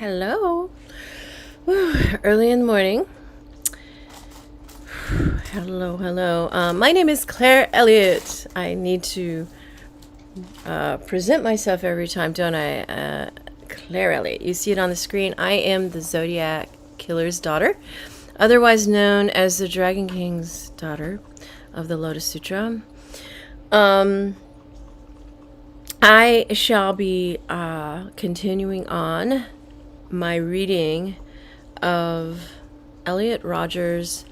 Hello. Whew, early in the morning. Hello. My name is Claire Elliott. I need to present myself every time, don't I? Claire Elliott. You see it on the screen. I am the Zodiac Killer's daughter, otherwise known as the Dragon King's daughter of the Lotus Sutra. I shall be continuing on my reading of Elliot Rodgers'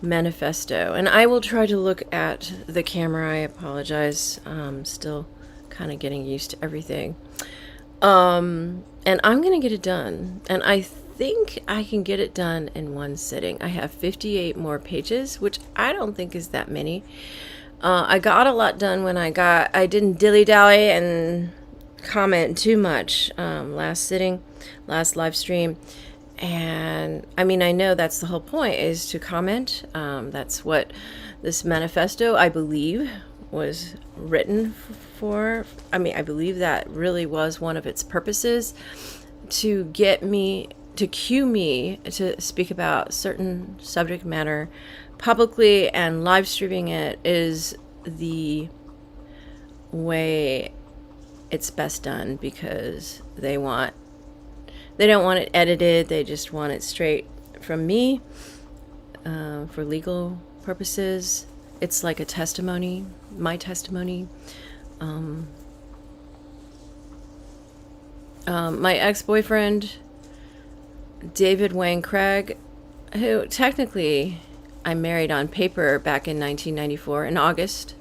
Manifesto, and I will try to look at the camera. I apologize. Still kind of getting used to everything. And I'm gonna get it done, and I think I can get it done in one sitting. I have 58 more pages, which I don't think is that many. I got a lot done when I didn't dilly-dally and comment too much last live stream. And I mean, I know that's the whole point, is to comment. That's what this manifesto, I believe, was written for. I mean, I believe that really was one of its purposes, to get me, to cue me to speak about certain subject matter publicly, and live streaming it is the way it's best done, because they don't want it edited. They just want it straight from me, for legal purposes. It's like a testimony, my testimony. My ex-boyfriend, David Wayne Craig, who technically I married on paper back in 1994, in August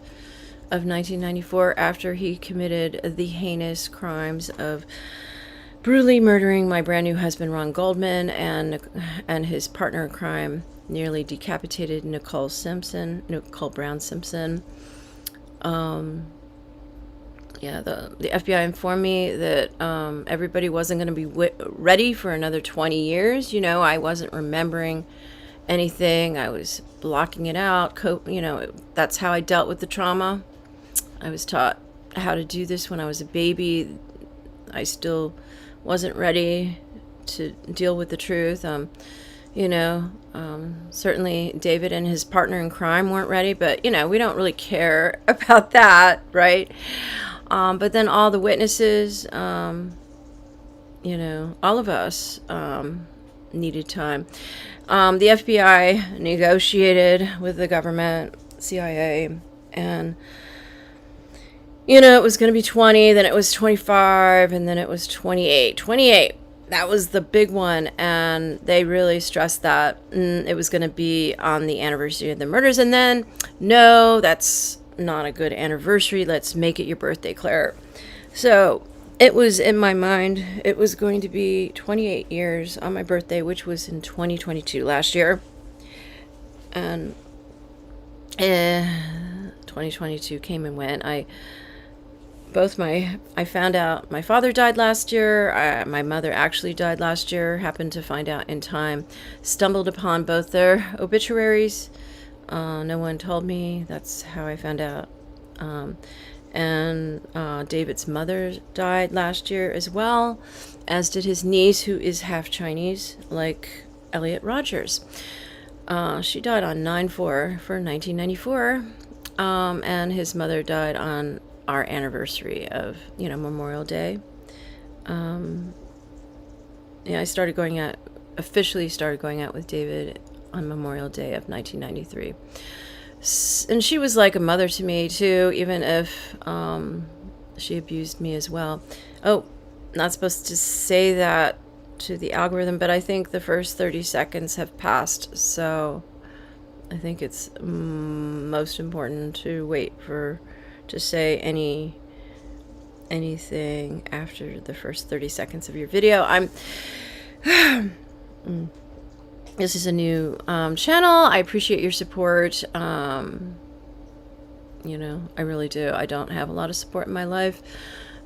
of 1994, after he committed the heinous crimes of brutally murdering my brand new husband, Ron Goldman, and his partner in crime, nearly decapitated Nicole Brown Simpson. Yeah, the FBI informed me that everybody wasn't going to be ready for another 20 years. You know, I wasn't remembering anything. I was blocking it out. That's how I dealt with the trauma. I was taught how to do this when I was a baby. I still wasn't ready to deal with the truth. Certainly David and his partner in crime weren't ready, but we don't really care about that, right? But then all the witnesses, all of us needed time. The FBI negotiated with the government, CIA, and it was going to be 20, then it was 25, and then it was 28. 28, that was the big one, and they really stressed that it was going to be on the anniversary of the murders. And then, no, that's not a good anniversary. Let's make it your birthday, Claire. So it was in my mind, it was going to be 28 years on my birthday, which was in 2022, last year. And 2022 came and went. I found out my father died last year. My mother actually died last year. Happened to find out in time. Stumbled upon both their obituaries. No one told me. That's how I found out. And David's mother died last year as well, as did his niece, who is half Chinese, like Elliot Rodgers. She died on 9/4 for 1994, and his mother died on our anniversary of Memorial Day. I officially started going out with David on Memorial Day of 1993. And she was like a mother to me too, even if she abused me as well. Oh, not supposed to say that to the algorithm, but I think the first 30 seconds have passed, so I think it's most important to wait to say anything after the first 30 seconds of your video. This is a new channel. I appreciate your support. I really do. I don't have a lot of support in my life,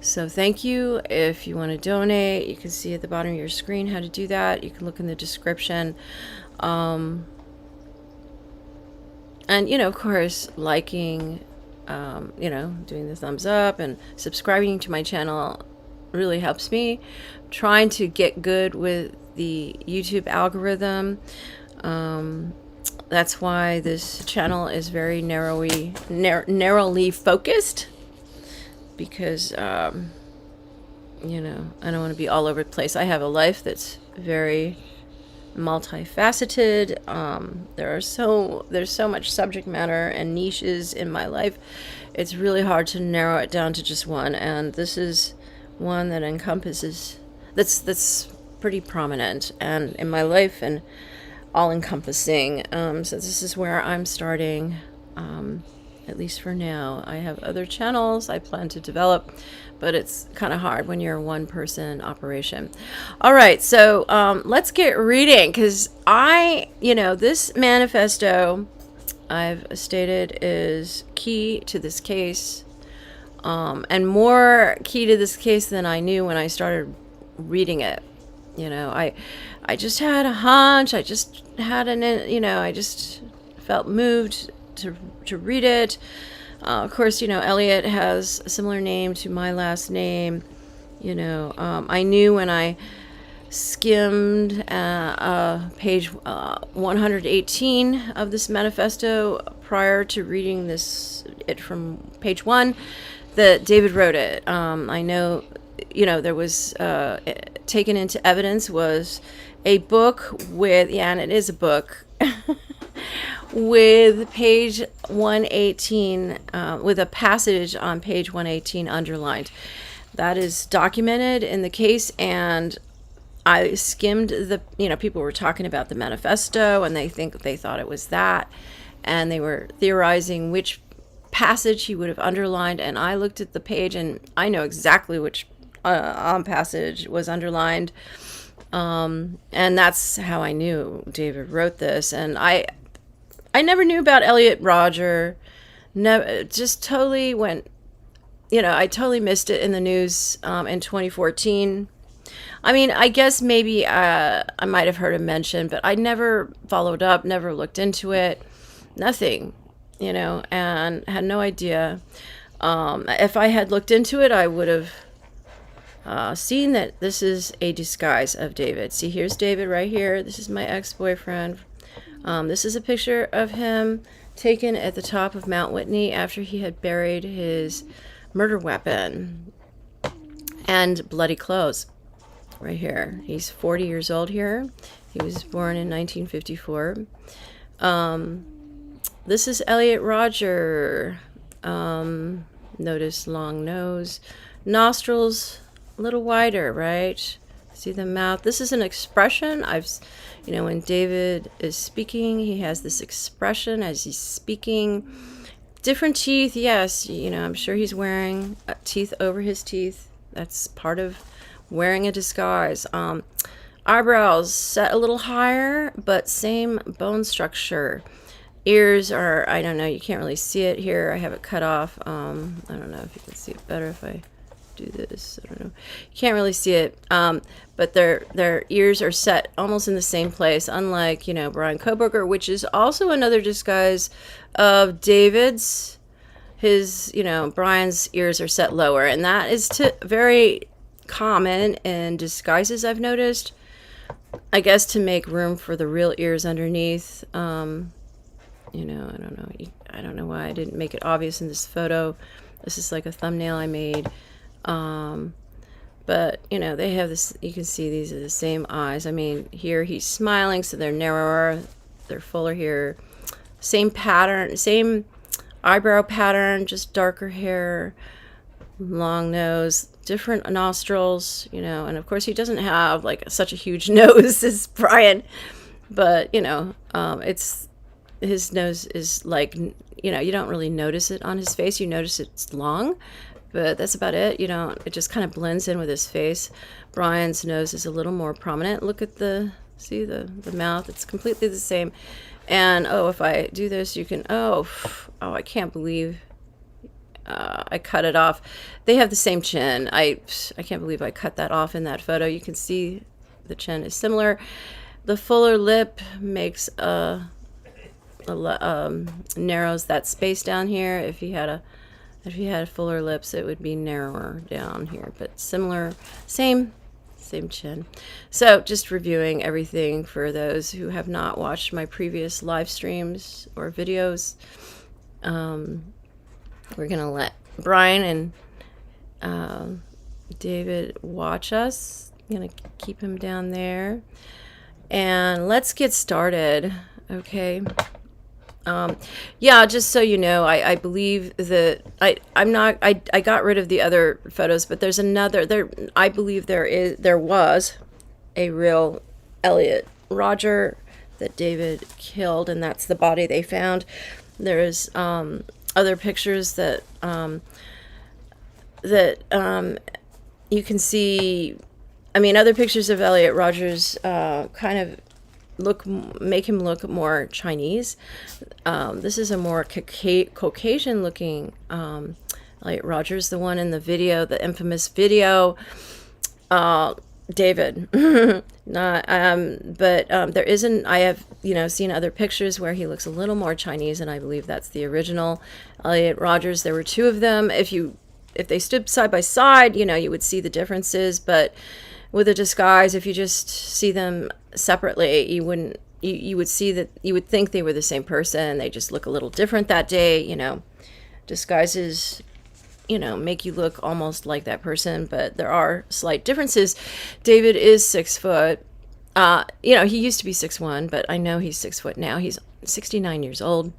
so thank you. If you want to donate, you can see at the bottom of your screen how to do that. You can look in the description. And of course, liking, doing the thumbs up and subscribing to my channel really helps me. I'm trying to get good with the YouTube algorithm. That's why this channel is very narrowly focused, because you know, I don't want to be all over the place. I have a life that's very multifaceted. There's so much subject matter and niches in my life. It's really hard to narrow it down to just one, and this is one that encompasses, that's pretty prominent and in my life and all encompassing. So this is where I'm starting, at least for now. I have other channels I plan to develop, but it's kind of hard when you're a one-person operation. All right, so let's get reading, because this manifesto I've stated is key to this case, and more key to this case than I knew when I started reading it. You know, I just had a hunch. I just had I just felt moved to read it. Of course, Elliot has a similar name to my last name. I knew when I skimmed page 118 of this manifesto prior to reading it from page 1 that David wrote it. I know, there was taken into evidence was a book with, and it is a book, with page 118, with a passage on page 118 underlined. That is documented in the case, and I skimmed people were talking about the manifesto, and they thought it was that, and they were theorizing which passage he would have underlined, and I looked at the page, and I know exactly which passage was underlined, and that's how I knew David wrote this. And I never knew about Elliot Rodger. Never, just totally went, I totally missed it in the news in 2014. I mean, I guess maybe I might have heard him mention, but I never followed up, never looked into it, nothing, and had no idea. If I had looked into it, I would have seen that this is a disguise of David. See, here's David right here. This is my ex-boyfriend. This is a picture of him taken at the top of Mount Whitney after he had buried his murder weapon and bloody clothes. Right here. He's 40 years old here. He was born in 1954. This is Elliot Rodger. Notice long nose. Nostrils a little wider, right? See the mouth. This is an expression. When David is speaking, he has this expression as he's speaking. Different teeth, yes. I'm sure he's wearing teeth over his teeth. That's part of wearing a disguise. Eyebrows set a little higher, but same bone structure. Ears are, I don't know, you can't really see it here. I have it cut off. I don't know if you can see it better if I do this. I don't know. You can't really see it. But their ears are set almost in the same place, unlike, Bryan Kohberger, which is also another disguise of David's. Bryan's ears are set lower, and that is very common in disguises, I've noticed. I guess to make room for the real ears underneath. I don't know why I didn't make it obvious in this photo. This is like a thumbnail I made. But they have this, you can see these are the same eyes. I mean, here he's smiling, so they're narrower, they're fuller here. Same pattern, same eyebrow pattern, just darker hair, long nose, different nostrils, and of course he doesn't have like such a huge nose as Bryan, but it's, his nose is like, you don't really notice it on his face. You notice it's long, but that's about it. It just kind of blends in with his face. Bryan's nose is a little more prominent. Look at the mouth. It's completely the same. And if I do this, you can, I can't believe I cut it off. They have the same chin. I can't believe I cut that off in that photo. You can see the chin is similar. The fuller lip makes narrows that space down here. If he had a If he had fuller lips, it would be narrower down here, but similar, same chin. So just reviewing everything for those who have not watched my previous live streams or videos. We're gonna let Bryan and David watch us. I'm gonna keep him down there, and let's get started. Okay. Yeah, just so you know, I believe that I got rid of the other photos, but there's another there. I believe there was a real Elliot Rodger that David killed, and that's the body they found. There's other pictures that you can see. I mean, other pictures of Elliot Rodgers kind of make him look more Chinese. This is a more Caucasian looking Elliot Rodgers, the one in the video, the infamous video. David. Not but there isn't. I have seen other pictures where he looks a little more Chinese, and I believe that's the original Elliot Rodgers. There were two of them. If they stood side by side, you would see the differences, but with a disguise, if you just see them separately, you wouldn't. You would see that, you would think they were the same person. They just look a little different that day. Disguises make you look almost like that person, but there are slight differences. David is 6 foot. He used to be 6'1", but I know he's 6 foot now. He's 69 years old.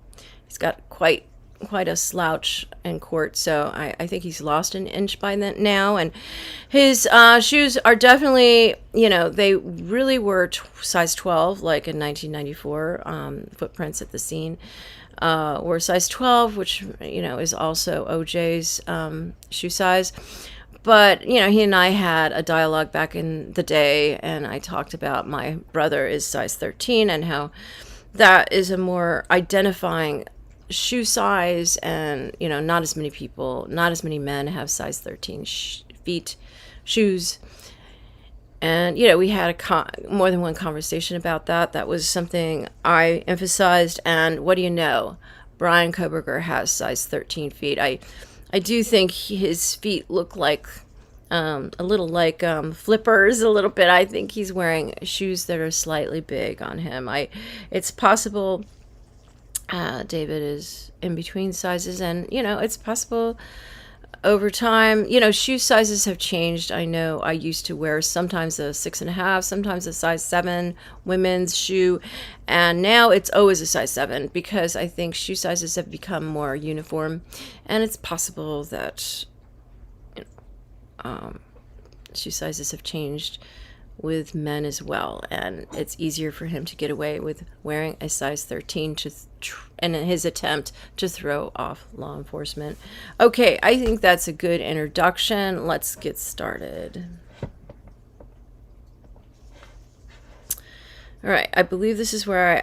He's got quite a slouch in court, so I think he's lost an inch by then now. And his shoes are definitely, they really were size 12, like in 1994. Footprints at the scene were size 12, which is also OJ's shoe size. But he and I had a dialogue back in the day, and I talked about my brother is size 13 and how that is a more identifying shoe size, and not as many men have size 13 feet shoes. And we had more than one conversation about that. That was something I emphasized. And what do you know, Bryan Kohberger has size 13 feet. I do think his feet look like a little like flippers a little bit. I think he's wearing shoes that are slightly big on him. It's possible David is in between sizes, and it's possible over time, shoe sizes have changed. I know I used to wear sometimes a 6.5, sometimes a size 7 women's shoe, and now it's always a size 7 because I think shoe sizes have become more uniform, and it's possible that shoe sizes have changed with men as well, and it's easier for him to get away with wearing a size 13 in his attempt to throw off law enforcement. Okay, I think that's a good introduction. Let's get started. All right, I believe this is where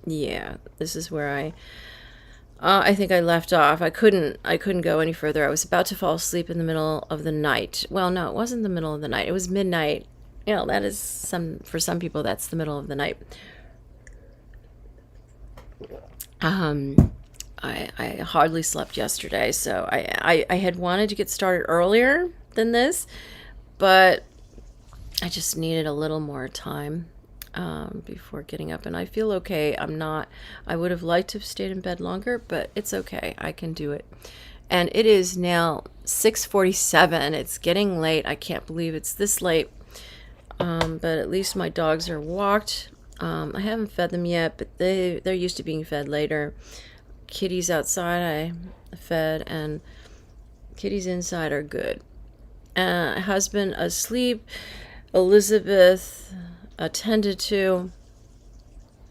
this is where I think I left off. I couldn't go any further. I was about to fall asleep in the middle of the night. Well, no, it wasn't the middle of the night. It was midnight. That is for some people, that's the middle of the night. I hardly slept yesterday, so I had wanted to get started earlier than this, but I just needed a little more time before getting up, and I feel okay. I would have liked to have stayed in bed longer, but it's okay. I can do it. And it is now 6:47. It's getting late. I can't believe it's this late. But at least my dogs are walked. I haven't fed them yet, but they're used to being fed later. Kitties outside I fed, and kitties inside are good. Husband asleep. Elizabeth attended to.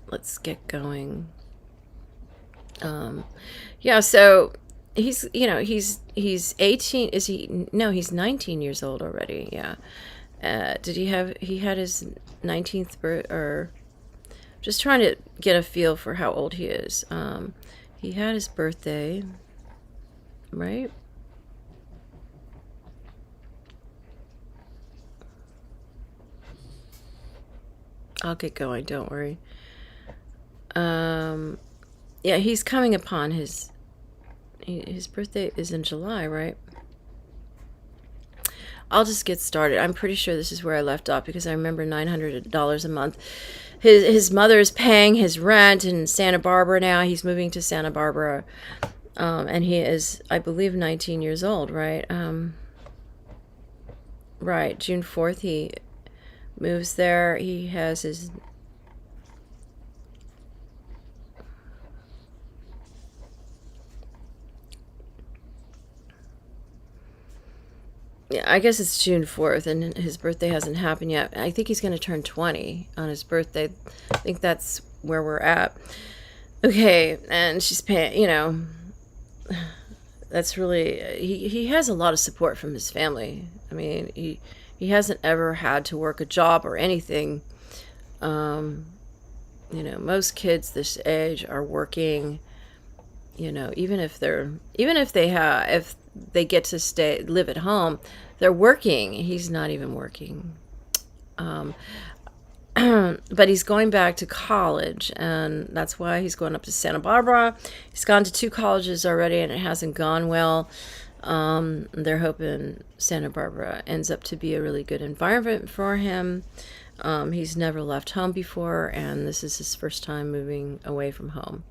Let's get going. So he's 18. Is he? No, he's 19 years old already. Yeah. He had his 19th birth, just trying to get a feel for how old he is. He had his birthday, right? I'll get going, don't worry. Yeah, he's coming upon his birthday is in July, right? I'll just get started. I'm pretty sure this is where I left off because I remember $900 a month. His mother's paying his rent in Santa Barbara now. He's moving to Santa Barbara, and he is, I believe, 19 years old, right? Right, June 4th he moves there. He has his... Yeah, I guess it's June 4th, and his birthday hasn't happened yet. I think he's going to turn 20 on his birthday. I think that's where we're at. Okay, and she's paying, you know, that's really, he has a lot of support from his family. I mean, he hasn't ever had to work a job or anything. You know, most kids this age are working, you know, even if they get to live at home, they're working. He's not even working. But he's going back to college, and that's why he's going up to Santa Barbara. He's gone to 2 colleges already, and it hasn't gone well. They're hoping Santa Barbara ends up to be a really good environment for him. He's never left home before, and this is his first time moving away from home.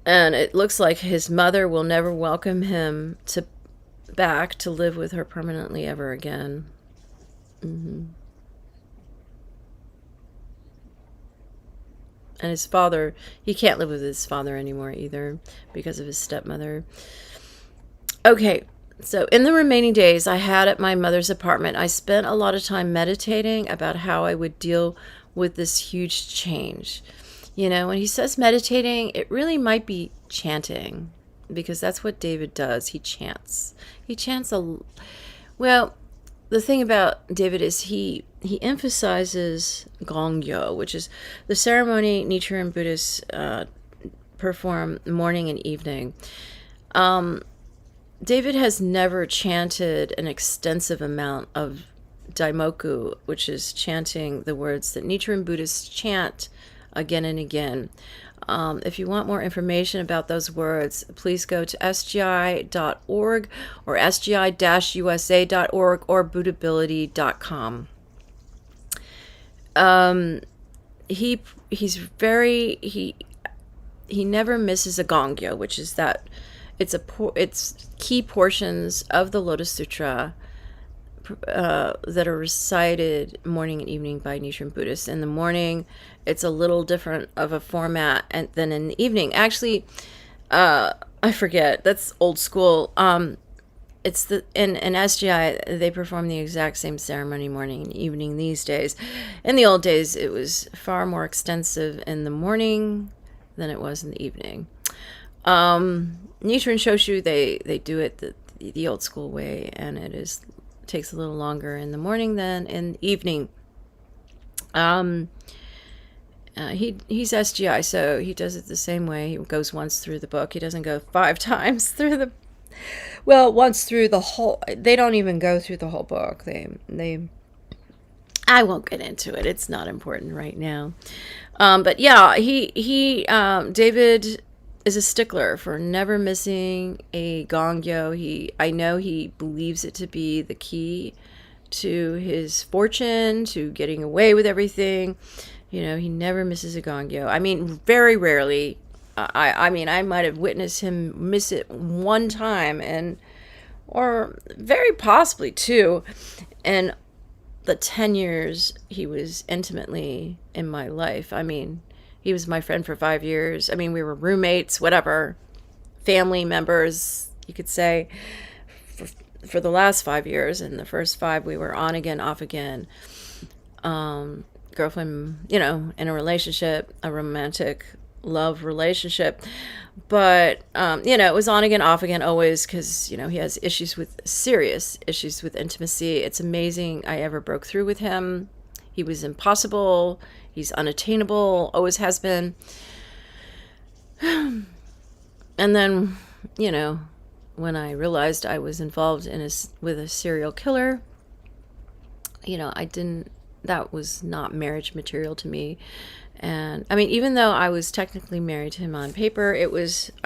And it looks like his mother will never welcome him back to live with her permanently ever again. And his father, he can't live with his father anymore either because of his stepmother. Okay, so in the remaining days I had at my mother's apartment, I spent a lot of time meditating about how I would deal with this huge change. You know, when he says meditating, it really might be chanting, because that's what David does. He chants. Well, the thing about David is he emphasizes gongyo, which is the ceremony Nichiren Buddhists perform morning and evening. David has never chanted an extensive amount of daimoku, which is chanting the words that Nichiren Buddhists chant again and again. If you want more information about those words, please go to sgi.org or sgi-usa.org or buddhability.com. He never misses a gongyo, which is that it's key portions of the Lotus Sutra that are recited morning and evening by Nichiren Buddhists. In the morning, it's a little different of a format than in the evening. Actually, I forget. That's old school. It's in SGI, they perform the exact same ceremony morning and evening these days. In the old days, it was far more extensive in the morning than it was in the evening. Nichiren Shoshu, they do it the old school way, and takes a little longer in the morning than in the evening. He's SGI, so he does it the same way. He goes once through the book. He doesn't go 5 times through once through the whole. They don't even go through the whole book. I won't get into it. It's not important right now. But yeah, David is a stickler for never missing a gongyo. I know he believes it to be the key to his fortune, to getting away with everything. You know, he never misses a gongyo. I mean, very rarely. I mean, I might have witnessed him miss it one time, or very possibly 2, in the 10 years he was intimately in my life. I mean, he was my friend for 5 years. I mean, we were roommates, whatever, family members, you could say, for the last 5 years. And the first 5, we were on again, off again. Girlfriend, you know, in a relationship, a romantic love relationship. But, you know, it was on again, off again always, because, you know, he has serious issues with intimacy. It's amazing I ever broke through with him. He was impossible. He's unattainable, always has been. And then, you know, when I realized I was involved with a serial killer, you know, that was not marriage material to me. And I mean, even though I was technically married to him on paper, I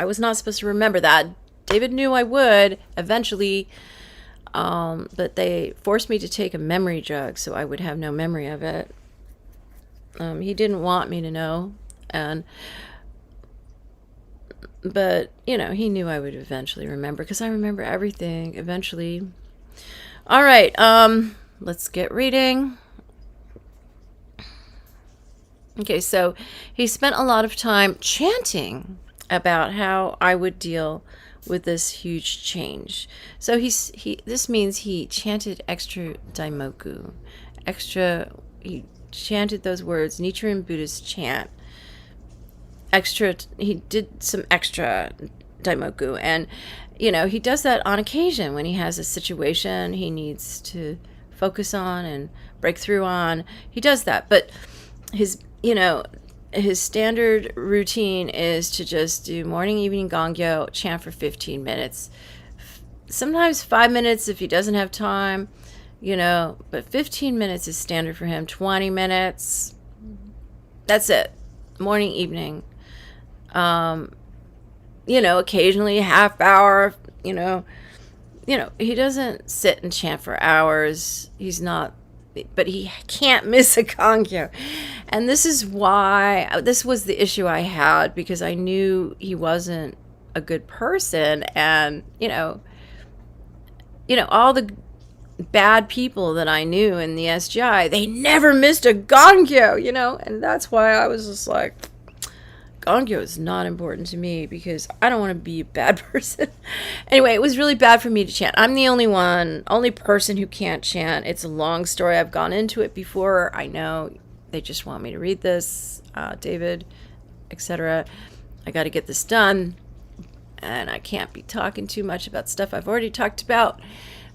was not supposed to remember that. David knew I would eventually, but they forced me to take a memory drug so I would have no memory of it. He didn't want me to know, but you know, he knew I would eventually remember, because I remember everything eventually. All right, let's get reading. Okay, so he spent a lot of time chanting about how I would deal with this huge change. So this means he chanted extra daimoku, he chanted those words, Nichiren Buddhist chant. He did some extra daimoku, and you know, he does that on occasion when he has a situation he needs to focus on and break through on. He does that, but his standard routine is to just do morning, evening gongyo, chant for 15 minutes. Sometimes 5 minutes if he doesn't have time, you know, but 15 minutes is standard for him. 20 minutes, that's it. Morning, evening. You know, occasionally a half hour, you know, he doesn't sit and chant for hours. But he can't miss a gongyo. And this is why, this was the issue I had, because I knew he wasn't a good person. And, you know, all the bad people that I knew in the SGI, they never missed a gongyo, you know, and that's why I was just like, gongyo is not important to me, because I don't want to be a bad person. Anyway, it was really bad for me to chant. I'm the only person who can't chant. It's a long story. I've gone into it before. I know they just want me to read this, David, etc. I got to get this done, and I can't be talking too much about stuff I've already talked about.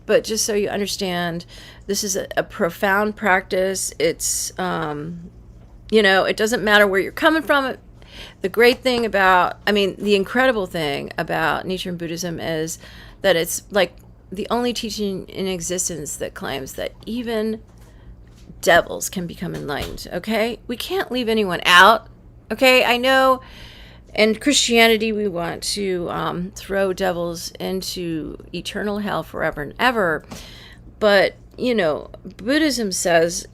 But just so you understand, this is a profound practice. It's, you know, it doesn't matter where you're coming from. The great thing the incredible thing about Nichiren Buddhism is that it's like the only teaching in existence that claims that even devils can become enlightened, okay? We can't leave anyone out, okay? I know in Christianity we want to throw devils into eternal hell forever and ever, but, you know, Buddhism says,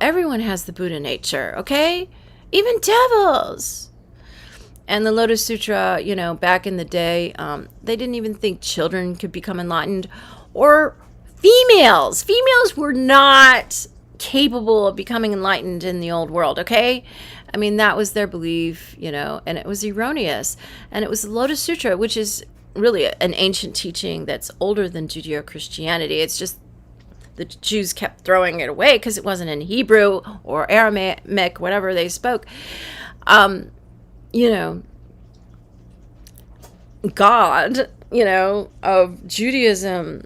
everyone has the Buddha nature, okay? Even devils. And the Lotus Sutra, you know, back in the day, they didn't even think children could become enlightened, or females. Females were not capable of becoming enlightened in the old world, okay? I mean, that was their belief, you know, and it was erroneous. And it was the Lotus Sutra, which is really an ancient teaching that's older than Judeo-Christianity. It's just the Jews kept throwing it away because it wasn't in Hebrew or Aramaic, whatever they spoke. You know, God, you know, of Judaism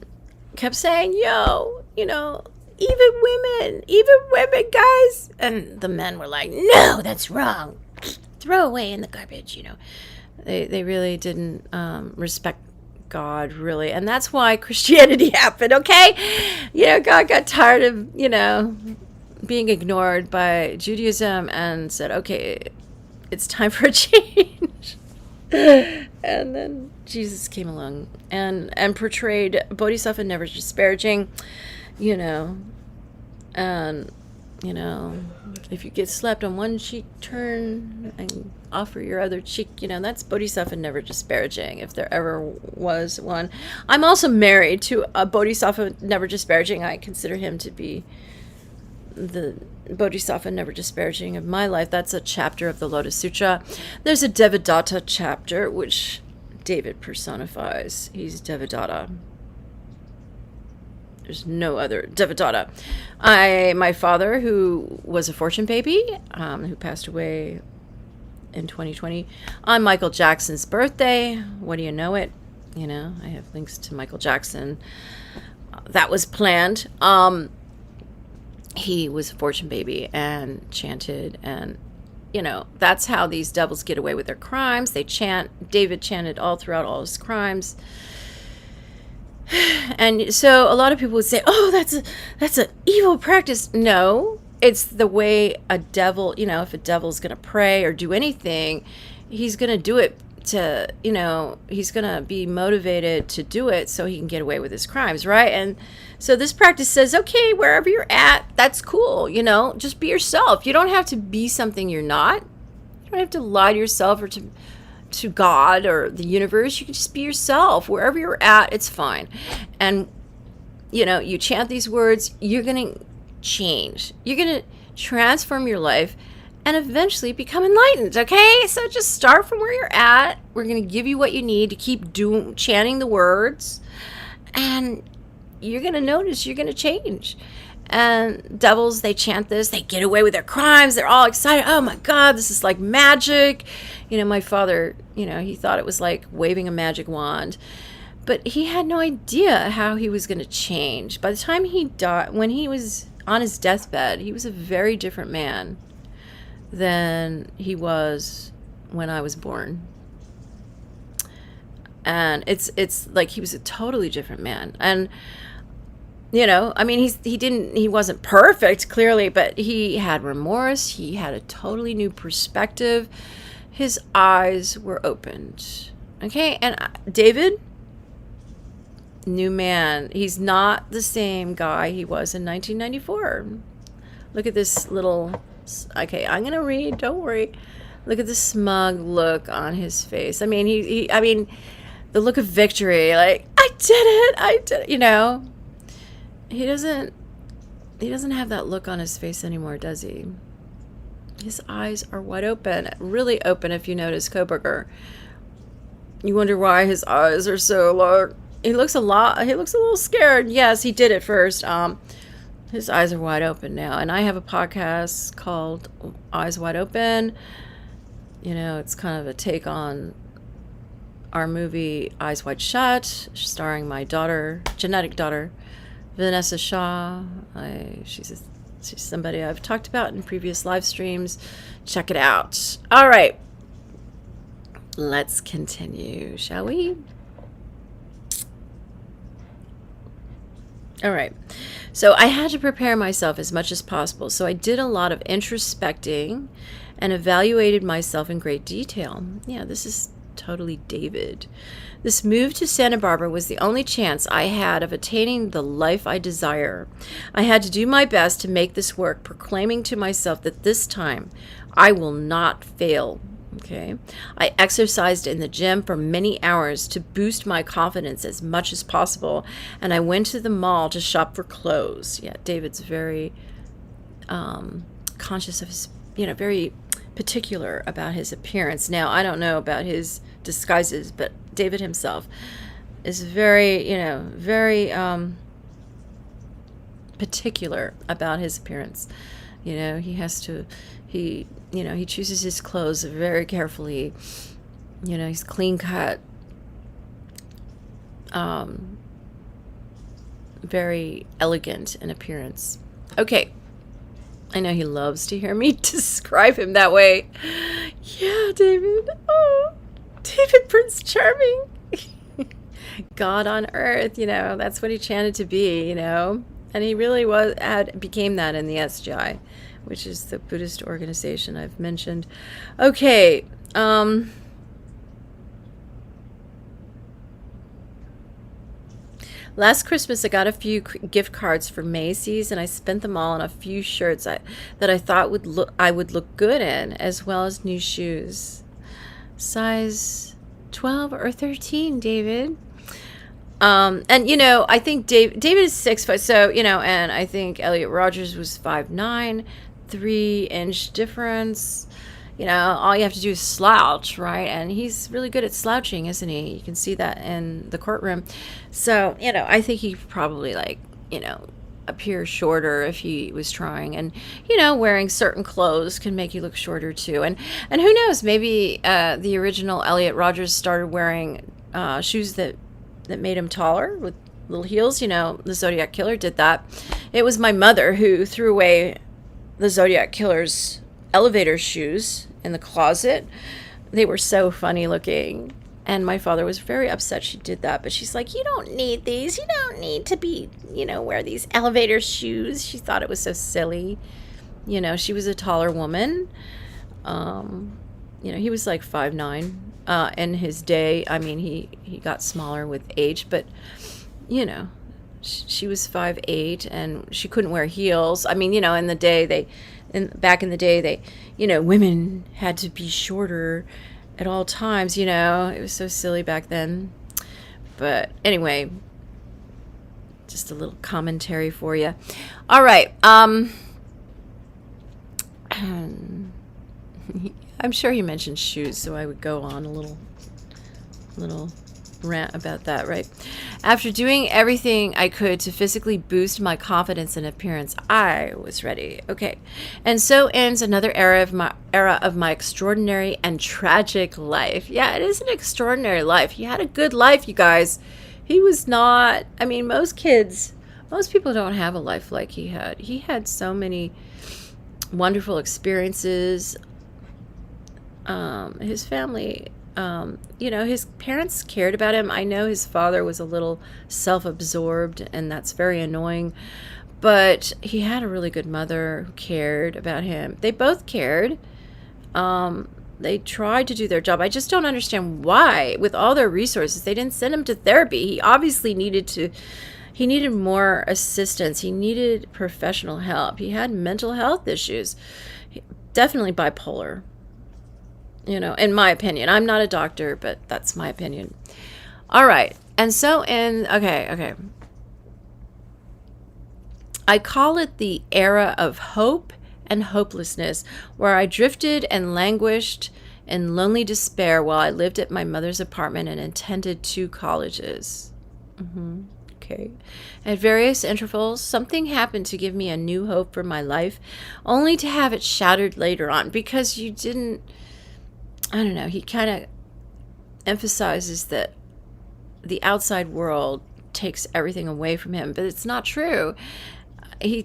kept saying, you know, even women, guys. And the men were like, no, that's wrong. Throw away in the garbage, you know. They really didn't respect God, really. And that's why Christianity happened, okay? You know, God got tired of, you know, being ignored by Judaism and said, okay, it's time for a change. And then Jesus came along and portrayed Bodhisattva never disparaging, you know, and, you know, if you get slapped on one cheek, turn and offer your other cheek, you know, that's Bodhisattva never disparaging, if there ever was one. I'm also married to a Bodhisattva never disparaging. I consider him to be the Bodhisattva never disparaging of my life. That's a chapter of the Lotus Sutra. There's a Devadatta chapter, which David personifies. He's Devadatta. There's no other Devadatta. My father, who was a fortune baby, who passed away in 2020 on Michael Jackson's birthday. What do you know it? You know, I have links to Michael Jackson. That was planned. He was a fortune baby and chanted, and, you know, that's how these devils get away with their crimes. They chant. David chanted all throughout all his crimes. And so a lot of people would say, oh, that's an evil practice. No, it's the way a devil, you know, if a devil's going to pray or do anything, he's going to do it to, you know, he's going to be motivated to do it so he can get away with his crimes, right? And so this practice says, okay, wherever you're at, that's cool, you know, just be yourself. You don't have to be something you're not. You don't have to lie to yourself or to God or the universe. You can just be yourself. Wherever you're at, it's fine. And, you know, you chant these words, you're going to change. You're going to transform your life and eventually become enlightened, okay? So just start from where you're at. We're going to give you what you need to keep chanting the words, and you're going to notice you're going to change. And devils, they chant this, they get away with their crimes, they're all excited. Oh my God, this is like magic. You know, my father, you know, he thought it was like waving a magic wand, but he had no idea how he was going to change. By the time he died, when he was on his deathbed, he was a very different man than he was when I was born. And it's like he was a totally different man. And you know, I mean, he wasn't perfect, clearly, but he had remorse. He had a totally new perspective. His eyes were opened. Okay, and David, new man. He's not the same guy he was in 1994. Look at this little, okay, I'm going to read, don't worry. Look at the smug look on his face. I mean, I mean, the look of victory, like, I did it, you know. He doesn't have that look on his face anymore, does he? His eyes are wide open, really open. If you notice Kohberger, you wonder why his eyes are so large. He looks a little scared. Yes, he did at first. His eyes are wide open now, and I have a podcast called Eyes Wide Open. You know, it's kind of a take on our movie Eyes Wide Shut, starring my daughter, genetic daughter, Vanessa Shaw. She's somebody I've talked about in previous live streams. Check it out. All right. Let's continue, shall we? All right. So I had to prepare myself as much as possible. So I did a lot of introspecting and evaluated myself in great detail. Yeah, this is totally David. This move to Santa Barbara was the only chance I had of attaining the life I desire. I had to do my best to make this work, proclaiming to myself that this time I will not fail. Okay. I exercised in the gym for many hours to boost my confidence as much as possible, and I went to the mall to shop for clothes. Yeah, David's very conscious of his, you know, very particular about his appearance. Now, I don't know about his disguises, but David himself is very, you know, very particular about his appearance. You know, he chooses his clothes very carefully. You know, he's clean cut, very elegant in appearance. Okay. I know he loves to hear me describe him that way. Yeah, David. Oh, David Prince Charming. God on earth, you know, that's what he chanted to be, you know. And he really became that in the SGI, which is the Buddhist organization I've mentioned. Okay. Last Christmas, I got a few gift cards for Macy's, and I spent them all on a few shirts that I thought I would look good in, as well as new shoes. Size 12 or 13, David. And you know, I think David is 6 foot, so you know, and I think Elliot Rogers was 5'9", 3-inch difference. You know, all you have to do is slouch, right? And he's really good at slouching, isn't he? You can see that in the courtroom. So, you know, I think he probably, like, you know, appear shorter if he was trying. And, you know, wearing certain clothes can make you look shorter too. And who knows, maybe the original Elliot Rogers started wearing shoes that made him taller with little heels. You know, the Zodiac Killer did that. It was my mother who threw away the Zodiac Killer's elevator shoes in the closet. They were so funny looking, and my father was very upset she did that, but she's like, you don't need these, you don't need to be, you know, wear these elevator shoes. She thought it was so silly. You know, she was a taller woman. You know, he was like 5'9". In his day, I mean, he got smaller with age, but, you know, she was 5'8", and she couldn't wear heels. I mean, you know, in the day, back in the day, they, you know, women had to be shorter at all times, you know. It was so silly back then. But anyway, just a little commentary for you. All right. I'm sure he mentioned shoes, so I would go on a little rant about that, right? After doing everything I could to physically boost my confidence and appearance, I was ready. Okay. And so ends another era of my extraordinary and tragic life. Yeah, it is an extraordinary life. He had a good life, you guys. He was not, I mean, most people don't have a life like he had. He had so many wonderful experiences. His family, you know, his parents cared about him. I know his father was a little self-absorbed, and that's very annoying, but he had a really good mother who cared about him. They both cared. They tried to do their job. I just don't understand why, with all their resources, they didn't send him to therapy. He obviously needed more assistance. He needed professional help. He had mental health issues, definitely bipolar. You know, in my opinion. I'm not a doctor, but that's my opinion. All right. And so okay. I call it the era of hope and hopelessness, where I drifted and languished in lonely despair while I lived at my mother's apartment and attended 2 colleges. Okay. At various intervals, something happened to give me a new hope for my life, only to have it shattered later on, because you didn't, I don't know, he kind of emphasizes that the outside world takes everything away from him, but it's not true. He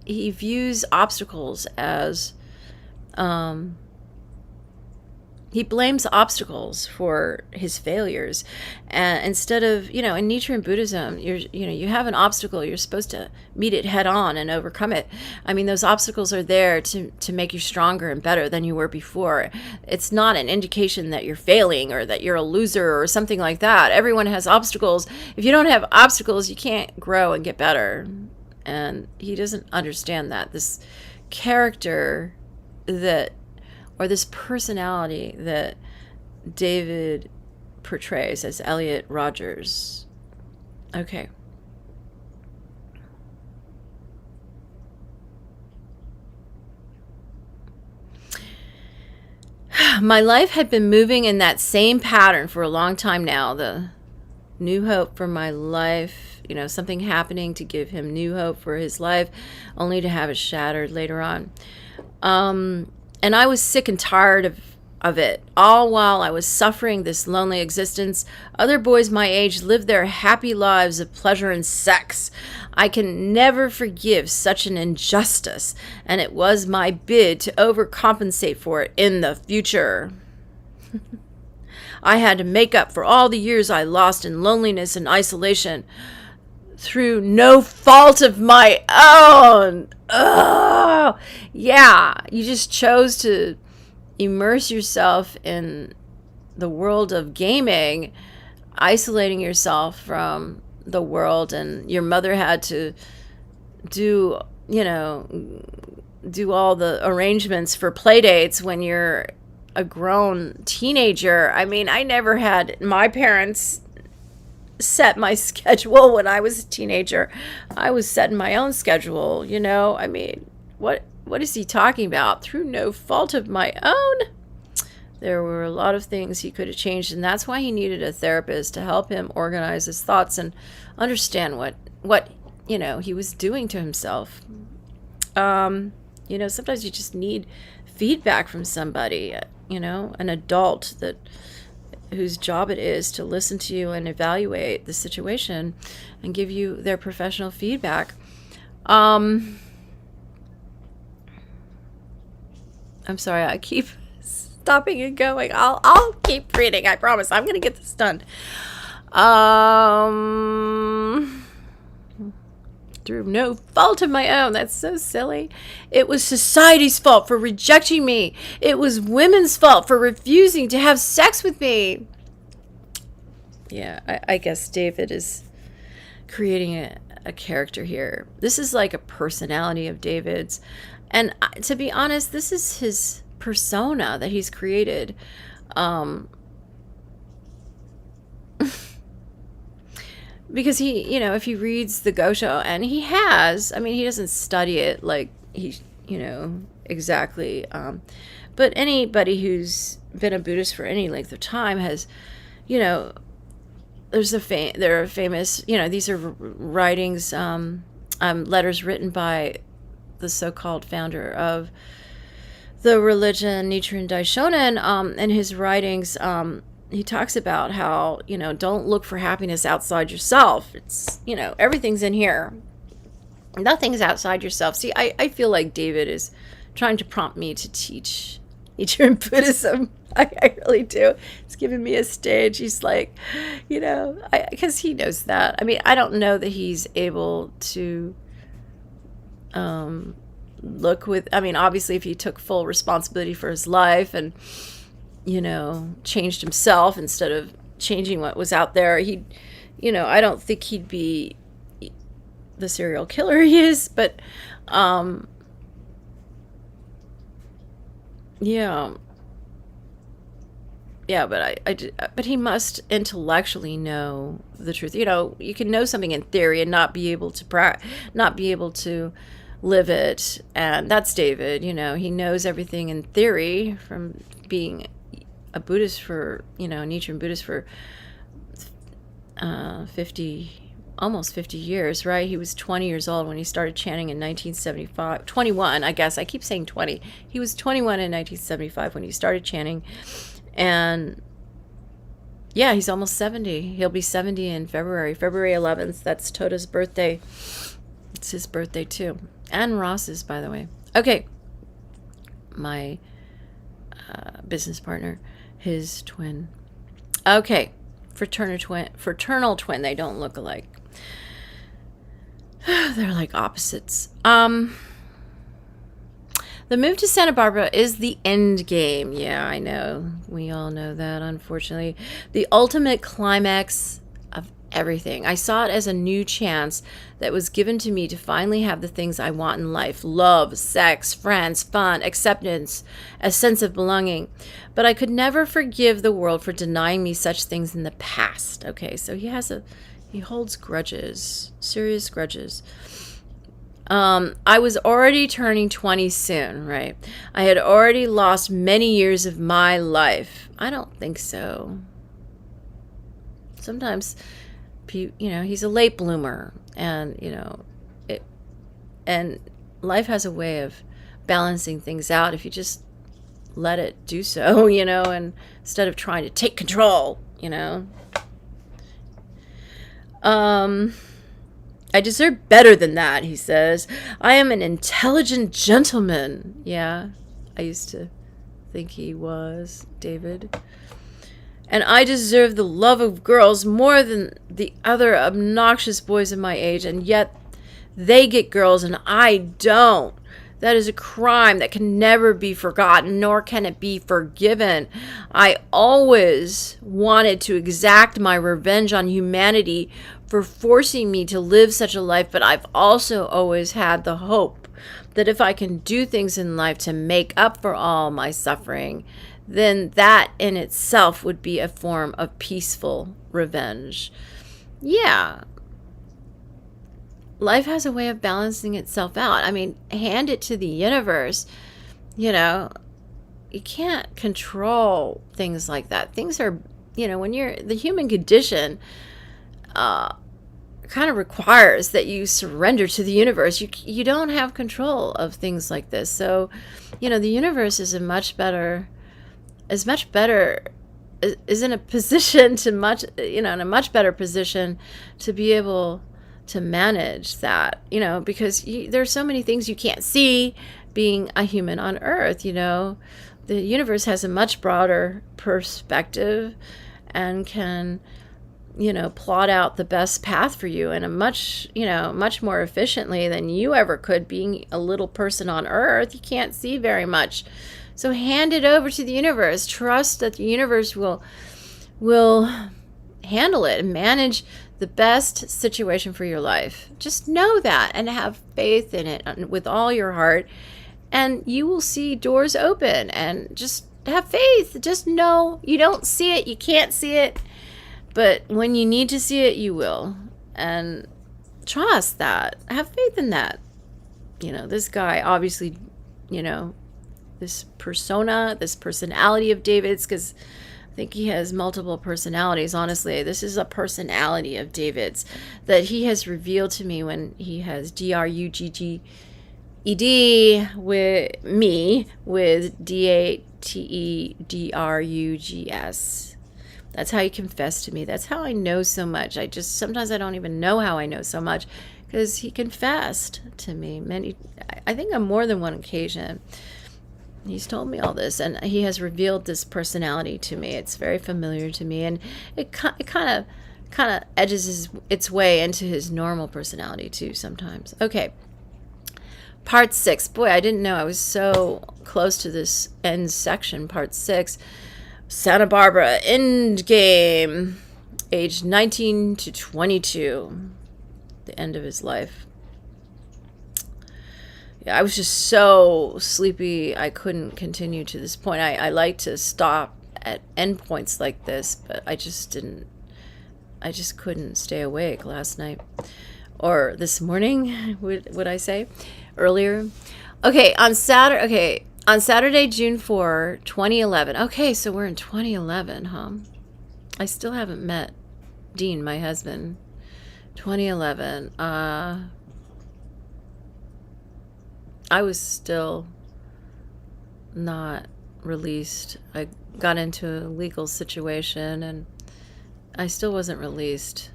views obstacles as, he blames obstacles for his failures, instead of, you know, in Nichiren Buddhism, you have an obstacle, you're supposed to meet it head on and overcome it. I mean, those obstacles are there to make you stronger and better than you were before. It's not an indication that you're failing or that you're a loser or something like that. Everyone has obstacles. If you don't have obstacles, you can't grow and get better. And he doesn't understand that. This character or this personality that David portrays as Elliot Rodgers. Okay. My life had been moving in that same pattern for a long time now. The new hope for my life, you know, something happening to give him new hope for his life, only to have it shattered later on. And I was sick and tired of it. All while I was suffering this lonely existence, other boys my age lived their happy lives of pleasure and sex. I can never forgive such an injustice, and it was my bid to overcompensate for it in the future. I had to make up for all the years I lost in loneliness and isolation through no fault of my own. Oh, yeah. You just chose to immerse yourself in the world of gaming, isolating yourself from the world, and your mother had to do all the arrangements for play dates when you're a grown teenager. I mean, I never had my parents set my schedule when I was a teenager. I was setting my own schedule, you know. I mean, what is he talking about? Through no fault of my own? There were a lot of things he could have changed, and that's why he needed a therapist to help him organize his thoughts and understand what you know, he was doing to himself. You know, sometimes you just need feedback from somebody, you know, an adult whose job it is to listen to you and evaluate the situation and give you their professional feedback. I'm sorry, I keep stopping and going. I'll keep reading, I promise. I'm gonna get this done. through no fault of my own. That's so silly. It was society's fault for rejecting me. It was women's fault for refusing to have sex with me. Yeah, I guess David is creating a character here. This is like a personality of David's. And to be honest, this is his persona that he's created. Because he, you know, if he reads the Gosho, and he has, I mean, he doesn't study it like he, you know, exactly. But anybody who's been a Buddhist for any length of time has, you know, there are famous, you know, these are writings, letters written by the so-called founder of the religion, Nichiren Daishonin, and his writings, he talks about how, you know, don't look for happiness outside yourself. It's, you know, everything's in here. Nothing's outside yourself. See, I feel like David is trying to prompt me to teach Nichiren Buddhism. I really do. He's giving me a stage. He's like, you know, because he knows that. I mean, I don't know that he's able to look with, I mean, obviously if he took full responsibility for his life and, you know, changed himself instead of changing what was out there, he, you know, I don't think he'd be the serial killer he is, but yeah, but he must intellectually know the truth. You know, you can know something in theory and not be able to live it. And that's David. You know, he knows everything in theory from being a Buddhist for, you know, Nichiren Buddhist for almost 50 years, right? He was 20 years old when he started chanting in 1975. 21, I guess. I keep saying 20. He was 21 in 1975 when he started chanting. And yeah, he's almost 70. He'll be 70 in February 11th. That's Toda's birthday. It's his birthday too. And Ross's, by the way. Okay. My business partner, his twin. Okay. Fraternal twin. They don't look alike. They're like opposites. The move to Santa Barbara is the end game. Yeah, I know. We all know that, unfortunately. The ultimate climax of everything. I saw it as a new chance that was given to me to finally have the things I want in life. Love, sex, friends, fun, acceptance, a sense of belonging. But I could never forgive the world for denying me such things in the past. Okay, so he holds grudges, serious grudges. I was already turning 20 soon, right? I had already lost many years of my life. I don't think so. Sometimes, you know, he's a late bloomer, and, you know, and life has a way of balancing things out if you just let it do so, you know, and instead of trying to take control, you know. I deserve better than that, he says. I am an intelligent gentleman. Yeah, I used to think he was, David. And I deserve the love of girls more than the other obnoxious boys of my age, and yet they get girls and I don't. That is a crime that can never be forgotten, nor can it be forgiven. I always wanted to exact my revenge on humanity for forcing me to live such a life, but I've also always had the hope that if I can do things in life to make up for all my suffering, then that in itself would be a form of peaceful revenge. Yeah. Life has a way of balancing itself out. I mean, hand it to the universe. You know, you can't control things like that. Things are, you know, when you're the human condition, kind of requires that you surrender to the universe. You don't have control of things like this. So, you know, the universe is is in a position to in a much better position to be able to manage that, you know, because there's so many things you can't see being a human on Earth, you know. The universe has a much broader perspective and can, plot out the best path for you in a much more efficiently than you ever could, being a little person on earth. You can't see very much. So hand it over to the universe. Trust that the universe will handle it and manage the best situation for your life. Just know that and have faith in it with all your heart, and you will see doors open. And just have faith. Just know you don't see it, you can't see it, but when you need to see it, you will. And trust that. Have faith in that. This guy, obviously, this personality of David's, because I think he has multiple personalities. Honestly, this is a personality of David's that he has revealed to me when he has DRUGGED with me with DATEDRUGS. That's how he confessed to me. That's how I know so much. Sometimes I don't even know how I know so much, because he confessed to me I think on more than one occasion. He's told me all this, and he has revealed this personality to me. It's very familiar to me, and it kind of edges its way into his normal personality too sometimes. Okay, part 6. Boy, I didn't know I was so close to this end section. Part 6, Santa Barbara, end game, age 19 to 22, the end of his life. I was just so sleepy I couldn't continue to this point. I like to stop at endpoints like this, but I just couldn't stay awake last night, or this morning, would I say, earlier. Okay, on Saturday, June 4, 2011. Okay, so we're in 2011, huh? I still haven't met Dean, my husband. 2011. I was still not released. I got into a legal situation, and I still wasn't released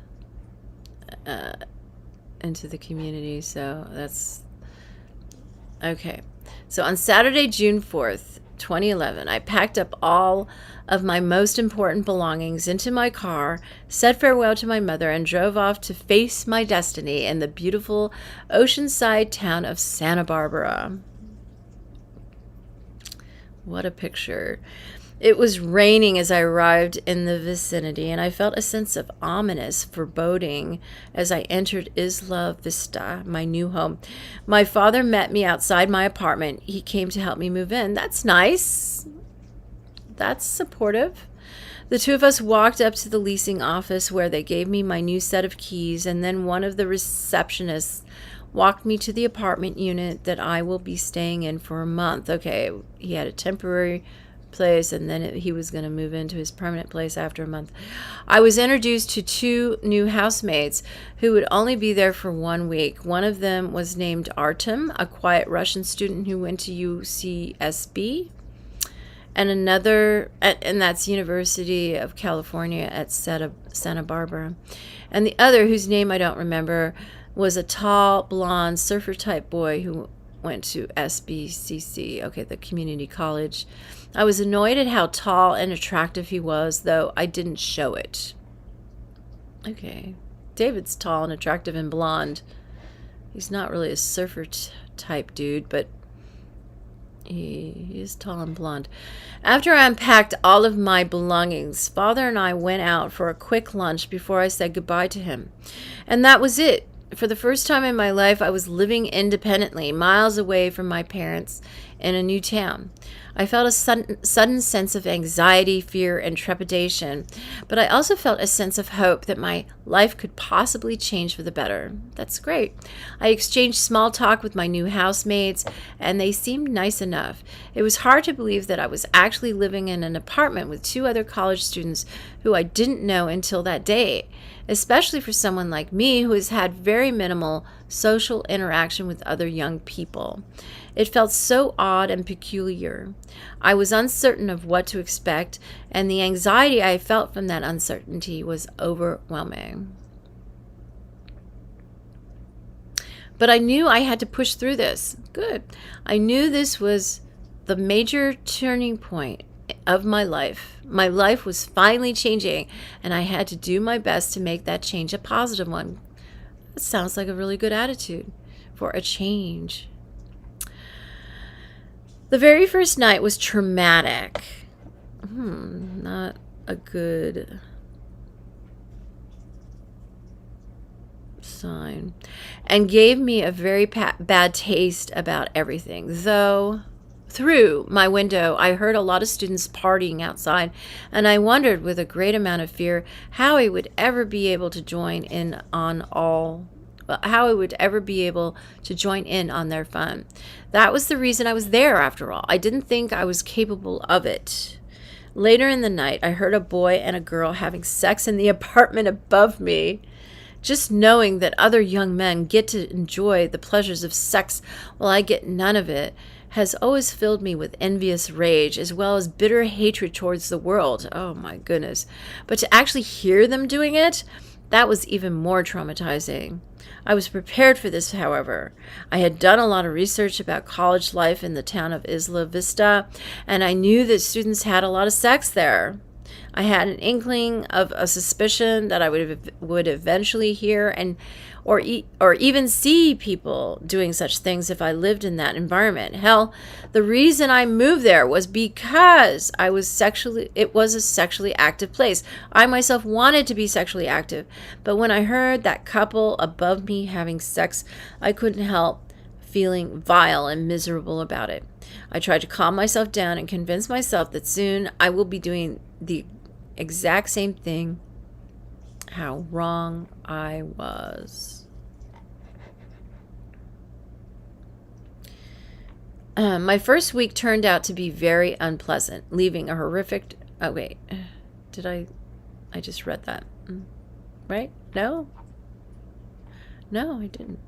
into the community. So that's okay. So on Saturday, June 4th, 2011, I packed up all of my most important belongings into my car, said farewell to my mother, and drove off to face my destiny in the beautiful oceanside town of Santa Barbara. What a picture. It was raining as I arrived in the vicinity, and I felt a sense of ominous foreboding as I entered Isla Vista, my new home. My father met me outside my apartment. He came to help me move in. That's nice. That's supportive. The two of us walked up to the leasing office, where they gave me my new set of keys, and then one of the receptionists walked me to the apartment unit that I will be staying in for a month. Okay, he had a temporary place, and then he was going to move into his permanent place after a month. I was introduced to 2 new housemates who would only be there for 1 week. One of them was named Artem, a quiet Russian student who went to UCSB, and another, and that's University of California at Santa Barbara. And the other, whose name I don't remember, was a tall, blonde, surfer-type boy who went to SBCC, okay, the community college. I was annoyed at how tall and attractive he was, though I didn't show it. Okay, David's tall and attractive and blonde. He's not really a surfer-type dude, but he is tall and blonde. After I unpacked all of my belongings, Father and I went out for a quick lunch before I said goodbye to him. And that was it. For the first time in my life, I was living independently, miles away from my parents in a new town. I felt a sudden sense of anxiety, fear, and trepidation, but I also felt a sense of hope that my life could possibly change for the better. That's great. I exchanged small talk with my new housemates, and they seemed nice enough. It was hard to believe that I was actually living in an apartment with 2 other college students who I didn't know until that day, especially for someone like me who has had very minimal social interaction with other young people. It felt so odd and peculiar. I was uncertain of what to expect, and the anxiety I felt from that uncertainty was overwhelming. But I knew I had to push through this. Good. I knew this was the major turning point of my life. My life was finally changing, and I had to do my best to make that change a positive one. That sounds like a really good attitude for a change. The very first night was traumatic. Not a good sign. And gave me a very bad taste about everything. Though, through my window, I heard a lot of students partying outside, and I wondered with a great amount of fear how I would ever be able to join in on their fun. That was the reason I was there, after all. I didn't think I was capable of it. Later in the night, I heard a boy and a girl having sex in the apartment above me. Just knowing that other young men get to enjoy the pleasures of sex while I get none of it has always filled me with envious rage, as well as bitter hatred towards the world. Oh my goodness. But to actually hear them doing it, that was even more traumatizing. I was prepared for this, however. I had done a lot of research about college life in the town of Isla Vista, and I knew that students had a lot of sex there. I had an inkling of a suspicion that I would eventually hear or even see people doing such things if I lived in that environment. Hell, the reason I moved there was because it was a sexually active place. I myself wanted to be sexually active, but when I heard that couple above me having sex, I couldn't help feeling vile and miserable about it. I tried to calm myself down and convince myself that soon I will be doing the exact same thing. How wrong I was. My first week turned out to be very unpleasant, leaving a horrific... Oh, wait. I just read that. Right? No? No, I didn't.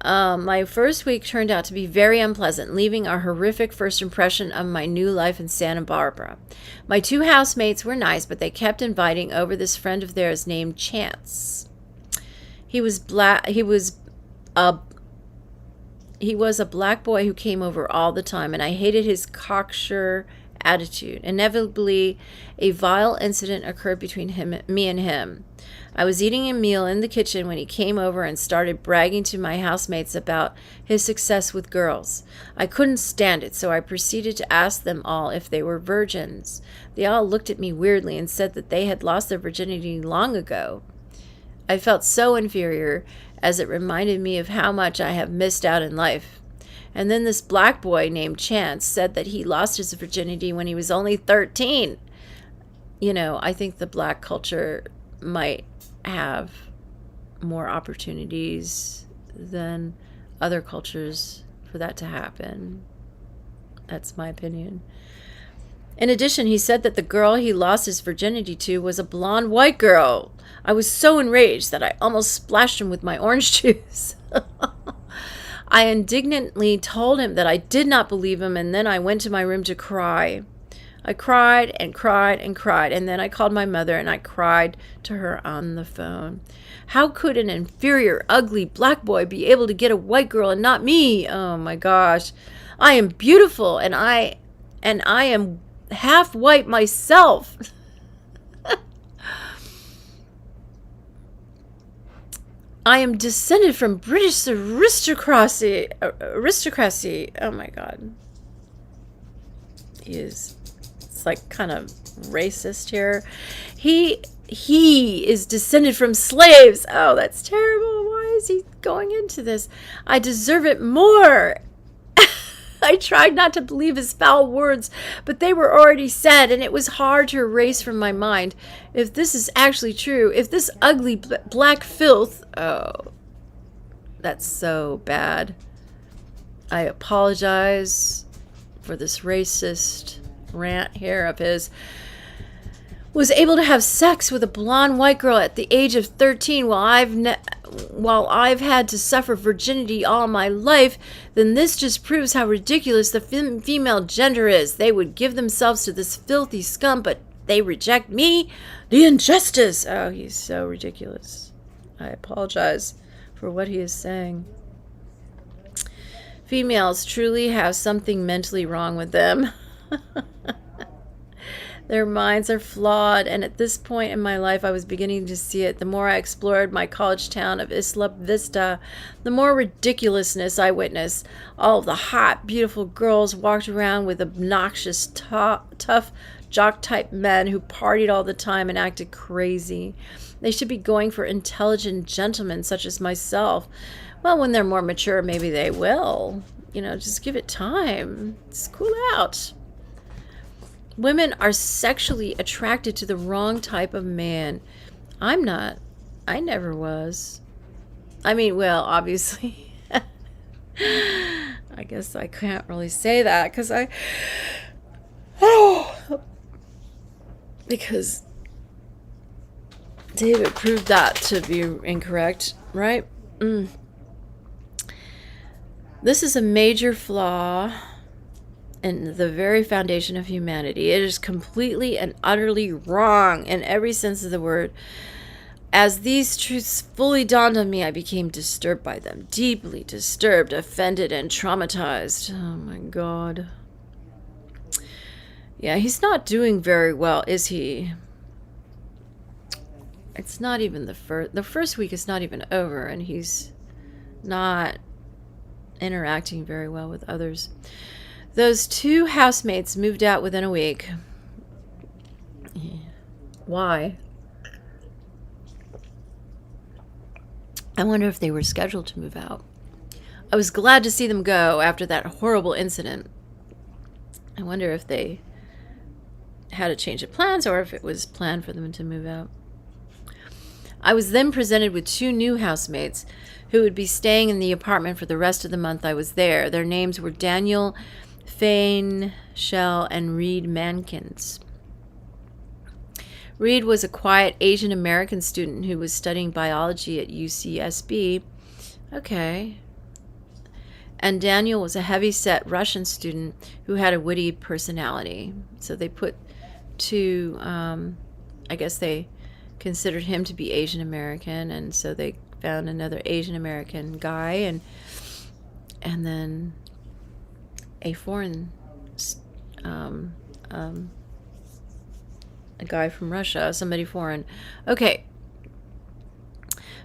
My first week turned out to be very unpleasant, leaving a horrific first impression of my new life in Santa Barbara. My two housemates were nice, but they kept inviting over this friend of theirs named Chance. He was a black boy who came over all the time, and I hated his cocksure attitude. Inevitably, a vile incident occurred between me and him. I was eating a meal in the kitchen when he came over and started bragging to my housemates about his success with girls. I couldn't stand it, so I proceeded to ask them all if they were virgins. They all looked at me weirdly and said that they had lost their virginity long ago. I felt so inferior, as it reminded me of how much I have missed out in life. And then this black boy named Chance said that he lost his virginity when he was only 13. You know, I think the black culture might have more opportunities than other cultures for that to happen. That's my opinion. In addition, he said that the girl he lost his virginity to was a blonde white girl. I was so enraged that I almost splashed him with my orange juice. I indignantly told him that I did not believe him, and then I went to my room to cry. I cried and cried and cried, and then I called my mother and I cried to her on the phone. How could an inferior, ugly black boy be able to get a white girl and not me? Oh my gosh. I am beautiful, and I am half white myself. I am descended from British aristocracy. Oh my God. It's like kind of racist here. He is descended from slaves. Oh, that's terrible. Why is he going into this? I deserve it more. I tried not to believe his foul words, but they were already said, and it was hard to erase from my mind. If this is actually true, if this ugly black filth... Oh, that's so bad. I apologize for this racist rant here of his. Was able to have sex with a blonde white girl at the age of 13 while I've had to suffer virginity all my life, then this just proves how ridiculous the female gender is. They would give themselves to this filthy scum, but they reject me? The injustice! Oh, he's so ridiculous. I apologize for what he is saying. Females truly have something mentally wrong with them. Their minds are flawed, and at this point in my life, I was beginning to see it. The more I explored my college town of Isla Vista, the more ridiculousness I witnessed. All of the hot, beautiful girls walked around with obnoxious, tough, jock-type men who partied all the time and acted crazy. They should be going for intelligent gentlemen such as myself. Well, when they're more mature, maybe they will. You know, just give it time. Just cool out. Women are sexually attracted to the wrong type of man. I'm not. I never was. I mean, well, obviously. I guess I can't really say that because because David proved that to be incorrect, right? This is a major flaw in the very foundation of humanity. It is completely and utterly wrong in every sense of the word. As these truths fully dawned on me, I became disturbed by them, deeply disturbed, offended, and traumatized. Oh my God. Yeah, he's not doing very well, is he? It's not even the first week is not even over, and he's not interacting very well with others. Those two housemates moved out within a week. Why? I wonder if they were scheduled to move out. I was glad to see them go after that horrible incident. I wonder if they had a change of plans or if it was planned for them to move out. I was then presented with two new housemates who would be staying in the apartment for the rest of the month I was there. Their names were Daniel Fainshell and Reed Mankins. Reed was a quiet Asian American student who was studying biology at UCSB. Okay. And Daniel was a heavy-set Russian student who had a witty personality. So they put two, I guess they considered him to be Asian American, and so they found another Asian American guy, and then a foreign, a guy from Russia, somebody foreign. Okay.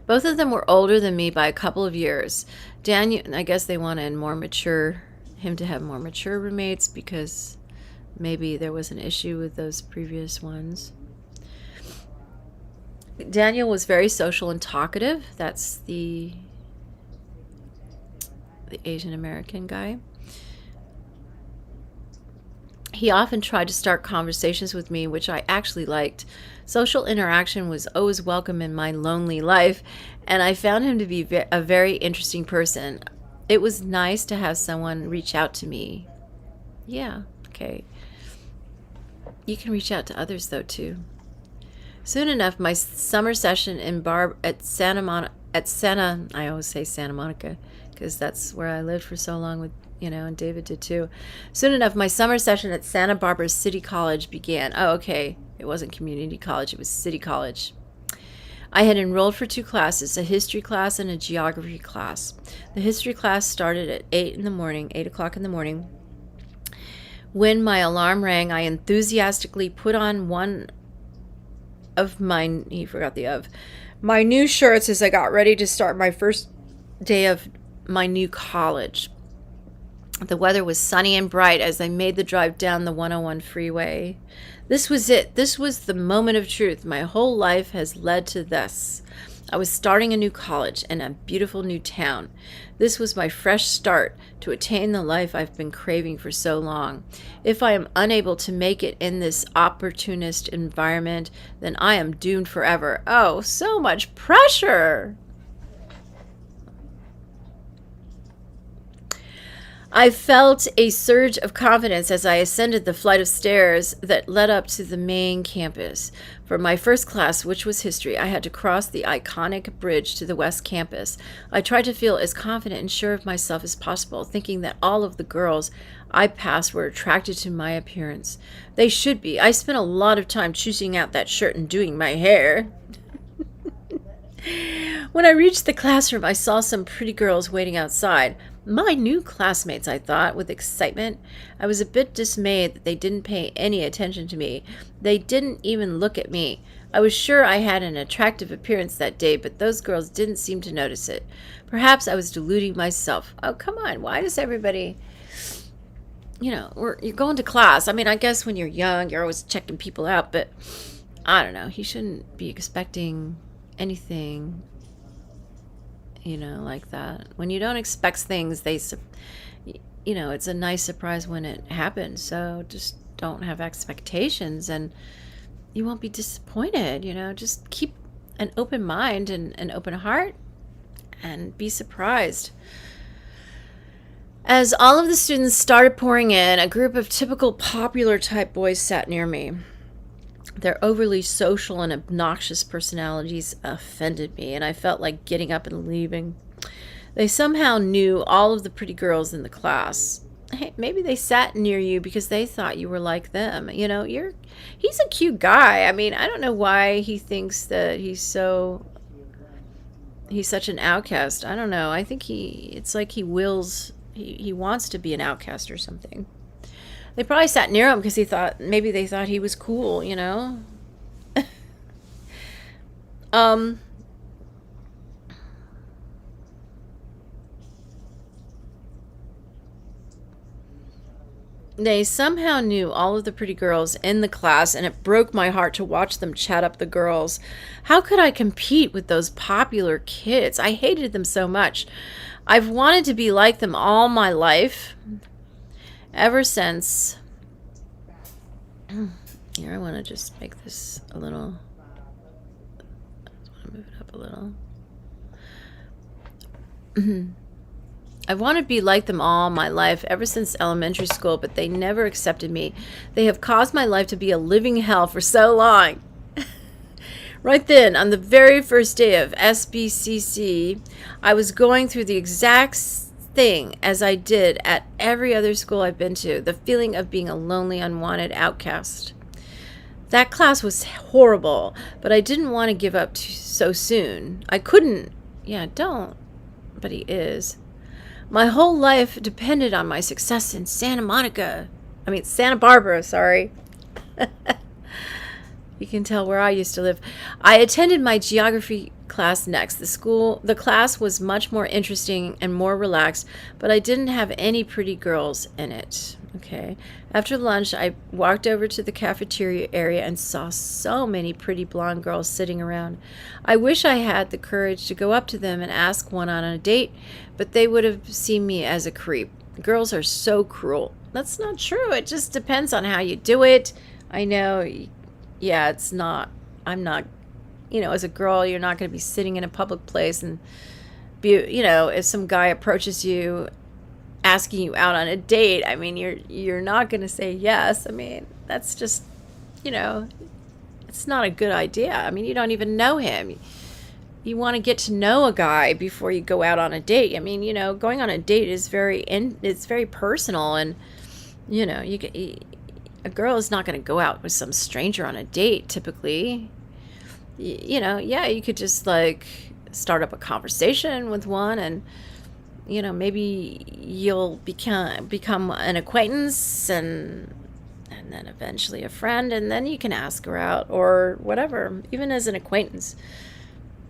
Both of them were older than me by a couple of years. Daniel, I guess they wanted him to have more mature roommates because maybe there was an issue with those previous ones. Daniel was very social and talkative. That's the Asian American guy. He often tried to start conversations with me, which I actually liked. Social interaction was always welcome in my lonely life, and I found him to be a very interesting person. It was nice to have someone reach out to me. Yeah, okay. You can reach out to others, though, too. Soon enough, my summer session at Santa, I always say Santa Monica, because that's where I lived for so long with, and David did too. Soon enough, my summer session at Santa Barbara City College began. Oh, okay. It wasn't community college. It was city college. I had enrolled for two classes, a history class and a geography class. The history class started at 8 o'clock in the morning. When my alarm rang, I enthusiastically put on one of my new shirts as I got ready to start my first day of my new college. The weather was sunny and bright as I made the drive down the 101 freeway. This was it. This was the moment of truth. My whole life has led to this. I was starting a new college in a beautiful new town. This was my fresh start to attain the life I've been craving for so long. If I am unable to make it in this opportunist environment, then I am doomed forever. Oh, so much pressure! I felt a surge of confidence as I ascended the flight of stairs that led up to the main campus. For my first class, which was history, I had to cross the iconic bridge to the West Campus. I tried to feel as confident and sure of myself as possible, thinking that all of the girls I passed were attracted to my appearance. They should be. I spent a lot of time choosing out that shirt and doing my hair. When I reached the classroom, I saw some pretty girls waiting outside. My new classmates, I thought, with excitement. I was a bit dismayed that they didn't pay any attention to me. They didn't even look at me. I was sure I had an attractive appearance that day, but those girls didn't seem to notice it. Perhaps I was deluding myself. Oh, come on. Why does everybody... you're going to class. I mean, I guess when you're young, you're always checking people out, but I don't know. He shouldn't be expecting anything, like that. When you don't expect things, it's a nice surprise when it happens. So just don't have expectations and you won't be disappointed. Just keep an open mind and an open heart and be surprised. As all of the students started pouring in, a group of typical popular type boys sat near me. Their overly social and obnoxious personalities offended me, and I felt like getting up and leaving. They somehow knew all of the pretty girls in the class. Hey, maybe they sat near you because they thought you were like them. He's a cute guy. I mean, I don't know why he thinks that he's such an outcast. I don't know. I think it's like he wants to be an outcast or something. They probably sat near him because they thought he was cool, They somehow knew all of the pretty girls in the class, and it broke my heart to watch them chat up the girls. How could I compete with those popular kids? I hated them so much. I've wanted to be like them all my life. Ever since... Here, I want to just make this a little... I just want to move it up a little. I want to be like them all my life, ever since elementary school, but they never accepted me. They have caused my life to be a living hell for so long. Right then, on the very first day of SBCC, I was going through the exact thing as I did at every other school I've been to, the feeling of being a lonely, unwanted outcast. That class was horrible, but I didn't want to give up so soon. I couldn't. Yeah, don't. But he is. My whole life depended on my success in Santa Barbara, sorry. You can tell where I used to live. I attended my geography class next. The class was much more interesting and more relaxed, but I didn't have any pretty girls in it. Okay. After lunch, I walked over to the cafeteria area and saw so many pretty blonde girls sitting around. I wish I had the courage to go up to them and ask one on a date, but they would have seen me as a creep. Girls are so cruel. That's not true. It just depends on how you do it. I know. Yeah, it's not, I'm not, as a girl, you're not going to be sitting in a public place and if some guy approaches you asking you out on a date, I mean, you're not going to say yes. I mean, that's just, it's not a good idea. I mean, you don't even know him. You want to get to know a guy before you go out on a date. I mean, going on a date is it's very personal, and a girl is not going to go out with some stranger on a date typically. Yeah, you could just like start up a conversation with one, and maybe you'll become an acquaintance, and then eventually a friend, and then you can ask her out or whatever. Even as an acquaintance,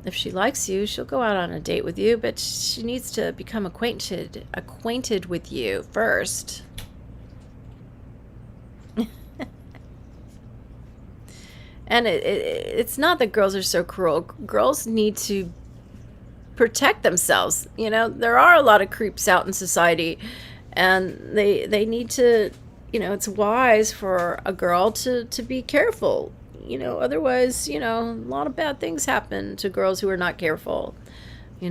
if she likes you, she'll go out on a date with you, but she needs to become acquainted with you first. And it's not that girls are so cruel. Girls need to protect themselves. There are a lot of creeps out in society, and they need to, it's wise for a girl to be careful. Otherwise, a lot of bad things happen to girls who are not careful. I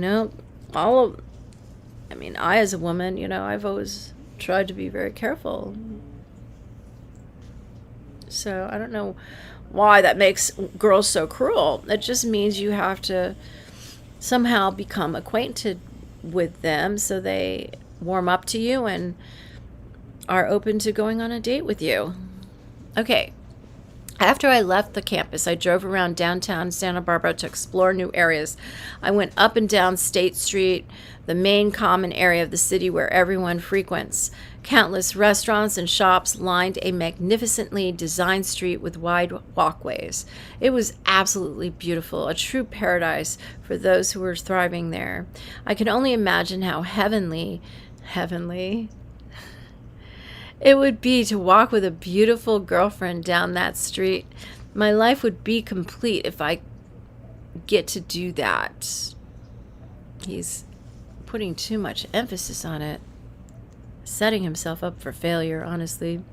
as a woman, I've always tried to be very careful. So I don't know why that makes girls so cruel. It just means you have to somehow become acquainted with them so they warm up to you and are open to going on a date with you. Okay. After I left the campus, I drove around downtown Santa Barbara to explore new areas. I went up and down State Street, the main common area of the city where everyone frequents. Countless restaurants and shops lined a magnificently designed street with wide walkways. It was absolutely beautiful, a true paradise for those who were thriving there. I can only imagine how heavenly it would be to walk with a beautiful girlfriend down that street. My life would be complete if I get to do that. He's putting too much emphasis on it, setting himself up for failure, honestly.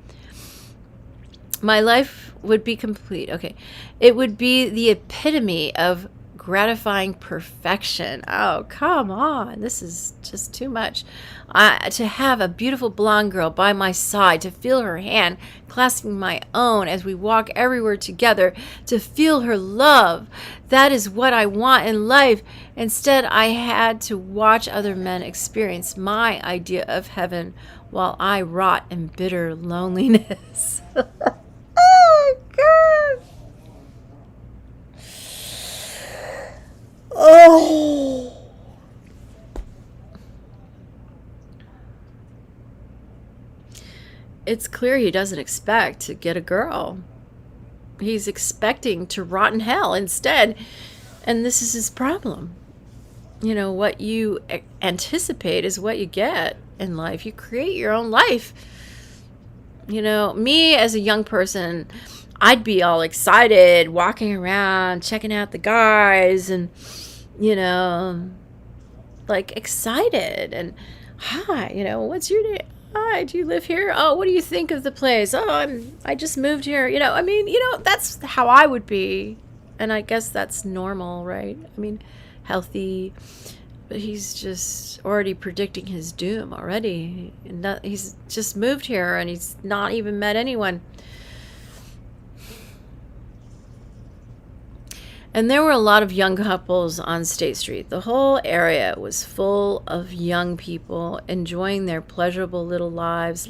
My life would be complete. Okay. It would be the epitome of gratifying perfection. Oh, come on. This is just too much. To have a beautiful blonde girl by my side, to feel her hand clasping my own as we walk everywhere together, to feel her love. That is what I want in life. Instead, I had to watch other men experience my idea of heaven while I rot in bitter loneliness. Oh, God. Oh. It's clear he doesn't expect to get a girl. He's expecting to rot in hell instead. And this is his problem. You know, what you anticipate is what you get in life. You create your own life. You know, me as a young person, I'd be all excited, walking around, checking out the guys, and, you know, like excited. And, hi, you know, what's your name? Hi, do you live here? Oh, what do you think of the place? Oh, I just moved here. You know, I mean, you know, that's how I would be. And I guess that's normal, right? I mean, healthy. But he's just already predicting his doom already. He's just moved here and he's not even met anyone. And there were a lot of young couples on State Street. The whole area was full of young people enjoying their pleasurable little lives.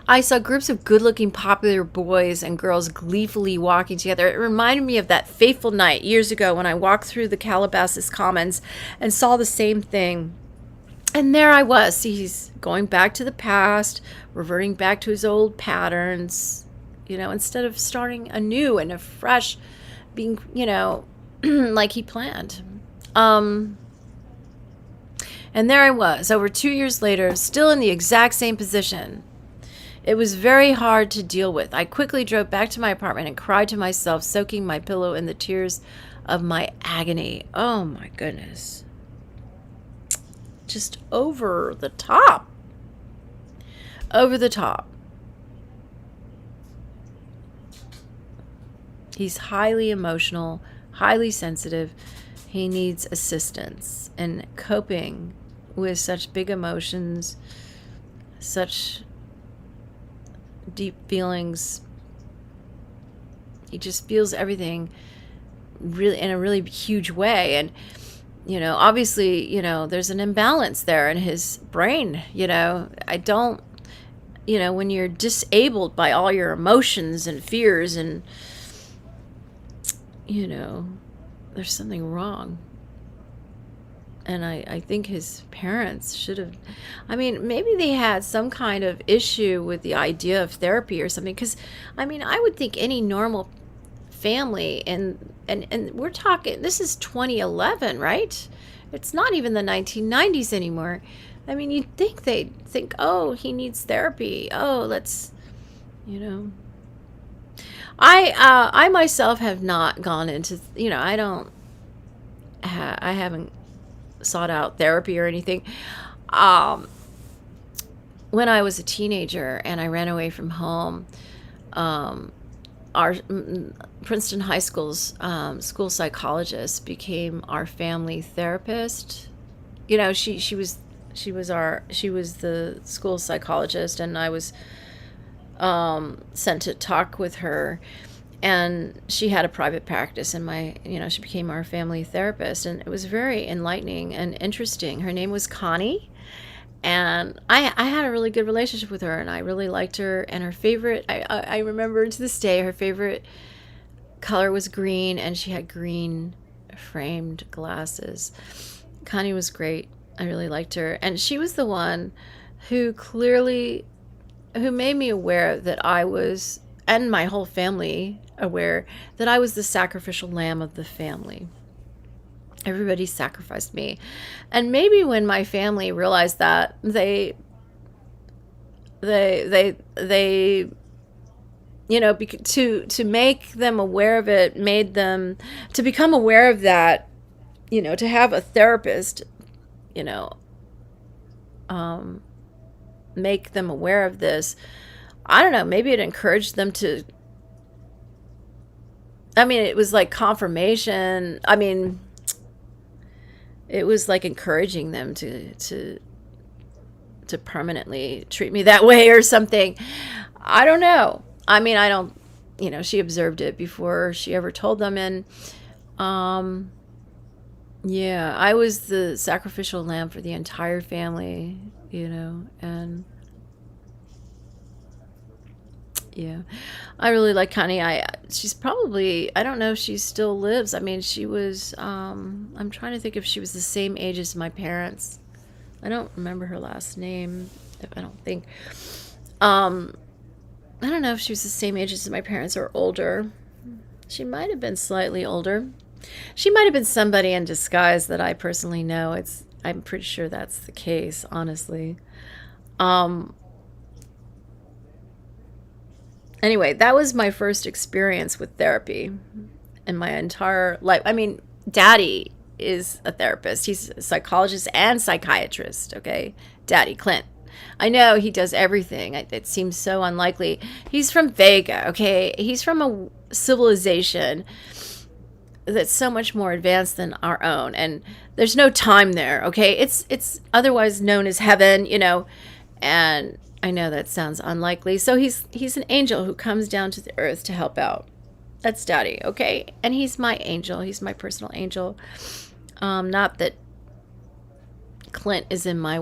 I saw groups of good-looking, popular boys and girls gleefully walking together. It reminded me of that fateful night years ago when I walked through the Calabasas Commons and saw the same thing. And there I was. See, he's going back to the past, reverting back to his old patterns, you know, instead of starting anew and afresh, being, you know, like he planned. And there I was, over 2 years later, still in the exact same position. It was very hard to deal with. I quickly drove back to my apartment and cried to myself, soaking my pillow in the tears of my agony. Oh my goodness. Just over the top. Over the top. He's highly emotional, highly sensitive. He needs assistance in coping with such big emotions, such deep feelings. He just feels everything really in a really huge way. And, you know, obviously, you know, there's an imbalance there in his brain. You know, you know, when you're disabled by all your emotions and fears and, you know, there's something wrong. And I think his parents should have, I mean, maybe they had some kind of issue with the idea of therapy or something. Because, I mean, I would think any normal family, and we're talking, this is 2011, right? It's not even the 1990s anymore. I mean, you'd think they'd think, oh, he needs therapy. Oh, let's, you know. I myself have not gone into, you know, I haven't sought out therapy or anything. When I was a teenager and I ran away from home, our Princeton High School's school psychologist became our family therapist. You know, she was the school psychologist, and I was sent to talk with her, and she had a private practice, and she became our family therapist, and it was very enlightening and interesting. Her name was Connie, And I had a really good relationship with her, and I really liked her. And her favorite, I remember to this day, her favorite color was green, and she had green framed glasses. Connie was great. I really liked her. And she was the one who made me aware that I was, and my whole family aware, that I was the sacrificial lamb of the family. Everybody sacrificed me. And maybe when my family realized that, they to make them aware of it, made them to become aware of that, to have a therapist, make them aware of this. I don't know, maybe it encouraged them to, it was like confirmation. It was like encouraging them to permanently treat me that way or something. I don't know. I don't, she observed it before she ever told them. And, yeah, I was the sacrificial lamb for the entire family, and yeah, I really like Connie. She's probably, I don't know if she still lives. She was, I'm trying to think if she was the same age as my parents. I don't remember her last name. I don't think. I don't know if she was the same age as my parents or older. She might have been slightly older. She might have been somebody in disguise that I personally know. I'm pretty sure that's the case, honestly. Anyway, that was my first experience with therapy in my entire life. Daddy is a therapist. He's a psychologist and psychiatrist, okay? Daddy, Clint. I know he does everything. It seems so unlikely. He's from Vega, okay? He's from a civilization that's so much more advanced than our own, and there's no time there, okay? It's otherwise known as heaven, and I know that sounds unlikely. So he's an angel who comes down to the earth to help out. That's Daddy, okay? And he's my angel. He's my personal angel. Not that Clint is in my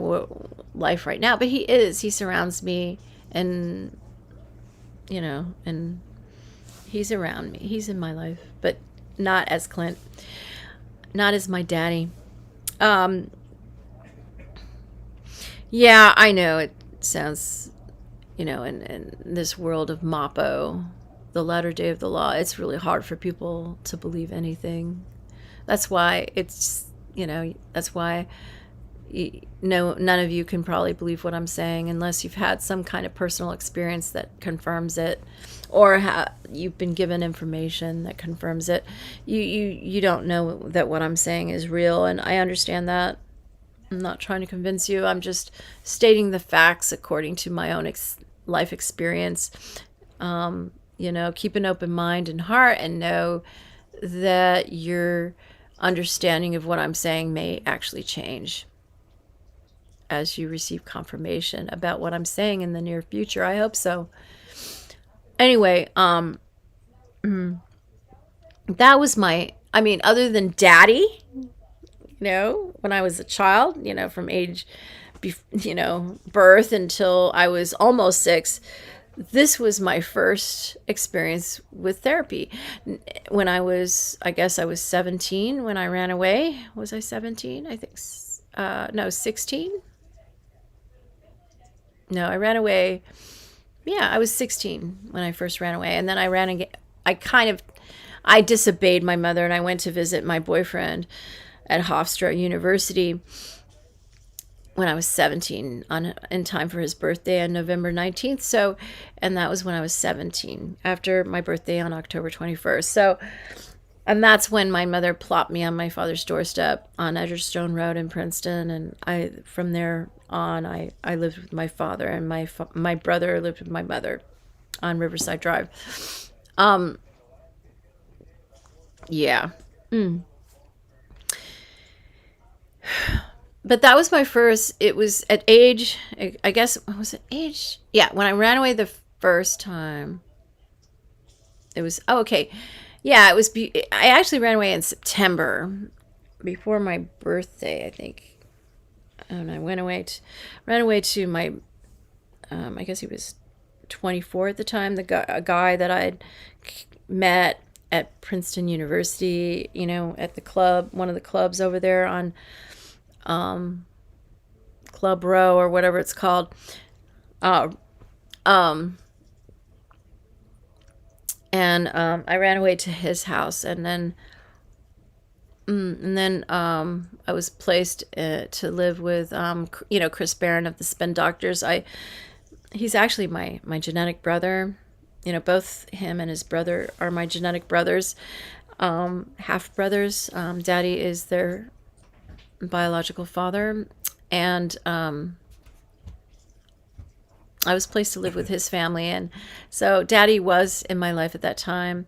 life right now, but he is. He surrounds me, and and he's around me. He's in my life, but not as Clint, not as my daddy. Yeah, I know it sounds, in this world of Mappo, the latter day of the law, it's really hard for people to believe anything. That's why that's why none of you can probably believe what I'm saying unless you've had some kind of personal experience that confirms it, or you've been given information that confirms it. You don't know that what I'm saying is real, and I understand that. I'm not trying to convince you. I'm just stating the facts according to my own life experience. Keep an open mind and heart, and know that your understanding of what I'm saying may actually change as you receive confirmation about what I'm saying in the near future. I hope so. Anyway, that was other than Daddy, when I was a child, from age, birth until I was almost 6, this was my first experience with therapy. When I was 17 when I ran away. Was I 17? I think, no, 16? No, I ran away. Yeah, I was 16 when I first ran away. And then I ran again. I disobeyed my mother, and I went to visit my boyfriend at Hofstra University when I was 17, in time for his birthday on November 19th. And that was when I was 17, after my birthday on October 21st. And that's when my mother plopped me on my father's doorstep on Edgerstone Road in Princeton. And from there on, I lived with my father, and my brother lived with my mother on Riverside Drive. Yeah. But that was my first. It was at age, I guess, was it age? Yeah, when I ran away the first time. It was, okay. Yeah, I actually ran away in September, before my birthday, I think. and I ran away to my, I guess he was 24 at the time, a guy that I'd met at Princeton University, you know, at the club, one of the clubs over there on Club Row or whatever it's called. I ran away to his house, and then I was placed to live with, you know, Chris Barron of the Spin Doctors. He's actually my genetic brother. You know, both him and his brother are my genetic brothers, half brothers. Daddy is their biological father, and I was placed to live with his family, and so Daddy was in my life at that time,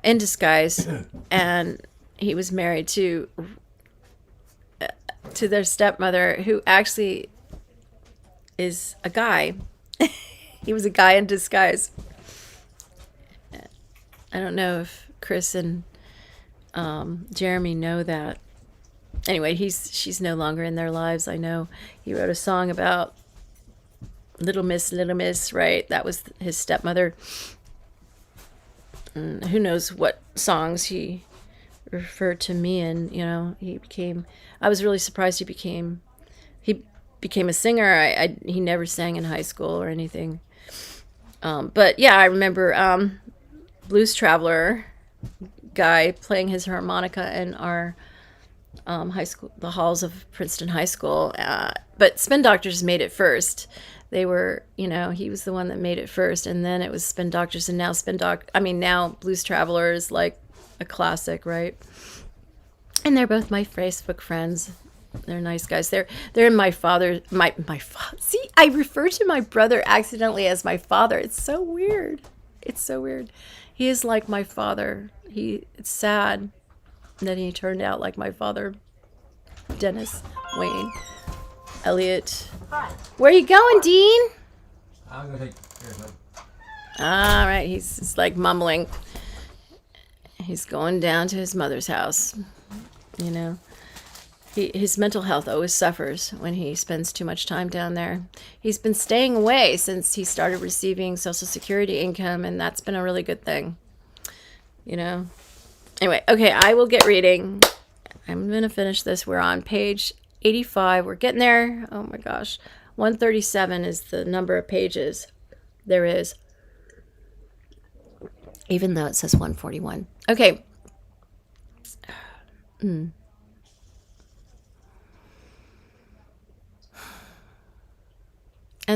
in disguise, and he was married to their stepmother, who actually is a guy. He was a guy in disguise. I don't know if Chris and Jeremy know that. Anyway, she's no longer in their lives. I know he wrote a song about Little Miss, right? That was his stepmother. And who knows what songs he referred to me in, you know. I was really surprised he became a singer. He never sang in high school or anything. But yeah, I remember Blues Traveler guy playing his harmonica in our high school, the halls of Princeton High School. But Spin Doctors made it first. They were, you know, he was the one that made it first, and then it was Spin Doctors, and now now Blues Traveler is like a classic, right? And they're both my Facebook friends. They're nice guys. They're in my father. See, I refer to my brother accidentally as my father. It's so weird. He is like my father. It's sad that he turned out like my father. Dennis, Wayne, Elliot. Hi. Where are you going, Dean? I'm gonna take. All right, he's just like mumbling. He's going down to his mother's house. You know, his mental health always suffers when he spends too much time down there. He's been staying away since he started receiving Social Security income, and that's been a really good thing. You know. Anyway, okay, I will get reading. I'm gonna finish this. We're on page 85. We're getting there. Oh my gosh. 137 is the number of pages there is, even though it says 141. Okay. And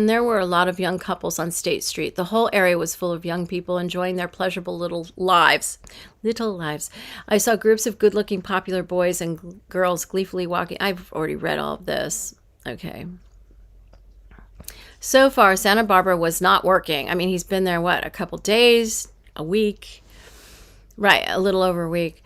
there were a lot of young couples on State Street. The whole area was full of young people enjoying their pleasurable little lives. I saw groups of good-looking, popular boys and girls gleefully walking. I've already read all of this. Okay. So far, Santa Barbara was not working. I mean, he's been there, a couple days, a week? Right, a little over a week.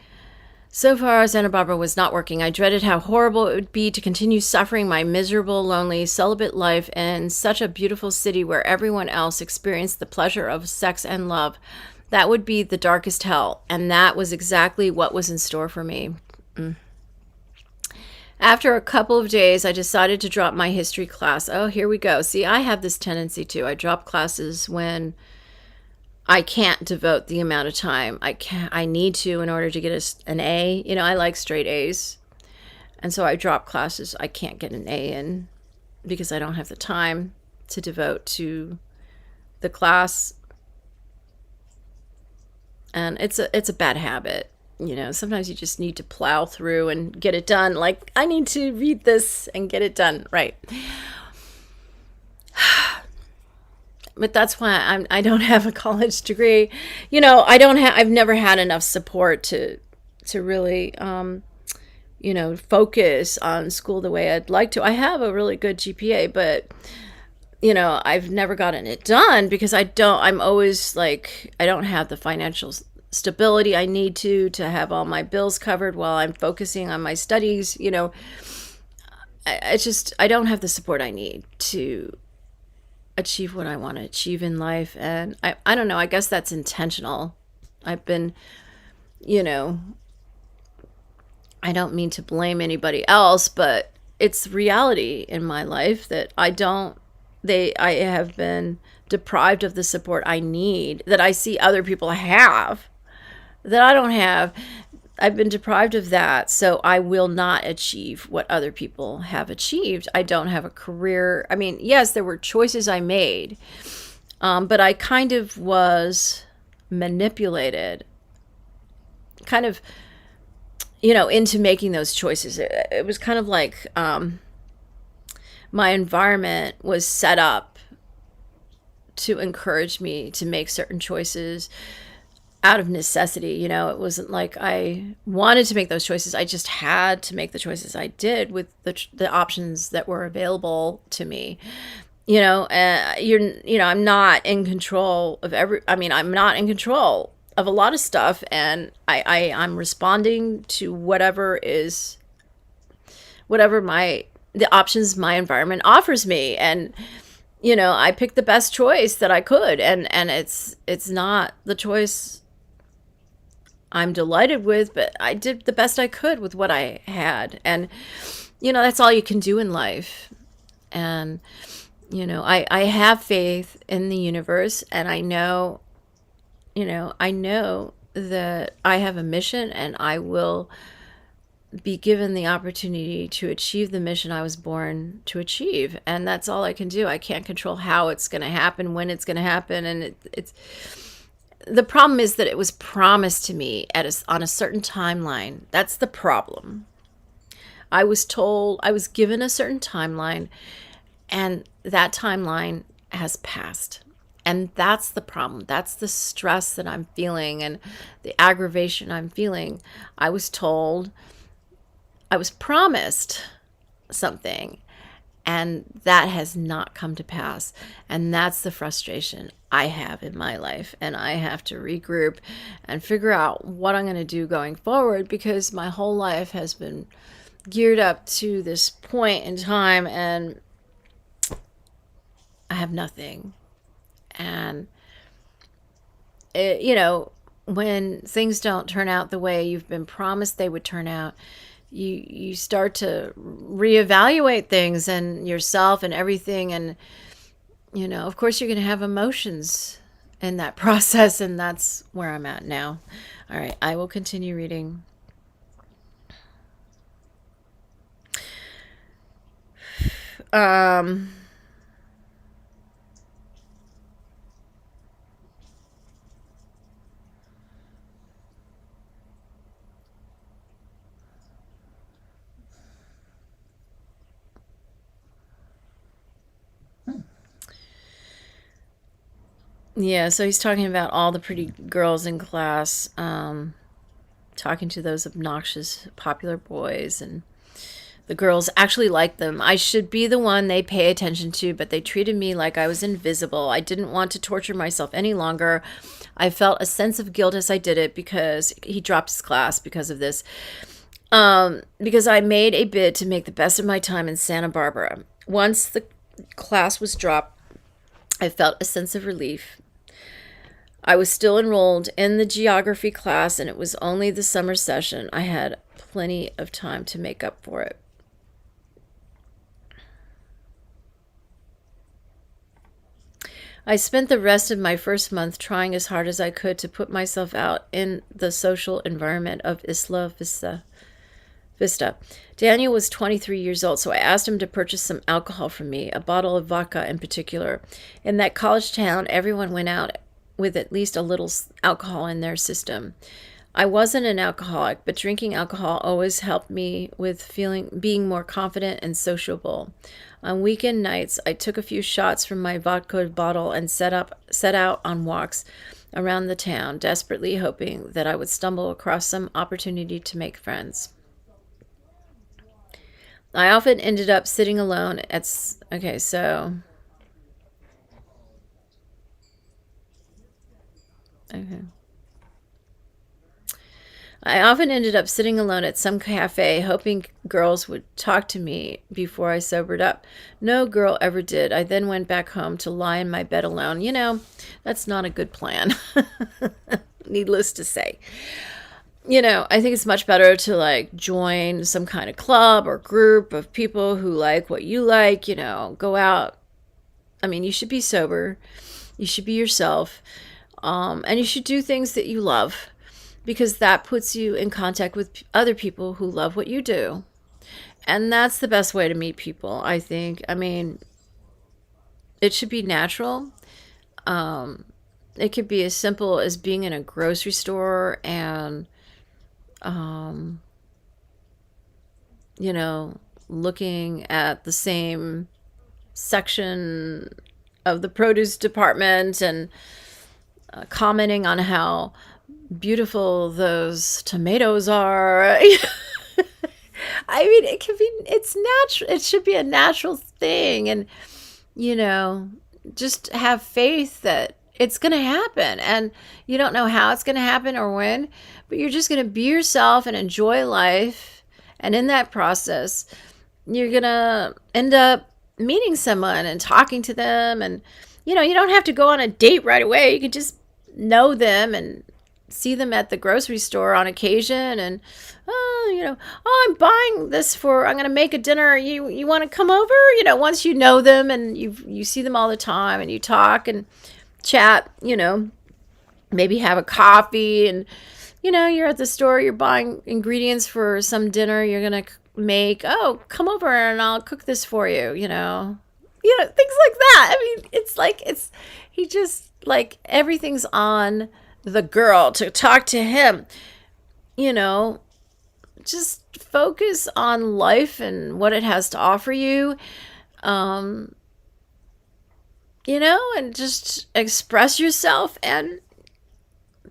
So far, Santa Barbara was not working. I dreaded how horrible it would be to continue suffering my miserable, lonely, celibate life in such a beautiful city where everyone else experienced the pleasure of sex and love. That would be the darkest hell, and that was exactly what was in store for me. After a couple of days, I decided to drop my history class. Oh, here we go. See, I have this tendency too. I drop classes when I can't devote the amount of time I need to in order to get an A. You know, I like straight A's. And so I drop classes I can't get an A in because I don't have the time to devote to the class. And it's a bad habit. You know, sometimes you just need to plow through and get it done. Like, I need to read this and get it done. Right. But that's why I don't have a college degree. You know, I've never had enough support to really, you know, focus on school the way I'd like to. I have a really good GPA, but, you know, I've never gotten it done because I'm always like, I don't have the financial stability I need to have all my bills covered while I'm focusing on my studies. You know, I don't have the support I need to achieve what I want to achieve in life. And I don't know, I guess that's intentional. I've been, you know, I don't mean to blame anybody else, but it's reality in my life that I have been deprived of the support I need, that I see other people have, that I don't have. I've been deprived of that, so I will not achieve what other people have achieved. I don't have a career. I mean, yes, there were choices I made, but I kind of was manipulated, kind of, into making those choices. It was kind of like my environment was set up to encourage me to make certain choices out of necessity. It wasn't like I wanted to make those choices. I just had to make the choices I did with the options that were available to me. I'm not in control of I'm not in control of a lot of stuff, and I'm responding to whatever the options my environment offers me. And I picked the best choice that I could, and it's not the choice I'm delighted with, but I did the best I could with what I had. And that's all you can do in life. And I have faith in the universe, and I know that I have a mission, and I will be given the opportunity to achieve the mission I was born to achieve. And that's all I can do. I can't control how it's going to happen, when it's going to happen. And it's the problem is that it was promised to me on a certain timeline. That's the problem. I was given a certain timeline, and that timeline has passed. And that's the problem. That's the stress that I'm feeling and the aggravation I'm feeling. I was promised something, and that has not come to pass. And that's the frustration I have in my life. And I have to regroup and figure out what I'm going to do going forward, because my whole life has been geared up to this point in time, and I have nothing. And when things don't turn out the way you've been promised they would turn out, you start to reevaluate things and yourself and everything. And of course you're going to have emotions in that process, and that's where I'm at now. All right, I will continue reading. Yeah, so he's talking about all the pretty girls in class, talking to those obnoxious, popular boys, and the girls actually liked them. I should be the one they pay attention to, but they treated me like I was invisible. I didn't want to torture myself any longer. I felt a sense of guilt as I did it, because he dropped his class because of this. Because I made a bid to make the best of my time in Santa Barbara. Once the class was dropped, I felt a sense of relief. I was still enrolled in the geography class, and it was only the summer session. I had plenty of time to make up for it. I spent the rest of my first month trying as hard as I could to put myself out in the social environment of Isla Vista. Daniel was 23 years old, so I asked him to purchase some alcohol for me, a bottle of vodka in particular. In that college town, everyone went out with at least a little alcohol in their system. I wasn't an alcoholic, but drinking alcohol always helped me with being more confident and sociable. On weekend nights, I took a few shots from my vodka bottle and set out on walks around the town, desperately hoping that I would stumble across some opportunity to make friends. I often ended up sitting alone I often ended up sitting alone at some cafe, hoping girls would talk to me before I sobered up. No girl ever did. I then went back home to lie in my bed alone. That's not a good plan, needless to say. I think it's much better to like join some kind of club or group of people who like what you like, go out. I mean, you should be sober, you should be yourself, and you should do things that you love, because that puts you in contact with other people who love what you do. And that's the best way to meet people, I think. I mean, it should be natural. It could be as simple as being in a grocery store and, looking at the same section of the produce department and commenting on how beautiful those tomatoes are. I mean, it's natural. It should be a natural thing. And, just have faith that it's going to happen. And you don't know how it's going to happen or when, but you're just going to be yourself and enjoy life. And in that process, you're going to end up meeting someone and talking to them. And, you don't have to go on a date right away. You can just know them and see them at the grocery store on occasion. And, I'm buying this I'm going to make a dinner. You want to come over? Once you know them and you see them all the time and you talk and chat, maybe have a coffee and, you're at the store, you're buying ingredients for some dinner you're going to make. Oh, come over and I'll cook this for you, things like that. I mean, he just like everything's on the girl to talk to him, just focus on life and what it has to offer you, and just express yourself and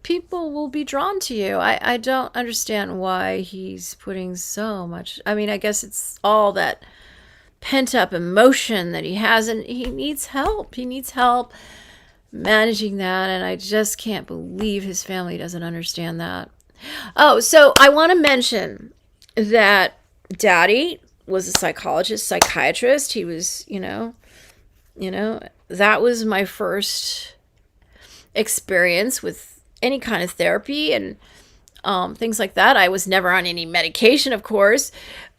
people will be drawn to you. I don't understand why he's putting so much. I mean, I guess it's all that pent up emotion that he has, and he needs help. He needs help managing that, and I just can't believe his family doesn't understand that. Oh, so I want to mention that Daddy was a psychiatrist. He was, that was my first experience with any kind of therapy and things like that. I was never on any medication, of course,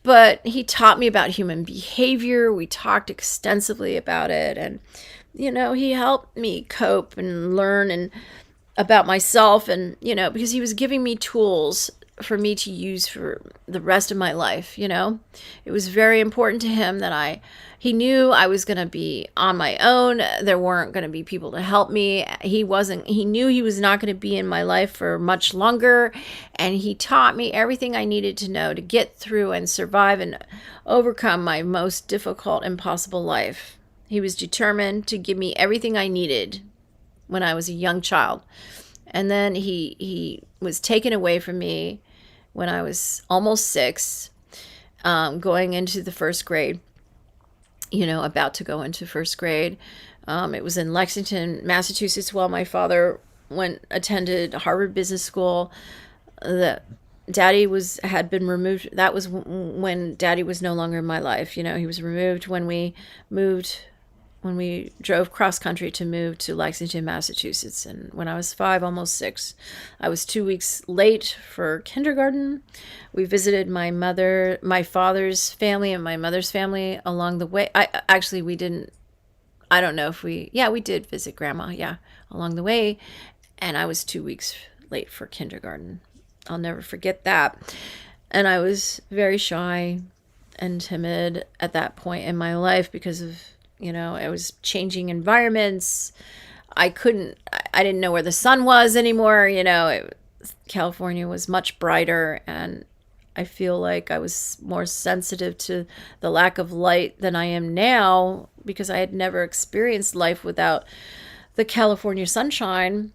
but he taught me about human behavior. We talked extensively about it, and he helped me cope and learn and about myself, and because he was giving me tools for me to use for the rest of my life. It was very important to him that he knew I was going to be on my own. There weren't going to be people to help me. He knew he was not going to be in my life for much longer, and he taught me everything I needed to know to get through and survive and overcome my most difficult, impossible life. He was determined to give me everything I needed when I was a young child. And then he was taken away from me when I was almost 6, going into the first grade, about to go into first grade. It was in Lexington, Massachusetts, while my father attended Harvard Business School. Daddy had been removed. That was when Daddy was no longer in my life. He was removed when we drove cross country to move to Lexington, Massachusetts. And when I was 5, almost 6, I was 2 weeks late for kindergarten. We visited my father's family and my mother's family along the way. We didn't, I don't know if we did visit Grandma, along the way. And I was 2 weeks late for kindergarten. I'll never forget that. And I was very shy and timid at that point in my life because of, I was changing environments. I didn't know where the sun was anymore. California was much brighter, and I feel like I was more sensitive to the lack of light than I am now because I had never experienced life without the California sunshine.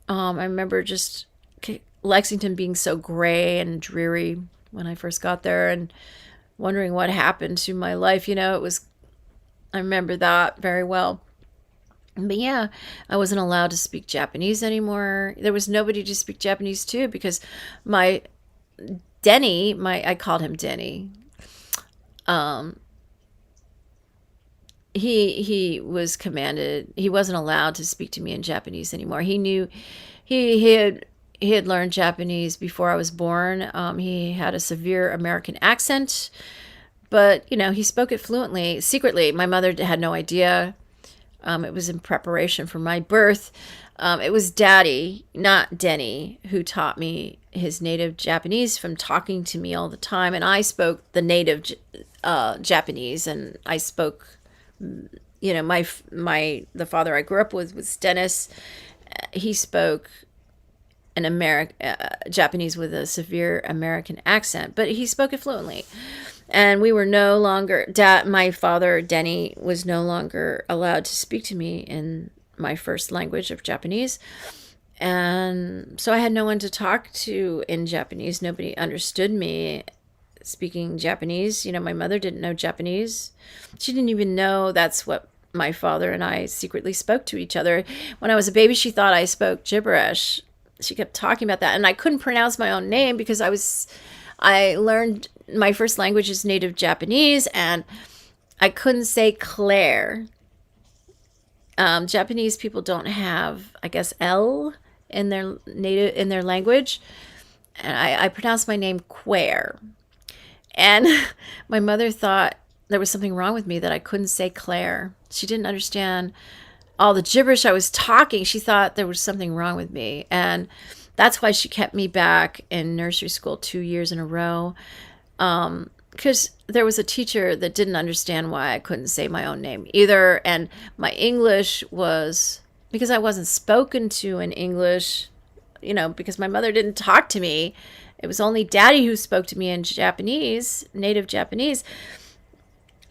I remember just Lexington being so gray and dreary when I first got there and wondering what happened to my life. I remember that very well. But I wasn't allowed to speak Japanese anymore. There was nobody to speak Japanese to because my Denny, I called him Denny. He was commanded. He wasn't allowed to speak to me in Japanese anymore. He knew he he had learned Japanese before I was born. He had a severe American accent, but, you know, he spoke it fluently, secretly. My mother had no idea. It was in preparation for my birth. It was Daddy, not Denny, who taught me his native Japanese from talking to me all the time. And I spoke the native Japanese, and I spoke, you know, the father I grew up with was Dennis. He spoke an Japanese with a severe American accent, but he spoke it fluently. And we were no longer, my father, Denny, was no longer allowed to speak to me in my first language of Japanese. And so I had no one to talk to in Japanese. Nobody understood me speaking Japanese. You know, my mother didn't know Japanese. She didn't even know that's what my father and I secretly spoke to each other. When I was a baby, she thought I spoke gibberish. She kept talking about that. And I couldn't pronounce my own name because I learned my first language is native Japanese, and I couldn't say Claire. Japanese people don't have, I guess, L in their language. And I pronounced my name Quare. And my mother thought there was something wrong with me that I couldn't say Claire. She didn't understand all the gibberish I was talking. She thought there was something wrong with me. And that's why she kept me back in nursery school 2 years in a row. Because there was a teacher that didn't understand why I couldn't say my own name either. And my English was, because I wasn't spoken to in English, you know, because my mother didn't talk to me. It was only Daddy who spoke to me in Japanese, native Japanese.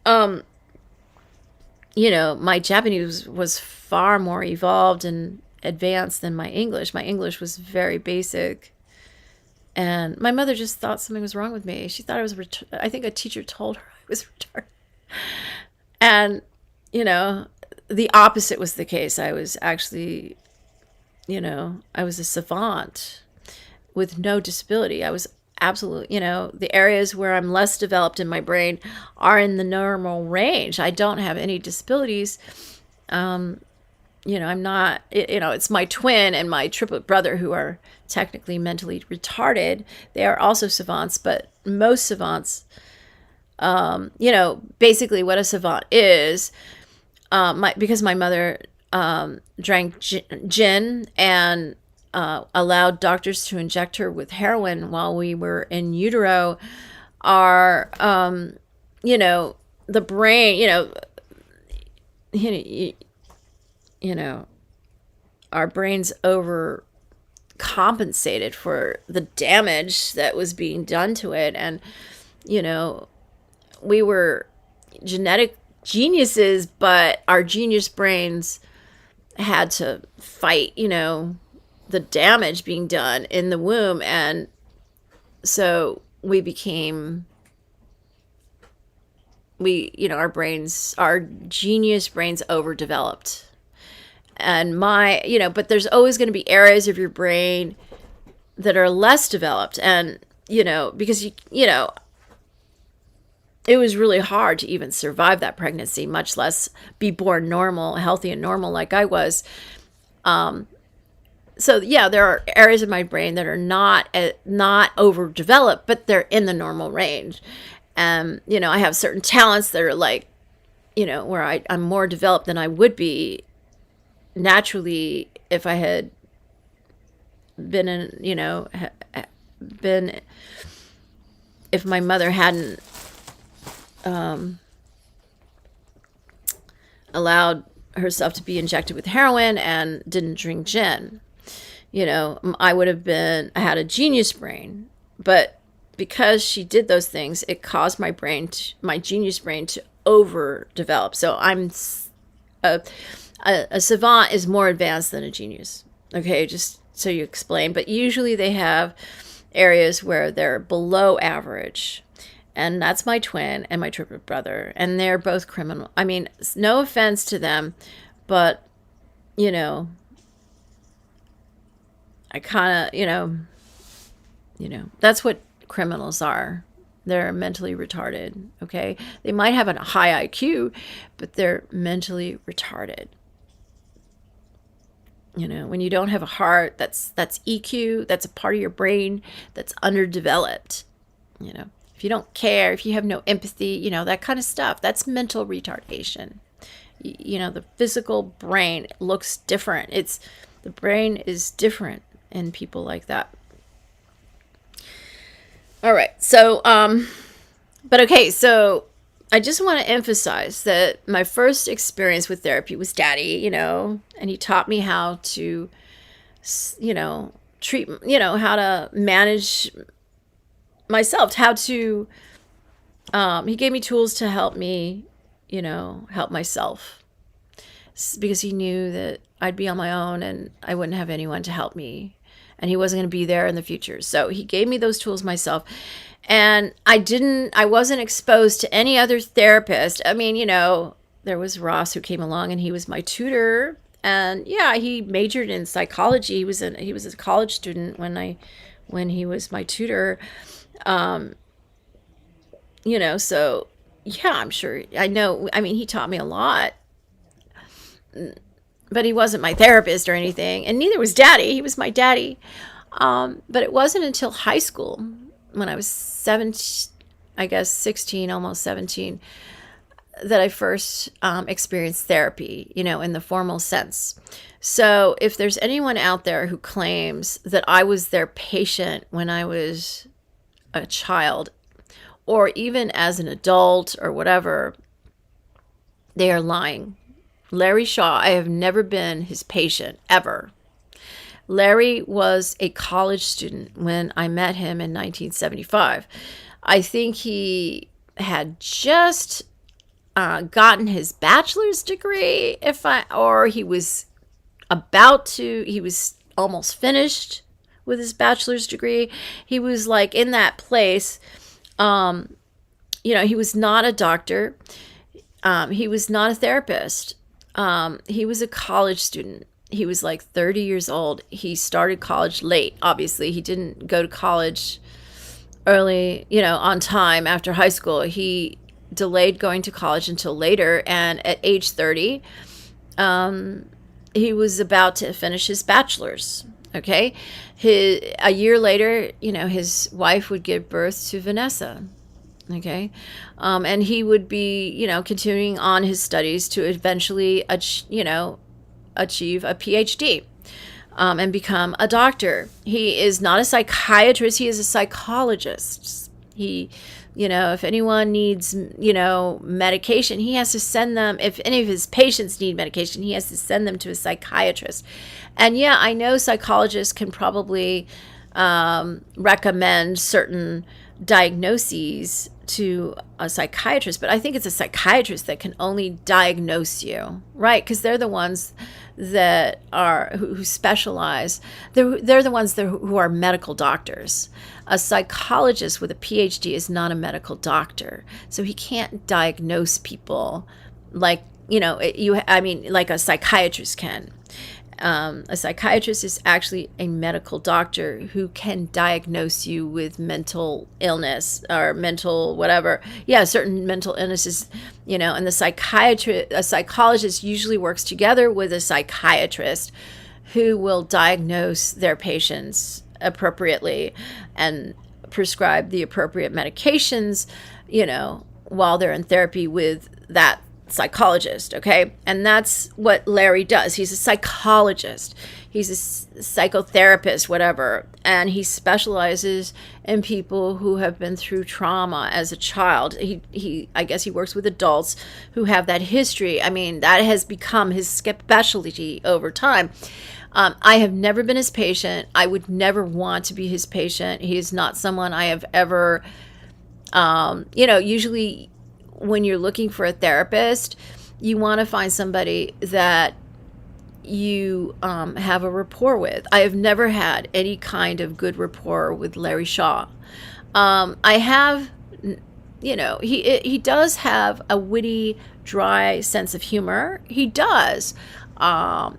You know, my Japanese was far more evolved and advanced than my English. My English was very basic. And my mother just thought something was wrong with me. She thought I was, I think a teacher told her I was retarded. And, you know, the opposite was the case. I was actually, you know, I was a savant with no disability. I was absolutely, you know, the areas where I'm less developed in my brain are in the normal range. I don't have any disabilities. You know, I'm not, you know, it's my twin and my triplet brother who are technically mentally retarded. They are also savants, but most savants, you know, basically what a savant is, because my mother drank gin and allowed doctors to inject her with heroin while we were in utero, our, you know, the brain, you know, our brains overcompensated for the damage that was being done to it. And, you know, we were genetic geniuses, but our genius brains had to fight, you know, the damage being done in the womb. And so we became, you know, our genius brains overdeveloped. And you know, but there's always going to be areas of your brain that are less developed. And, you know, because, you know, it was really hard to even survive that pregnancy, much less be born normal, healthy and normal like I was. So, yeah, there are areas of my brain that are not overdeveloped, but they're in the normal range. And, you know, I have certain talents that are like, you know, where I'm more developed than I would be naturally if I had been if my mother hadn't allowed herself to be injected with heroin and didn't drink gin. You know, I had a genius brain, but because she did those things, it caused my genius brain to overdevelop. So I'm a savant is more advanced than a genius. Okay, just so you explain. But usually they have areas where they're below average. And that's my twin and my triplet brother. And they're both criminal. I mean, no offense to them, but, you know, I kind of, you know, that's what criminals are. They're mentally retarded, okay? They might have a high IQ, but they're mentally retarded. When you don't have a heart, that's EQ, that's a part of your brain that's underdeveloped. If you don't care, if you have no empathy, that kind of stuff, that's mental retardation. The physical brain looks different. The brain is different in people like that. All right. So, but okay. So I just want to emphasize that my first experience with therapy was Daddy, and he taught me how to, treat, how to manage myself, how to, he gave me tools to help me, help myself, because he knew that I'd be on my own and I wouldn't have anyone to help me, and he wasn't going to be there in the future. So he gave me those tools myself. And I wasn't exposed to any other therapist. I mean, there was Ross who came along and he was my tutor. And yeah, he majored in psychology. He was a college student when he was my tutor. So yeah, I'm sure I know. I mean, he taught me a lot, but he wasn't my therapist or anything. And neither was Daddy. He was my daddy. But it wasn't until high school, when I was 16, almost 17, that I first experienced therapy, in the formal sense. So if there's anyone out there who claims that I was their patient when I was a child, or even as an adult or whatever, they are lying. Larry Shaw, I have never been his patient, ever. Larry was a college student when I met him in 1975. I think he had just gotten his bachelor's degree, or he was he was almost finished with his bachelor's degree. He was like in that place. He was not a doctor. He was not a therapist. He was a college student. He was like 30 years old. He started college late. Obviously, he didn't go to college early, on time after high school. He delayed going to college until later. And at age 30, he was about to finish his bachelor's. Okay. A year later, his wife would give birth to Vanessa. Okay. And he would be, continuing on his studies to eventually, achieve a PhD and become a doctor. He is not a psychiatrist. He is a psychologist. He, if anyone needs, medication, he has to send them. If any of his patients need medication, he has to send them to a psychiatrist. And yeah, I know psychologists can probably recommend certain diagnoses to a psychiatrist, but I think it's a psychiatrist that can only diagnose you, right? Because they're the ones that are who specialize. They're the ones who are medical doctors. A psychologist with a PhD is not a medical doctor, so he can't diagnose people like like a psychiatrist can. A psychiatrist is actually a medical doctor who can diagnose you with mental illness or mental whatever. Yeah, certain mental illnesses, and a psychologist usually works together with a psychiatrist who will diagnose their patients appropriately and prescribe the appropriate medications, while they're in therapy with that psychologist. Okay. And that's what Larry does. He's a psychologist. He's a psychotherapist, whatever. And he specializes in people who have been through trauma as a child. I guess he works with adults who have that history. I mean, that has become his specialty over time. I have never been his patient. I would never want to be his patient. He is not someone I have ever, usually when you're looking for a therapist, you want to find somebody that you have a rapport with. I have never had any kind of good rapport with Larry Shaw. I have, he does have a witty, dry sense of humor. He does. I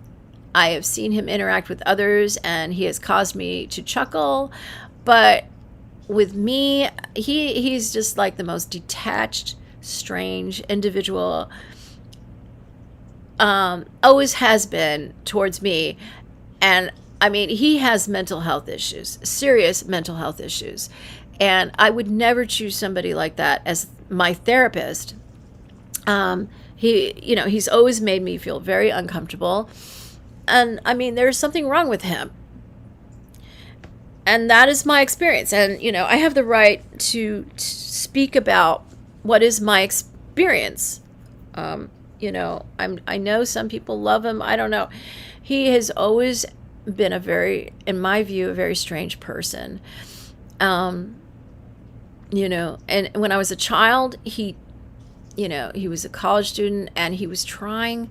have seen him interact with others, and he has caused me to chuckle. But with me, he's just like the most detached, strange individual. Always has been towards me. And I mean, he has mental health issues, serious mental health issues. And I would never choose somebody like that as my therapist. He's always made me feel very uncomfortable. And I mean, there's something wrong with him. And that is my experience. And, I have the right to speak about what is my experience. I know some people love him. I don't know. He has always been in my view, a very strange person. And when I was a child, he was a college student, and he was trying,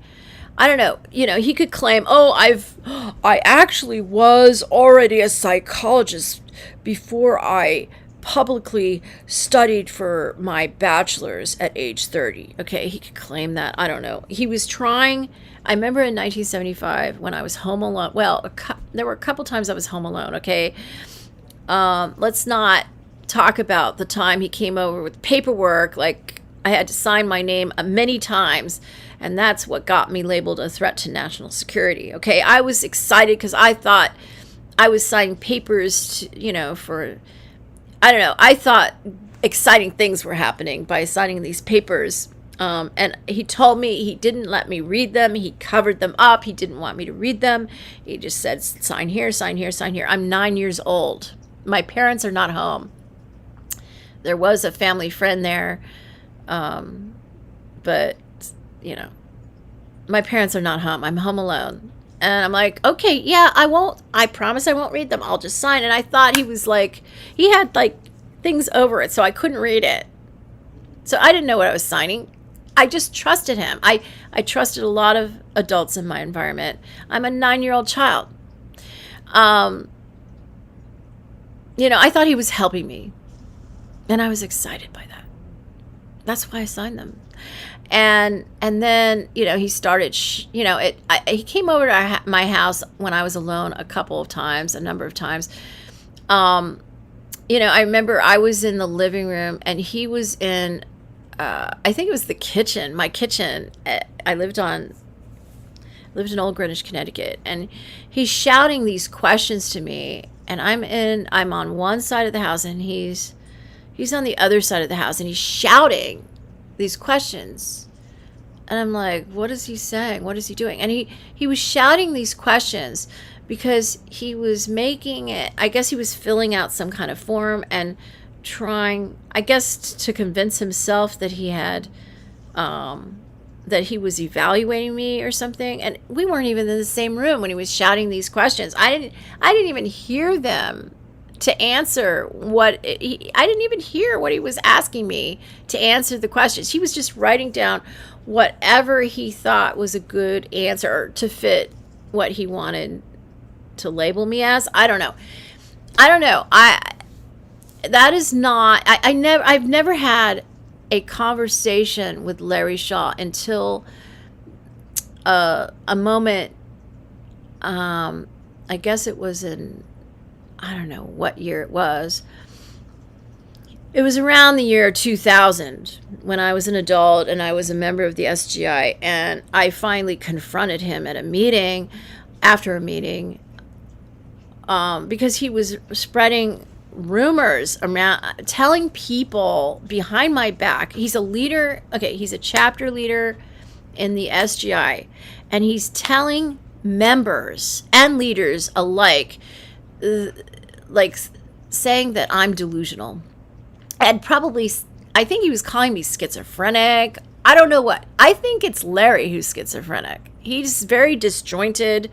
I don't know, he could claim, I actually was already a psychologist before I publicly studied for my bachelor's at age 30. Okay, he could claim that. I don't know. He was trying. I remember in 1975 when I was home alone. Well, there were a couple times I was home alone, okay? Let's not talk about the time he came over with paperwork. Like, I had to sign my name many times, and that's what got me labeled a threat to national security. Okay, I was excited because I thought I was signing papers to, for, I don't know, I thought exciting things were happening by signing these papers. And he told me he didn't let me read them. He covered them up. He didn't want me to read them. He just said, sign here, sign here, sign here. I'm 9 years old. My parents are not home. There was a family friend there. But, my parents are not home. I'm home alone. And I'm like, okay, yeah, I promise I won't read them. I'll just sign. And I thought he was like, he had like things over it, so I couldn't read it. So I didn't know what I was signing. I just trusted him. I trusted a lot of adults in my environment. I'm a 9-year-old child. I thought he was helping me. And I was excited by that. That's why I signed them. And then, he started, he came over to my house when I was alone a number of times. I remember I was in the living room, and he was in, I think it was the kitchen, my kitchen. I lived in Old Greenwich, Connecticut, and he's shouting these questions to me, and I'm on one side of the house, and he's on the other side of the house, and he's shouting these questions. And I'm like, what is he saying? What is he doing? And he was shouting these questions because he was making it, I guess he was filling out some kind of form and trying, I guess, to convince himself that he had, that he was evaluating me or something. And we weren't even in the same room when he was shouting these questions. I didn't even hear them to answer I didn't even hear what he was asking me to answer the questions. He was just writing down whatever he thought was a good answer to fit what he wanted to label me as. I don't know. I've never had a conversation with Larry Shaw until a moment, I guess it was in, I don't know what year it was. It was around the year 2000 when I was an adult and I was a member of the SGI, and I finally confronted him at after a meeting, because he was spreading rumors around, telling people behind my back. He's a leader. Okay, he's a chapter leader in the SGI, and he's telling members and leaders alike, like, saying that I'm delusional, and probably, I think he was calling me schizophrenic. I don't know what. I think it's Larry who's schizophrenic. He's very disjointed.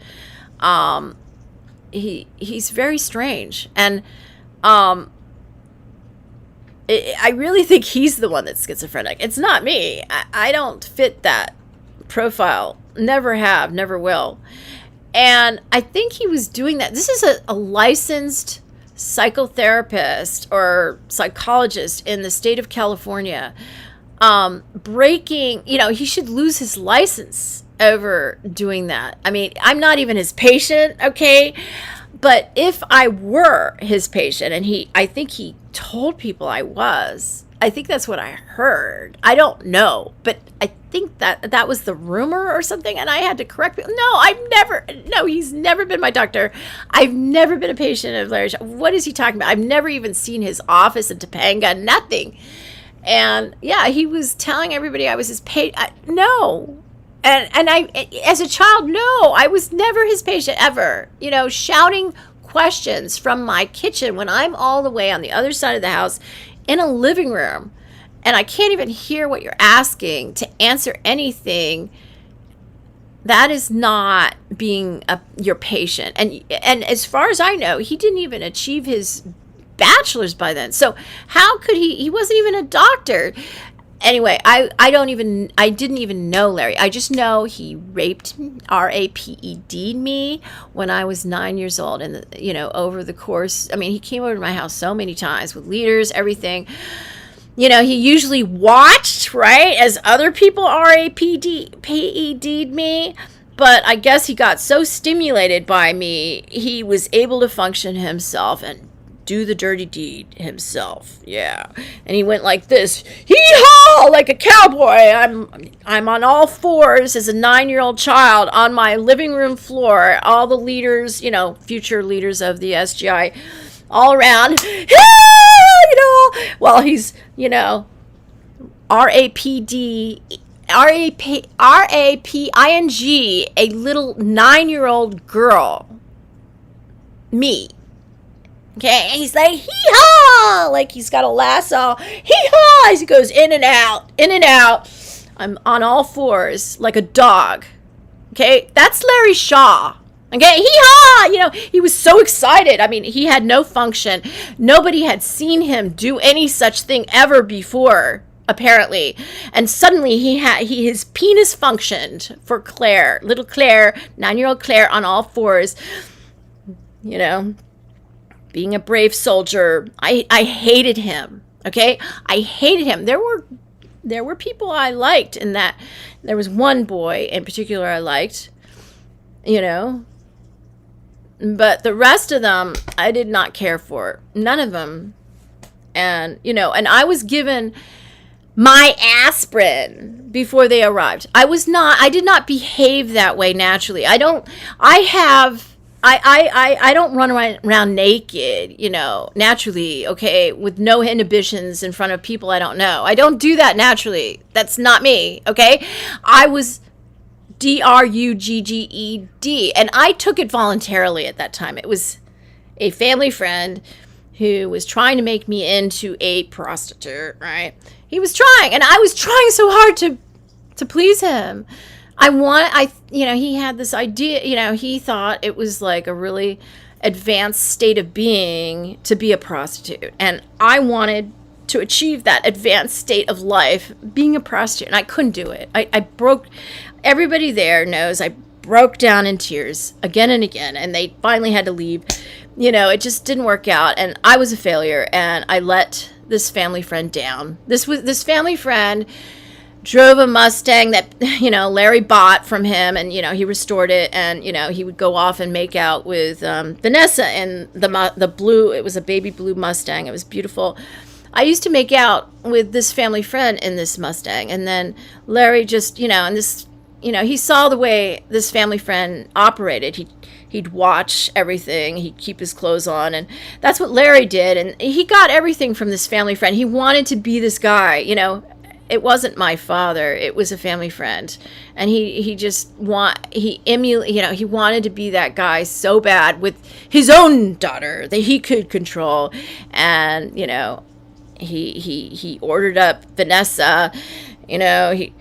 He's very strange, and I really think he's the one that's schizophrenic. It's not me. I don't fit that profile. Never have, never will. And I think he was doing that. This is a licensed psychotherapist or psychologist in the state of California, breaking, he should lose his license over doing that. I mean, I'm not even his patient, okay? But if I were his patient, and I think he told people I was, I think that's what I heard. I don't know, but I think that was the rumor or something, and I had to correct it. No, he's never been my doctor. I've never been a patient of Larry Shaw. What is he talking about? I've never even seen his office in Topanga, nothing. And yeah, he was telling everybody I was his patient. No. And I, as a child, no, I was never his patient ever. You know, shouting questions from my kitchen when I'm all the way on the other side of the house in a living room and I can't even hear what you're asking to answer anything. That is not being your patient. And as far as I know, he didn't even achieve his bachelor's by then. So how could he wasn't even a doctor. Anyway, I didn't even know Larry. I just know he raped, raped me when I was 9 years old. And, you know, over the course, I mean, he came over to my house so many times with leaders, everything. You know, he usually watched, right, as other people raped me. But I guess he got so stimulated by me, he was able to function himself and do the dirty deed himself. Yeah. And he went like this, hee-haw, like a cowboy. I'm on all fours as a 9-year-old child on my living room floor. All the leaders, you know, future leaders of the SGI all around, you know, while he's, you know, raping a little 9-year-old girl, me. Okay, and he's like, hee-haw, like he's got a lasso, hee-haw, as he goes in and out, in and out. I'm on all fours, like a dog. Okay, that's Larry Shaw. Okay, hee-haw, you know, he was so excited. I mean, he had no function. Nobody had seen him do any such thing ever before, apparently. And suddenly his penis functioned for Claire, little Claire, 9-year-old Claire on all fours, you know. Being a brave soldier, I hated him. Okay, I hated him. There were people I liked in that. There was one boy in particular I liked, you know, but the rest of them I did not care for. None of them. And you know, and I was given my aspirin before they arrived. I did not behave that way naturally. I don't run around naked, you know, naturally, okay, with no inhibitions in front of people I don't know. I don't do that naturally. That's not me, okay? I was drugged, and I took it voluntarily at that time. It was a family friend who was trying to make me into a prostitute, right? He was trying, and I was trying so hard to please him. He had this idea, you know, he thought it was like a really advanced state of being to be a prostitute. And I wanted to achieve that advanced state of life, being a prostitute, and I couldn't do it. I broke, everybody there knows I broke down in tears again and again, and they finally had to leave. You know, it just didn't work out, and I was a failure, and I let this family friend down. This family friend drove a Mustang that, you know, Larry bought from him, and, you know, he restored it, and, you know, he would go off and make out with Vanessa in the blue. It was a baby blue Mustang. It was beautiful. I used to make out with this family friend in this Mustang, and then Larry just, you know, and this, you know, he saw the way this family friend operated. He'd watch everything. He'd keep his clothes on, and that's what Larry did, and he got everything from this family friend. He wanted to be this guy, you know. It wasn't my father. It was a family friend. And he wanted to be that guy so bad with his own daughter that he could control. And, you know, he ordered up Vanessa, you know, he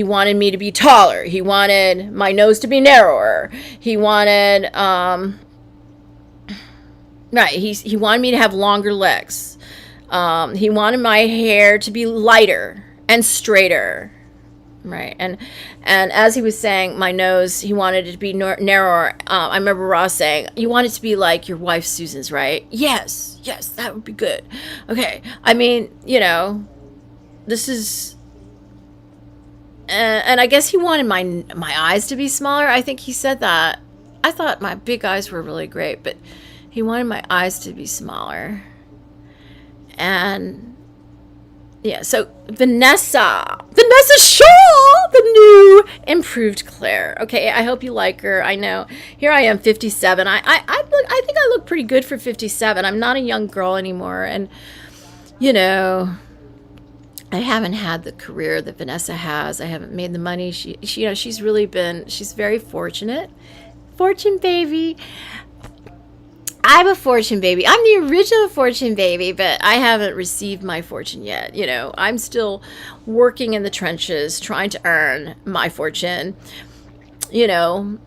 wanted me to be taller. He wanted my nose to be narrower. He wanted, he wanted me to have longer legs. He wanted my hair to be lighter and straighter, right? And as he was saying, my nose, he wanted it to be narrower. I remember Ross saying, "You want it to be like your wife Susan's, right?" Yes, that would be good. Okay, I mean, you know, this is, and I guess he wanted my eyes to be smaller. I think he said that. I thought my big eyes were really great, but he wanted my eyes to be smaller. And yeah, so Vanessa Shaw, the new improved Claire. Okay, I hope you like her. I know. Here I am, 57. I think I look pretty good for 57. I'm not a young girl anymore, and you know, I haven't had the career that Vanessa has. I haven't made the money. She she's really been. She's very fortunate. Fortune baby. I'm a fortune baby. I'm the original fortune baby, but I haven't received my fortune yet. You know, I'm still working in the trenches, trying to earn my fortune. You know,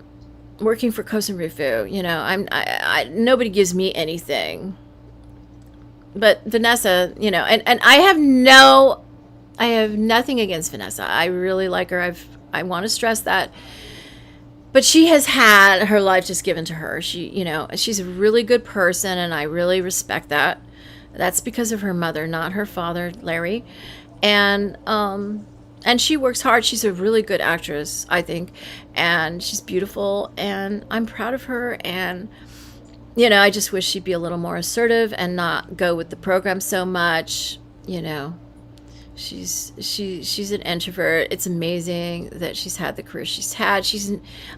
working for Kosen Rufu. You know, I nobody gives me anything. But Vanessa, you know, and I have nothing against Vanessa. I really like her. I want to stress that. But she has had her life just given to her. She, you know, she's a really good person, and I really respect that. That's because of her mother, not her father, Larry. And she works hard. She's a really good actress, I think. And she's beautiful, and I'm proud of her. And, you know, I just wish she'd be a little more assertive and not go with the program so much, you know. She's an introvert. It's amazing that she's had the career she's had.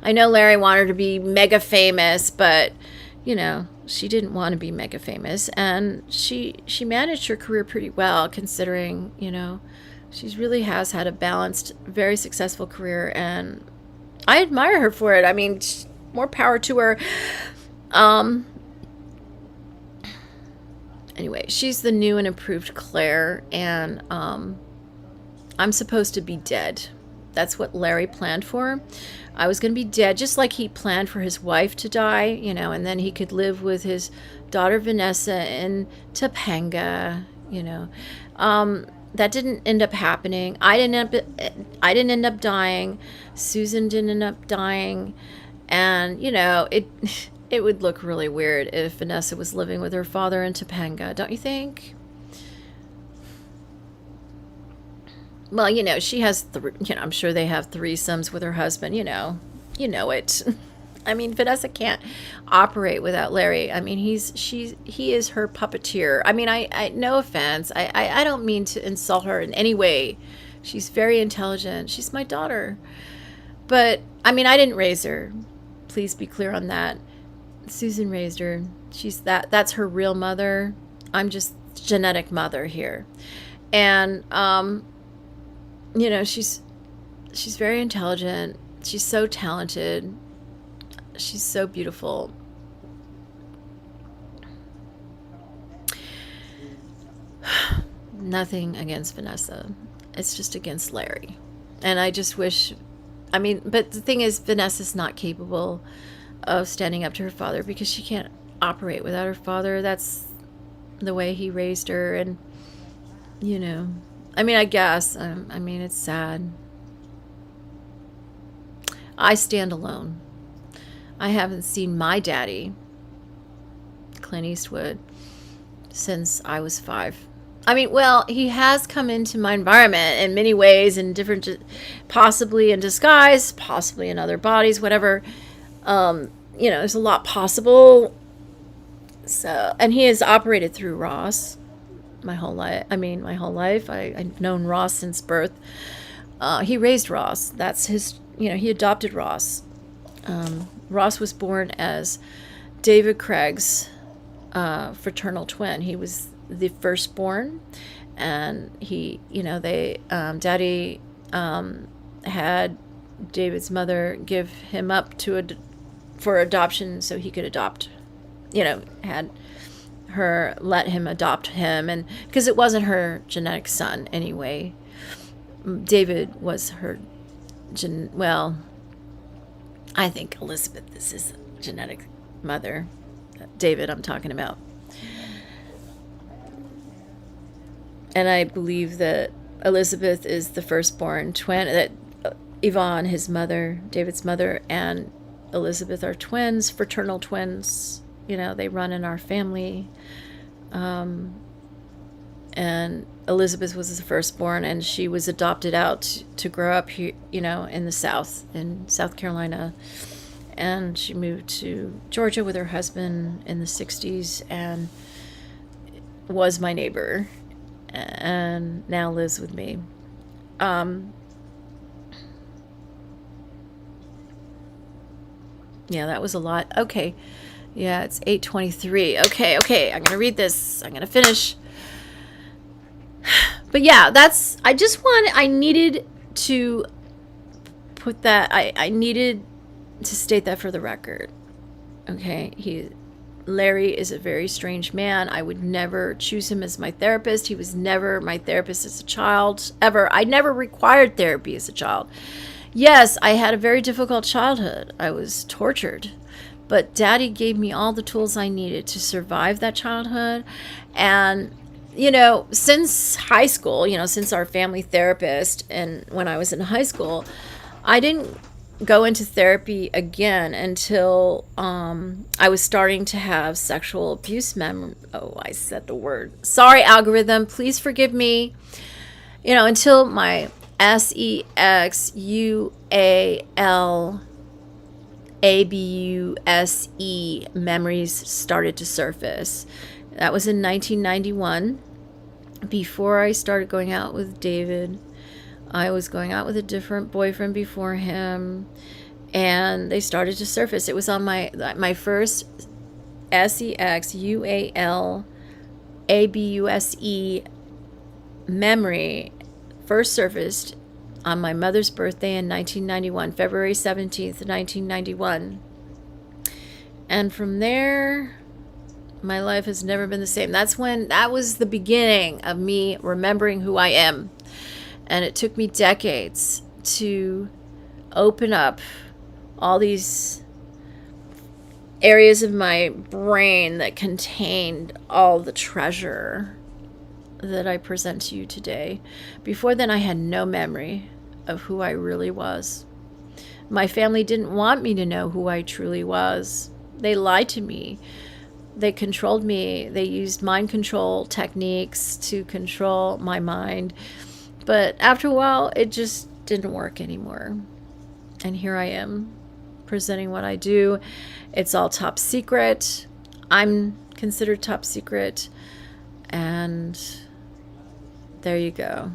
I know Larry wanted her to be mega famous, but you know, she didn't want to be mega famous, and she managed her career pretty well, considering, you know, she really has had a balanced, very successful career, and I admire her for it. I mean, more power to her. Anyway, she's the new and improved Claire, and I'm supposed to be dead. That's what Larry planned for. I was going to be dead, just like he planned for his wife to die, you know, and then he could live with his daughter Vanessa in Topanga, you know. That didn't end up happening. I didn't end up dying. Susan didn't end up dying, and you know, it would look really weird if Vanessa was living with her father in Topanga, don't you think? Well, you know, she has, you know, I'm sure they have threesomes with her husband, you know it. I mean, Vanessa can't operate without Larry. I mean, he is her puppeteer. I mean, I no offense. I don't mean to insult her in any way. She's very intelligent. She's my daughter. But, I mean, I didn't raise her. Please be clear on that. Susan raised her. That's her real mother. I'm just genetic mother here. And you know, she's very intelligent. She's so talented. She's so beautiful. Nothing against Vanessa. It's just against Larry. And I just wish, I mean, but the thing is, Vanessa's not capable of standing up to her father because she can't operate without her father. That's the way he raised her. And, you know, I mean, I guess, I mean, it's sad. I stand alone. I haven't seen my daddy, Clint Eastwood, since I was 5. I mean, well, he has come into my environment in many ways, in different, possibly in disguise, possibly in other bodies, whatever. You know, there's a lot possible. So, and he has operated through Ross my whole life. I've known Ross since birth. He raised Ross. That's his, you know, he adopted Ross. Ross was born as David Craig's fraternal twin. He was the firstborn, and he, you know, they, Daddy had David's mother give him up for adoption so he could adopt, you know, had her let him adopt him, and because it wasn't her genetic son anyway. David was her well, I think Elizabeth is his genetic mother. David, I'm talking about. And I believe that Elizabeth is the firstborn twin, that Yvonne, his mother, David's mother, and Elizabeth are twins, fraternal twins. You know, they run in our family. And Elizabeth was the firstborn, and she was adopted out to grow up here, you know, in the South, in South Carolina. And she moved to Georgia with her husband in the 60s. And was my neighbor and now lives with me. Yeah, that was a lot. Okay. Yeah, it's 8:23. Okay, I'm gonna read this. I'm gonna finish. But yeah, I needed to put that, I needed to state that for the record. Okay, Larry is a very strange man. I would never choose him as my therapist. He was never my therapist as a child, ever. I never required therapy as a child. Yes, I had a very difficult childhood. I was tortured. But Daddy gave me all the tools I needed to survive that childhood. And, since high school, since our family therapist, and when I was in high school, I didn't go into therapy again until I was starting to have sexual abuse Oh, I said the word. Sorry, algorithm. Please forgive me. Until my SEXUALABUSE memories started to surface. That was in 1991. Before I started going out with David, I was going out with a different boyfriend before him, and they started to surface. It was on my first SEXUALABUSE memory first surfaced on my mother's birthday in 1991, February 17th, 1991. And from there, my life has never been the same. That was the beginning of me remembering who I am. And it took me decades to open up all these areas of my brain that contained all the treasure that I present to you today. Before then, I had no memory of who I really was. My family didn't want me to know who I truly was. They lied to me. They controlled me. They used mind control techniques to control my mind. But after a while, it just didn't work anymore. And here I am, presenting what I do. It's all top secret. I'm considered top secret. And there you go.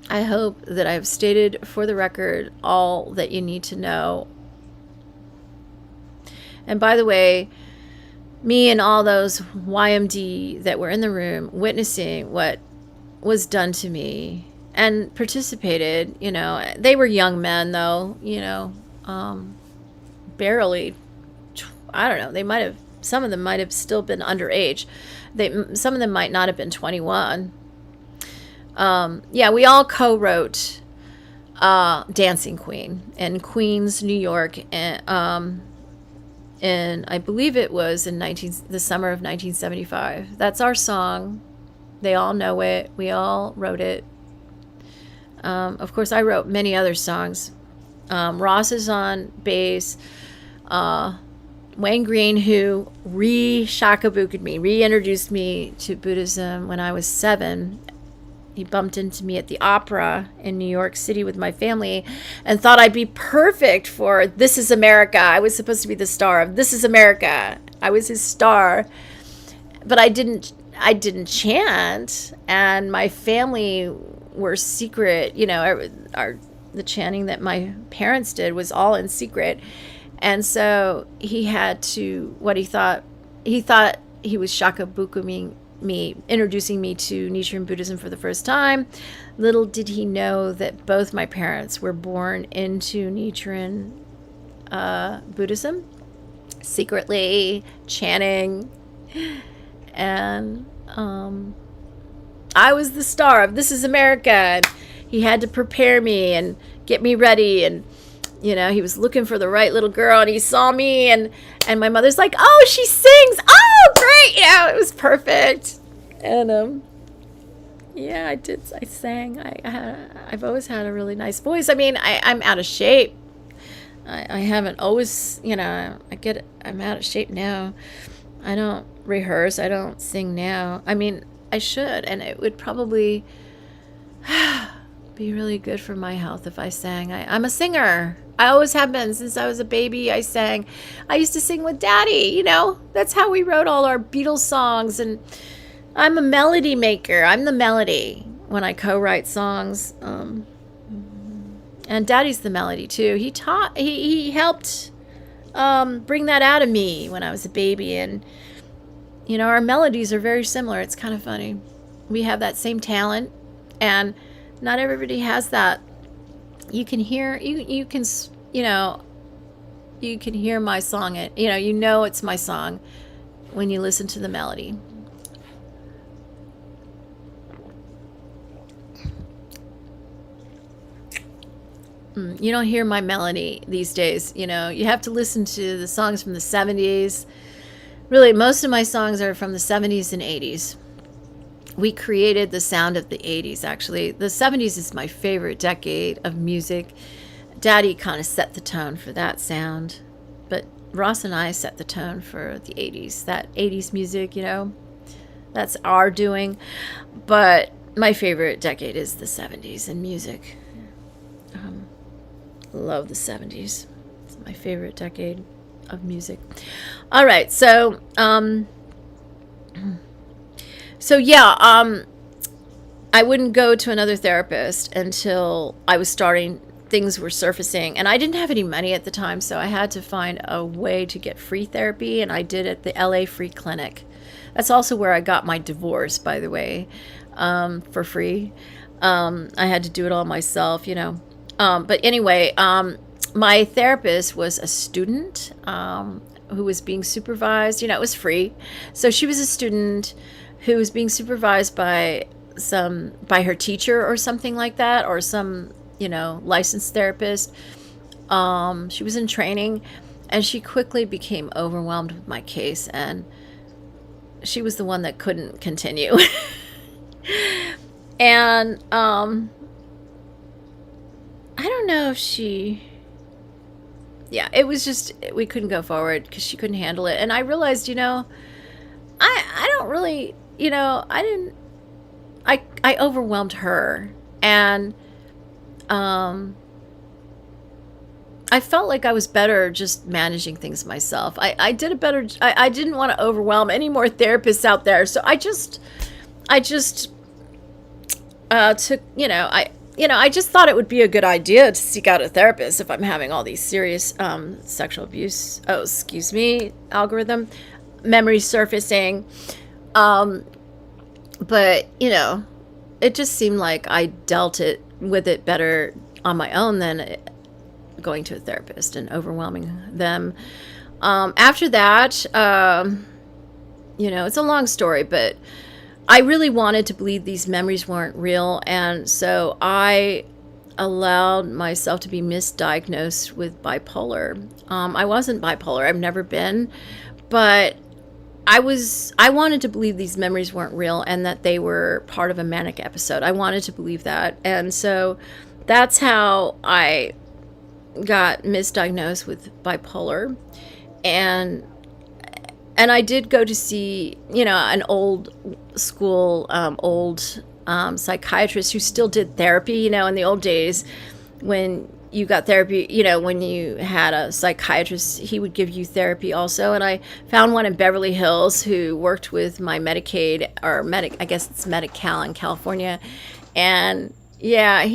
I hope that I've stated for the record all that you need to know. And by the way, me and all those YMD that were in the room witnessing what was done to me and participated, they were young men though, barely, I don't know, some of them might have still been underage. Some of them might not have been 21. We all co-wrote Dancing Queen in Queens, New York, and I believe it was in the summer of 1975. That's our song. They all know it. We all wrote it. Of course, I wrote many other songs. Ross is on bass. Wayne Green, who re-shakabuku'd me, reintroduced me to Buddhism when I was 7. He bumped into me at the opera in New York City with my family and thought I'd be perfect for This Is America. I was supposed to be the star of This Is America. I was his star. But I didn't chant, and my family were secret. The chanting that my parents did was all in secret. And so he had to, he thought he was shakabukuing me, introducing me to Nichiren Buddhism for the first time. Little did he know that both my parents were born into Nichiren Buddhism, secretly chanting. And I was the star of This Is America. And he had to prepare me and get me ready. And, he was looking for the right little girl, and he saw me. And my mother's like, oh, she sings. Oh, great. It was perfect. And, I did. I sang. I've always had a really nice voice. I mean, I'm out of shape. I haven't always, I'm out of shape now. I don't rehearse. I don't sing now. I mean, I should, and it would probably be really good for my health if I sang. I'm a singer. I always have been since I was a baby. I sang. I used to sing with Daddy. That's how we wrote all our Beatles songs, and I'm a melody maker. I'm the melody when I co-write songs. And Daddy's the melody too. He helped bring that out of me when I was a baby. And, you know, our melodies are very similar. It's kind of funny. We have that same talent, and not everybody has that. You can hear, you can, you know, you can hear my song. You know it's my song when you listen to the melody. You don't hear my melody these days. You know, you have to listen to the songs from the 70s. Really, most of my songs are from the 70s and 80s. We created the sound of the 80s, actually. The 70s is my favorite decade of music. Daddy kind of set the tone for that sound. But Ross and I set the tone for the 80s. That 80s music, you know, that's our doing. But my favorite decade is the 70s in music. Love the 70s. It's my favorite decade of music. All right, so I wouldn't go to another therapist until I was starting, things were surfacing, and I didn't have any money at the time, so I had to find a way to get free therapy, and I did at the LA Free Clinic. That's also where I got my divorce, by the way, for free. I had to do it all myself, you know. But anyway, my therapist was a student who was being supervised. You know, it was free. So she was a student who was being supervised by her teacher or something like that, or some, you know, licensed therapist. She was in training, and she quickly became overwhelmed with my case, and she was the one that couldn't continue. And I don't know if it was just, we couldn't go forward because she couldn't handle it. And I realized, you know, I don't really, you know, I overwhelmed her. And I felt like I was better just managing things myself. I did a better, I didn't want to overwhelm any more therapists out there. So I just took, I just thought it would be a good idea to seek out a therapist if I'm having all these serious sexual abuse, algorithm, memory surfacing. But, you know, it just seemed like I dealt with it better on my own than going to a therapist and overwhelming them. After that, it's a long story, but I really wanted to believe these memories weren't real, and so I allowed myself to be misdiagnosed with bipolar. I wasn't bipolar. I've never been, but I wanted to believe these memories weren't real and that they were part of a manic episode. I wanted to believe that, and so that's how I got misdiagnosed with bipolar. And I did go to see, an old school, psychiatrist who still did therapy, in the old days when you got therapy, when you had a psychiatrist, he would give you therapy also. And I found one in Beverly Hills who worked with my Medicaid, or I guess it's Medi-Cal in California. And yeah,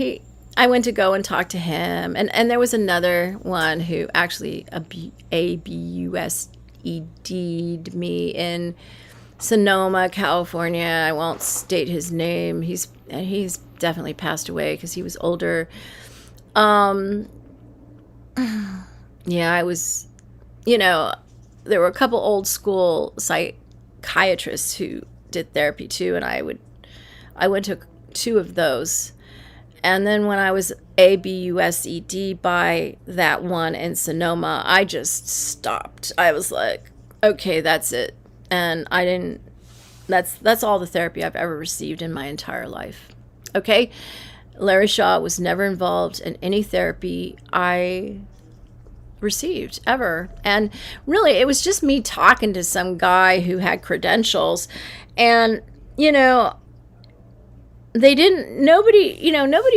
I went to go and talk to him. And there was another one who actually ABUSED'd me in Sonoma, California. I won't state his name. He's definitely passed away because he was older. Yeah, I was, there were a couple old school psychiatrists who did therapy too, and I went to 2 of those. And then when I was ABUSED by that one in Sonoma, I just stopped. I was like, okay, that's it. And that's all the therapy I've ever received in my entire life. Okay? Larry Shaw was never involved in any therapy I received ever. And really, it was just me talking to some guy who had credentials. And, nobody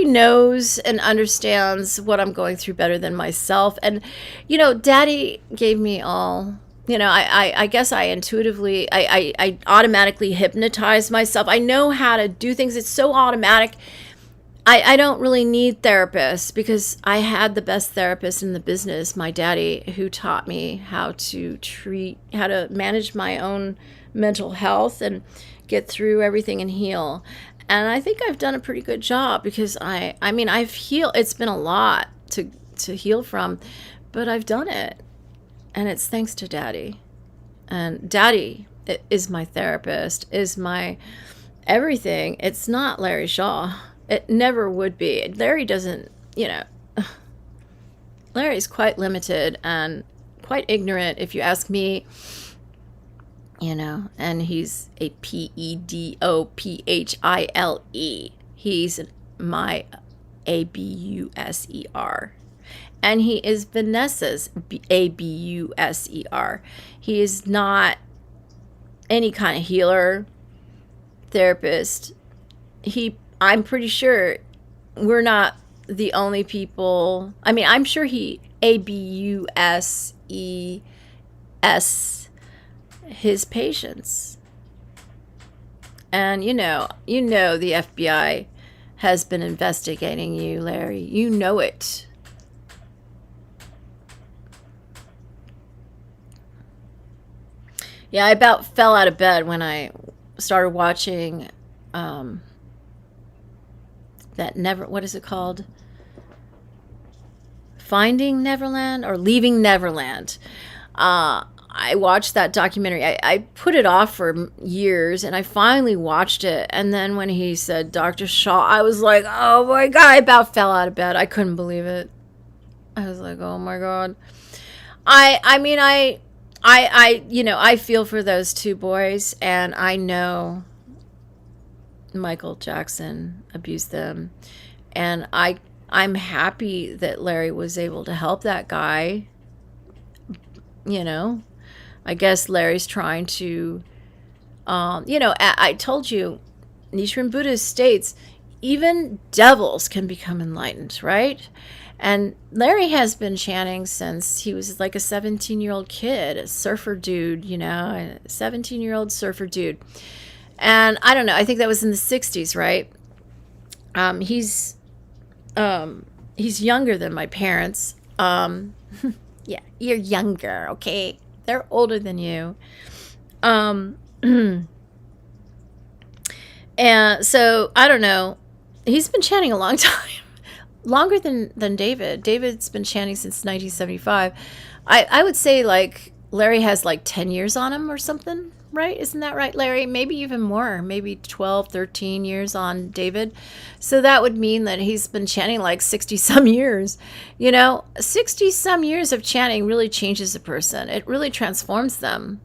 knows and understands what I'm going through better than myself. And, Daddy gave me all I guess I intuitively, I automatically hypnotize myself. I know how to do things. It's so automatic. I don't really need therapists because I had the best therapist in the business, my daddy, who taught me how to manage my own mental health and get through everything and heal. And I think I've done a pretty good job because I've healed. It's been a lot to heal from, but I've done it. And it's thanks to Daddy. And Daddy is my therapist, is my everything. It's not Larry Shaw. It never would be. Larry doesn't, Larry's quite limited and quite ignorant, if you ask me, and he's a PEDOPHILE. He's my ABUSER. And he is Vanessa's ABUSER. He is not any kind of healer, therapist. I'm pretty sure we're not the only people. I'm sure he ABUSES his patients. And the FBI has been investigating you, Larry. You know it. Yeah, I about fell out of bed when I started watching what is it called? Finding Neverland or Leaving Neverland. I watched that documentary. I put it off for years, and I finally watched it. And then when he said Dr. Shaw, I was like, oh my God, I about fell out of bed. I couldn't believe it. I was like, oh my God. I feel for those two boys, and I know Michael Jackson abused them, and I'm happy that Larry was able to help that guy. I guess Larry's trying to, I told you, Nichiren Buddha states, even devils can become enlightened, right? And Larry has been chanting since he was like a 17-year-old kid, a surfer dude, a 17-year-old surfer dude. And I don't know, I think that was in the 60s, right? He's younger than my parents. Yeah, you're younger, okay? They're older than you. And so, I don't know. He's been chanting a long time. Longer than David. David's been chanting since 1975. I would say, like, Larry has, like, 10 years on him or something, right? Isn't that right, Larry? Maybe even more. Maybe 12, 13 years on David. So that would mean that he's been chanting, like, 60-some years. 60-some years of chanting really changes a person. It really transforms them,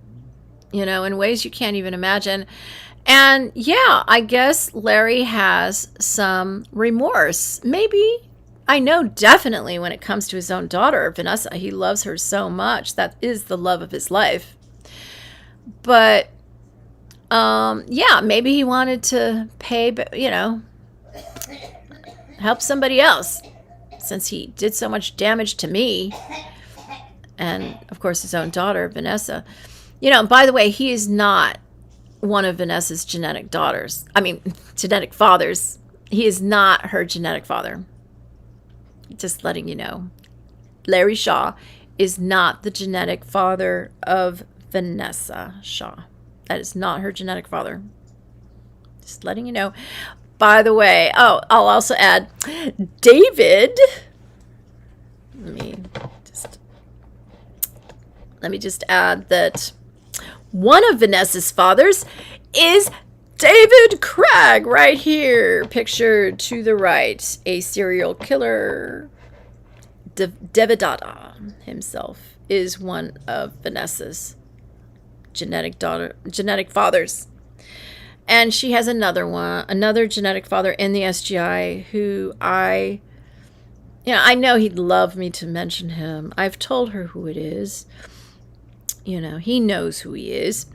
in ways you can't even imagine. And, yeah, I guess Larry has some remorse. Maybe. I know definitely when it comes to his own daughter, Vanessa, he loves her so much. That is the love of his life. But, yeah, maybe he wanted to pay, help somebody else since he did so much damage to me. And, of course, his own daughter, Vanessa. By the way, he is not one of Vanessa's genetic fathers. He is not her genetic father. Just letting you know. Larry Shaw is not the genetic father of Vanessa Shaw. That is not her genetic father. Just letting you know. By the way, I'll also add David. Let me just add that one of Vanessa's fathers is David Cragg, right here, pictured to the right, a serial killer. Devadatta himself is one of Vanessa's genetic fathers. And she has another genetic father in the SGI who I know he'd love me to mention him. I've told her who it is. He knows who he is.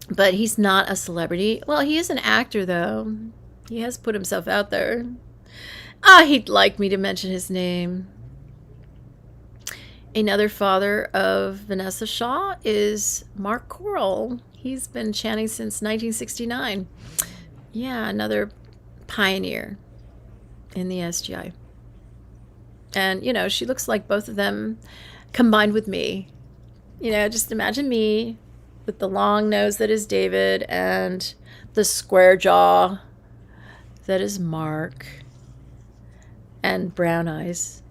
But he's not a celebrity. Well, he is an actor, though. He has put himself out there. He'd like me to mention his name. Another father of Vanessa Shaw is Mark Coral. He's been chanting since 1969. Yeah, another pioneer in the SGI. And, you know, she looks like both of them combined with me. You know, just imagine me with the long nose that is David and the square jaw that is Mark and brown eyes.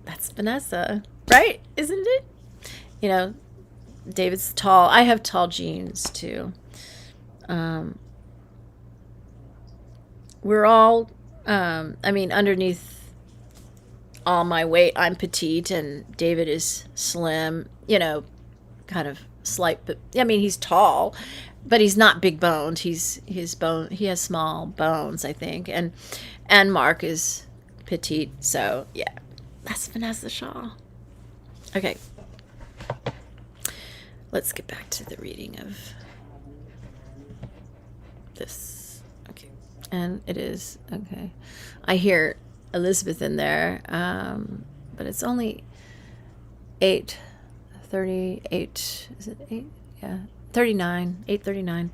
That's Vanessa, right? Isn't it? You know, David's tall. I have tall jeans too. We're all, I mean, underneath all my weight, I'm petite and David is slim, you know, kind of slight, but I mean, he's tall, but he's not big boned. He has small bones, I think. And Mark is petite. So yeah, that's Vanessa Shaw. Okay. Let's get back to the reading of this. Okay. And it is, okay. I hear Elizabeth in there, but it's only 8:38. Is it 8? Yeah. 39. 8:39.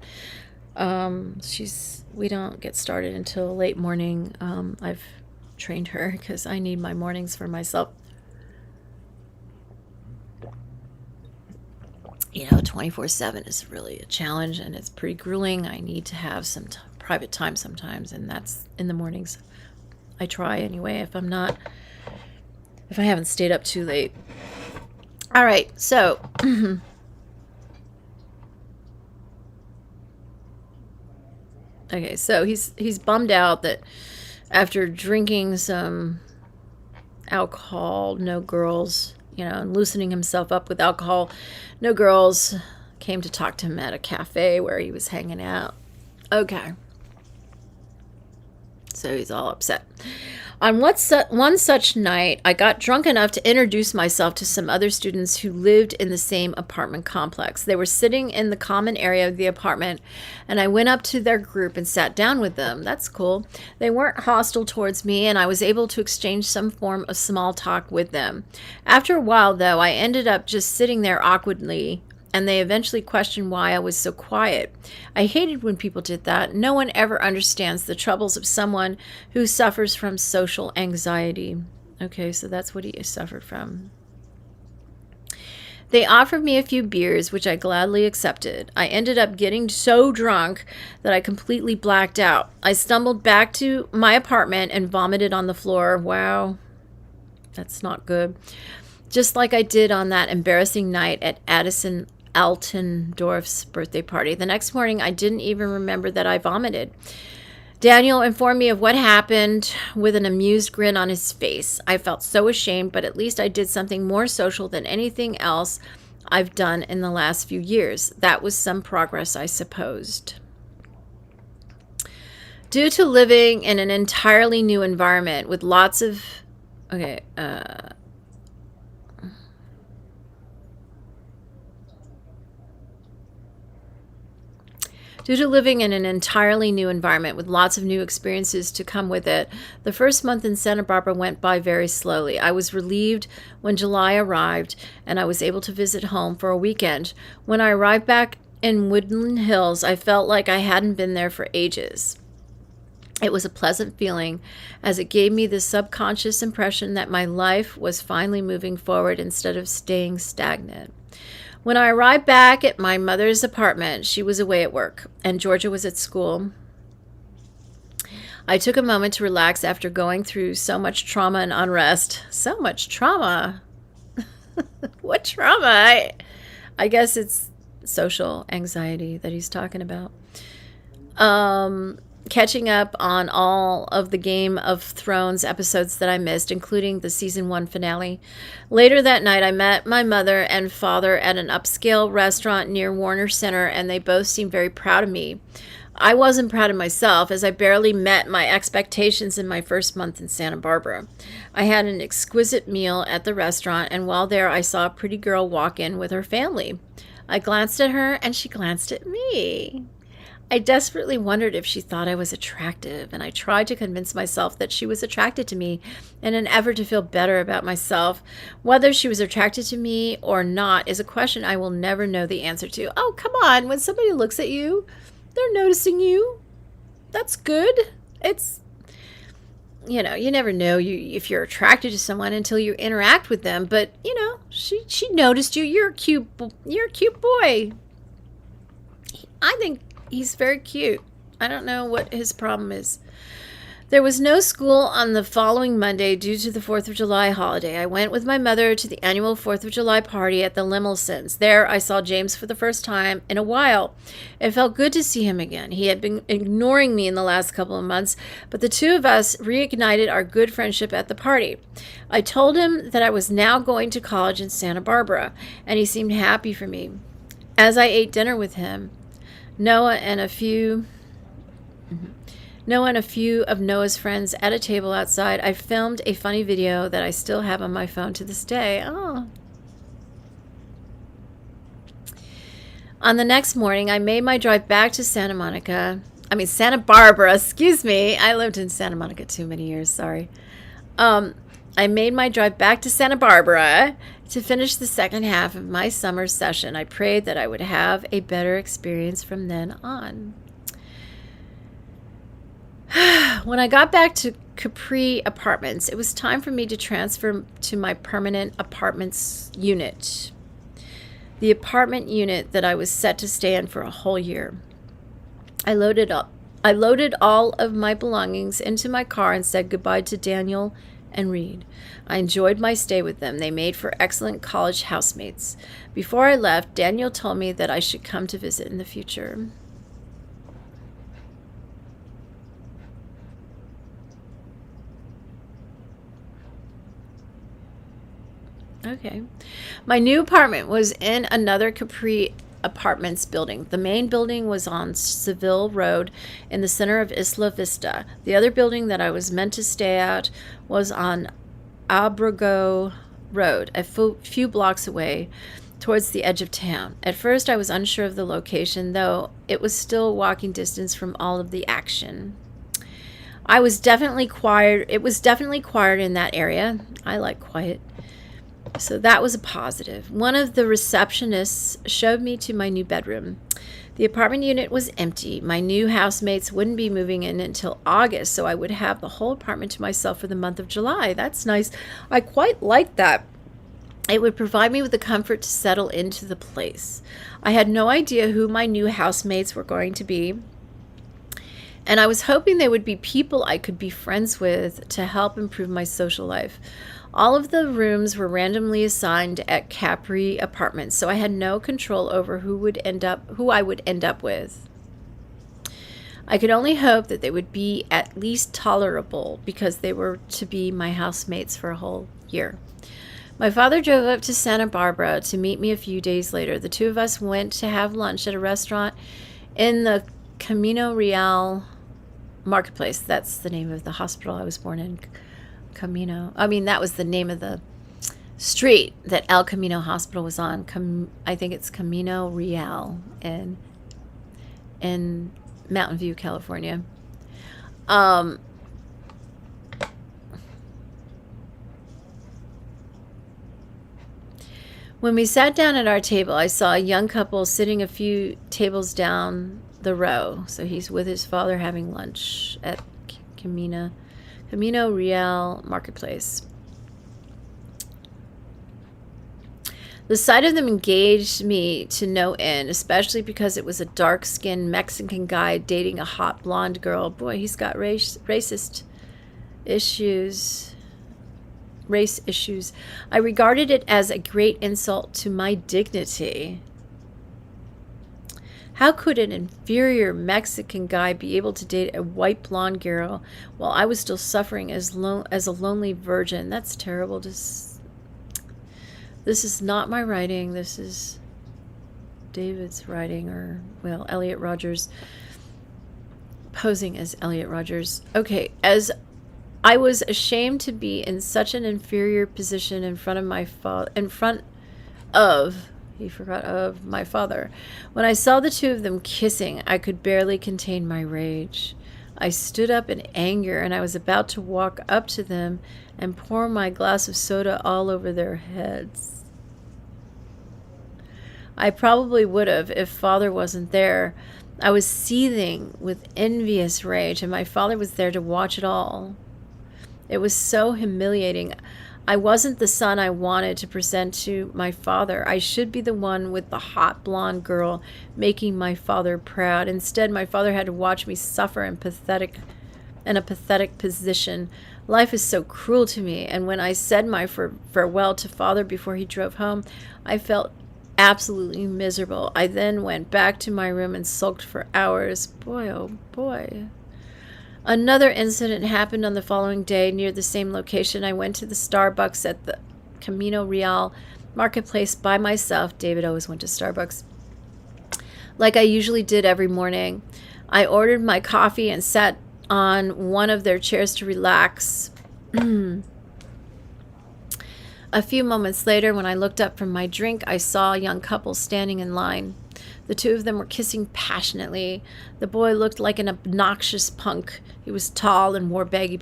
We don't get started until late morning. I've trained her because I need my mornings for myself. You know, 24/7 is really a challenge and it's pretty grueling. I need to have some private time sometimes, and that's in the mornings. I try anyway if I haven't stayed up too late. All right, so okay, so he's bummed out that after drinking some alcohol, no girls, you know, and loosening himself up with alcohol, no girls came to talk to him at a cafe where he was hanging out. Okay. So he's all upset. On one such night, I got drunk enough to introduce myself to some other students who lived in the same apartment complex. They were sitting in the common area of the apartment, and I went up to their group and sat down with them. That's cool. They weren't hostile towards me, and I was able to exchange some form of small talk with them. After a while, though, I ended up just sitting there awkwardly, and they eventually questioned why I was so quiet. I hated when people did that. No one ever understands the troubles of someone who suffers from social anxiety. Okay, so that's what he suffered from. They offered me a few beers, which I gladly accepted. I ended up getting so drunk that I completely blacked out. I stumbled back to my apartment and vomited on the floor. Wow, that's not good. Just like I did on that embarrassing night at Addison Altendorf's birthday party. The next morning, I didn't even remember that I vomited. Daniel informed me of what happened with an amused grin on his face. I felt so ashamed, but at least I did something more social than anything else I've done in the last few years. That was some progress, I supposed. Due to living in an entirely new environment with lots of... Okay, Due to living in an entirely new environment with lots of new experiences to come with it, the first month in Santa Barbara went by very slowly. I was relieved when July arrived and I was able to visit home for a weekend. When I arrived back in Woodland Hills, I felt like I hadn't been there for ages. It was a pleasant feeling as it gave me the subconscious impression that my life was finally moving forward instead of staying stagnant. When I arrived back at my mother's apartment, she was away at work, and Georgia was at school. I took a moment to relax after going through so much trauma and unrest. So much trauma. What trauma? I guess it's social anxiety that he's talking about. Catching up on all of the Game of Thrones episodes that I missed, including the season 1 finale. Later that night, I met my mother and father at an upscale restaurant near Warner Center, and they both seemed very proud of me. I wasn't proud of myself, as I barely met my expectations in my first month in Santa Barbara. I had an exquisite meal at the restaurant, and while there, I saw a pretty girl walk in with her family. I glanced at her, and she glanced at me. I desperately wondered if she thought I was attractive, and I tried to convince myself that she was attracted to me in an effort to feel better about myself. Whether she was attracted to me or not is a question I will never know the answer to. Oh, come on. When somebody looks at you, they're noticing you. That's good. It's, you know, you never know if you're attracted to someone until you interact with them. But, you know, she noticed you. You're a cute boy. I think he's very cute. I don't know what his problem is. There was no school on the following Monday due to the 4th of July holiday. I went with my mother to the annual 4th of July party at the Limelsons. There, I saw James for the first time in a while. It felt good to see him again. He had been ignoring me in the last couple of months, but the two of us reignited our good friendship at the party. I told him that I was now going to college in Santa Barbara, and he seemed happy for me. As I ate dinner with him, Noah and a few of Noah's friends at a table outside, I filmed a funny video that I still have on my phone to this day. Oh. On the next morning, I made my drive back to Santa Barbara, excuse me. I lived in Santa Monica too many years, sorry. I made my drive back to Santa Barbara to finish the second half of my summer session. I prayed that I would have a better experience from then on. When I got back to Capri Apartments, it was time for me to transfer to my permanent apartments unit. The apartment unit that I was set to stay in for a whole year. I loaded all of my belongings into my car and said goodbye to Daniel and Reed. I enjoyed my stay with them. They made for excellent college housemates. Before I left, Daniel told me that I should come to visit in the future. Okay. My new apartment was in another Capri Apartments building. The main building was on Seville Road in the center of Isla Vista. The other building that I was meant to stay at was on Abrego Road, a few blocks away towards the edge of town. At first, I was unsure of the location, though it was still walking distance from all of the action. It was definitely quiet in that area. I like quiet. So that was a positive. One of the receptionists showed me to my new bedroom. The apartment unit was empty. My new housemates wouldn't be moving in until August, so I would have the whole apartment to myself for the month of July. That's nice. I quite like that. It would provide me with the comfort to settle into the place. I had no idea who my new housemates were going to be, and I was hoping they would be people I could be friends with to help improve my social life. All of the rooms were randomly assigned at Capri Apartments, so I had no control over who I would end up with. I could only hope that they would be at least tolerable because they were to be my housemates for a whole year. My father drove up to Santa Barbara to meet me a few days later. The two of us went to have lunch at a restaurant in the Camino Real Marketplace. That's the name of the hospital I was born in. That was the name of the street that El Camino Hospital was on. I think it's Camino Real in Mountain View, California. When we sat down at our table, I saw a young couple sitting a few tables down the row. So he's with his father having lunch at Camino Real Marketplace. The sight of them engaged me to no end, especially because it was a dark-skinned Mexican guy dating a hot blonde girl. Boy, he's got race issues. I regarded it as a great insult to my dignity. How could an inferior Mexican guy be able to date a white blonde girl while I was still suffering as a lonely virgin? That's terrible. This is not my writing. This is David's writing, or, well, Elliot Rodgers, posing as Elliot Rodgers. Okay, as I was ashamed to be in such an inferior position in front of he forgot of my father. When I saw the two of them kissing, I could barely contain my rage. I stood up in anger, and I was about to walk up to them and pour my glass of soda all over their heads. I probably would have if father wasn't there. I was seething with envious rage, and my father was there to watch it all. It was so humiliating. I wasn't the son I wanted to present to my father. I should be the one with the hot blonde girl making my father proud. Instead, my father had to watch me suffer in a pathetic position. Life is so cruel to me, and when I said my farewell to father before he drove home, I felt absolutely miserable. I then went back to my room and sulked for hours. Boy, oh boy. Another incident happened on the following day near the same location. I went to the Starbucks at the Camino Real marketplace by myself. David always went to Starbucks, like I usually did every morning. I ordered my coffee and sat on one of their chairs to relax. A few moments later, when I looked up from my drink, I saw a young couple standing in line. The two of them were kissing passionately. The boy looked like an obnoxious punk. He was tall and wore baggy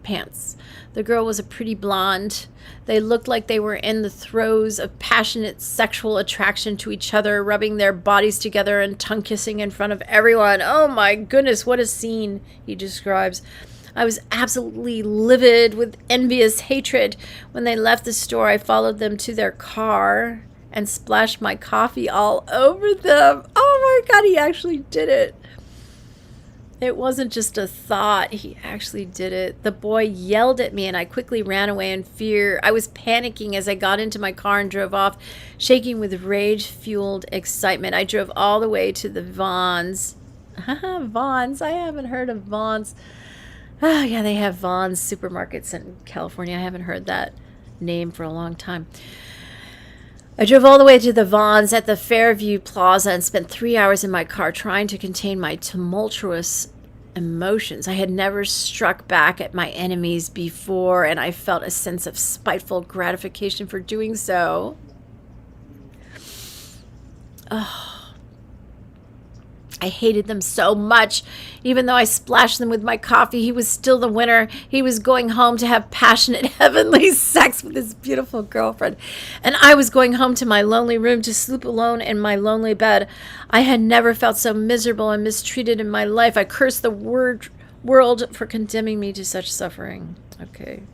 pants. The girl was a pretty blonde. They looked like they were in the throes of passionate sexual attraction to each other, rubbing their bodies together and tongue kissing in front of everyone. Oh my goodness, what a scene, he describes. I was absolutely livid with envious hatred. When they left the store, I followed them to their car and splashed my coffee all over them. Oh my God, he actually did it. It wasn't just a thought. He actually did it. The boy yelled at me, and I quickly ran away in fear. I was panicking as I got into my car and drove off, shaking with rage-fueled excitement. I drove all the way to the Vons. Vons. I haven't heard of Vons. Oh, yeah, they have Vons supermarkets in California. I haven't heard that name for a long time. I drove all the way to the Vons at the Fairview Plaza and spent 3 hours in my car trying to contain my tumultuous emotions. I had never struck back at my enemies before, and I felt a sense of spiteful gratification for doing so. Oh, I hated them so much. Even though I splashed them with my coffee, he was still the winner. He was going home to have passionate, heavenly sex with his beautiful girlfriend. And I was going home to my lonely room to sleep alone in my lonely bed. I had never felt so miserable and mistreated in my life. I cursed the world for condemning me to such suffering. Okay.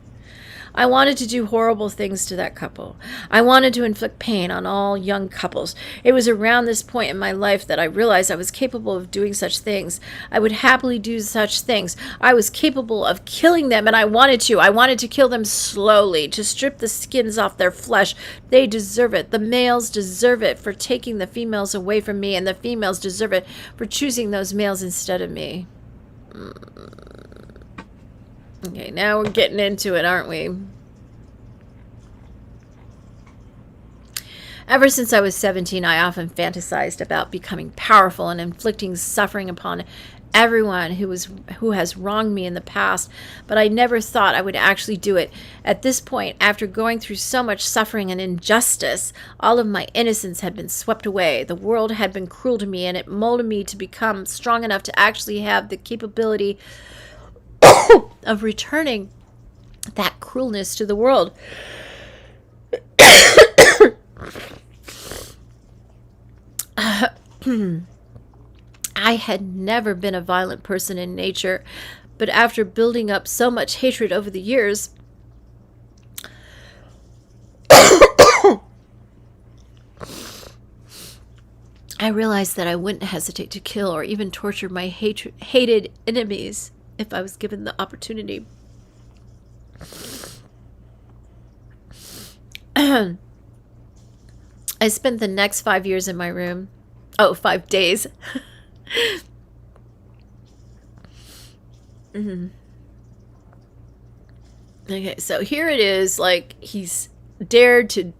I wanted to do horrible things to that couple. I wanted to inflict pain on all young couples. It was around this point in my life that I realized I was capable of doing such things. I would happily do such things. I was capable of killing them, and I wanted to. I wanted to kill them slowly, to strip the skins off their flesh. They deserve it. The males deserve it for taking the females away from me, and the females deserve it for choosing those males instead of me. Okay, now we're getting into it, aren't we? Ever since I was 17, I often fantasized about becoming powerful and inflicting suffering upon everyone who has wronged me in the past, but I never thought I would actually do it. At this point, after going through so much suffering and injustice, all of my innocence had been swept away. The world had been cruel to me, and it molded me to become strong enough to actually have the capability of returning that cruelness to the world. I had never been a violent person in nature, but after building up so much hatred over the years, I realized that I wouldn't hesitate to kill or even torture my hated enemies if I was given the opportunity. I spent the next 5 years in my room. Oh, 5 days. Okay, so here it is. Like, he's dared to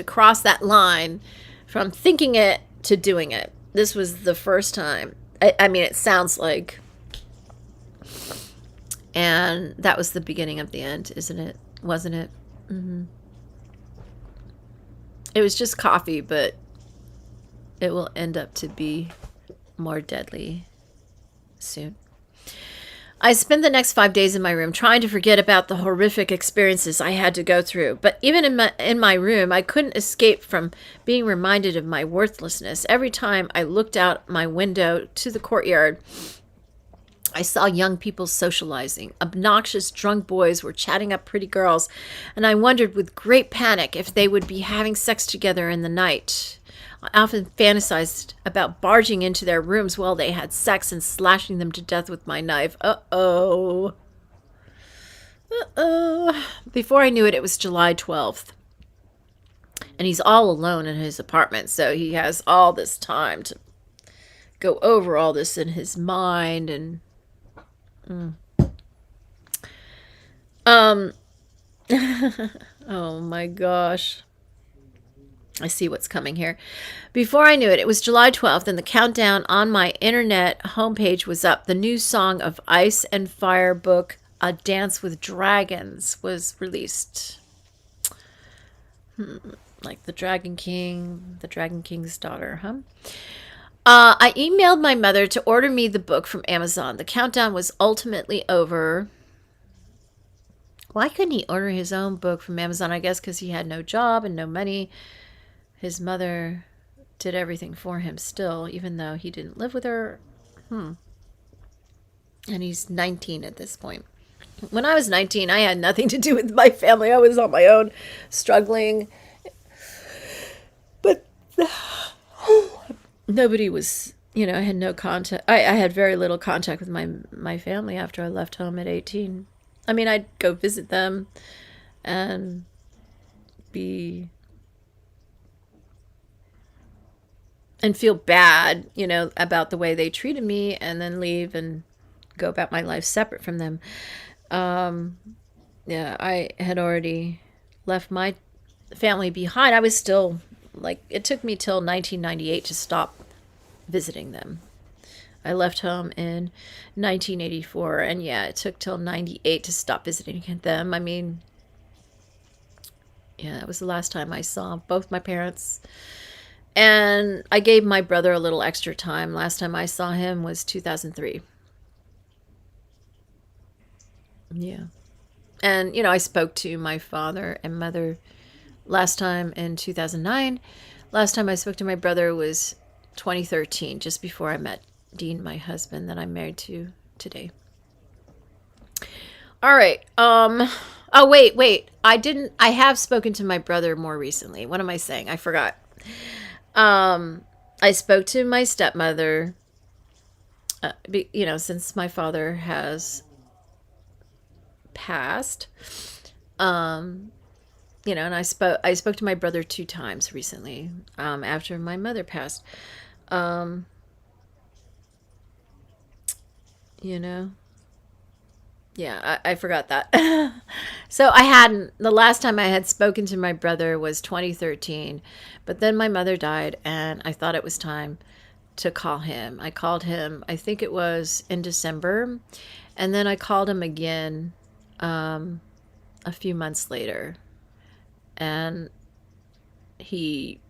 cross that line from thinking it to doing it. This was the first time. I mean, it sounds like. And that was the beginning of the end, isn't it? Wasn't it? It was just coffee, but it will end up to be more deadly soon. I spent the next 5 days in my room trying to forget about the horrific experiences I had to go through. But even in my room, I couldn't escape from being reminded of my worthlessness. Every time I looked out my window to the courtyard, I saw young people socializing. Obnoxious, drunk boys were chatting up pretty girls, and I wondered with great panic if they would be having sex together in the night. I often fantasized about barging into their rooms while they had sex and slashing them to death with my knife. Uh-oh. Uh-oh. Before I knew it, it was July 12th. And he's all alone in his apartment, so he has all this time to go over all this in his mind. And oh my gosh. I see what's coming here. Before I knew it, it was July 12th, and the countdown on my internet homepage was up. The new song of Ice and Fire book, A Dance with Dragons, was released. Like the Dragon King, the Dragon King's daughter, huh? I emailed my mother to order me the book from Amazon. The countdown was ultimately over. Why couldn't he order his own book from Amazon? I guess because he had no job and no money. His mother did everything for him still, even though he didn't live with her. And he's 19 at this point. When I was 19, I had nothing to do with my family. I was on my own, struggling. But nobody was, I had no contact. I had very little contact with my family after I left home at 18. I mean, I'd go visit them and feel bad, about the way they treated me, and then leave and go about my life separate from them. I had already left my family behind. I was still, it took me till 1998 to stop visiting them. I left home in 1984, and it took till 98 to stop visiting them. I mean, that was the last time I saw both my parents. And I gave my brother a little extra time. Last time I saw him was 2003. Yeah. And, I spoke to my father and mother last time in 2009. Last time I spoke to my brother was 2013, just before I met Dean, my husband, that I'm married to today. All right. Oh, wait. I have spoken to my brother more recently. What am I saying? I forgot. I spoke to my stepmother, since my father has passed, and I spoke to my brother 2 times recently, after my mother passed, I forgot that. So the last time I had spoken to my brother was 2013, but then my mother died, and I thought it was time to call him. I called him, I think it was in December, and then I called him again a few months later, and he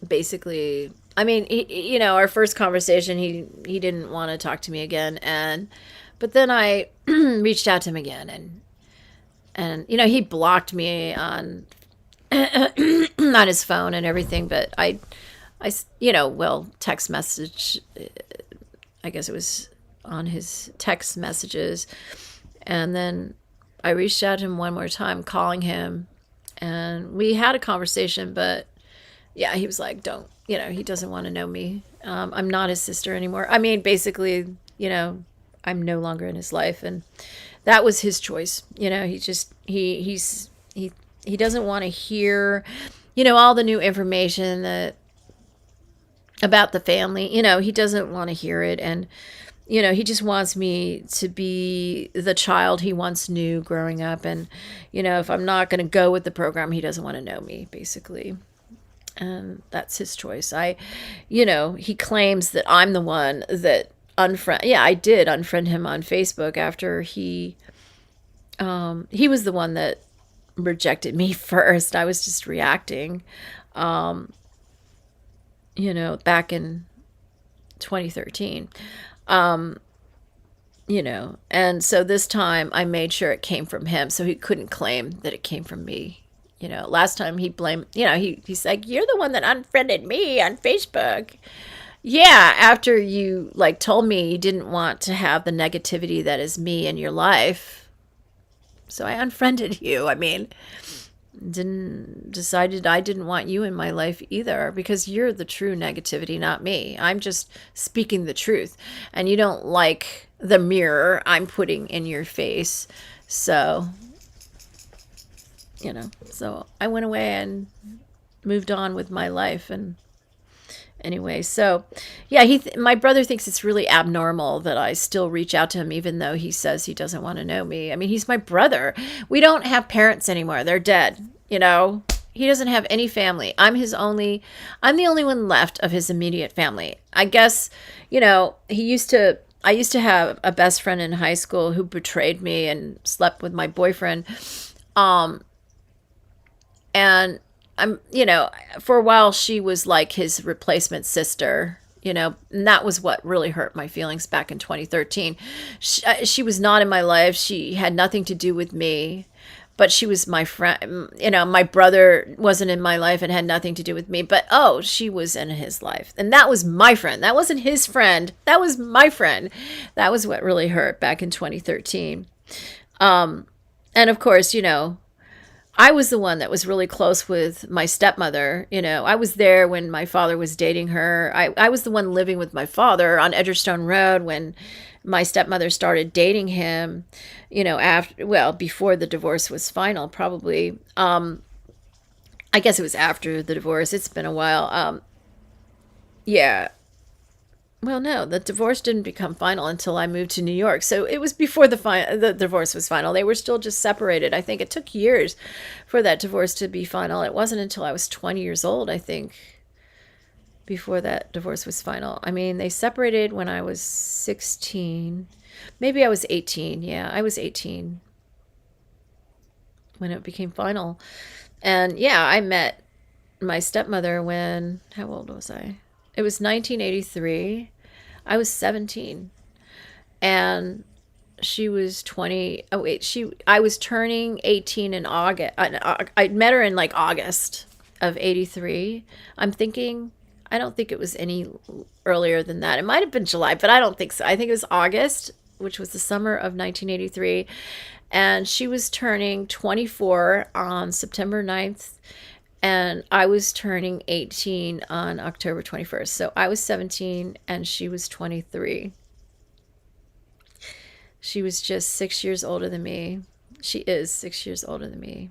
basically, our first conversation, he didn't want to talk to me again, but then I reached out to him again, and he blocked me on on his phone and everything, but I text message, I guess it was on his text messages, and then I reached out to him one more time, calling him, and we had a conversation, but he was like, he doesn't want to know me. I'm not his sister anymore. I mean, basically, I'm no longer in his life, and that was his choice. He doesn't want to hear, all the new information about the family. He doesn't want to hear it, and he just wants me to be the child he once knew growing up, and if I'm not going to go with the program, he doesn't want to know me, basically. And that's his choice. He claims that I'm the one that I did unfriend him on Facebook after he was the one that rejected me first. I was just reacting. back in 2013. And so this time I made sure it came from him so he couldn't claim that it came from me. Last time he blamed, he's like, you're the one that unfriended me on Facebook. Yeah, after you told me you didn't want to have the negativity that is me in your life. So I unfriended you. I mean, decided I didn't want you in my life either, because you're the true negativity, not me. I'm just speaking the truth, and you don't like the mirror I'm putting in your face. So so I went away and moved on with my life. And anyway, so yeah, my brother thinks it's really abnormal that I still reach out to him, even though he says he doesn't want to know me. I mean, he's my brother. We don't have parents anymore. They're dead. He doesn't have any family. I'm the only one left of his immediate family. I guess, I used to have a best friend in high school who betrayed me and slept with my boyfriend. And I'm, for a while she was like his replacement sister, and that was what really hurt my feelings back in 2013. She was not in my life. She had nothing to do with me, but she was my friend. My brother wasn't in my life and had nothing to do with me, but she was in his life. And that was my friend. That wasn't his friend. That was my friend. That was what really hurt back in 2013. And of course, I was the one that was really close with my stepmother. I was there when my father was dating her. I was the one living with my father on Edgerstone Road when my stepmother started dating him, before the divorce was final, probably. I guess it was after the divorce. It's been a while. Yeah. Well, no, the divorce didn't become final until I moved to New York. So it was before the divorce was final. They were still just separated. I think it took years for that divorce to be final. It wasn't until I was 20 years old, I think, before that divorce was final. I mean, they separated when I was 16. Maybe I was 18. Yeah, I was 18 when it became final. And yeah, I met my stepmother how old was I? It was 1983. I was 17. And she was 20. Oh, wait. I was turning 18 in August. I met her in August of 83. I don't think it was any earlier than that. It might have been July, but I don't think so. I think it was August, which was the summer of 1983. And she was turning 24 on September 9th. And I was turning 18 on October 21st. So I was 17 and she was 23. She was just 6 years older than me. She is 6 years older than me.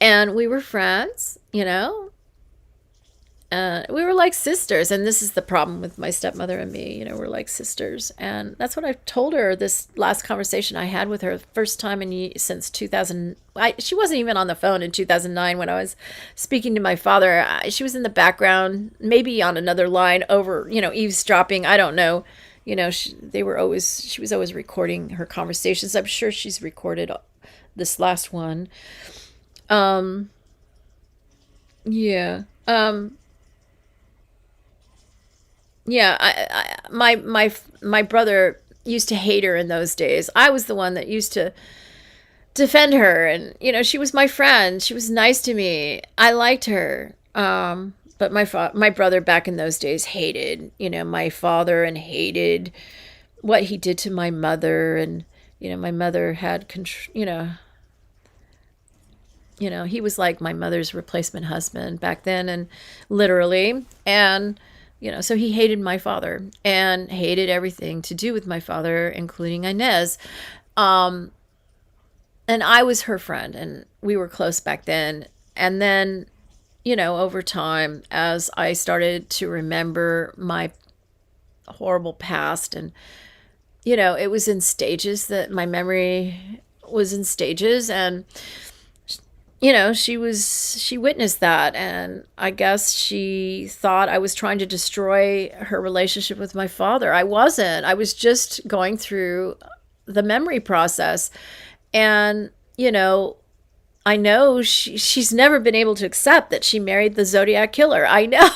And we were friends, we were like sisters. And this is the problem with my stepmother and me. We're like sisters. And that's what I told her this last conversation I had with her, first time since 2000. She wasn't even on the phone in 2009 when I was speaking to my father. She was in the background, maybe on another line over, eavesdropping. I don't know. She was always recording her conversations. I'm sure she's recorded this last one. Yeah. Yeah, my brother used to hate her in those days. I was the one that used to defend her, and she was my friend. She was nice to me. I liked her. But my brother back in those days hated, my father, and hated what he did to my mother. And my mother had he was like my mother's replacement husband back then, and literally. And so he hated my father and hated everything to do with my father, including Inez. And I was her friend, and we were close back then. And then, over time, as I started to remember my horrible past, and, it was in stages, that my memory was in stages. And she witnessed that, and I guess she thought I was trying to destroy her relationship with my father. I wasn't. I was just going through the memory process. And, I know she's never been able to accept that she married the Zodiac killer. I know.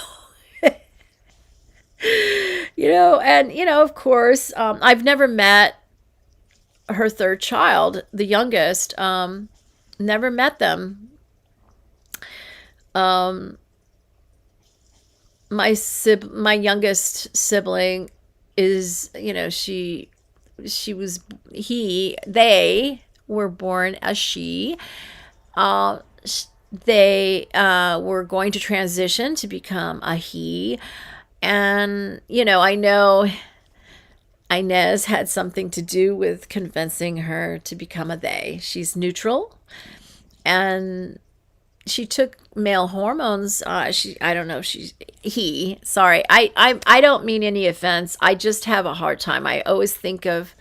And of course, I've never met her third child, the youngest. Never met them. My youngest sibling is, they were born as she. They were going to transition to become a he. And, I know Inez had something to do with convincing her to become a they. She's neutral. And she took male hormones. I don't know. Sorry. I don't mean any offense. I just have a hard time. I always think of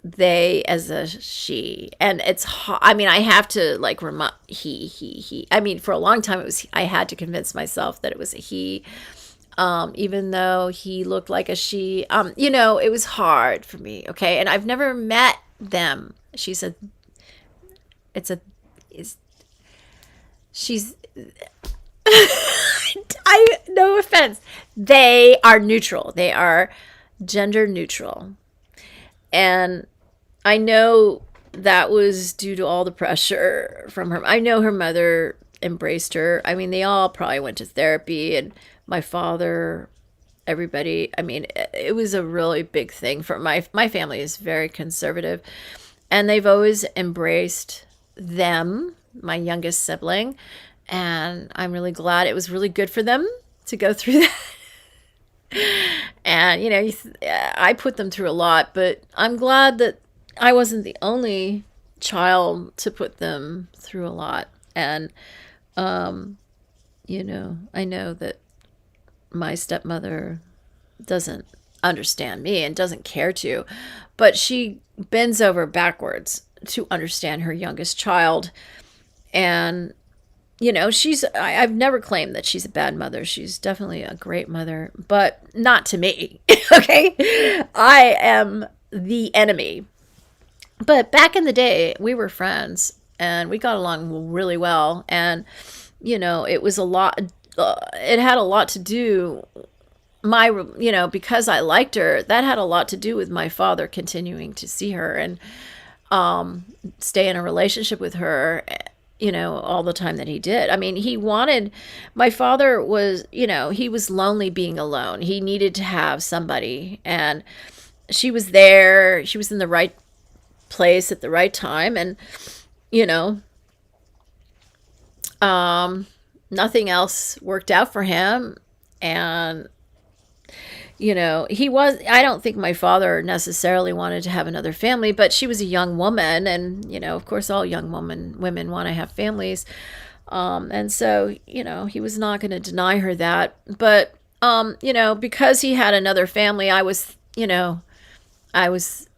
they as a she, and it's I have to like remind he. For a long time I had to convince myself that it was a he, even though he looked like a she. It was hard for me. Okay, and I've never met them. She's no offense. They are neutral. They are gender neutral. And I know that was due to all the pressure from her. I know her mother embraced her. They all probably went to therapy, and my father, everybody. It was a really big thing for my family is very conservative, and they've always embraced them, my youngest sibling, and I'm really glad. It was really good for them to go through that. And, I put them through a lot, but I'm glad that I wasn't the only child to put them through a lot. And, I know that my stepmother doesn't understand me and doesn't care to, but she bends over backwards to understand her youngest child. And I've never claimed that she's a bad mother. She's definitely a great mother, but not to me. Okay. I am the enemy. But back in the day, we were friends and we got along really well. And, it was a lot, it had a lot to do because I liked her, that had a lot to do with my father continuing to see her and, stay in a relationship with her, all the time that he did. My father was, he was lonely being alone. He needed to have somebody, and she was there. She was in the right place at the right time. And, nothing else worked out for him. And, I don't think my father necessarily wanted to have another family, but she was a young woman, and, of course, all young women want to have families. And so, he was not going to deny her that. But, because he had another family, I was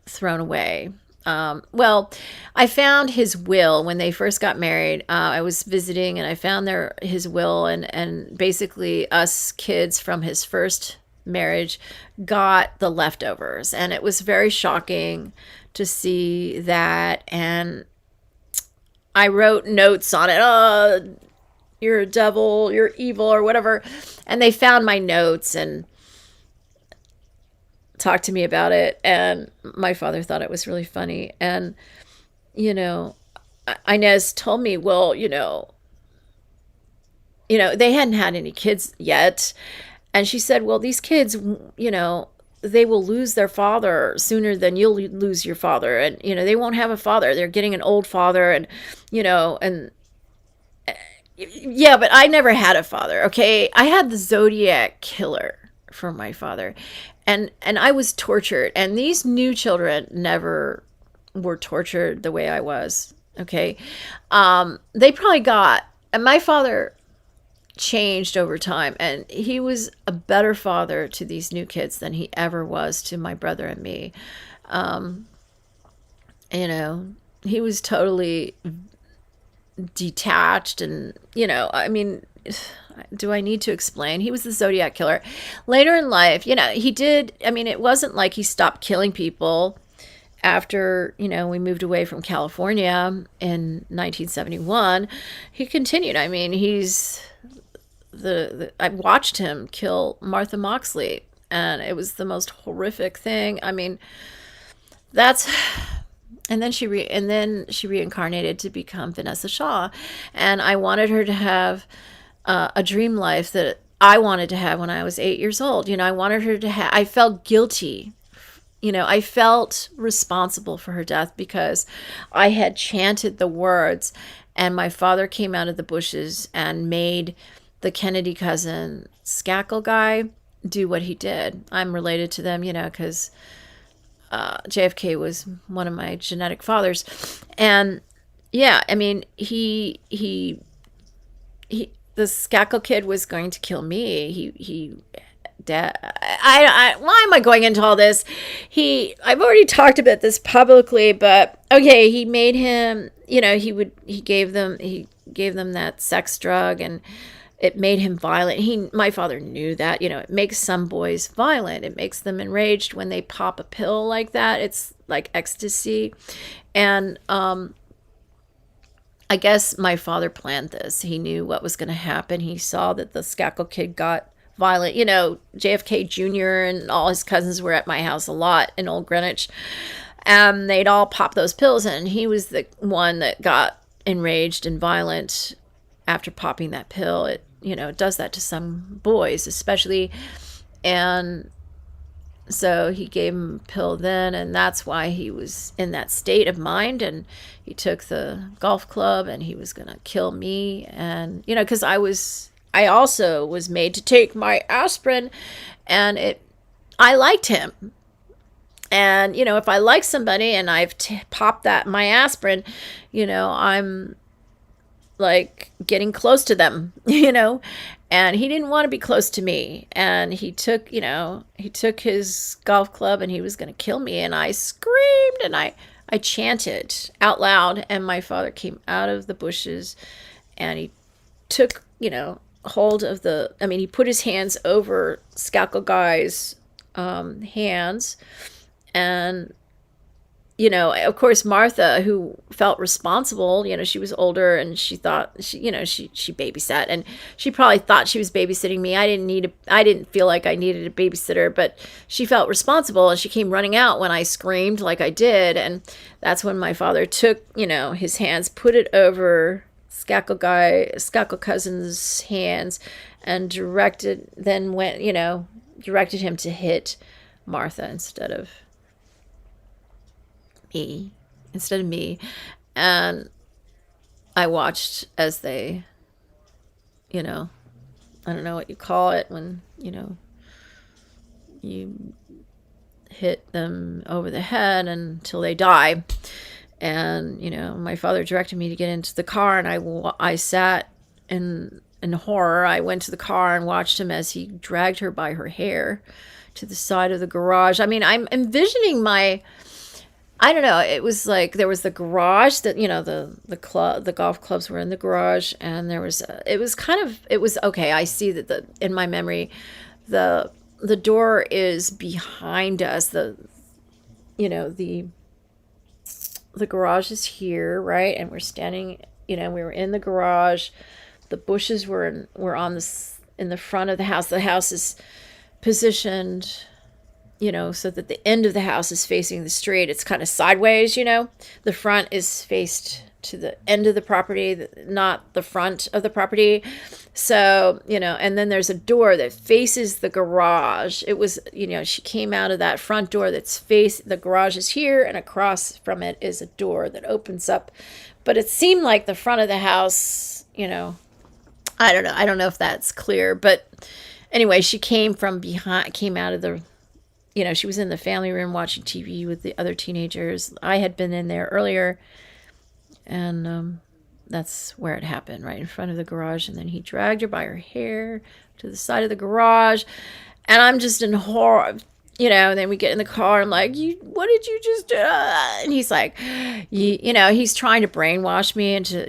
thrown away. I found his will when they first got married. I was visiting and I found his will, and basically us kids from his first marriage got the leftovers, and it was very shocking to see that. And I wrote notes on it. Oh, you're a devil, you're evil, or whatever. And they found my notes and talked to me about it. And my father thought it was really funny. And, Inez told me, well, they hadn't had any kids yet. And she said, well, these kids, they will lose their father sooner than you'll lose your father. And, they won't have a father. They're getting an old father. And, yeah, but I never had a father. Okay. I had the Zodiac killer for my father. And I was tortured. And these new children never were tortured the way I was. Okay. They probably and my father changed over time, and he was a better father to these new kids than he ever was to my brother and me. He was totally detached, and do I need to explain? He was the Zodiac killer. Later in life, he did, it wasn't like he stopped killing people after, we moved away from California in 1971, he continued. I mean, I watched him kill Martha Moxley, and it was the most horrific thing. I mean, and then she reincarnated to become Vanessa Shaw, and I wanted her to have a dream life that I wanted to have when I was 8 years old. I wanted her to have. I felt guilty. I felt responsible for her death because I had chanted the words, and my father came out of the bushes and made the Kennedy cousin Skakel guy do what he did. I'm related to them, because JFK was one of my genetic fathers. And yeah, I mean, the Skakel kid was going to kill me. Why am I going into all this? I've already talked about this publicly, but okay, he made him, he gave them that sex drug, and it made him violent. My father knew that, it makes some boys violent. It makes them enraged when they pop a pill like that. It's like ecstasy. And, I guess my father planned this. He knew what was going to happen. He saw that the Skakel kid got violent. JFK Jr. and all his cousins were at my house a lot in Old Greenwich. And they'd all pop those pills, and he was the one that got enraged and violent after popping that pill. It does that to some boys especially. And so he gave him a pill then, and that's why he was in that state of mind. And he took the golf club, and he was going to kill me. And, because I also was made to take my aspirin, and I liked him. And, if I like somebody and I've popped my aspirin, I'm like getting close to them, and he didn't want to be close to me. And he took his golf club, and he was going to kill me. And I screamed, and I chanted out loud, and my father came out of the bushes, and he took, hold of he put his hands over Skakel guy's hands. And of course, Martha, who felt responsible, she was older, and she thought she babysat, and she probably thought she was babysitting me. I didn't feel like I needed a babysitter, but she felt responsible, and she came running out when I screamed like I did. And that's when my father took, his hands, put it over Skakel cousin's hands, and directed him to hit Martha instead of me. And I watched as they, I don't know what you call it when, you hit them over the head until they die. And, my father directed me to get into the car, and I sat in horror. I went to the car and watched him as he dragged her by her hair to the side of the garage. I mean, I'm envisioning I don't know. It was like there was the garage that, the golf clubs were in the garage, and it was okay. I see that in my memory, the door is behind us. The garage is here, right? And we're standing, we were in the garage. The bushes were in the front of the house. The house is positioned, so that the end of the house is facing the street. It's kind of sideways, The front is faced to the end of the property, not the front of the property. So, and then there's a door that faces the garage. It was, she came out of that front door the garage is here, and across from it is a door that opens up. But it seemed like the front of the house, I don't know. I don't know if that's clear, but anyway, she came out of the, she was in the family room watching TV with the other teenagers. I had been in there earlier, and that's where it happened, right in front of the garage. And then he dragged her by her hair to the side of the garage, and I'm just in horror, and then we get in the car. I'm like, what did you just do? And he's like, he's trying to brainwash me into,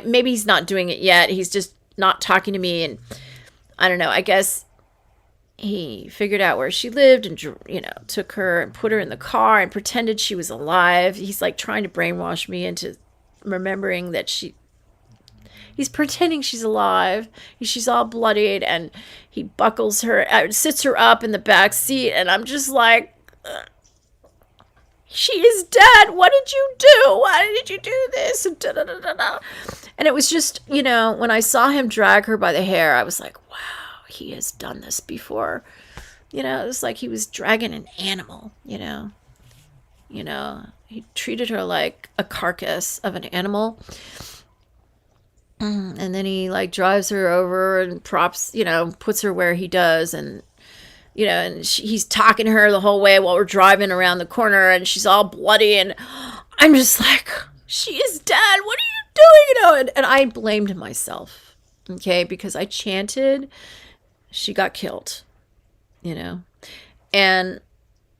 maybe he's not doing it yet. He's just not talking to me. And I don't know, I guess he figured out where she lived and, you know, took her and put her in the car and pretended she was alive. He's like trying to brainwash me into remembering that he's pretending she's alive. She's all bloodied, and he buckles her, sits her up in the back seat, and I'm just like, she is dead. What did you do? Why did you do this? And, da, da, da, da, da. And it was just, you know, when I saw him drag her by the hair, I was like, wow, he has done this before. You know, it was like he was dragging an animal, you know. You know, he treated her like a carcass of an animal. And then he like drives her over and props, you know, puts her where he does. And, you know, and he's talking to her the whole way while we're driving around the corner, and she's all bloody. And I'm just like, she is dead. What are you doing? You know, and I blamed myself, okay, because I chanted, she got killed, you know, and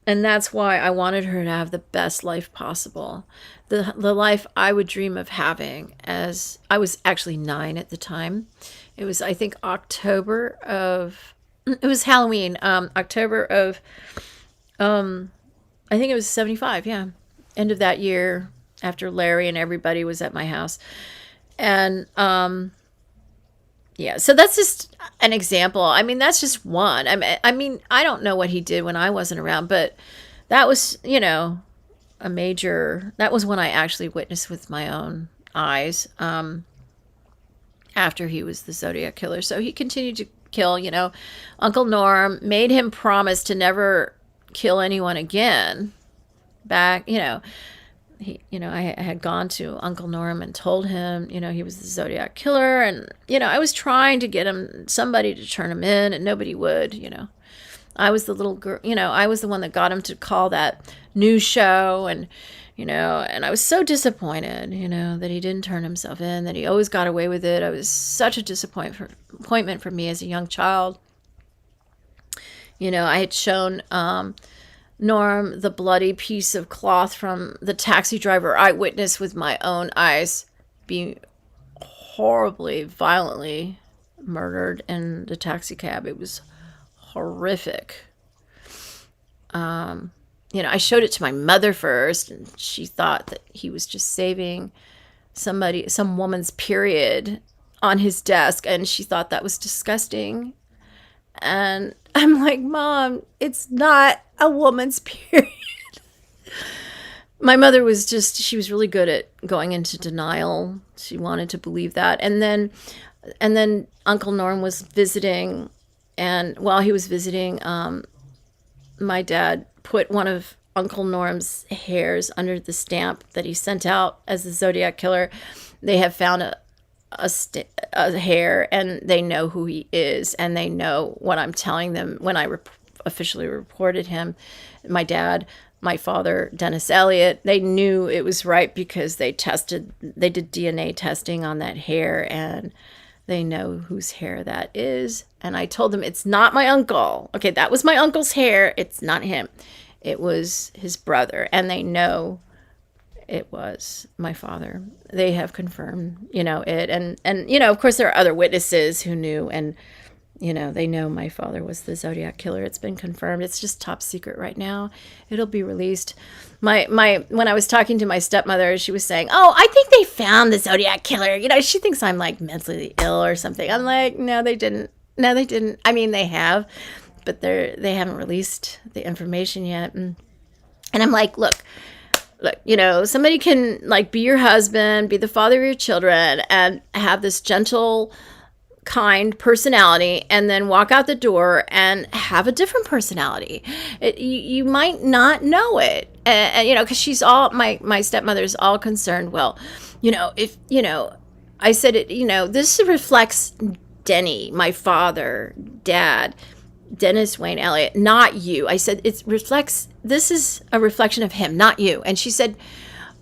that's why I wanted her to have the best life possible. The life I would dream of having, as I was actually 9 at the time. It was, I think, it was Halloween, October of, I think it was 75, yeah. End of that year, after Larry and everybody was at my house. And, yeah, so that's just an example. I mean, that's just one. I mean, I don't know what he did when I wasn't around, but that was, you know, that was when I actually witnessed with my own eyes, after he was the Zodiac killer. So he continued to kill, you know. Uncle Norm made him promise to never kill anyone again. Back, you know, I had gone to Uncle Norm and told him, you know, he was the Zodiac killer. And, you know, I was trying to get somebody to turn him in, and nobody would, you know. I was the little girl, you know, I was the one that got him to call that news show. And, you know, and I was so disappointed, you know, that he didn't turn himself in, that he always got away with it. I was such a disappointment for me as a young child. You know, I had shown Norm the bloody piece of cloth from the taxi driver I witnessed with my own eyes being horribly, violently murdered in the taxi cab. It was horrific. You know, I showed it to my mother first, and she thought that he was just saving some woman's period on his desk, and she thought that was disgusting. And I'm like, Mom, it's not a woman's period. My mother was she was really good at going into denial. She wanted to believe that. And then Uncle Norm was visiting, and while he was visiting, my dad put one of Uncle Norm's hairs under the stamp that he sent out as the Zodiac killer. They have found a hair, and they know who he is, and they know what I'm telling them when I officially reported him. My dad, my father, Dennis Elliott, they knew it was right because they did DNA testing on that hair, and they know whose hair that is. And I told them, it's not my uncle. Okay, that was my uncle's hair. It's not him. It was his brother. And they know it was my father. They have confirmed, you know, it. And you know, of course, there are other witnesses who knew. And, you know, they know my father was the Zodiac killer. It's been confirmed. It's just top secret right now. It'll be released. When I was talking to my stepmother, she was saying, oh, I think they found the Zodiac killer. You know, she thinks I'm like mentally ill or something. I'm like, no, they didn't. No, they didn't. I mean, they have, but they haven't released the information yet. And I'm like, look, you know, somebody can like be your husband, be the father of your children, and have this gentle, kind personality, and then walk out the door and have a different personality. You might not know it, and you know, because she's all my stepmother's all concerned. Well, you know, if you know, I said it. You know, this reflects Denny, my father, Dad, Dennis Wayne Elliott, not you. I said this is a reflection of him, not you. And she said,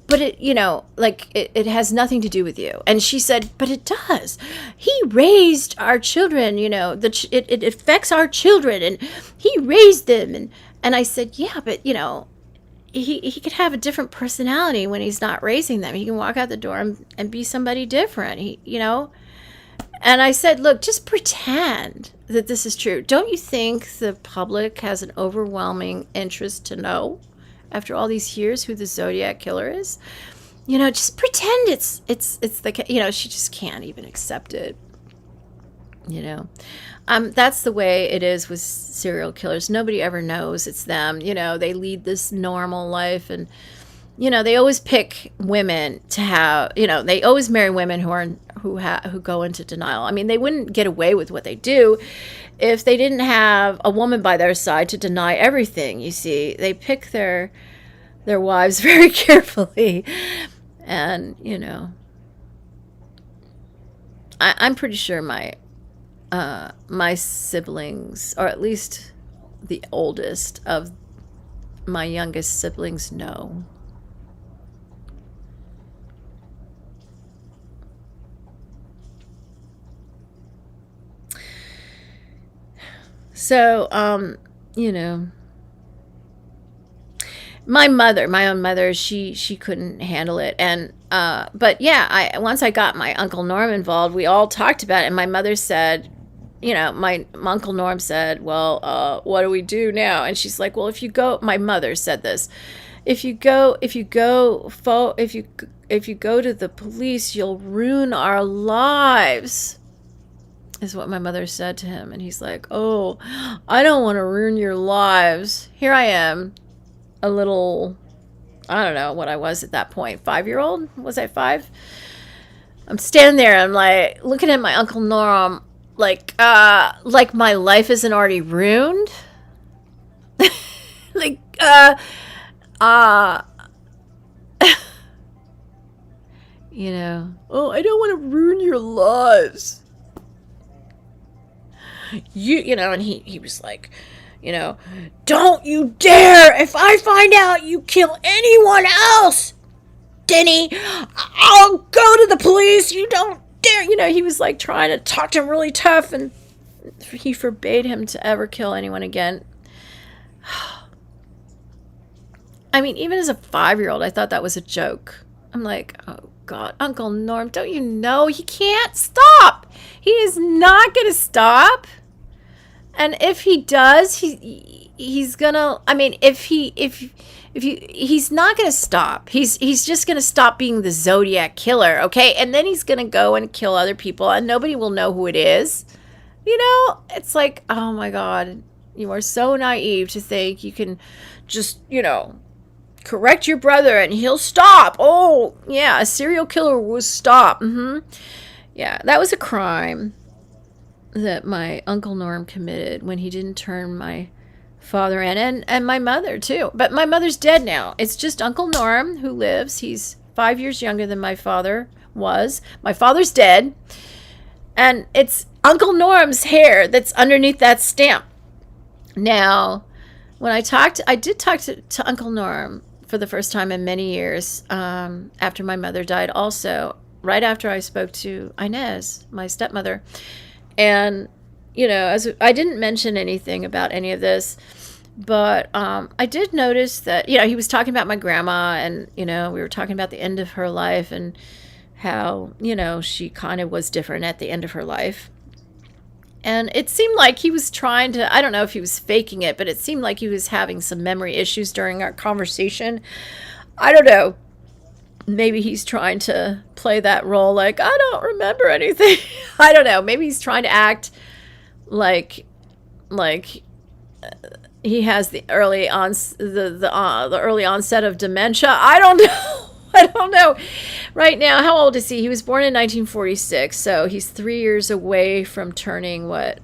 but it, you know, like it has nothing to do with you. And she said, but it does. He raised our children, you know, it affects our children, and he raised them. And I said, yeah, but you know, he could have a different personality when he's not raising them. He can walk out the door and be somebody different. You know, And I said, look, just pretend that this is true. Don't you think the public has an overwhelming interest to know, after all these years, who the Zodiac killer is? You know, just pretend it's the, you know, she just can't even accept it. You know, that's the way it is with serial killers. Nobody ever knows it's them. You know, they lead this normal life, and you know, they always pick women to have, you know, they always marry women who go into denial. I mean, they wouldn't get away with what they do if they didn't have a woman by their side to deny everything. You see, they pick their wives very carefully. And, you know, I'm pretty sure my siblings, or at least the oldest of my youngest siblings, know. So, you know, my own mother, she couldn't handle it. And, but yeah, once I got my Uncle Norm involved, we all talked about it. And my mother said, you know, my Uncle Norm said, well, what do we do now? And she's like, well, my mother said this, if you go to the police, you'll ruin our lives, is what my mother said to him. And he's like, oh, I don't want to ruin your lives. Here I am, a little, I don't know what I was at that point, 5-year-old? Was I 5? I'm standing there, I'm like, looking at my Uncle Norm, like my life isn't already ruined. Like, you know, oh, I don't want to ruin your lives. You know, and he was like, you know, don't you dare, if I find out you kill anyone else, Denny, I'll go to the police. You don't dare. You know, he was like trying to talk to him really tough, and he forbade him to ever kill anyone again. I mean, even as a 5-year-old, I thought that was a joke. I'm like, oh God, Uncle Norm, don't you know he can't stop? He is not going to stop. And if he does, he's gonna, I mean, he's not gonna stop. He's just gonna stop being the Zodiac killer, okay? And then he's gonna go and kill other people, and nobody will know who it is. You know, it's like, oh my God, you are so naive to think you can just, you know, correct your brother and he'll stop. Oh yeah, a serial killer will stop. Yeah, that was a crime that my Uncle Norm committed when he didn't turn my father in, and my mother too. But my mother's dead now. It's just Uncle Norm who lives. He's 5 years younger than my father was. My father's dead, and it's Uncle Norm's hair that's underneath that stamp. Now, when I did talk to Uncle Norm for the first time in many years, after my mother died, also right after I spoke to Inez, my stepmother. And, you know, as I didn't mention anything about any of this, but I did notice that, you know, he was talking about my grandma, and, you know, we were talking about the end of her life and how, you know, she kind of was different at the end of her life. And it seemed like he was trying to, I don't know if he was faking it, but it seemed like he was having some memory issues during our conversation. I don't know. Maybe he's trying to play that role, like, I don't remember anything. I don't know. Maybe he's trying to act like he has the early early onset of dementia. I don't know. I don't know. Right now, how old is he? He was born in 1946, so he's 3 years away from turning what?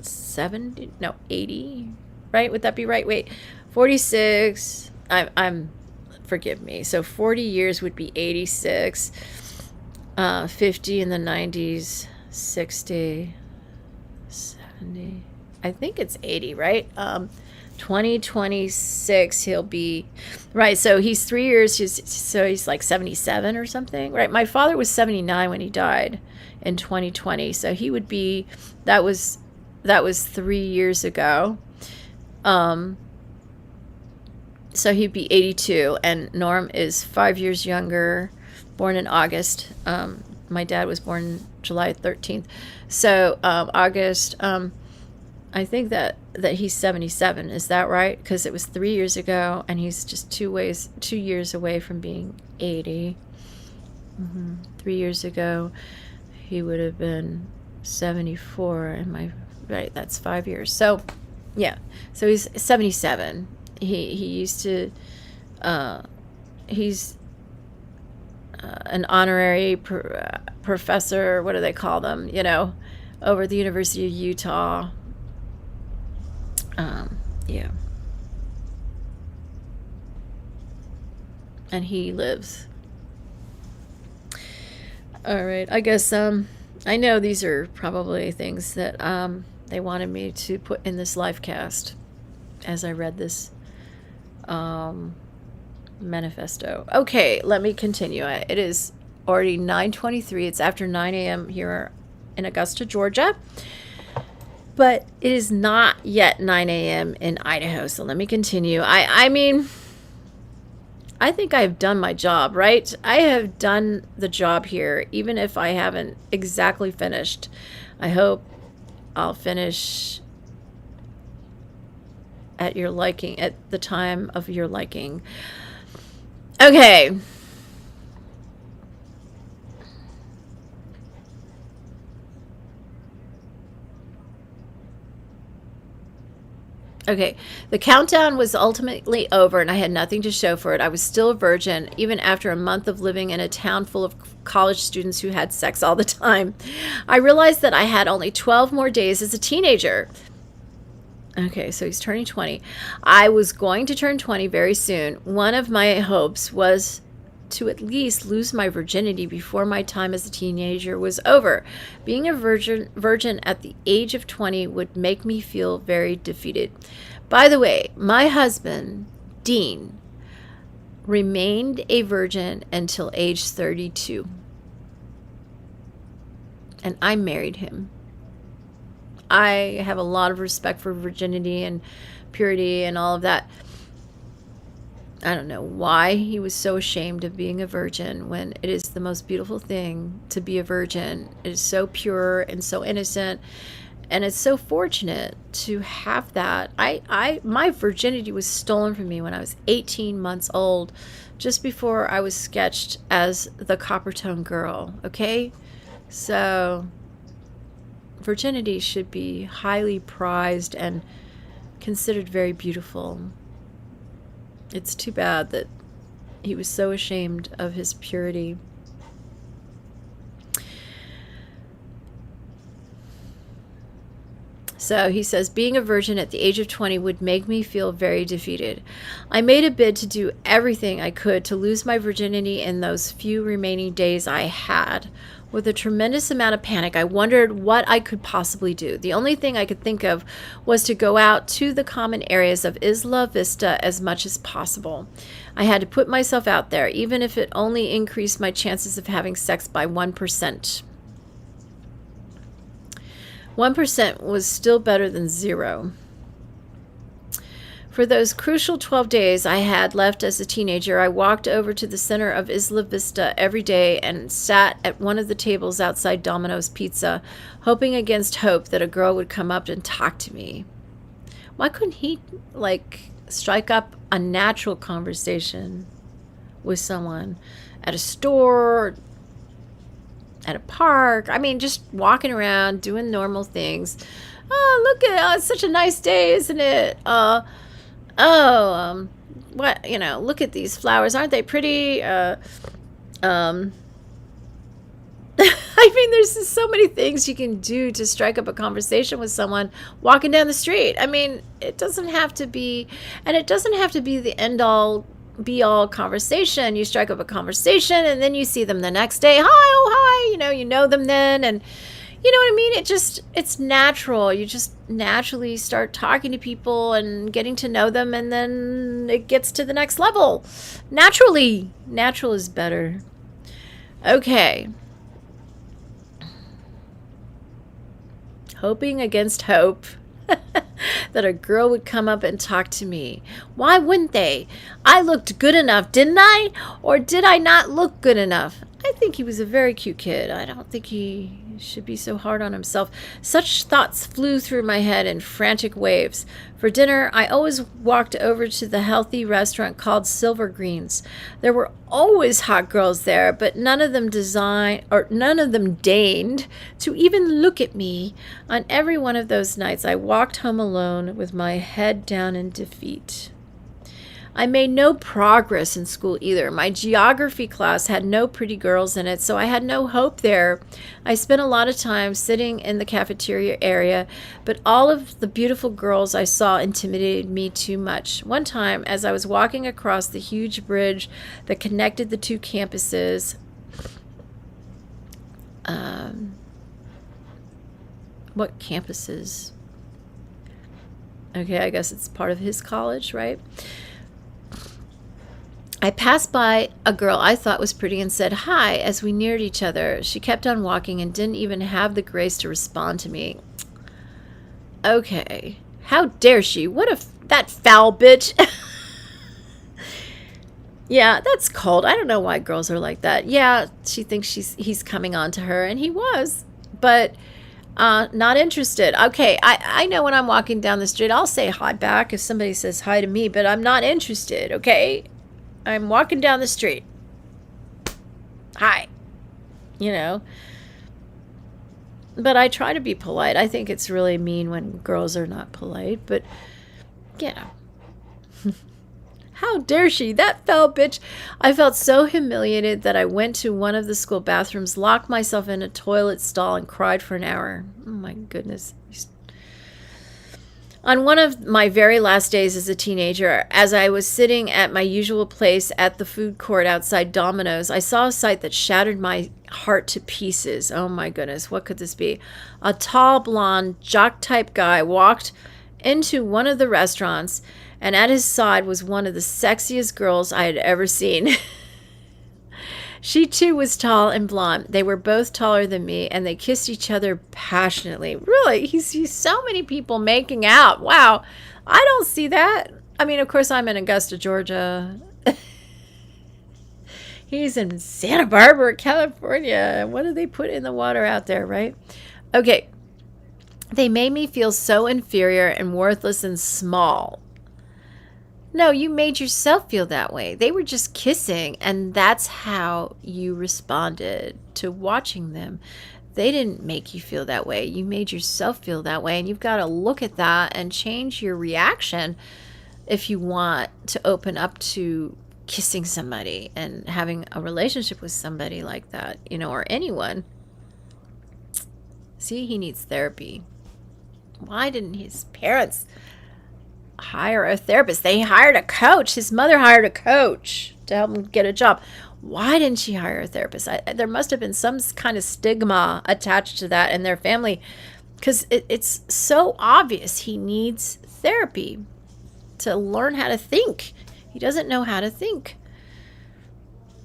70? No, 80. Right? Would that be right? Wait, 46. I'm forgive me. So 40 years would be 86, 50 in the 90s, 60, 70. I think it's 80, right? 2026, he'll be, right, so he's 3 years, so he's like 77 or something, right? My father was 79 when he died in 2020, so he would be, that was 3 years ago. So he'd be 82, and Norm is 5 years younger, born in August, my dad was born July 13th. So August, I think that he's 77. Is that right? Because it was 3 years ago, and he's just 2 years away from being 80. 3 years ago, he would have been 74, and right, that's 5 years. So, yeah, so he's 77. He used to, he's an honorary professor. What do they call them? Over at the University of Utah. Yeah. And he lives. All right. I guess I know these are probably things that they wanted me to put in this live cast as I read this manifesto. Okay, let me continue. It is already 9:23. It's after 9 a.m. here in Augusta, Georgia. But it is not yet 9 a.m. in Idaho, so let me continue. I mean, I think I've done my job, right? I have done the job here, even if I haven't exactly finished. I hope I'll finish at your liking, at the time of your liking. Okay. Okay, the countdown was ultimately over, and I had nothing to show for it. I was still a virgin, even after a month of living in a town full of college students who had sex all the time. I realized that I had only 12 more days as a teenager. Okay, so he's turning 20. I was going to turn 20 very soon. One of my hopes was to at least lose my virginity before my time as a teenager was over. Being a virgin at the age of 20 would make me feel very defeated. By the way, my husband, Dean, remained a virgin until age 32. And I married him. I have a lot of respect for virginity and purity and all of that. I don't know why he was so ashamed of being a virgin when it is the most beautiful thing to be a virgin. It is so pure and so innocent, and it's so fortunate to have that. My virginity was stolen from me when I was 18 months old, just before I was sketched as the Coppertone girl, okay? So virginity should be highly prized and considered very beautiful. It's too bad that he was so ashamed of his purity. So he says, being a virgin at the age of 20 would make me feel very defeated. I made a bid to do everything I could to lose my virginity in those few remaining days I had. With a tremendous amount of panic, I wondered what I could possibly do. The only thing I could think of was to go out to the common areas of Isla Vista as much as possible. I had to put myself out there, even if it only increased my chances of having sex by 1%. 1% was still better than 0. For those crucial 12 days I had left as a teenager, I walked over to the center of Isla Vista every day and sat at one of the tables outside Domino's Pizza, hoping against hope that a girl would come up and talk to me. Why couldn't he, strike up a natural conversation with someone at a store, at a park? I mean, just walking around, doing normal things. Oh, it's such a nice day, isn't it? Look at these flowers. Aren't they pretty? I mean, there's just so many things you can do to strike up a conversation with someone walking down the street. I mean, it doesn't have to be the end all be all conversation. You strike up a conversation and then you see them the next day. Hi, oh, hi. You know them then. And you know what I mean? It's natural. You just naturally start talking to people and getting to know them, and then it gets to the next level. Naturally. Natural is better. Okay. Hoping against hope that a girl would come up and talk to me. Why wouldn't they? I looked good enough, didn't I? Or did I not look good enough? I think he was a very cute kid. I don't think he should be so hard on himself. Such thoughts flew through my head in frantic waves. For dinner, I always walked over to the healthy restaurant called Silver Greens. There were always hot girls there, but none of them deigned to even look at me. On every one of those nights, I walked home alone with my head down in defeat. I made no progress in school either. My geography class had no pretty girls in it, so I had no hope there. I spent a lot of time sitting in the cafeteria area, but all of the beautiful girls I saw intimidated me too much. One time, as I was walking across the huge bridge that connected the two campuses, what campuses? Okay, I guess it's part of his college, right? I passed by a girl I thought was pretty and said hi as we neared each other. She kept on walking and didn't even have the grace to respond to me. Okay, how dare she? What that foul bitch. Yeah, that's cold. I don't know why girls are like that. Yeah, she thinks he's coming on to her, and he was, but not interested. Okay, I know when I'm walking down the street, I'll say hi back if somebody says hi to me, but I'm not interested, okay? I'm walking down the street. Hi. You know. But I try to be polite. I think it's really mean when girls are not polite. But, yeah. How dare she? That fell bitch. I felt so humiliated that I went to one of the school bathrooms, locked myself in a toilet stall, and cried for an hour. Oh, my goodness. On one of my very last days as a teenager, as I was sitting at my usual place at the food court outside Domino's, I saw a sight that shattered my heart to pieces. Oh my goodness, what could this be? A tall, blonde, jock-type guy walked into one of the restaurants, and at his side was one of the sexiest girls I had ever seen. She too was tall and blonde. They were both taller than me, and they kissed each other passionately. Really, he sees so many people making out. Wow, I don't see that. I mean, of course, I'm in Augusta, Georgia. He's in Santa Barbara, California. What do they put in the water out there, right? Okay, they made me feel so inferior and worthless and small. No, you made yourself feel that way. They were just kissing, and that's how you responded to watching them. They didn't make you feel that way. You made yourself feel that way, and you've got to look at that and change your reaction if you want to open up to kissing somebody and having a relationship with somebody like that, you know, or anyone. See, he needs therapy. Why didn't his parents hire a therapist? They hired a coach. His mother hired a coach to help him get a job. Why didn't she hire a therapist? There must have been some kind of stigma attached to that in their family, because it's so obvious he needs therapy to learn how to think. He doesn't know how to think.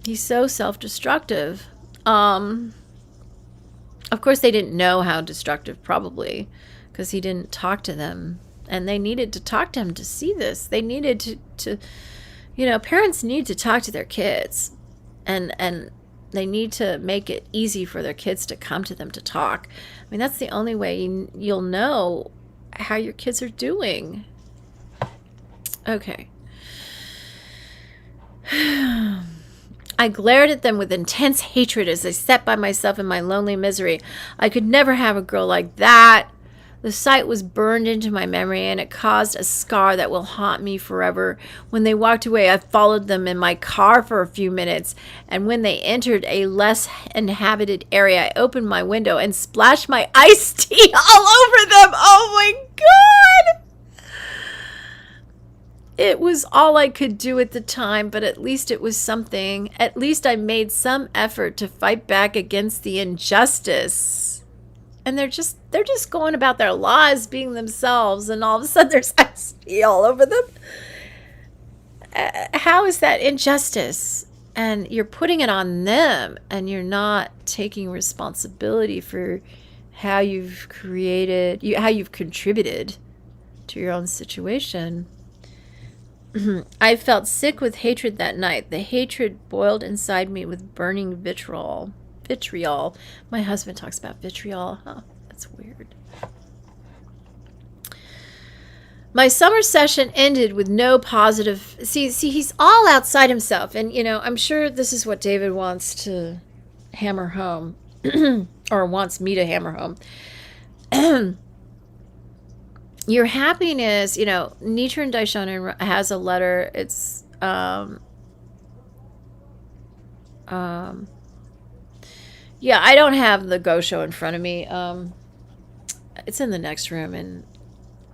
He's so self-destructive. Of course, they didn't know how destructive, probably, because he didn't talk to them. And they needed to talk to him to see this. They needed to you know, parents need to talk to their kids. And they need to make it easy for their kids to come to them to talk. I mean, that's the only way you'll know how your kids are doing. Okay. I glared at them with intense hatred as I sat by myself in my lonely misery. I could never have a girl like that. The sight was burned into my memory, and it caused a scar that will haunt me forever. When they walked away, I followed them in my car for a few minutes, and when they entered a less inhabited area, I opened my window and splashed my iced tea all over them. Oh my God! It was all I could do at the time, but at least it was something. At least I made some effort to fight back against the injustice. And they're just going about their lives being themselves, and all of a sudden there's iced tea all over them. How is that injustice? And you're putting it on them, and you're not taking responsibility for how you've contributed to your own situation. I felt sick with hatred that night. The hatred boiled inside me with burning vitriol. Vitriol. My husband talks about vitriol. Huh, that's weird. My summer session ended with no positive. See, he's all outside himself. And, I'm sure this is what David wants to hammer home, or wants me to hammer home. Your happiness, Nichiren Daishonin has a letter. It's, yeah, I don't have the Gosho in front of me. It's in the next room, and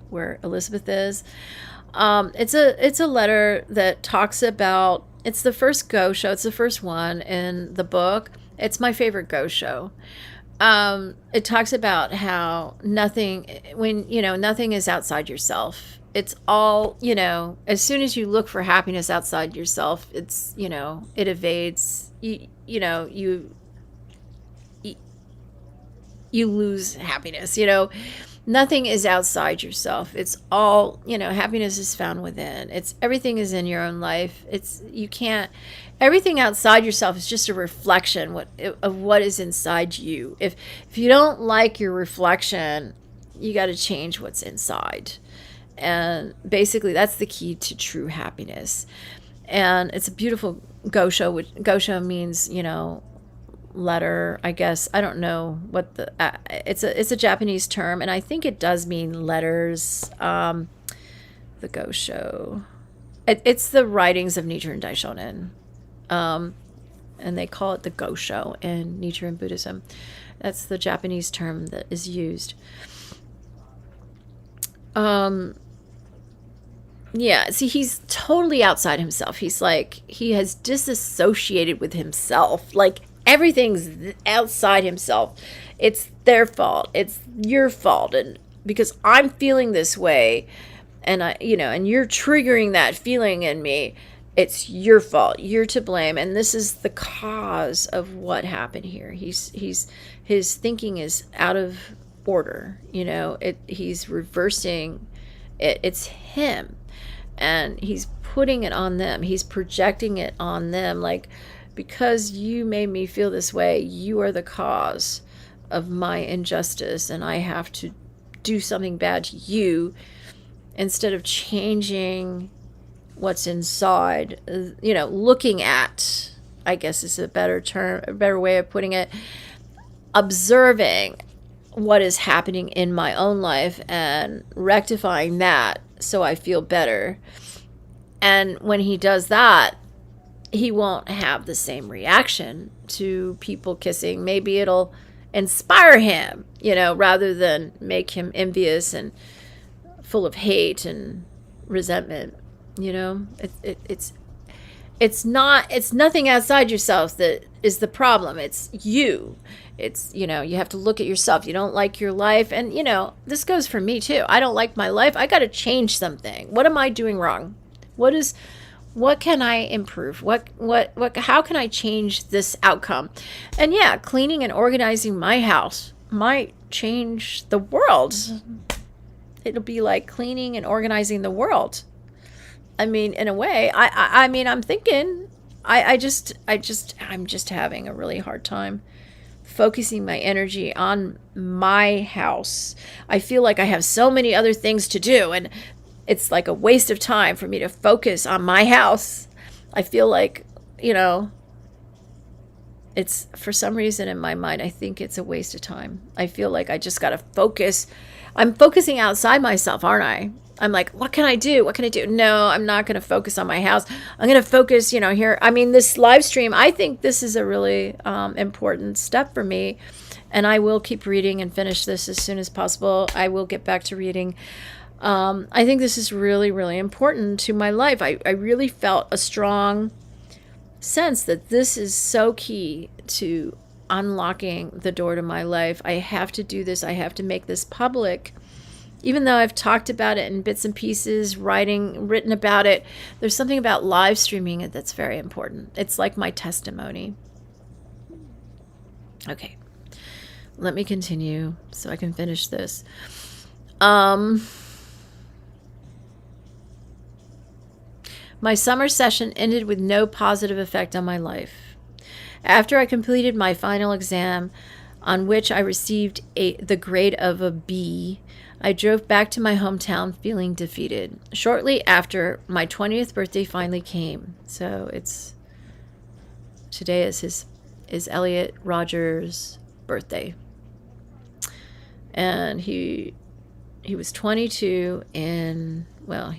where Elizabeth is. It's a letter that talks about, it's the first Gosho, it's the first one in the book. It's my favorite Gosho. It talks about how nothing is outside yourself. It's all, as soon as you look for happiness outside yourself, it's, it evades, you lose happiness, Nothing is outside yourself. It's all, happiness is found within. Everything is in your own life. Everything outside yourself is just a reflection of what is inside you. If you don't like your reflection, you got to change what's inside. And basically that's the key to true happiness. And it's a beautiful Gosho, which Gosho means, letter, I guess. I don't know what it's a Japanese term, and I think it does mean letters. The Gosho, it's the writings of Nichiren Daishonin, and they call it the Gosho in Nichiren Buddhism. That's the Japanese term that is used. Yeah, see, he's totally outside himself. He's like, he has disassociated with himself. Like, everything's outside himself. It's their fault. It's your fault. And because I'm feeling this way, and and you're triggering that feeling in me, it's your fault. You're to blame. And this is the cause of what happened here. His thinking is out of order. He's reversing it. It's him. And he's putting it on them. He's projecting it on them. Like, because you made me feel this way, you are the cause of my injustice, and I have to do something bad to you instead of changing what's inside. Looking at, I guess is a better term, a better way of putting it, observing what is happening in my own life and rectifying that so I feel better. And when he does that, he won't have the same reaction to people kissing. Maybe it'll inspire him, rather than make him envious and full of hate and resentment. It's nothing outside yourself that is the problem. It's you. It's, you have to look at yourself. You don't like your life. And, this goes for me too. I don't like my life. I got to change something. What am I doing wrong? What can I improve? How can I change this outcome? And yeah, cleaning and organizing my house might change the world. It'll be like cleaning and organizing the world. I mean, in a way, I mean, I'm thinking, I'm just having a really hard time focusing my energy on my house. I feel like I have so many other things to do, and it's like a waste of time for me to focus on my house. I feel like, it's, for some reason in my mind, I think it's a waste of time. I feel like I just got to focus. I'm focusing outside myself, aren't I? I'm like, what can I do? What can I do? No, I'm not going to focus on my house. I'm going to focus, here. I mean, this live stream, I think this is a really important step for me. And I will keep reading and finish this as soon as possible. I will get back to reading. I think this is really, really important to my life. I really felt a strong sense that this is so key to unlocking the door to my life. I have to do this. I have to make this public. Even though I've talked about it in bits and pieces, written about it, there's something about live streaming it that's very important. It's like my testimony. Okay, let me continue so I can finish this. My summer session ended with no positive effect on my life. After I completed my final exam, on which I received the grade of a B, I drove back to my hometown feeling defeated. Shortly after, my 20th birthday finally came. So today is Elliot Rodgers' birthday. And he was 22 in, well,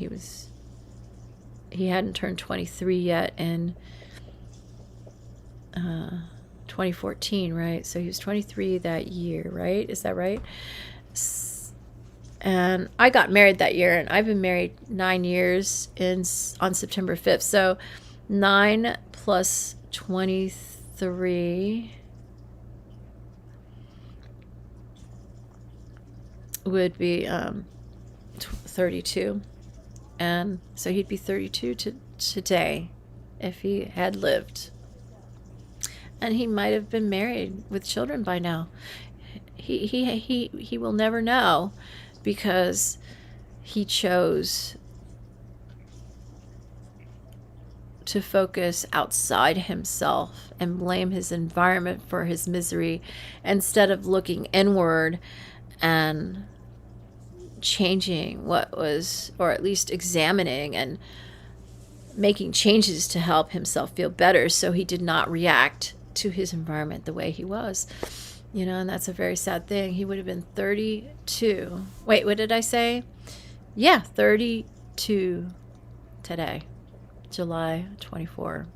he hadn't turned 23 yet in 2014, right? So he was 23 that year, right? Is that right? And I got married that year, and I've been married 9 years on September 5th. So 9 plus 23 would be 32. And so he'd be 32 today if he had lived. And he might have been married with children by now. He will never know, because he chose to focus outside himself and blame his environment for his misery instead of looking inward and changing what was, or at least examining and making changes to help himself feel better, so he did not react to his environment the way he was. And that's a very sad thing. He would have been 32. Wait, what did I say? Yeah, 32 today, July 24,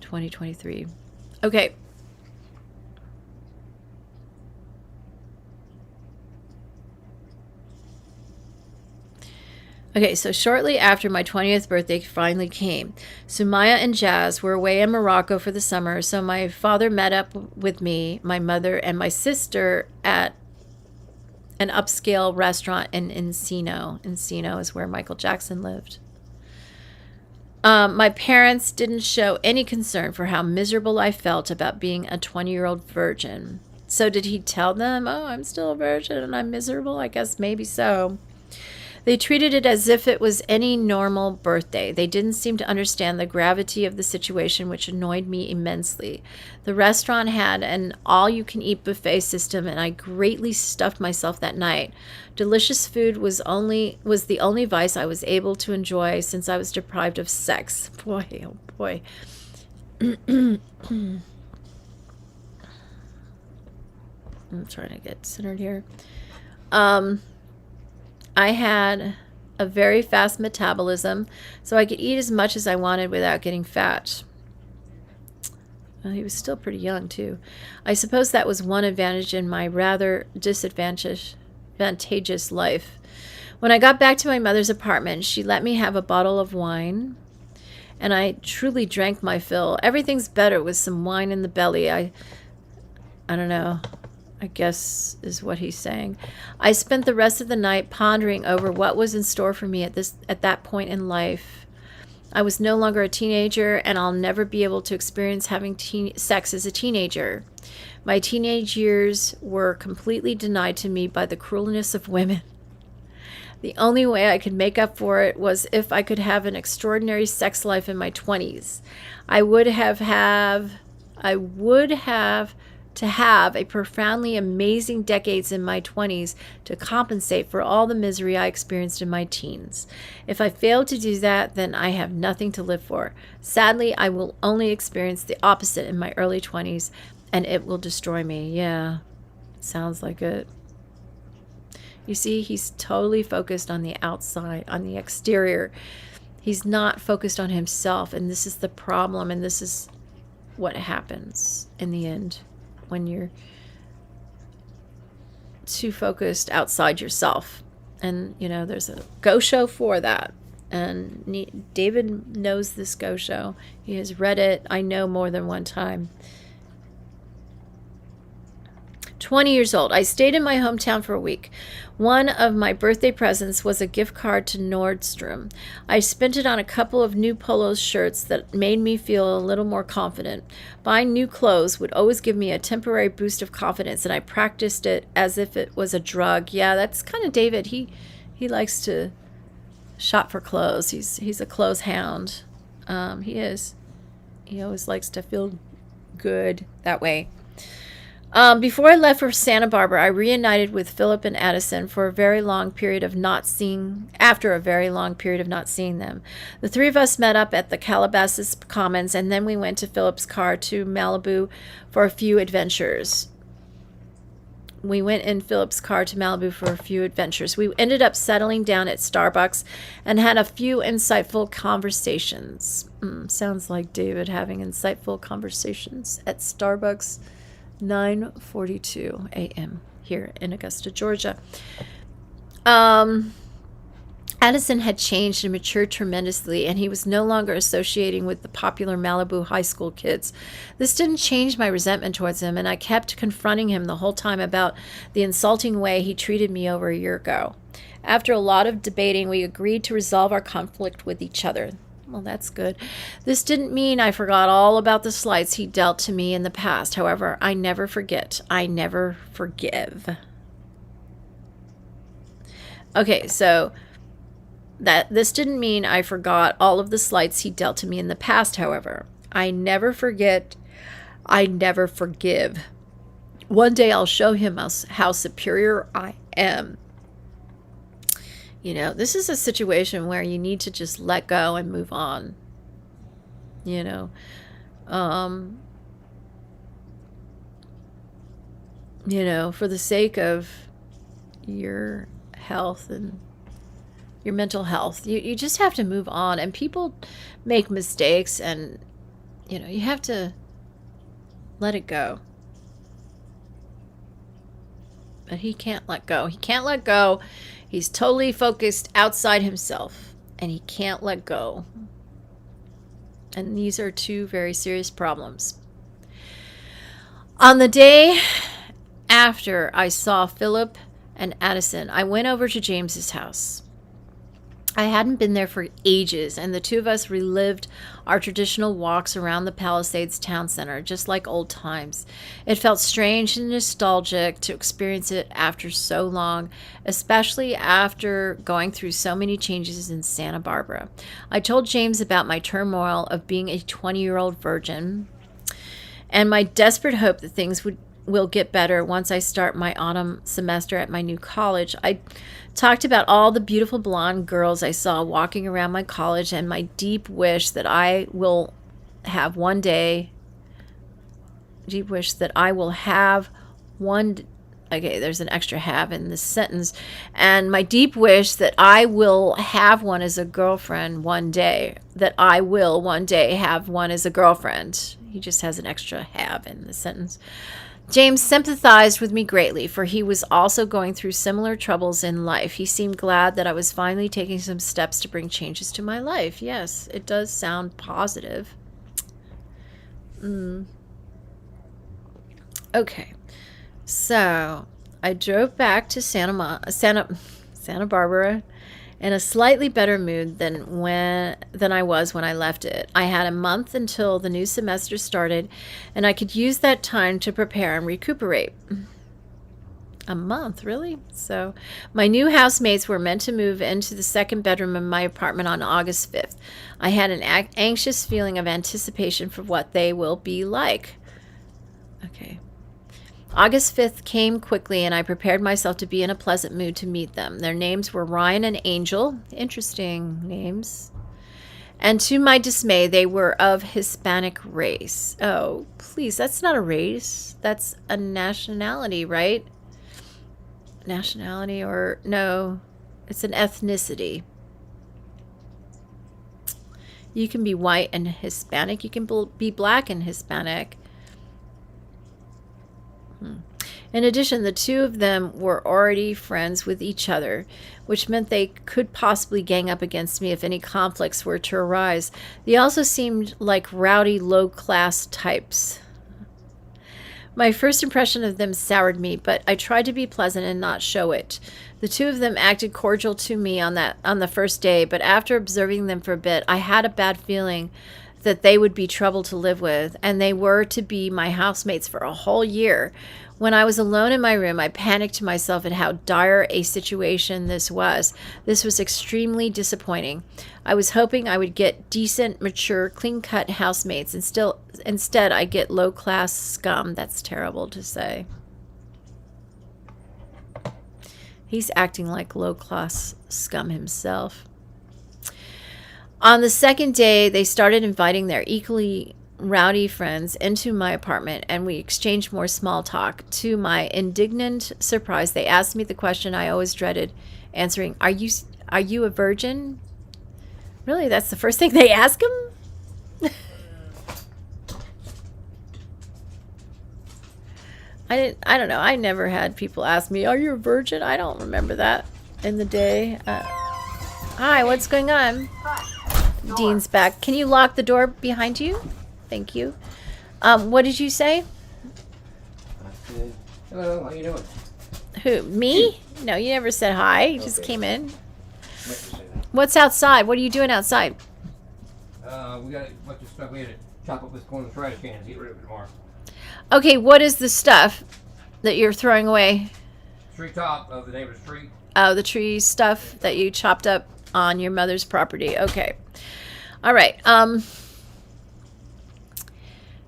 2023. Okay. Okay, so shortly after my 20th birthday finally came, Sumaya and Jazz were away in Morocco for the summer, so my father met up with me, my mother, and my sister at an upscale restaurant in Encino. Encino is where Michael Jackson lived. My parents didn't show any concern for how miserable I felt about being a 20-year-old virgin. So did he tell them, oh, I'm still a virgin and I'm miserable? I guess maybe so. They treated it as if it was any normal birthday. They didn't seem to understand the gravity of the situation, which annoyed me immensely. The restaurant had an all-you-can-eat buffet system, and I greatly stuffed myself that night. Delicious food was the only vice I was able to enjoy since I was deprived of sex. Boy, oh boy. I'm trying to get centered here. I had a very fast metabolism, so I could eat as much as I wanted without getting fat. Well, he was still pretty young, too. I suppose that was one advantage in my rather disadvantageous life. When I got back to my mother's apartment, she let me have a bottle of wine, and I truly drank my fill. Everything's better with some wine in the belly. I don't know. I guess is what he's saying. I spent the rest of the night pondering over what was in store for me at that point in life. I was no longer a teenager, and I'll never be able to experience having sex as a teenager. My teenage years were completely denied to me by the cruelness of women. The only way I could make up for it was if I could have an extraordinary sex life in my 20s. I would have to have a profoundly amazing decades in my 20s to compensate for all the misery I experienced in my teens. If I fail to do that, then I have nothing to live for. Sadly, I will only experience the opposite in my early 20s, and it will destroy me. Yeah, sounds like it. You see, he's totally focused on the outside, on the exterior. He's not focused on himself, and this is the problem, and this is what happens in the end when you're too focused outside yourself. And, there's a Go show for that. And David knows this Go show. He has read it, I know, more than one time. 20 years old. I stayed in my hometown for a week. One of my birthday presents was a gift card to Nordstrom. I spent it on a couple of new polo shirts that made me feel a little more confident. Buying new clothes would always give me a temporary boost of confidence, and I practiced it as if it was a drug. Yeah, that's kind of David. He likes to shop for clothes. He's a clothes hound. He is. He always likes to feel good that way. Before I left for Santa Barbara, I reunited with Philip and Addison for a very long period of not seeing. After a very long period of not seeing them, the three of us met up at the Calabasas Commons, and then we went to Philip's car to Malibu for a few adventures. We went in Philip's car to Malibu for a few adventures. We ended up settling down at Starbucks and had a few insightful conversations. Sounds like David having insightful conversations at Starbucks. 9:42 a.m. here in Augusta, Georgia. Addison had changed and matured tremendously, and he was no longer associating with the popular Malibu high school kids. This didn't change my resentment towards him, and I kept confronting him the whole time about the insulting way he treated me over a year ago. After a lot of debating, we agreed to resolve our conflict with each other. Well, that's good. This didn't mean I forgot all about the slights he dealt to me in the past. However, I never forget. I never forgive. Okay, so this didn't mean I forgot all of the slights he dealt to me in the past, however. I never forget. I never forgive. One day I'll show him how superior I am. You know, this is a situation where you need to just let go and move on. You know, for the sake of your health and your mental health, you just have to move on. And people make mistakes, and, you have to let it go. But he can't let go. He can't let go. He's totally focused outside himself, and he can't let go. And these are two very serious problems. On the day after I saw Philip and Addison, I went over to James's house. I hadn't been there for ages, and the two of us relived our traditional walks around the Palisades Town Center, just like old times. It felt strange and nostalgic to experience it after so long, especially after going through so many changes in Santa Barbara. I told James about my turmoil of being a 20-year-old virgin and my desperate hope that things will get better once I start my autumn semester at my new college. I talked about all the beautiful blonde girls I saw walking around my college and my deep wish that I will have one day. Okay, there's an extra have in this sentence. And my deep wish that I will have one as a girlfriend one day. That I will one day have one as a girlfriend. He just has an extra have in the sentence. James sympathized with me greatly, for he was also going through similar troubles in life. He seemed glad that I was finally taking some steps to bring changes to my life. Yes, it does sound positive. Okay, so I drove back to Santa Barbara in a slightly better mood than I was when I left it. I had a month until the new semester started, and I could use that time to prepare and recuperate. A month, really? So my new housemates were meant to move into the second bedroom of my apartment on August 5th. I had an anxious feeling of anticipation for what they will be like. Okay. August 5th came quickly, and I prepared myself to be in a pleasant mood to meet them. Their names were Ryan and Angel. Interesting names. And to my dismay, they were of Hispanic race. Oh, please, that's not a race. That's a nationality, right? Nationality, or no, it's an ethnicity. You can be white and Hispanic. You can be black and Hispanic. In addition, the two of them were already friends with each other, which meant they could possibly gang up against me if any conflicts were to arise. They also seemed like rowdy, low-class types. My first impression of them soured me, but I tried to be pleasant and not show it. The two of them acted cordial to me on the first day, but after observing them for a bit, I had a bad feeling that they would be trouble to live with, and they were to be my housemates for a whole year. When I was alone in my room, I panicked to myself at how dire a situation this was. This was extremely disappointing. I was hoping I would get decent, mature, clean-cut housemates, and instead I get low-class scum. That's terrible to say. He's acting like low-class scum himself. On the second day, they started inviting their equally rowdy friends into my apartment, and we exchanged more small talk. To my indignant surprise, they asked me the question I always dreaded answering: Are you a virgin? Really? That's the first thing they ask him? I don't know. I never had people ask me, "Are you a virgin?" I don't remember that in the day. Hi, what's going on? Dean's back. Can you lock the door behind you? Thank you. What did you say? I said, hello, how you doing? Who, me? No, you never said hi. You just came in. Meant to say that. What's outside? What are you doing outside? We got a bunch of stuff we had to chop up with corn and trash cans, get rid of it tomorrow. Okay, what is the stuff that you're throwing away? Tree top of the neighbor's tree. Oh, the tree stuff that you chopped up on your mother's property. Okay. All right.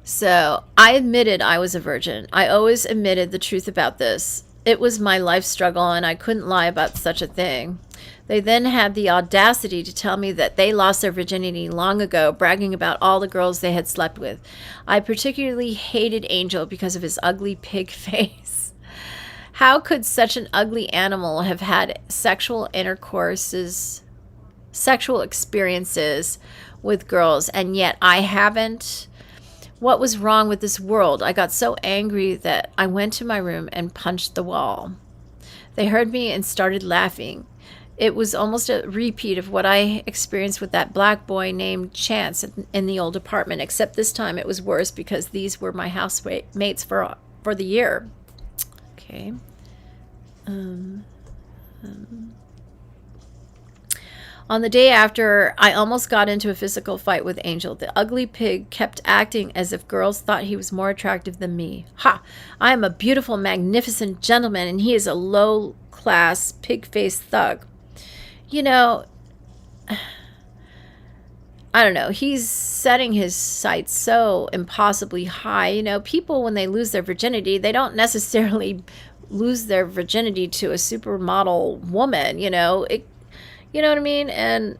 So I admitted I was a virgin. I always admitted the truth about this. It was my life struggle, and I couldn't lie about such a thing. They then had the audacity to tell me that they lost their virginity long ago, bragging about all the girls they had slept with. I particularly hated Angel because of his ugly pig face. How could such an ugly animal have had sexual experiences with girls, and yet I haven't? What was wrong with this world? I got so angry that I went to my room and punched the wall. They heard me and started laughing. It was almost a repeat of what I experienced with that black boy named Chance in the old apartment, except this time it was worse because these were my housemates for the year. Okay. On the day after, I almost got into a physical fight with Angel. The ugly pig kept acting as if girls thought he was more attractive than me. Ha! I am a beautiful, magnificent gentleman, and he is a low-class, pig-faced thug. You know, I don't know. He's setting his sights so impossibly high. You know, people, when they lose their virginity, they don't necessarily lose their virginity to a supermodel woman, you know. You know what I mean? And,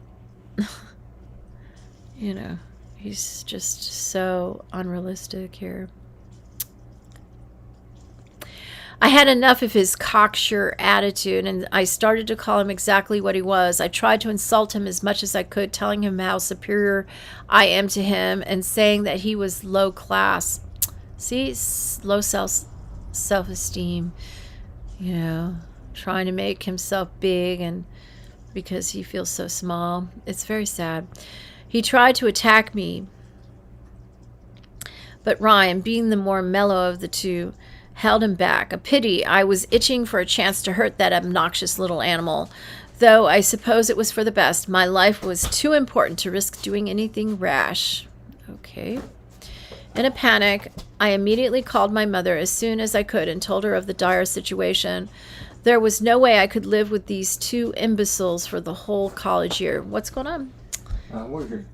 you know, he's just so unrealistic here. I had enough of his cocksure attitude, and I started to call him exactly what he was. I tried to insult him as much as I could, telling him how superior I am to him and saying that he was low class. See, low self-esteem, you know, trying to make himself big and because he feels so small. It's very sad. He tried to attack me, but Ryan, being the more mellow of the two, held him back. A pity. I was itching for a chance to hurt that obnoxious little animal, though I suppose it was for the best. My life was too important to risk doing anything rash. Okay. In a panic, I immediately called my mother as soon as I could and told her of the dire situation. There was no way I could live with these two imbeciles for the whole college year. What's going on? Where's your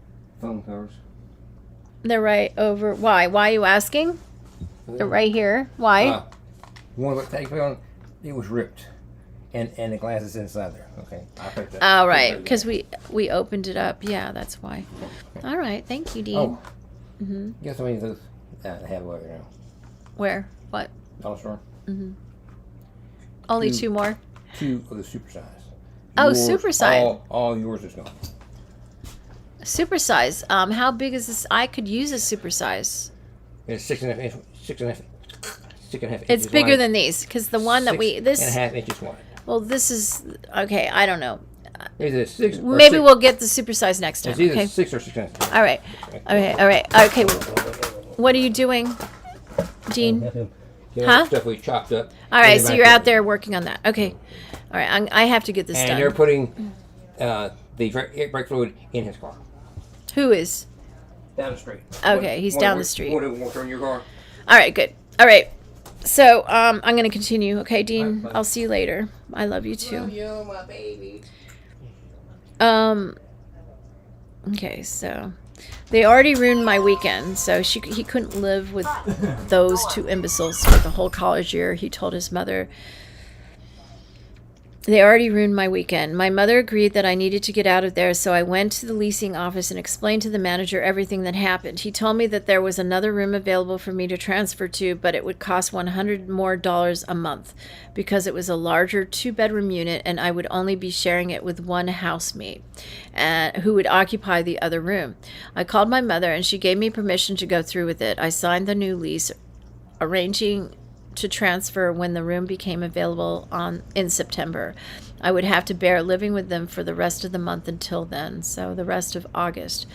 phone covers? They're right over. Why? Why are you asking? They're right here. Why? One with tape on, it was ripped. And the glass is inside there. Okay. I picked that. Oh, right. Because we opened it up. Yeah, that's why. All right. Thank you, Dean. Oh. Mm-hmm. Guess how many of those I have over there now? Where? What? Dollar store. Mm-hmm. Only two more? Two of the supersize. Oh, supersize. All yours is gone. Supersize. How big is this? I could use a supersize. It's 6.5 inches. 6.5 inches. It's bigger wide. than these because the one that we this 6.5 inches wide. Well, this is okay. I don't know. Either 6 or Maybe 6. we'll get the supersize next time. It's either Okay. 6 or 6.5. All right. Okay. All right. Okay. What are you doing, Dean? Huh? Stuff we chopped up. All right. So you're out there working on that. Okay. All right. I have to get this and done. they're putting the brake fluid in his car. Who is? Down the street. Okay, he's down the street. Want to turn your car? All right, good. All right. So I'm going to continue. Okay, Dean, I'll see you later. I love you too. Love you, my baby. Okay, so they already ruined my weekend. So he couldn't live with those two imbeciles for the whole college year. He told his mother. They already ruined my weekend. My mother agreed that I needed to get out of there, so I went to the leasing office and explained to the manager everything that happened. He told me that there was another room available for me to transfer to, but it would cost $100 more a month because it was a larger 2-bedroom unit and I would only be sharing it with one housemate who would occupy the other room. I called my mother and she gave me permission to go through with it. I signed the new lease, arranging to transfer when the room became available in September. I would have to bear living with them for the rest of the month until then, so the rest of August.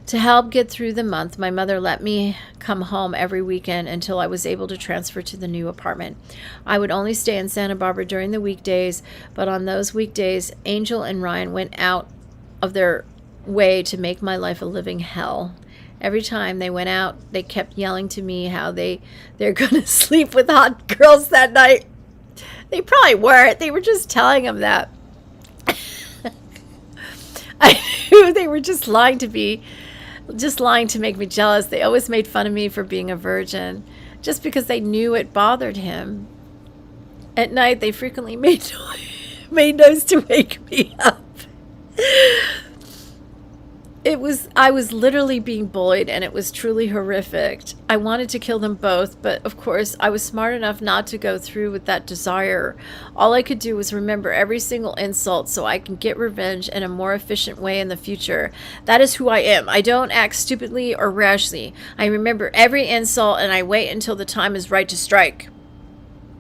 To help get through the month, my mother let me come home every weekend until I was able to transfer to the new apartment. I would only stay in Santa Barbara during the weekdays, but on those weekdays, Angel and Ryan went out of their way to make my life a living hell. Every time they went out, they kept yelling to me how they're going to sleep with hot girls that night. They probably weren't. They were just telling him that. I knew they were just lying to make me jealous. They always made fun of me for being a virgin, just because they knew it bothered him. At night, they frequently made noise to wake me up. I was literally being bullied, and it was truly horrific. I wanted to kill them both, but of course I was smart enough not to go through with that desire. All I could do was remember every single insult so I can get revenge in a more efficient way in the future. That is who I am. I don't act stupidly or rashly. I remember every insult and I wait until the time is right to strike.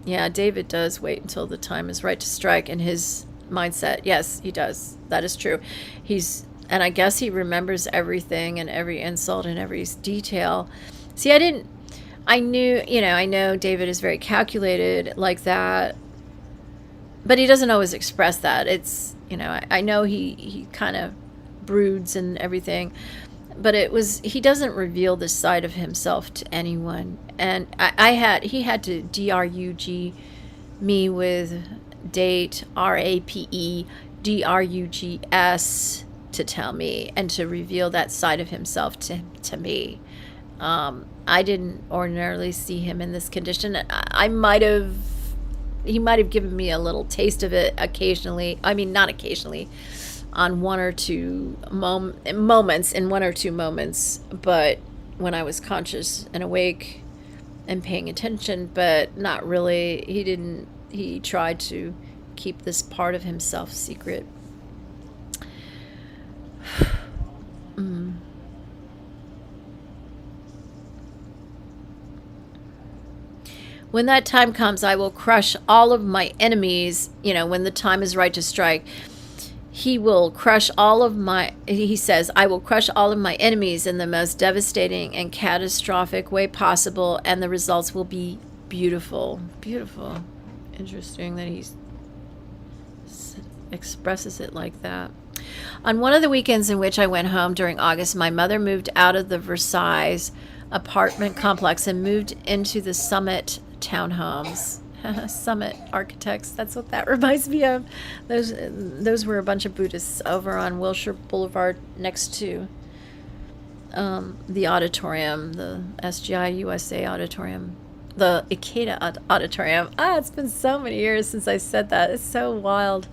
Yeah, David does wait until the time is right to strike in his mindset. Yes, he does. That is true. And I guess he remembers everything and every insult and every detail. See, I know David is very calculated like that, but he doesn't always express that. It's, I know he kind of broods and everything, but he doesn't reveal this side of himself to anyone. And he had to DRUG me with date, RAPEDRUGS, to tell me and to reveal that side of himself to me. I didn't ordinarily see him in this condition. He might have given me a little taste of it occasionally. I mean, not occasionally, on one or two moments, but when I was conscious and awake and paying attention, but not really. He tried to keep this part of himself secret. When that time comes, I will crush all of my enemies. When the time is right to strike, he will crush he says, I will crush all of my enemies in the most devastating and catastrophic way possible, and the results will be beautiful. Beautiful. Interesting that he expresses it like that. On one of the weekends in which I went home during August, my mother moved out of the Versailles apartment complex and moved into the Summit townhomes. Summit Architects, that's what that reminds me of. Those were a bunch of Buddhists over on Wilshire Boulevard next to the auditorium, the SGI USA auditorium, the Ikeda auditorium. It's been so many years since I said that. It's so wild.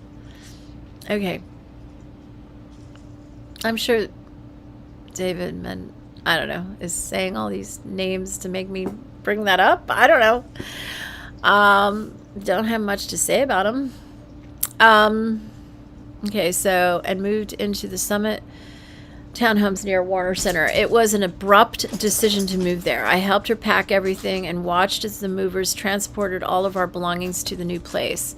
Okay. I'm sure David, I don't know, is saying all these names to make me bring that up. I don't know. Don't have much to say about him. Okay, and moved into the Summit townhomes near Warner Center. It was an abrupt decision to move there. I helped her pack everything and watched as the movers transported all of our belongings to the new place.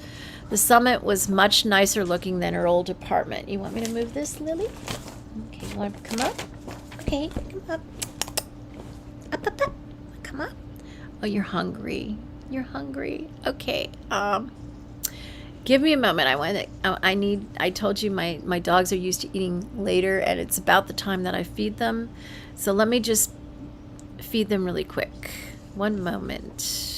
The Summit was much nicer looking than her old apartment. You want me to move this, Lily? Okay, you want to come up? Okay, come up. Up. Come up. Oh, you're hungry. You're hungry. Okay. Give me a moment. I told you my dogs are used to eating later, and it's about the time that I feed them. So let me just feed them really quick. One moment.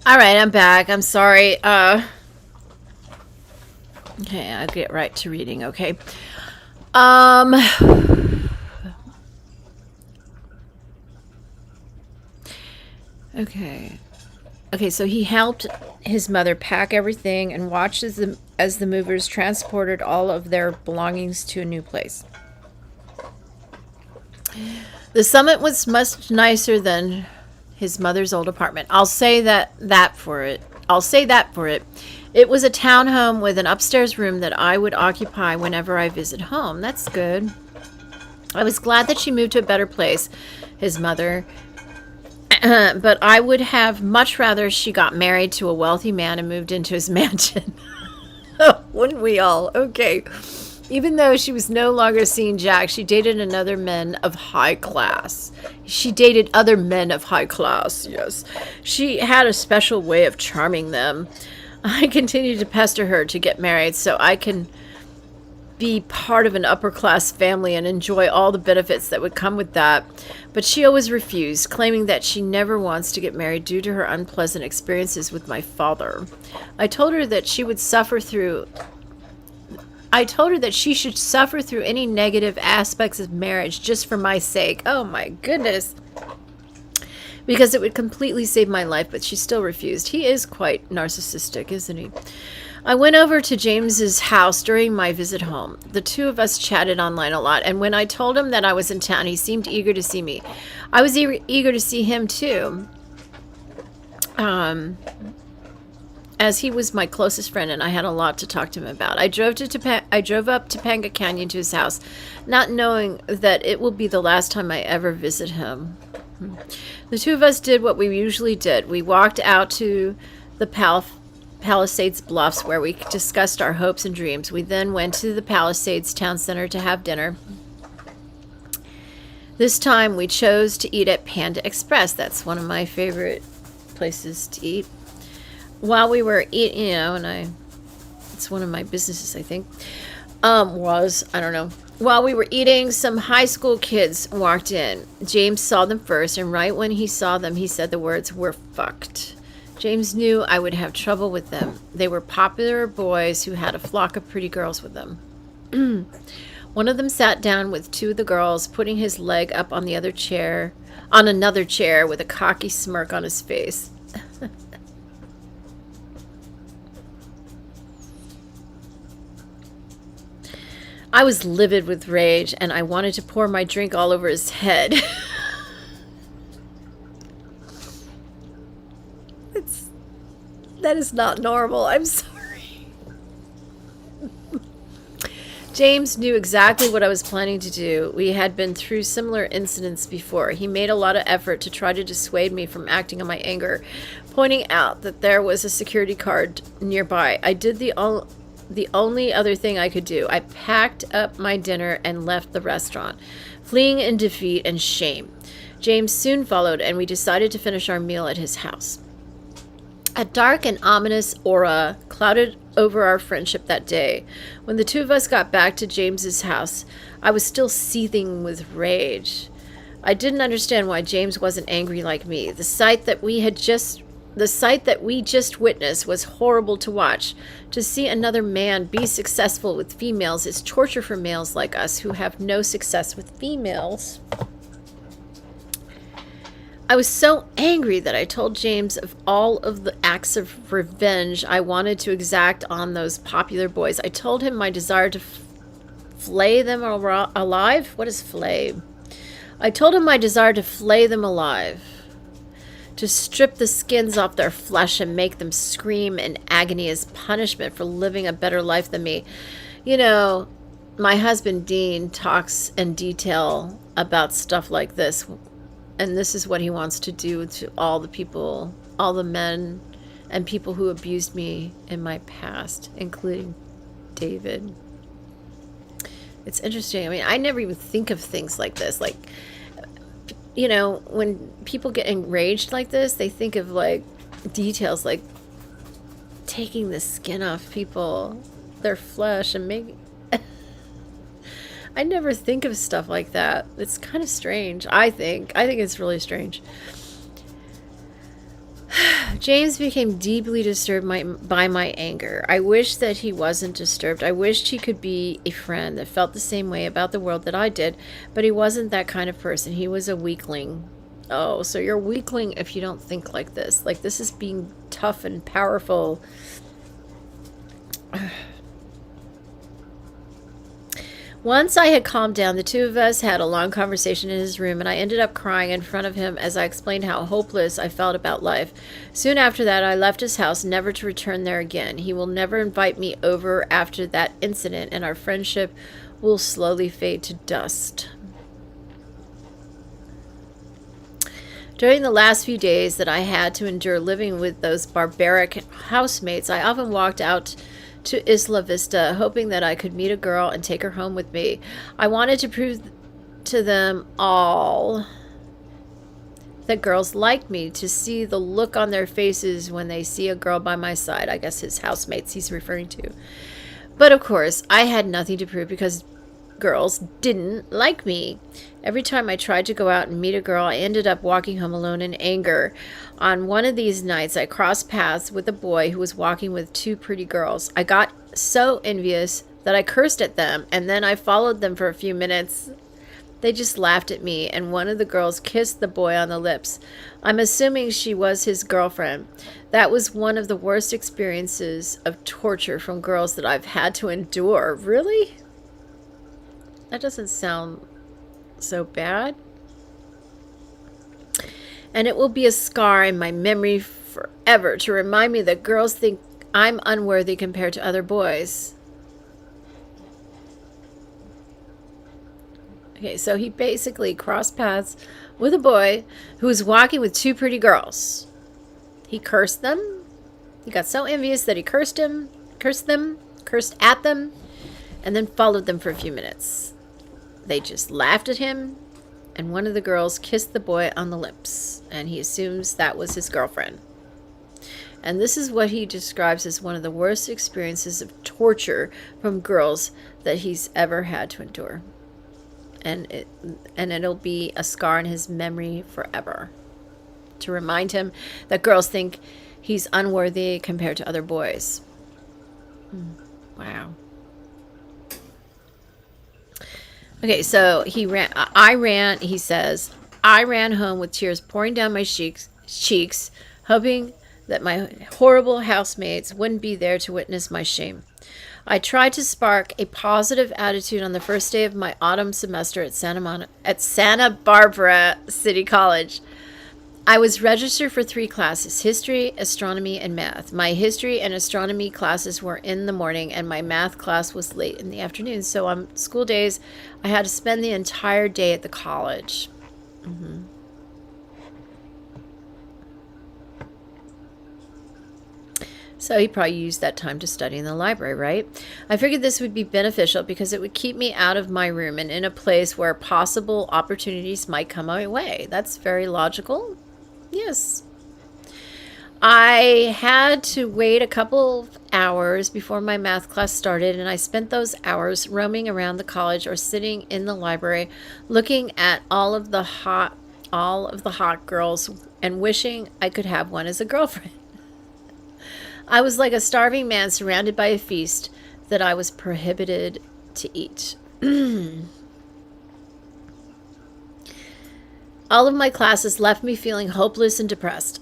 All right, I'm back. I'm sorry. Okay, I'll get right to reading, okay? Okay. Okay, so he helped his mother pack everything and watched as the movers transported all of their belongings to a new place. The summit was much nicer than his mother's old apartment. I'll say that for it. It was a townhome with an upstairs room that I would occupy whenever I visit home. That's good. I was glad that she moved to a better place, his mother. But I would have much rather she got married to a wealthy man and moved into his mansion. Wouldn't we all? Okay. Even though she was no longer seeing Jack, she dated other men of high class. Yes. She had a special way of charming them. I continued to pester her to get married so I can be part of an upper-class family and enjoy all the benefits that would come with that. But she always refused, claiming that she never wants to get married due to her unpleasant experiences with my father. I told her that she should suffer through any negative aspects of marriage just for my sake. Oh my goodness. Because it would completely save my life, but she still refused. He is quite narcissistic, isn't he? I went over to James's house during my visit home. The two of us chatted online a lot, and when I told him that I was in town, he seemed eager to see me. I was eager to see him too, as he was my closest friend, and I had a lot to talk to him about. I drove up Topanga Canyon to his house, not knowing that it will be the last time I ever visit him. The two of us did what we usually did. We walked out to the Palisades Bluffs, where we discussed our hopes and dreams. We then went to the Palisades Town Center to have dinner. This time we chose to eat at Panda Express. That's one of my favorite places to eat. While we were eating, it's one of my businesses, I think. I don't know. While we were eating, some high school kids walked in. James saw them first, and right when he saw them, he said the words, "We're fucked." James knew I would have trouble with them. They were popular boys who had a flock of pretty girls with them. One of them sat down with two of the girls, putting his leg up on another chair with a cocky smirk on his face. I was livid with rage, and I wanted to pour my drink all over his head. That is not normal. I'm sorry. James knew exactly what I was planning to do. We had been through similar incidents before. He made a lot of effort to try to dissuade me from acting on my anger, pointing out that there was a security guard nearby. I did the only other thing I could do. I packed up my dinner and left the restaurant, fleeing in defeat and shame. James soon followed, and we decided to finish our meal at his house. A dark and ominous aura clouded over our friendship that day. When the two of us got back to James's house, I was still seething with rage. I didn't understand why James wasn't angry like me. The sight that we just witnessed was horrible to watch. To see another man be successful with females is torture for males like us who have no success with females. I was so angry that I told James of all of the acts of revenge I wanted to exact on those popular boys. I told him my desire to flay them alive? What is flay? I told him my desire to flay them alive, to strip the skins off their flesh and make them scream in agony as punishment for living a better life than me. You know, my husband Dean talks in detail about stuff like this, and this is what he wants to do to all the people, all the men and people who abused me in my past, including David. It's interesting. I mean, I never even think of things like this. Like, you know, when people get enraged like this, they think of like details like taking the skin off people, their flesh, and making... I never think of stuff like that. It's kind of strange, I think. I think it's really strange. James became deeply disturbed by my anger. I wished that he wasn't disturbed. I wished he could be a friend that felt the same way about the world that I did, but he wasn't that kind of person. He was a weakling. Oh, so you're a weakling if you don't think like this. Like, this is being tough and powerful. Once I had calmed down, the two of us had a long conversation in his room, and I ended up crying in front of him as I explained how hopeless I felt about life. Soon after that, I left his house, never to return there again. He will never invite me over after that incident, and our friendship will slowly fade to dust. During the last few days that I had to endure living with those barbaric housemates, I often walked out to Isla Vista, hoping that I could meet a girl and take her home with me. I wanted to prove to them all that girls like me, to see the look on their faces when they see a girl by my side. I guess his housemates he's referring to. But of course, I had nothing to prove because girls didn't like me. Every time I tried to go out and meet a girl, I ended up walking home alone in anger. On one of these nights, I crossed paths with a boy who was walking with two pretty girls. I got so envious that I cursed at them, and then I followed them for a few minutes. They just laughed at me, and one of the girls kissed the boy on the lips. I'm assuming she was his girlfriend. That was one of the worst experiences of torture from girls that I've had to endure. Really? That doesn't sound so bad. And it will be a scar in my memory forever to remind me that girls think I'm unworthy compared to other boys. Okay, so he basically crossed paths with a boy who was walking with two pretty girls. He cursed them. He got so envious that he cursed at them, and then followed them for a few minutes. They just laughed at him, and one of the girls kissed the boy on the lips, and he assumes that was his girlfriend. And this is what he describes as one of the worst experiences of torture from girls that he's ever had to endure. And it'll be a scar in his memory forever, to remind him that girls think he's unworthy compared to other boys. Wow. Okay, so he says, I ran home with tears pouring down my cheeks, hoping that my horrible housemates wouldn't be there to witness my shame. I tried to spark a positive attitude on the first day of my autumn semester at Santa Barbara City College. I was registered for 3 classes: history, astronomy, and math. My history and astronomy classes were in the morning, and my math class was late in the afternoon. So on school days, I had to spend the entire day at the college. So he probably used that time to study in the library, right? I figured this would be beneficial because it would keep me out of my room and in a place where possible opportunities might come my way. That's very logical. Yes. I had to wait a couple of hours before my math class started, and I spent those hours roaming around the college or sitting in the library looking at all of the hot girls and wishing I could have one as a girlfriend. I was like a starving man surrounded by a feast that I was prohibited to eat. All of my classes left me feeling hopeless and depressed.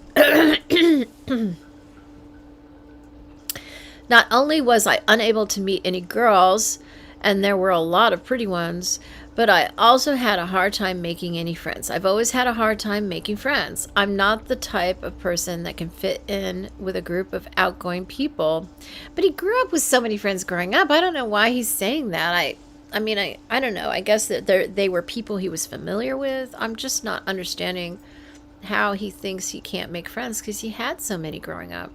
Not only was I unable to meet any girls, and there were a lot of pretty ones, but I also had a hard time making any friends. I've always had a hard time making friends. I'm not the type of person that can fit in with a group of outgoing people. But he grew up with so many friends growing up. I don't know why he's saying that. I mean, I don't know. I guess that they were people he was familiar with. I'm just not understanding how he thinks he can't make friends because he had so many growing up.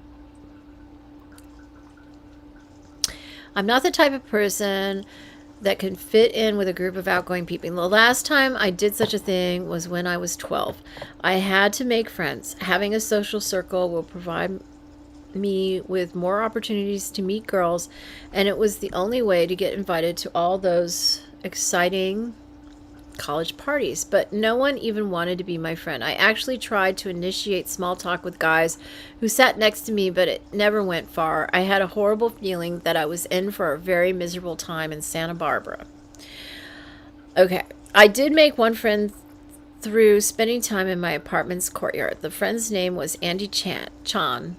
I'm not the type of person that can fit in with a group of outgoing people. The last time I did such a thing was when I was 12. I had to make friends. Having a social circle will provide me with more opportunities to meet girls, and it was the only way to get invited to all those exciting college parties, but no one even wanted to be my friend. I actually tried to initiate small talk with guys who sat next to me, but it never went far. I had a horrible feeling that I was in for a very miserable time in Santa Barbara. Okay, I did make one friend through spending time in my apartment's courtyard. The friend's name was Andy Chan.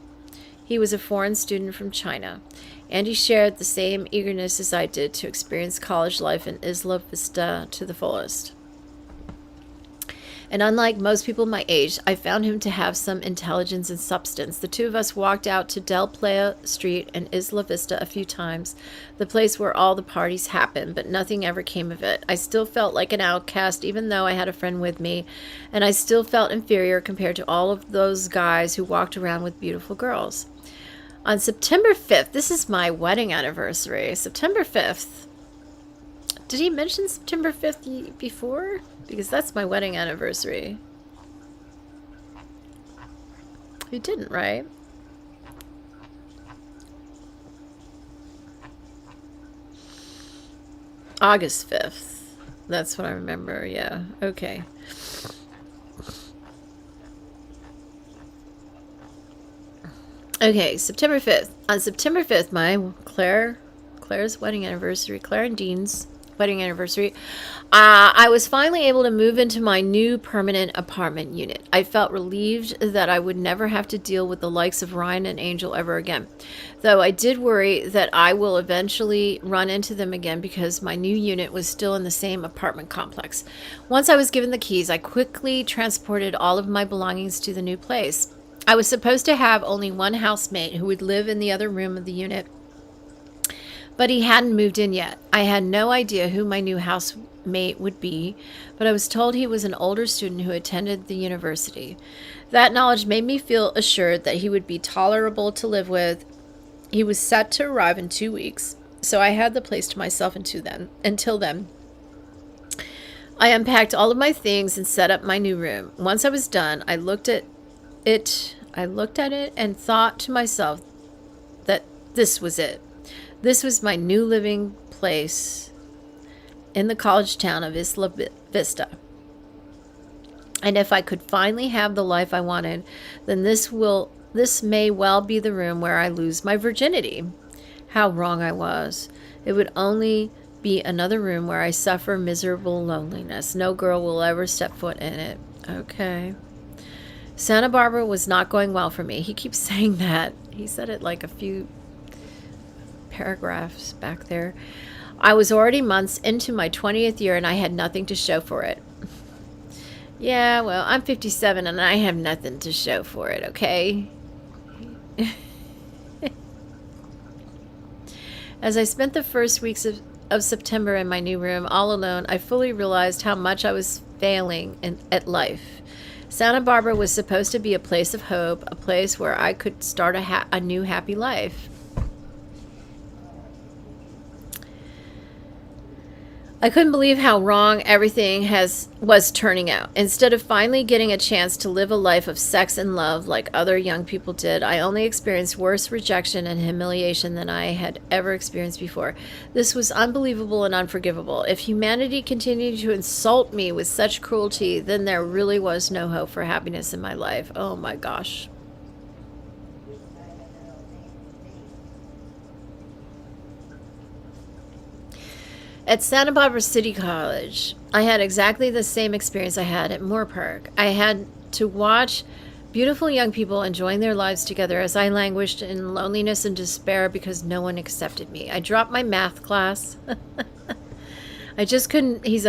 He was a foreign student from China. Andy shared the same eagerness as I did to experience college life in Isla Vista to the fullest. And unlike most people my age, I found him to have some intelligence and substance. The two of us walked out to Del Playa Street and Isla Vista a few times, the place where all the parties happened, but nothing ever came of it. I still felt like an outcast, even though I had a friend with me, and I still felt inferior compared to all of those guys who walked around with beautiful girls. On September 5th, this is my wedding anniversary, September 5th. Did he mention September 5th before? Because that's my wedding anniversary. He didn't, right? August 5th. That's what I remember, yeah. Okay. Okay, September 5th. On September 5th, my Claire's wedding anniversary, Claire and Dean's wedding anniversary, I was finally able to move into my new permanent apartment unit. I felt relieved that I would never have to deal with the likes of Ryan and Angel ever again, though I did worry that I will eventually run into them again because my new unit was still in the same apartment complex. Once I was given the keys, I quickly transported all of my belongings to the new place. I was supposed to have only one housemate who would live in the other room of the unit, but he hadn't moved in yet. I had no idea who my new housemate would be, but I was told he was an older student who attended the university. That knowledge made me feel assured that he would be tolerable to live with. He was set to arrive in 2 weeks, so I had the place to myself until then. I unpacked all of my things and set up my new room. Once I was done, I looked at it and thought to myself that this was it. This was my new living place in the college town of Isla Vista. And if I could finally have the life I wanted, then this may well be the room where I lose my virginity. How wrong I was. It would only be another room where I suffer miserable loneliness. No girl will ever step foot in it. Okay. Santa Barbara was not going well for me. He keeps saying that. He said it like a few paragraphs back there. I was already months into my 20th year and I had nothing to show for it. Yeah, well, I'm 57 and I have nothing to show for it, okay? As I spent the first weeks of September in my new room all alone, I fully realized how much I was failing at life. Santa Barbara was supposed to be a place of hope, a place where I could start a new happy life. I couldn't believe how wrong everything was turning out. Instead of finally getting a chance to live a life of sex and love like other young people did, I only experienced worse rejection and humiliation than I had ever experienced before. This was unbelievable and unforgivable. If humanity continued to insult me with such cruelty, then there really was no hope for happiness in my life. Oh my gosh. At Santa Barbara City College, I had exactly the same experience I had at Moore Park. I had to watch Beautiful young people enjoying their lives together as I languished in loneliness and despair because no one accepted me. I dropped my math class. I just couldn't. He's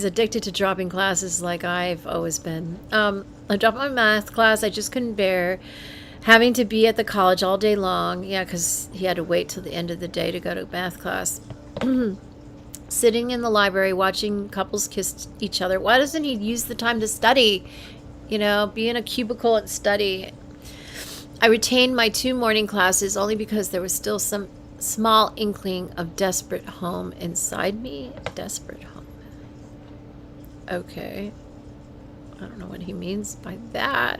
addicted to dropping classes like I've always been. I dropped my math class. I just couldn't bear having to be at the college all day long. Yeah, because he had to wait till the end of the day to go to math class. Sitting in the library watching couples kiss each other. Why doesn't he use the time to study? You know, be in a cubicle and study. I retained my 2 morning classes only because there was still some small inkling of desperate home inside me. Desperate home. Okay. I don't know what he means by that.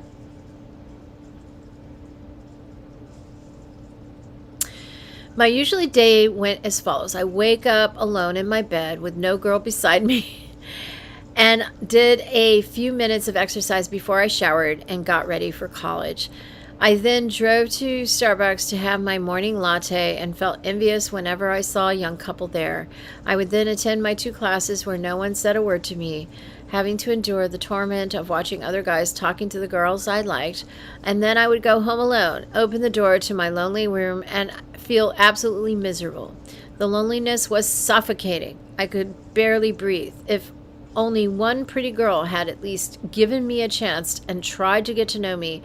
My usual day went as follows. I wake up alone in my bed with no girl beside me and did a few minutes of exercise before I showered and got ready for college. I then drove to Starbucks to have my morning latte and felt envious whenever I saw a young couple there. I would then attend my 2 classes where no one said a word to me, having to endure the torment of watching other guys talking to the girls I liked, and then I would go home alone, open the door to my lonely room, and feel absolutely miserable. The loneliness was suffocating. I could barely breathe. If only one pretty girl had at least given me a chance and tried to get to know me,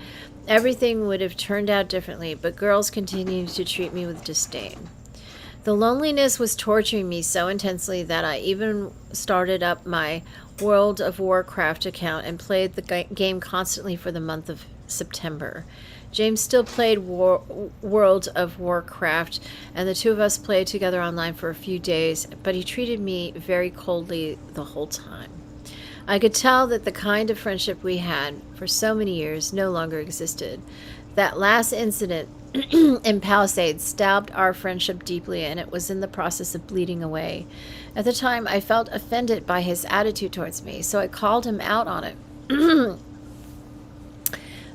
everything would have turned out differently, but girls continued to treat me with disdain. The loneliness was torturing me so intensely that I even started up my World of Warcraft account and played the game constantly for the month of September. James still played World of Warcraft, and the 2 of us played together online for a few days, but he treated me very coldly the whole time. I could tell that the kind of friendship we had for so many years no longer existed. That last incident in Palisades stabbed our friendship deeply, and it was in the process of bleeding away. At the time, I felt offended by his attitude towards me, so I called him out on it.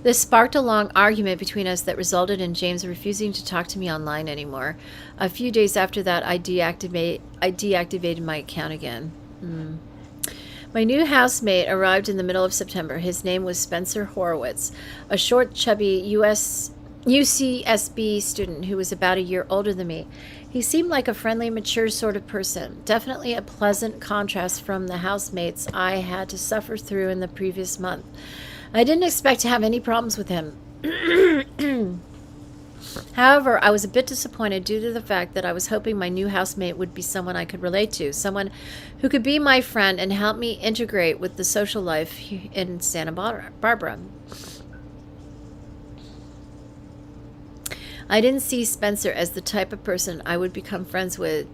This sparked a long argument between us that resulted in James refusing to talk to me online anymore. A few days after that, I deactivated my account again. My new housemate arrived in the middle of September. His name was Spencer Horowitz, a short, chubby UCSB student who was about a year older than me. He seemed like a friendly, mature sort of person, definitely a pleasant contrast from the housemates I had to suffer through in the previous month. I didn't expect to have any problems with him. However, I was a bit disappointed due to the fact that I was hoping my new housemate would be someone I could relate to, someone who could be my friend and help me integrate with the social life in Santa Barbara. I didn't see Spencer as the type of person I would become friends with.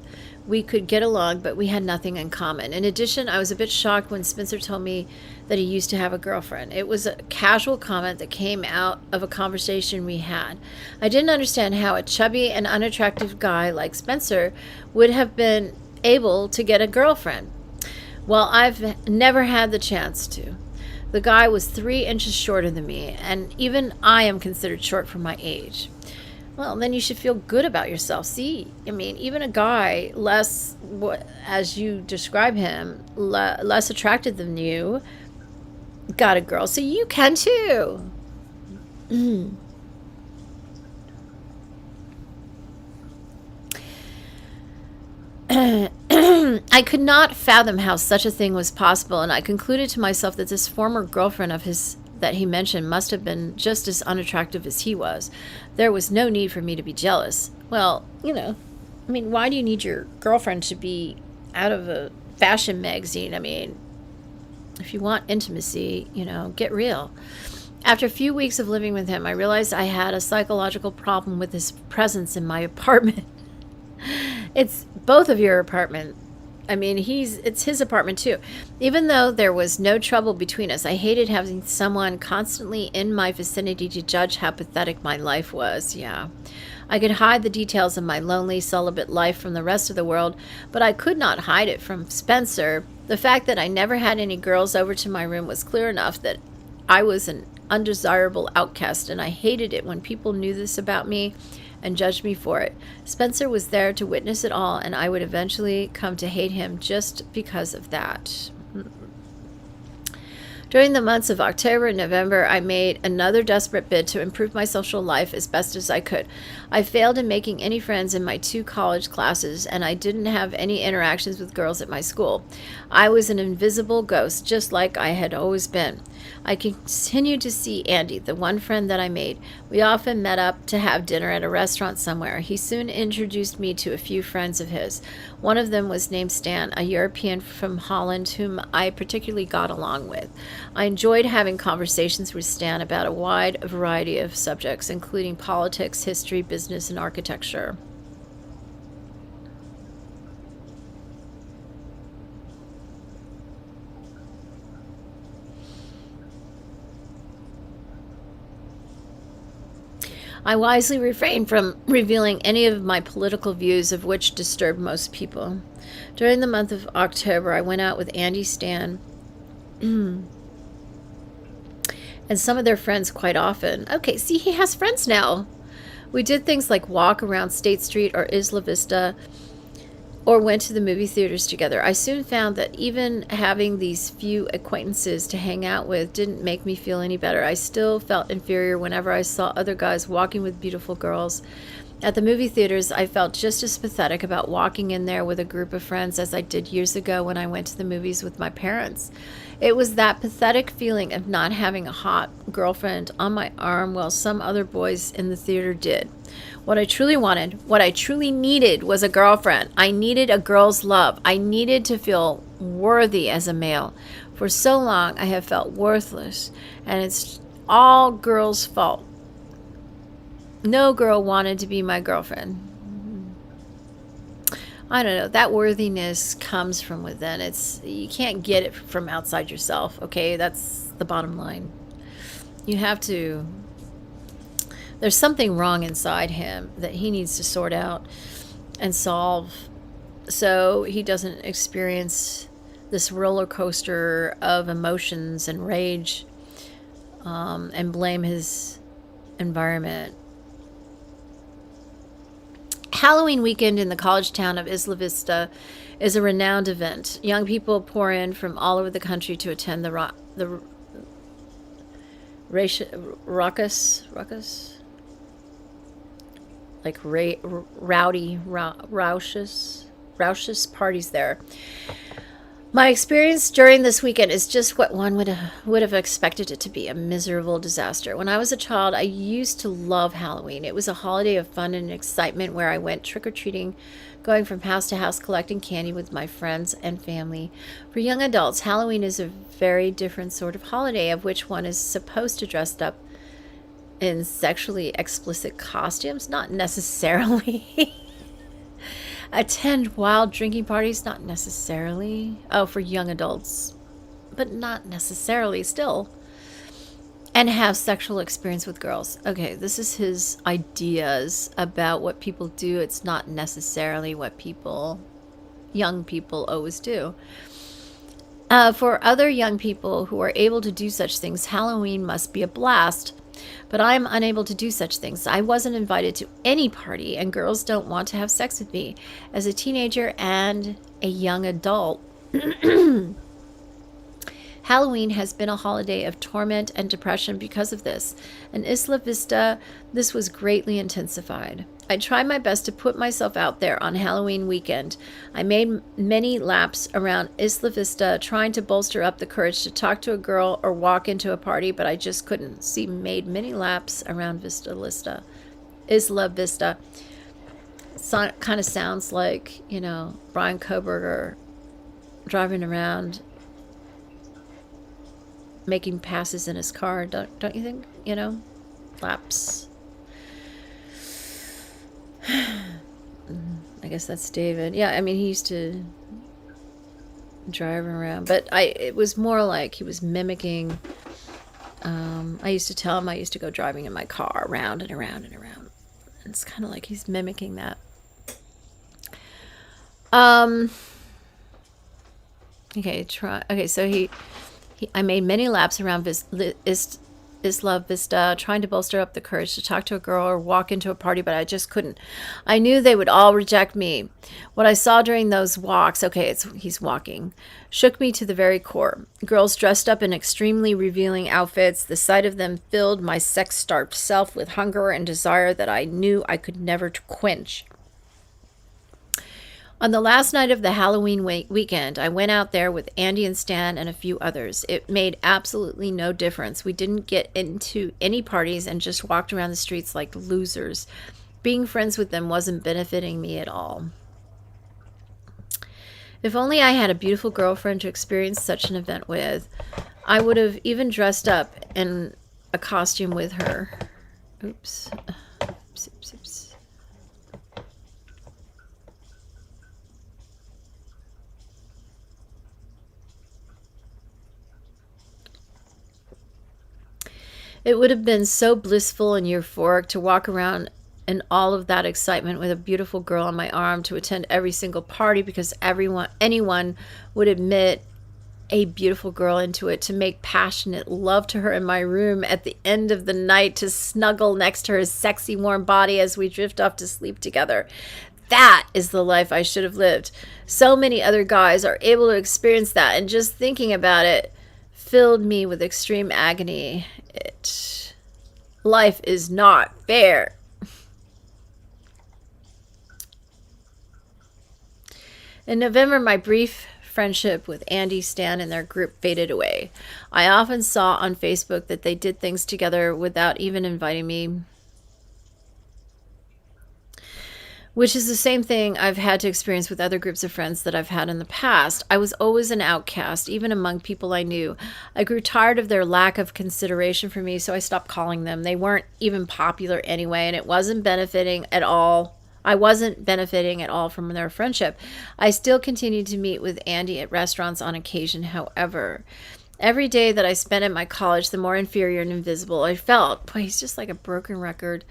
We could get along, but we had nothing in common. In addition, I was a bit shocked when Spencer told me that he used to have a girlfriend. It was a casual comment that came out of a conversation we had. I didn't understand how a chubby and unattractive guy like Spencer would have been able to get a girlfriend. Well, I've never had the chance to. The guy was 3 inches shorter than me, and even I am considered short for my age. Well, then you should feel good about yourself. See, I mean, even a guy less, as you describe him, less attractive than you, got a girl. So you can too. I could not fathom how such a thing was possible, and I concluded to myself that this former girlfriend of his that he mentioned must have been just as unattractive as he was. There was no need for me to be jealous. Well, I mean, why do you need your girlfriend to be out of a fashion magazine? I mean, if you want intimacy, get real. After a few weeks of living with him, I realized I had a psychological problem with his presence in my apartment. It's both of your apartment. I mean, it's his apartment too. Even though there was no trouble between us, I hated having someone constantly in my vicinity to judge how pathetic my life was. Yeah. I could hide the details of my lonely, celibate life from the rest of the world, but I could not hide it from Spencer. The fact that I never had any girls over to my room was clear enough that I was an undesirable outcast, and I hated it when people knew this about me and judged me for it. Spencer was there to witness it all, and I would eventually come to hate him just because of that. During the months of October and November, I made another desperate bid to improve my social life as best as I could. I failed in making any friends in my 2 college classes, and I didn't have any interactions with girls at my school. I was an invisible ghost, just like I had always been. I continued to see Andy, the one friend that I made. We often met up to have dinner at a restaurant somewhere. He soon introduced me to a few friends of his. One of them was named Stan, a European from Holland whom I particularly got along with. I enjoyed having conversations with Stan about a wide variety of subjects, including politics, history, business, and architecture. I wisely refrained from revealing any of my political views, of which disturbed most people. During the month of October, I went out with Andy, Stan, and some of their friends quite often. Okay, see, he has friends now. We did things like walk around State Street or Isla Vista, or went to the movie theaters together. I soon found that even having these few acquaintances to hang out with didn't make me feel any better. I still felt inferior whenever I saw other guys walking with beautiful girls. At the movie theaters, I felt just as pathetic about walking in there with a group of friends as I did years ago when I went to the movies with my parents. It was that pathetic feeling of not having a hot girlfriend on my arm while some other boys in the theater did. What I truly wanted, what I truly needed was a girlfriend. I needed a girl's love. I needed to feel worthy as a male. For so long, I have felt worthless, and it's all girls' fault. No girl wanted to be my girlfriend. I don't know. That worthiness comes from within. You can't get it from outside yourself, okay? That's the bottom line. You have to... There's something wrong inside him that he needs to sort out and solve so he doesn't experience this roller coaster of emotions and rage and blame his environment. Halloween weekend in the college town of Isla Vista is a renowned event. Young people pour in from all over the country to attend the raucous, like rowdy, raucous parties there. My experience during this weekend is just what one would have expected it to be, a miserable disaster. When I was a child, I used to love Halloween. It was a holiday of fun and excitement where I went trick-or-treating, going from house to house, collecting candy with my friends and family. For young adults, Halloween is a very different sort of holiday, of which one is supposed to dress up in sexually explicit costumes, not necessarily. Attend wild drinking parties, not necessarily. Oh, for young adults, but not necessarily still. And have sexual experience with girls. Okay, this is his ideas about what people do. It's not necessarily what young people always do. For other young people who are able to do such things, Halloween must be a blast. But I am unable to do such things. I wasn't invited to any party, and girls don't want to have sex with me. As a teenager and a young adult, Halloween has been a holiday of torment and depression because of this. In Isla Vista, this was greatly intensified. I tried my best to put myself out there on Halloween weekend. I made many laps around Isla Vista, trying to bolster up the courage to talk to a girl or walk into a party, but I just couldn't. See, made many laps around Isla Vista. Kind of sounds like, Bryan Kohberger driving around making passes in his car, don't you think? Laps. I guess that's David. Yeah, I mean, he used to drive around, but it was more like he was mimicking. I used to tell him I used to go driving in my car around and around and around. And it's kind of like he's mimicking that. Okay, so I made many laps around Love Vista, trying to bolster up the courage to talk to a girl or walk into a party, but I just couldn't. I knew they would all reject me. What I saw during those walks, okay, he's walking, shook me to the very core. Girls dressed up in extremely revealing outfits. The sight of them filled my sex-starved self with hunger and desire that I knew I could never quench. On the last night of the Halloween weekend, I went out there with Andy and Stan and a few others. It made absolutely no difference. We didn't get into any parties and just walked around the streets like losers. Being friends with them wasn't benefiting me at all. If only I had a beautiful girlfriend to experience such an event with. I would have even dressed up in a costume with her. Oops. Oops, oops, oops. It would have been so blissful and euphoric to walk around in all of that excitement with a beautiful girl on my arm, to attend every single party because anyone would admit a beautiful girl into it, to make passionate love to her in my room at the end of the night, to snuggle next to her sexy warm body as we drift off to sleep together. That is the life I should have lived. So many other guys are able to experience that, and just thinking about it filled me with extreme agony. Life is not fair. In November, my brief friendship with Andy, Stan, and their group faded away. I often saw on Facebook that they did things together without even inviting me, which is the same thing I've had to experience with other groups of friends that I've had in the past. I was always an outcast, even among people I knew. I grew tired of their lack of consideration for me, so I stopped calling them. They weren't even popular anyway, and it wasn't benefiting at all. I wasn't benefiting at all from their friendship. I still continued to meet with Andy at restaurants on occasion, however. Every day that I spent at my college, the more inferior and invisible I felt. Boy, he's just like a broken record.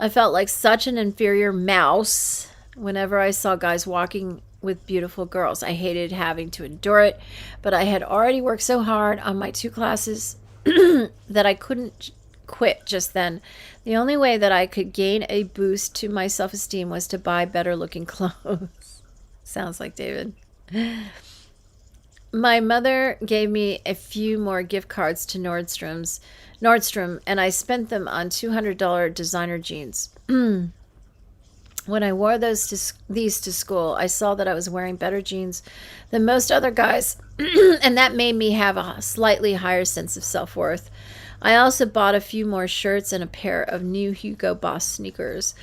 I felt like such an inferior mouse whenever I saw guys walking with beautiful girls. I hated having to endure it, but I had already worked so hard on my 2 classes that I couldn't quit just then. The only way that I could gain a boost to my self-esteem was to buy better looking clothes. Sounds like David. My mother gave me a few more gift cards to Nordstrom, and I spent them on $200 designer jeans. When I wore these to school, I saw that I was wearing better jeans than most other guys, and that made me have a slightly higher sense of self-worth. I also bought a few more shirts and a pair of new Hugo Boss sneakers.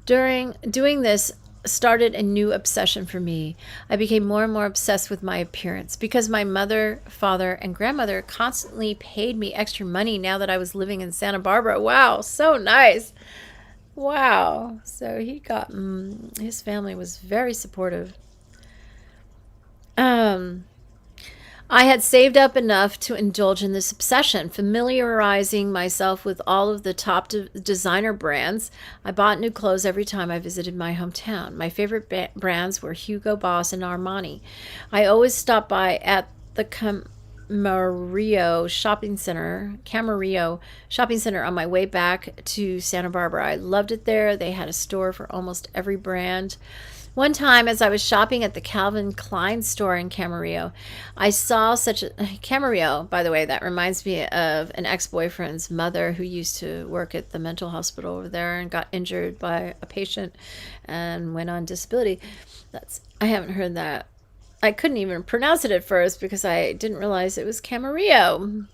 Doing this started a new obsession for me. I became more and more obsessed with my appearance because my mother, father, and grandmother constantly paid me extra money now that I was living in Santa Barbara. Wow, so nice. Wow. So he got, his family was very supportive. I had saved up enough to indulge in this obsession, familiarizing myself with all of the top designer brands. I bought new clothes every time I visited my hometown. My favorite brands were Hugo Boss and Armani. I always stopped by at the Camarillo shopping center on my way back to Santa Barbara. I loved it there. They had a store for almost every brand. One time, as I was shopping at the Calvin Klein store in Camarillo, I saw Camarillo, by the way, that reminds me of an ex-boyfriend's mother who used to work at the mental hospital over there and got injured by a patient and went on disability. I haven't heard that. I couldn't even pronounce it at first because I didn't realize it was Camarillo.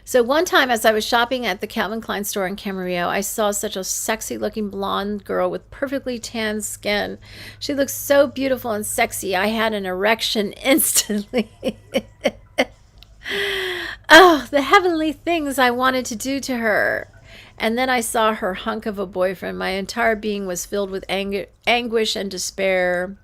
So one time as I was shopping at the Calvin Klein store in Camarillo, I saw such a sexy looking blonde girl with perfectly tan skin. She looked so beautiful and sexy. I had an erection instantly. Oh, the heavenly things I wanted to do to her. And then I saw her hunk of a boyfriend. My entire being was filled with anguish and despair.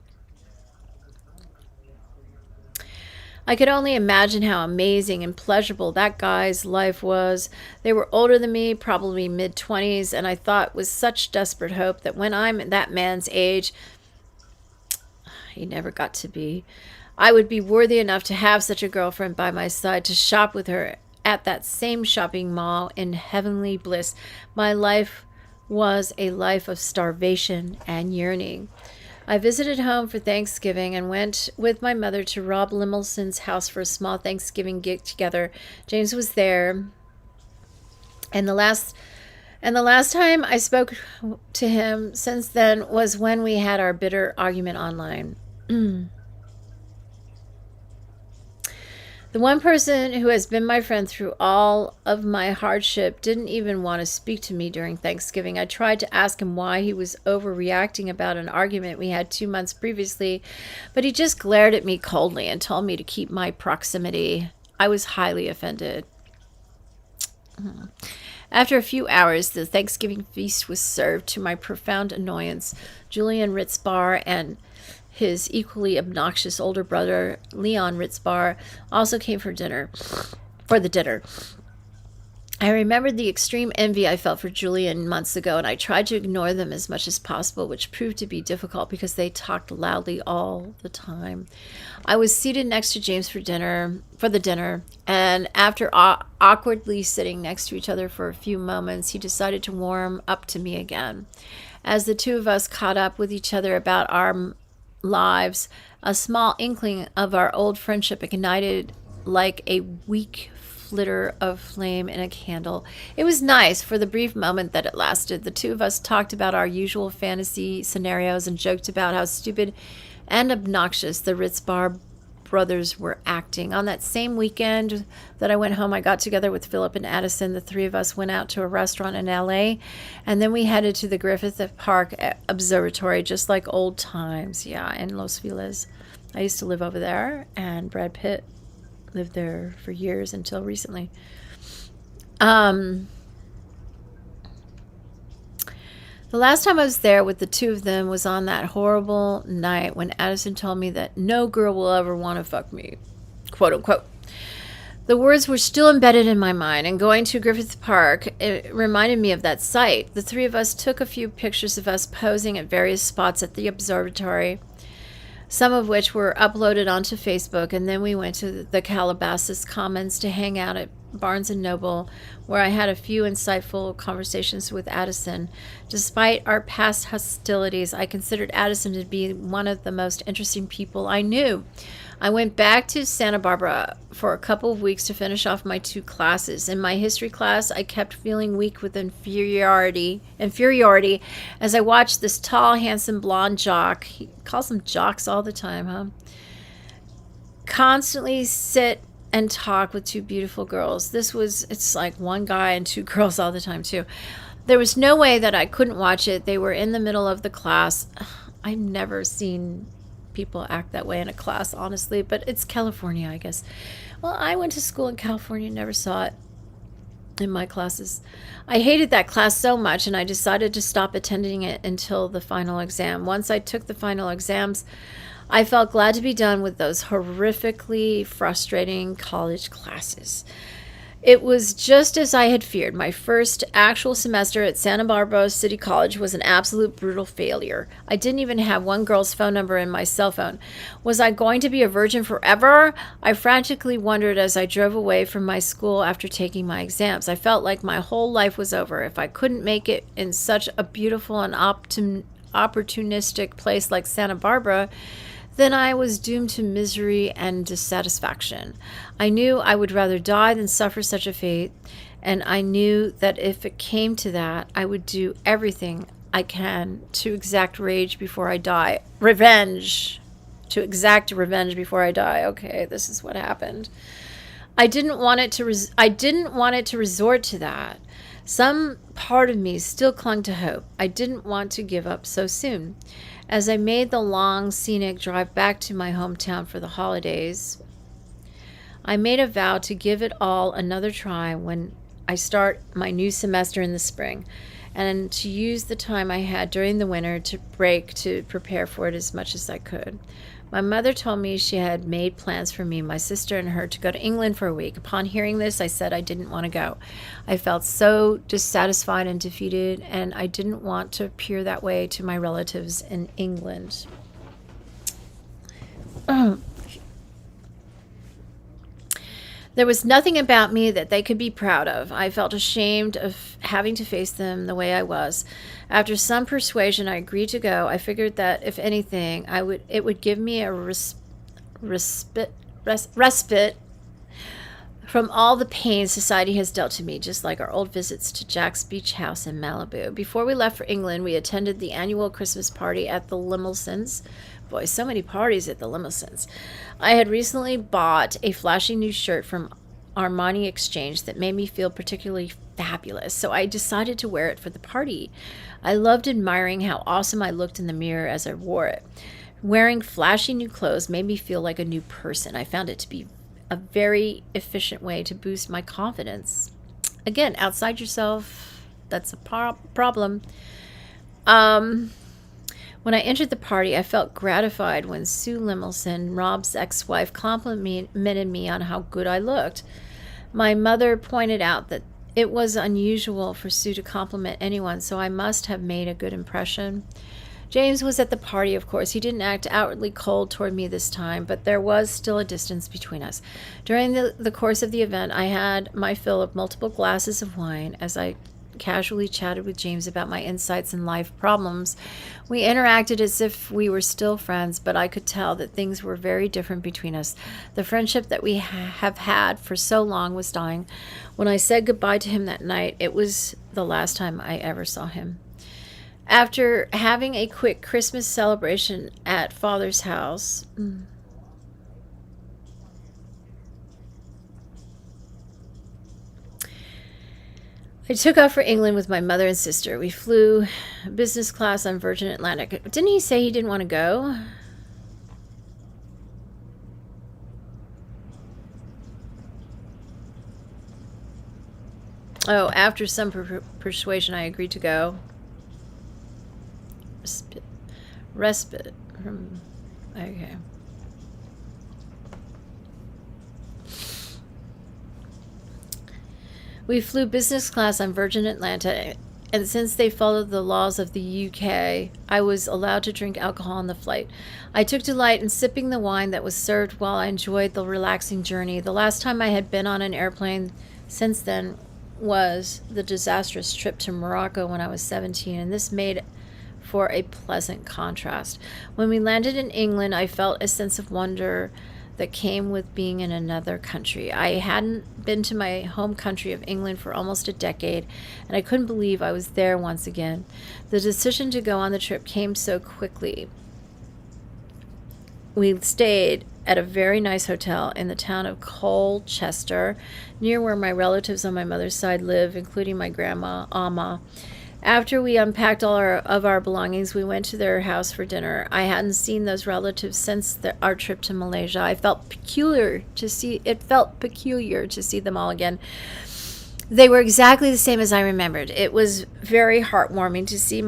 I could only imagine how amazing and pleasurable that guy's life was. They were older than me, probably mid-20s, and I thought with such desperate hope that when I'm that man's age, he never got to be, I would be worthy enough to have such a girlfriend by my side, to shop with her at that same shopping mall in heavenly bliss. My life was a life of starvation and yearning. I visited home for Thanksgiving and went with my mother to Rob Limelson's house for a small Thanksgiving get-together. James was there, and the last time I spoke to him since then was when we had our bitter argument online. The one person who has been my friend through all of my hardship didn't even want to speak to me during Thanksgiving. I tried to ask him why he was overreacting about an argument we had 2 months previously, but he just glared at me coldly and told me to keep my proximity. I was highly offended. After a few hours, the Thanksgiving feast was served. To my profound annoyance, Julian Ritzbar and his equally obnoxious older brother, Leon Ritzbar, also came for the dinner. I remembered the extreme envy I felt for Julian months ago, and I tried to ignore them as much as possible, which proved to be difficult because they talked loudly all the time. I was seated next to James for the dinner, and after awkwardly sitting next to each other for a few moments, he decided to warm up to me again. As the two of us caught up with each other about our lives, a small inkling of our old friendship ignited like a weak flitter of flame in a candle. It was nice for the brief moment that it lasted. The two of us talked about our usual fantasy scenarios and joked about how stupid and obnoxious the Ritzbar brothers were acting. On that same weekend that I went home, I got together with Philip and Addison. The three of us went out to a restaurant in LA, and then we headed to the Griffith Park Observatory, just like old times. Yeah, in Los Feliz. I used to live over there, and Brad Pitt lived there for years until recently. The last time I was there with the two of them was on that horrible night when Addison told me that no girl will ever want to fuck me, quote unquote. The words were still embedded in my mind, and going to Griffith Park, it reminded me of that sight. The three of us took a few pictures of us posing at various spots at the observatory, some of which were uploaded onto Facebook, and then we went to the Calabasas Commons to hang out at Barnes & Noble, where I had a few insightful conversations with Addison. Despite our past hostilities, I considered Addison to be one of the most interesting people I knew. I went back to Santa Barbara for a couple of weeks to finish off my 2 classes. In my history class, I kept feeling weak with inferiority as I watched this tall, handsome, blonde jock. He calls them jocks all the time, huh? Constantly sit and talk with 2 beautiful girls. It's like one guy and 2 girls all the time, too. There was no way that I couldn't watch it. They were in the middle of the class. I've never seen people act that way in a class, honestly, but it's California, I guess. Well, I went to school in California, never saw it in my classes. I hated that class so much, and I decided to stop attending it until the final exam. Once I took the final exams, I felt glad to be done with those horrifically frustrating college classes. It was just as I had feared. My first actual semester at Santa Barbara City College was an absolute brutal failure. I didn't even have one girl's phone number in my cell phone. Was I going to be a virgin forever? I frantically wondered as I drove away from my school after taking my exams. I felt like my whole life was over. If I couldn't make it in such a beautiful and opportunistic place like Santa Barbara, then I was doomed to misery and dissatisfaction. I knew I would rather die than suffer such a fate, and I knew that if it came to that, I would do everything I can to exact rage before I die. Revenge. To exact revenge before I die. Okay, this is what happened. I didn't want it to resort to that. Some part of me still clung to hope. I didn't want to give up so soon. As I made the long, scenic drive back to my hometown for the holidays, I made a vow to give it all another try when I start my new semester in the spring, and to use the time I had during the winter to prepare for it as much as I could. My mother told me she had made plans for me, my sister, and her to go to England for a week. Upon hearing this, I said I didn't want to go. I felt so dissatisfied and defeated, and I didn't want to appear that way to my relatives in England. There was nothing about me that they could be proud of. I felt ashamed of having to face them the way I was. After some persuasion, I agreed to go. I figured that, if anything, it would give me a respite from all the pain society has dealt to me, just like our old visits to Jack's beach house in Malibu. Before we left for England, we attended the annual Christmas party at the Limousin's. Boy, so many parties at the Limousin's. I had recently bought a flashy new shirt from Armani Exchange that made me feel particularly fabulous, so I decided to wear it for the party. I loved admiring how awesome I looked in the mirror as I wore it. Wearing flashy new clothes made me feel like a new person. I found it to be a very efficient way to boost my confidence. Again, outside yourself, that's a problem. When I entered the party, I felt gratified when Sue Limousin, Rob's ex-wife, complimented me on how good I looked. My mother pointed out that it was unusual for Sue to compliment anyone, so I must have made a good impression. James was at the party, of course. He didn't act outwardly cold toward me this time, but there was still a distance between us. During the course of the event, I had my fill of multiple glasses of wine. As I casually chatted with James about my insights and life problems, we interacted as if we were still friends, but I could tell that things were very different between us. The friendship that we have had for so long was dying. When I said goodbye to him that night, it was the last time I ever saw him. After having a quick Christmas celebration at Father's house, I took off for England with my mother and sister. We flew business class on Virgin Atlantic. Didn't he say he didn't want to go? Oh, after some persuasion, I agreed to go. Respite from... Okay. We flew business class on Virgin Atlantic, and since they followed the laws of the UK, I was allowed to drink alcohol on the flight. I took delight in sipping the wine that was served while I enjoyed the relaxing journey. The last time I had been on an airplane since then was the disastrous trip to Morocco when I was 17, and this made for a pleasant contrast. When we landed in England, I felt a sense of wonder that came with being in another country. I hadn't been to my home country of England for almost a decade, and I couldn't believe I was there once again. The decision to go on the trip came so quickly. We stayed at a very nice hotel in the town of Colchester, near where my relatives on my mother's side live, including my grandma, Amma. After we unpacked all of our belongings, we went to their house for dinner. I hadn't seen those relatives since our trip to Malaysia. It felt peculiar to see them all again. They were exactly the same as I remembered. It was very heartwarming to see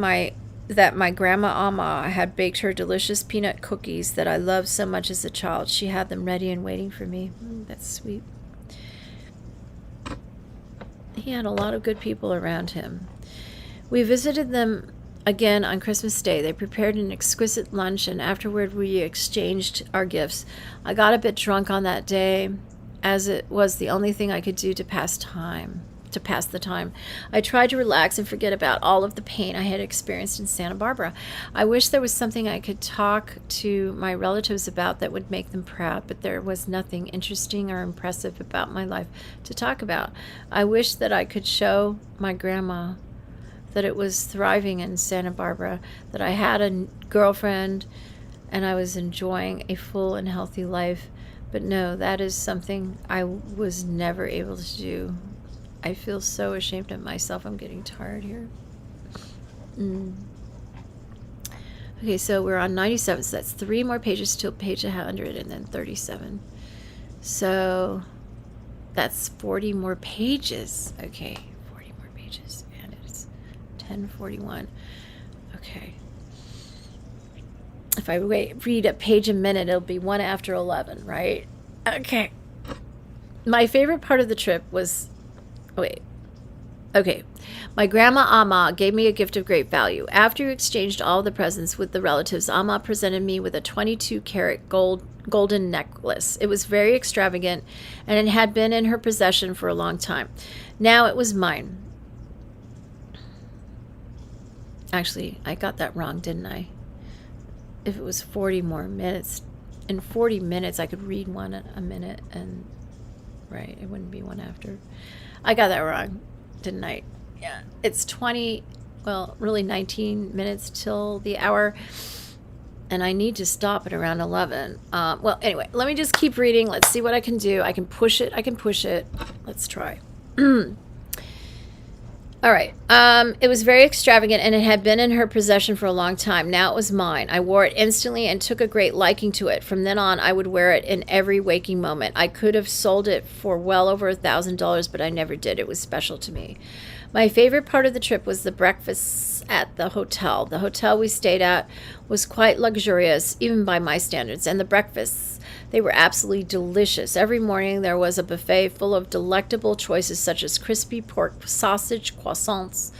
that my grandma Amma had baked her delicious peanut cookies that I loved so much as a child. She had them ready and waiting for me. That's sweet. He had a lot of good people around him. We visited them again on Christmas Day. They prepared an exquisite lunch, and afterward we exchanged our gifts. I got a bit drunk on that day, as it was the only thing I could do to pass the time. I tried to relax and forget about all of the pain I had experienced in Santa Barbara. I wish there was something I could talk to my relatives about that would make them proud, but there was nothing interesting or impressive about my life to talk about. I wish that I could show my grandma that it was thriving in Santa Barbara, that I had a girlfriend and I was enjoying a full and healthy life. But no, that is something I was never able to do. I feel so ashamed of myself. I'm getting tired here. Okay, so we're on 97, so that's 3 more pages till page 100 and then 37. So that's 40 more pages. Okay, 40 more pages. 10:41. Okay. If I read a page a minute, it'll be 1 after 11, right? Okay. My favorite part of the trip was... Wait. Okay. My grandma Amma gave me a gift of great value. After we exchanged all the presents with the relatives, Amma presented me with a 22-carat golden necklace. It was very extravagant, and it had been in her possession for a long time. Now it was mine. Actually, I got that wrong, didn't I? If it was 40 more minutes, in 40 minutes I could read one a minute, and right, it wouldn't be one after. I got that wrong, didn't I? Yeah, it's 20, well, really 19 minutes till the hour, and I need to stop at around 11. Well, anyway, let me just keep reading. Let's see what I can do. I can push it. Let's try. All right. It was very extravagant, and it had been in her possession for a long time. Now it was mine. I wore it instantly and took a great liking to it. From then on, I would wear it in every waking moment. I could have sold it for well over $1,000, but I never did. It was special to me. My favorite part of the trip was the breakfasts at the hotel. The hotel we stayed at was quite luxurious, even by my standards, and the breakfasts, they were absolutely delicious. Every morning there was a buffet full of delectable choices such as crispy pork sausage, croissants,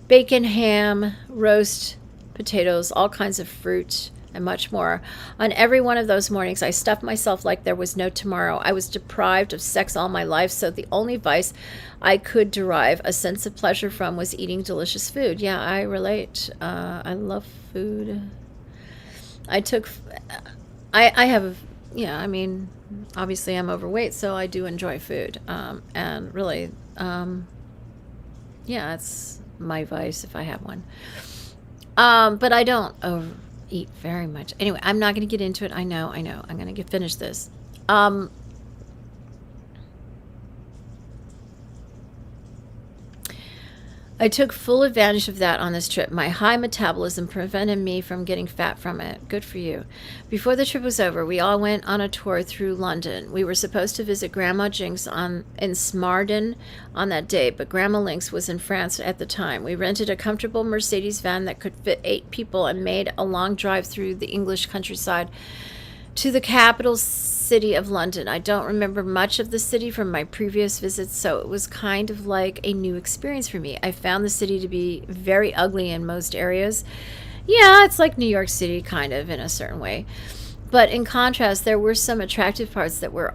bacon, ham, roast potatoes, all kinds of fruit, and much more. On every one of those mornings, I stuffed myself like there was no tomorrow. I was deprived of sex all my life, so the only vice I could derive a sense of pleasure from was eating delicious food. Yeah, I relate. I love food. I have, yeah, I mean, obviously I'm overweight, so I do enjoy food. And really, yeah, it's my vice if I have one. But I don't eat very much. Anyway, I'm not going to get into it. I know. I'm going to finish this. I took full advantage of that on this trip. My high metabolism prevented me from getting fat from it. Good for you. Before the trip was over, we all went on a tour through London. We were supposed to visit Grandma Jinx in Smarden on that day, but Grandma Lynx was in France at the time. We rented a comfortable Mercedes van that could fit 8 people and made a long drive through the English countryside to the capital city of London. I don't remember much of the city from my previous visits, so it was kind of like a new experience for me. I found the city to be very ugly in most areas. Yeah, it's like New York City, kind of, in a certain way. But in contrast, there were some attractive parts that were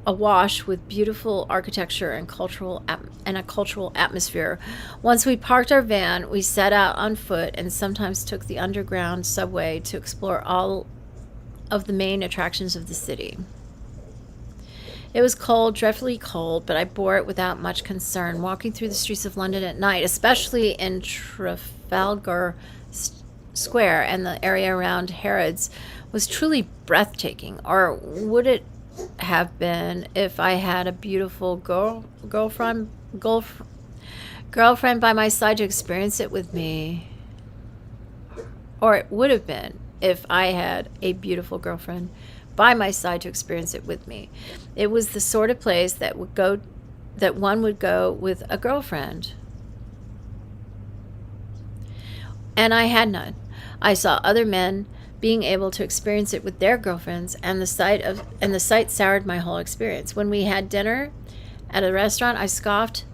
awash with beautiful architecture and a cultural atmosphere. Once we parked our van, we set out on foot and sometimes took the underground subway to explore all of the main attractions of the city. It was cold, dreadfully cold, but I bore it without much concern. Walking through the streets of London at night, especially in Trafalgar Square and the area around Harrods, was truly breathtaking. Or would it have been if I had a beautiful girlfriend by my side to experience it with me? Or it would have been if I had a beautiful girlfriend by my side to experience it with me. It was the sort of place that one would go with a girlfriend. And I had none. I saw other men being able to experience it with their girlfriends, and the sight soured my whole experience. When we had dinner at a restaurant, I scoffed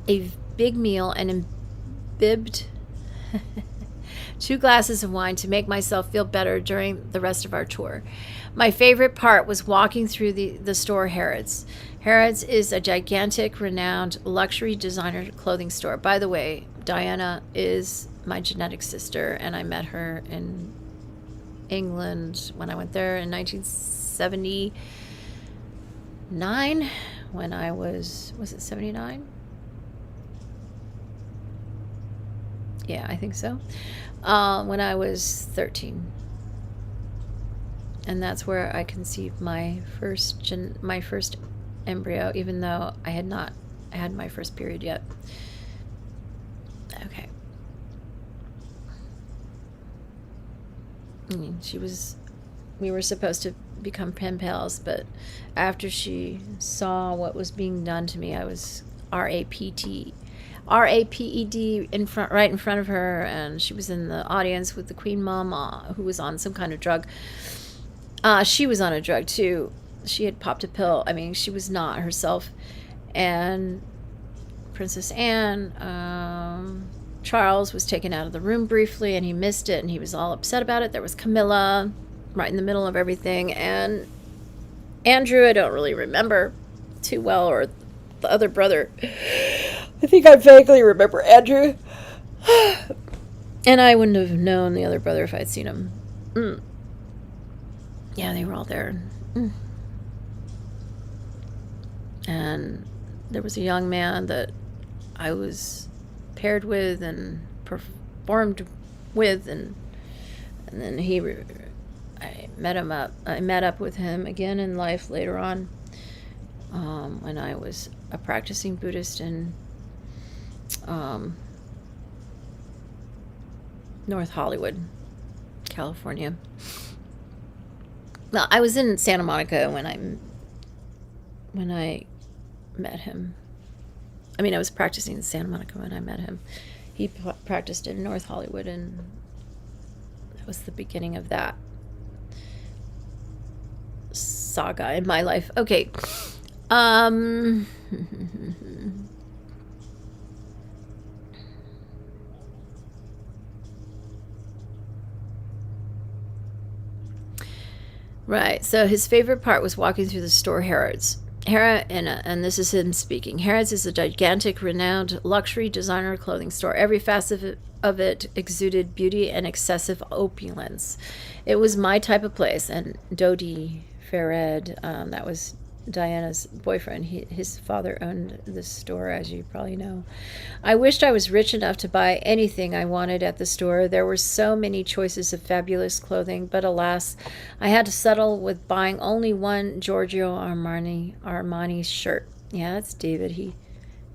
a big meal and imbibed 2 glasses of wine to make myself feel better during the rest of our tour. My favorite part was walking through the store Harrods. Harrods is a gigantic, renowned luxury designer clothing store. By the way, Diana is my genetic sister, and I met her in England when I went there in 1979 when I was it 79? Yeah, I think so. When I was 13. And that's where I conceived my first embryo, even though I had not had my first period yet. Okay. I mean, we were supposed to become pen pals, but after she saw what was being done to me, I was RAPED right in front of her, and she was in the audience with the Queen Mom, who was on some kind of drug. She was on a drug too. She had popped a pill. I mean, she was not herself, and Princess Anne. Charles was taken out of the room briefly, and he missed it, and he was all upset about it. There was Camilla right in the middle of everything, and Andrew, I don't really remember too well, or the other brother. I think I vaguely remember Andrew. And I wouldn't have known the other brother if I'd seen him. Yeah, they were all there. And there was a young man that I was paired with and performed with, and then I met up with him again in life later on, when I was a practicing Buddhist in North Hollywood, California. Well, I was in Santa Monica when I met him. I mean, I was practicing in Santa Monica when I met him. He practiced in North Hollywood, and that was the beginning of that saga in my life. Okay. Right. So his favorite part was walking through the store Harrods. And this is him speaking. Harrods is a gigantic, renowned luxury designer clothing store. Every facet of it exuded beauty and excessive opulence. It was my type of place. And Dodi Fared, that was Diana's boyfriend. His father owned this store, as you probably know. I wished I was rich enough to buy anything I wanted at the store. There were so many choices of fabulous clothing, but alas, I had to settle with buying only one Giorgio Armani shirt. Yeah, that's David. He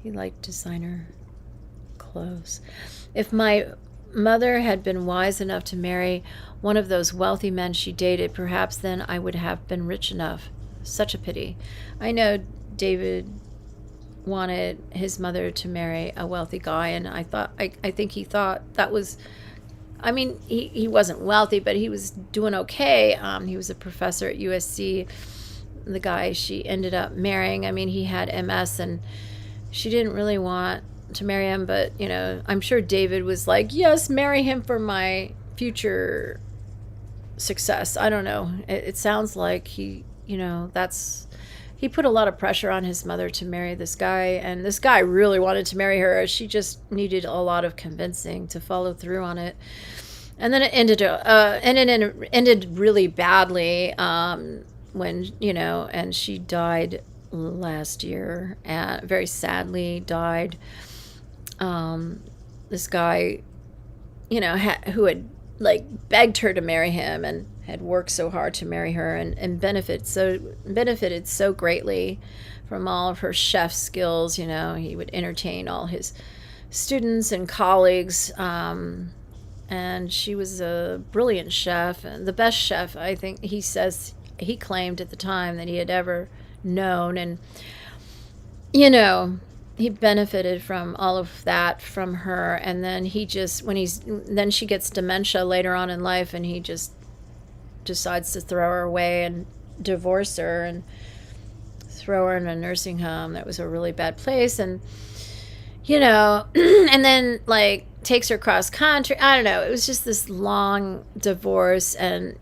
liked designer clothes. If my mother had been wise enough to marry one of those wealthy men she dated, perhaps then I would have been rich enough. Such a pity. I know David wanted his mother to marry a wealthy guy, and I think he thought that was, I mean, he wasn't wealthy, but he was doing okay. He was a professor at USC. The guy she ended up marrying, I mean, he had MS, and she didn't really want to marry him, but, you know, I'm sure David was like, yes, marry him for my future success. I don't know. It sounds like he put a lot of pressure on his mother to marry this guy, and this guy really wanted to marry her. She just needed a lot of convincing to follow through on it. And then it ended really badly when, and she died last year, very sadly died. This guy, who had begged her to marry him and had worked so hard to marry her and benefited so greatly from all of her chef skills. He would entertain all his students and colleagues, and she was a brilliant chef, and the best chef, I think he claimed at the time that he had ever known. And he benefited from all of that from her, and then then she gets dementia later on in life, and he just decides to throw her away and divorce her and throw her in a nursing home that was a really bad place, and and then takes her cross country. I don't know, it was just this long divorce, and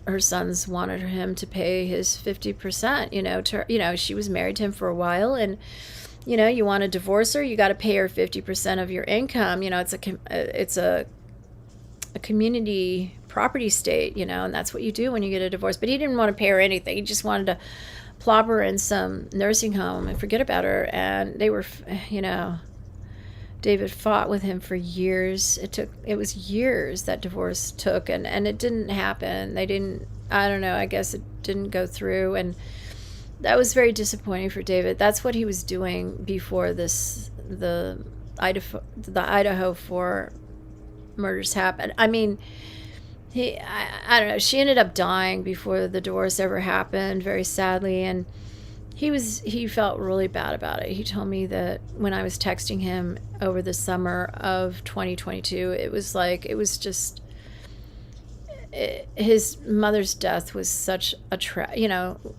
her sons wanted him to pay his 50%, she was married to him for a while, and you want to divorce her, you got to pay her 50% of your income. It's a community property state, and that's what you do when you get a divorce. But he didn't want to pay her anything. He just wanted to plop her in some nursing home and forget about her. And they were, David fought with him for years. It was years that divorce took, and it didn't happen. I don't know, I guess it didn't go through, and that was very disappointing for David. That's what he was doing before the Idaho Four murders happened. I mean, I don't know, she ended up dying before the divorce ever happened, very sadly, and he felt really bad about it. He told me that when I was texting him over the summer of 2022, it was just his mother's death was such a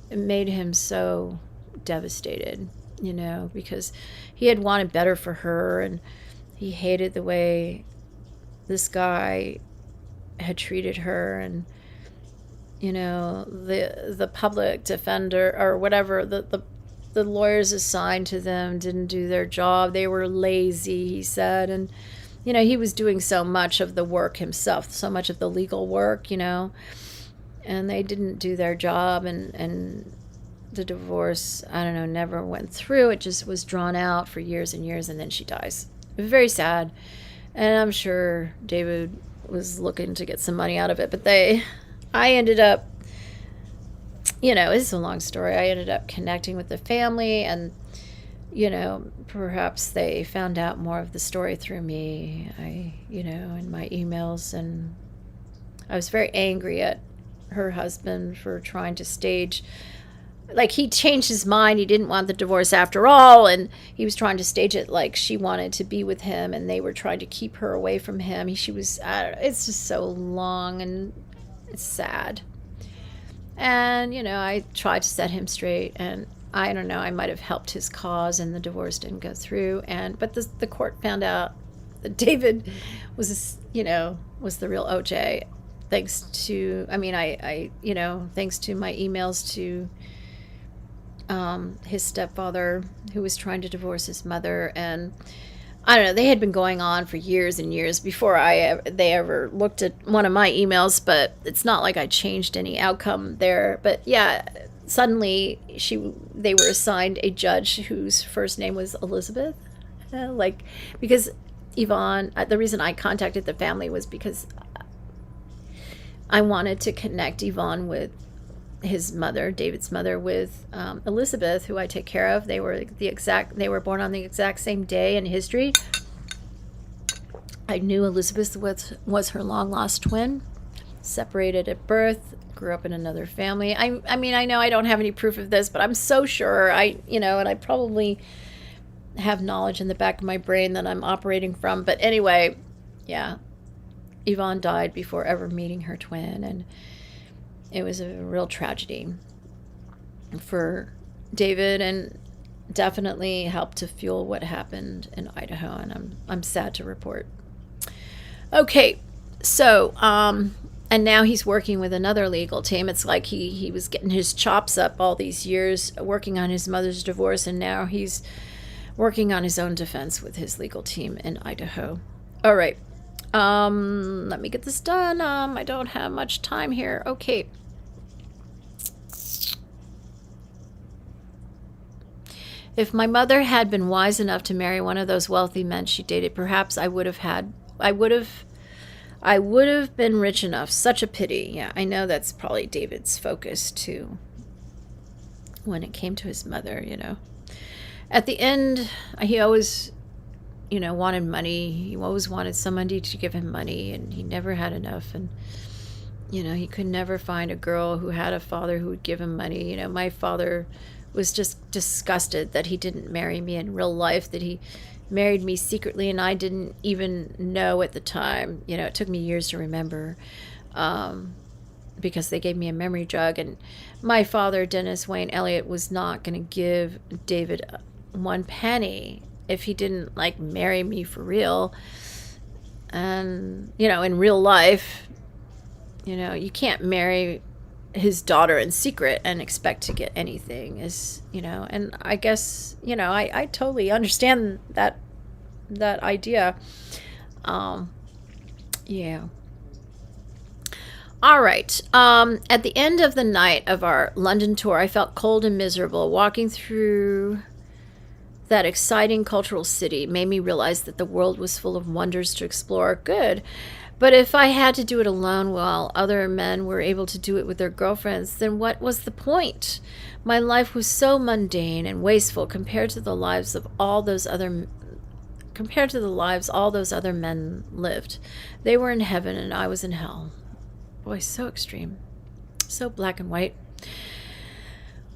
it made him so devastated. you know, because he had wanted better for her, and he hated the way this guy had treated her. And you know, the public defender or whatever, the lawyers assigned to them didn't do their job. They were lazy, he said. And you know, he was doing so much of the work himself, so much of the legal work, you know, and they didn't do their job. And the divorce, I don't know, never went through. It just was drawn out for years and years, and then she dies. Very sad. And I'm sure David was looking to get some money out of it, but I ended up, you know, it's a long story. I ended up connecting with the family, and you know, perhaps they found out more of the story through me. You know, in my emails, and I was very angry at her husband for trying to stage, like, he changed his mind. He didn't want the divorce after all, and he was trying to stage it like she wanted to be with him, and they were trying to keep her away from him. She was, I don't know, it's just so long, and it's sad. And, you know, I tried to set him straight, and I don't know, I might have helped his cause, and the divorce didn't go through. But the court found out that David was, you know, was the real OJ, thanks to, I mean, I you know, thanks to my emails to his stepfather, who was trying to divorce his mother. And I don't know, they had been going on for years and years before they ever looked at one of my emails, but it's not like I changed any outcome there. But yeah, suddenly they were assigned a judge whose first name was Elizabeth. Because Yvonne, the reason I contacted the family was because I wanted to connect Yvonne with his mother, David's mother, with Elizabeth, who I take care of. They were born on the exact same day in history. I knew Elizabeth was her long lost twin, separated at birth, grew up in another family. I mean, I know I don't have any proof of this, but I'm so sure and I probably have knowledge in the back of my brain that I'm operating from. But anyway, yeah, Yvonne died before ever meeting her twin, and it was a real tragedy for David, and definitely helped to fuel what happened in Idaho, and I'm sad to report. Okay, so and now he's working with another legal team. It's like he was getting his chops up all these years working on his mother's divorce, and now he's working on his own defense with his legal team in Idaho. All right. Let me get this done. I don't have much time here. Okay. If my mother had been wise enough to marry one of those wealthy men she dated, perhaps I would have been rich enough. Such a pity. Yeah, I know that's probably David's focus too, when it came to his mother, you know. At the end, he always, you know, wanted money. He always wanted somebody to give him money, and he never had enough. And, you know, he could never find a girl who had a father who would give him money. You know, my father was just disgusted that he didn't marry me in real life, that he married me secretly, and I didn't even know at the time. You know, it took me years to remember, because they gave me a memory jug. And my father, Dennis Wayne Elliott, was not going to give David one penny if he didn't, like, marry me for real. And, you know, in real life, you know, you can't marry his daughter in secret and expect to get anything, is, you know. And I guess, you know, I totally understand that idea. Yeah. All right. At the end of the night of our London tour, I felt cold and miserable. Walking through that exciting cultural city made me realize that the world was full of wonders to explore. Good. But if I had to do it alone while other men were able to do it with their girlfriends, then what was the point? My life was so mundane and wasteful compared to the lives all those other men lived. They were in heaven and I was in hell. Boy, so extreme. So black and white.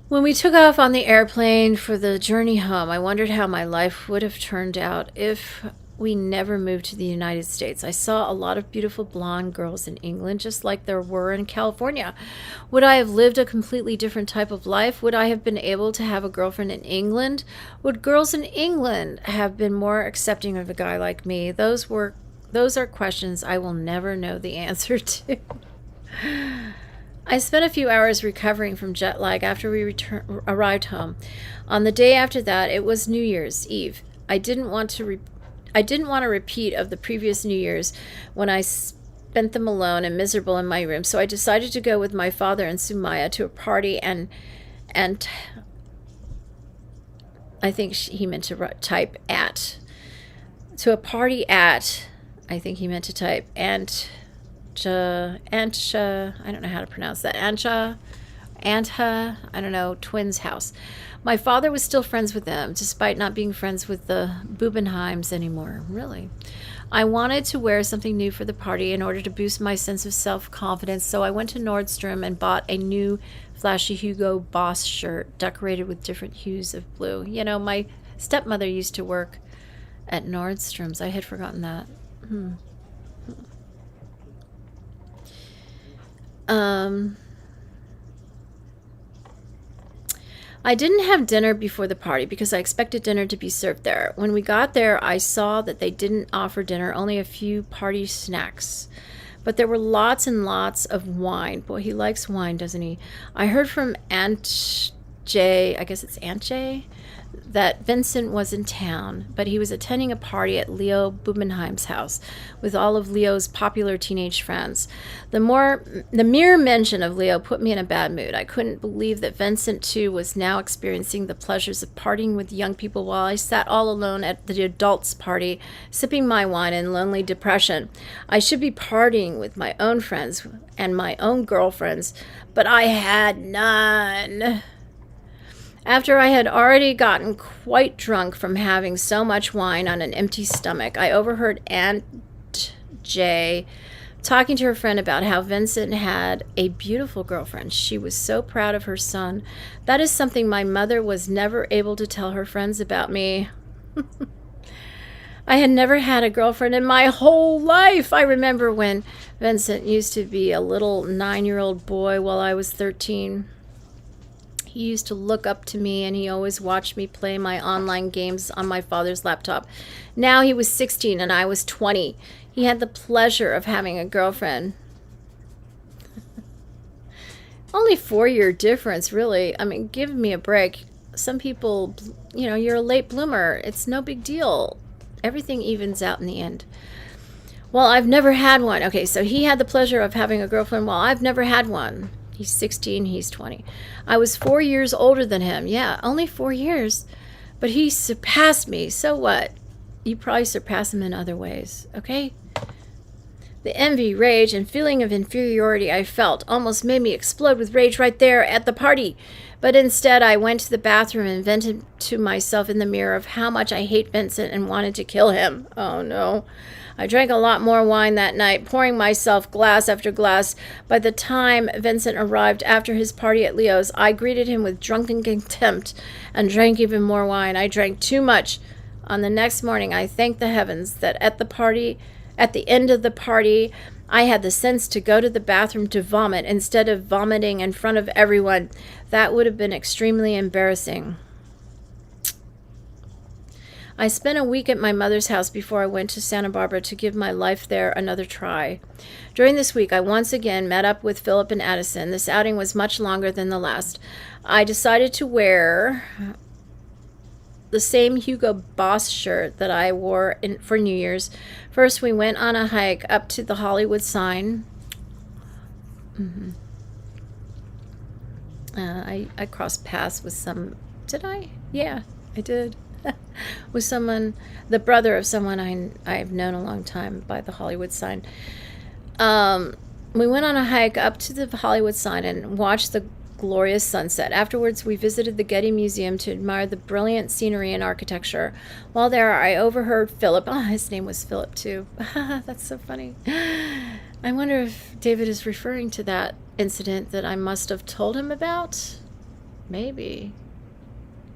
When we took off on the airplane for the journey home, I wondered how my life would have turned out if we never moved to the United States. I saw a lot of beautiful blonde girls in England, just like there were in California. Would I have lived a completely different type of life? Would I have been able to have a girlfriend in England? Would girls in England have been more accepting of a guy like me? Those are questions I will never know the answer to. I spent a few hours recovering from jet lag after we arrived home. On the day after that, it was New Year's Eve. I didn't want a repeat of the previous New Year's when I spent them alone and miserable in my room, so I decided to go with my father and Sumaya to a party and I think he meant to type at. To a party at, I think he meant to type Antja, I don't know how to pronounce that. Antja, I don't know, twins' house. My father was still friends with them, despite not being friends with the Bubenheims anymore. Really. I wanted to wear something new for the party in order to boost my sense of self-confidence, so I went to Nordstrom and bought a new flashy Hugo Boss shirt decorated with different hues of blue. You know, my stepmother used to work at Nordstrom's. I had forgotten that. I didn't have dinner before the party because I expected dinner to be served there. When we got there, I saw that they didn't offer dinner, only a few party snacks. But there were lots and lots of wine. Boy, he likes wine, doesn't he? I heard from Aunt Jay, I guess it's Aunt Jay, that Vincent was in town, but he was attending a party at Leo Bubenheim's house with all of Leo's popular teenage friends. The mere mention of Leo put me in a bad mood. I couldn't believe that Vincent, too, was now experiencing the pleasures of partying with young people while I sat all alone at the adults' party, sipping my wine in lonely depression. I should be partying with my own friends and my own girlfriends, but I had none. After I had already gotten quite drunk from having so much wine on an empty stomach, I overheard Aunt Jay talking to her friend about how Vincent had a beautiful girlfriend. She was so proud of her son. That is something my mother was never able to tell her friends about me. I had never had a girlfriend in my whole life. I remember when Vincent used to be a little 9-year-old boy while I was 13. He used to look up to me, and he always watched me play my online games on my father's laptop. Now he was 16 and I was 20. He had the pleasure of having a girlfriend. Only 4-year difference, really. I mean, give me a break. Some people, you know, you're a late bloomer. It's no big deal. Everything evens out in the end. Well, I've never had one. Okay, so he had the pleasure of having a girlfriend. Well, I've never had one. He's 16, he's 20. I was 4 years older than him. Yeah, only 4 years. But he surpassed me. So what? You probably surpass him in other ways, okay? The envy, rage, and feeling of inferiority I felt almost made me explode with rage right there at the party. But instead, I went to the bathroom and vented to myself in the mirror of how much I hate Vincent and wanted to kill him. Oh, no. I drank a lot more wine that night, pouring myself glass after glass. By the time Vincent arrived after his party at Leo's, I greeted him with drunken contempt and drank even more wine. I drank too much. On the next morning, I thanked the heavens that at the end of the party, I had the sense to go to the bathroom to vomit instead of vomiting in front of everyone. That would have been extremely embarrassing. I spent a week at my mother's house before I went to Santa Barbara to give my life there another try. During this week, I once again met up with Philip and Addison. This outing was much longer than the last. I decided to wear the same Hugo Boss shirt that I wore for New Year's. First, we went on a hike up to the Hollywood sign. I crossed paths with some... Did I? Yeah, I did. With someone, the brother of someone I've known a long time by the Hollywood sign. We went on a hike up to the Hollywood sign and watched the glorious sunset. Afterwards, we visited the Getty Museum to admire the brilliant scenery and architecture. While there, I overheard Philip. Oh, his name was Philip, too. That's so funny. I wonder if David is referring to that incident that I must have told him about. Maybe.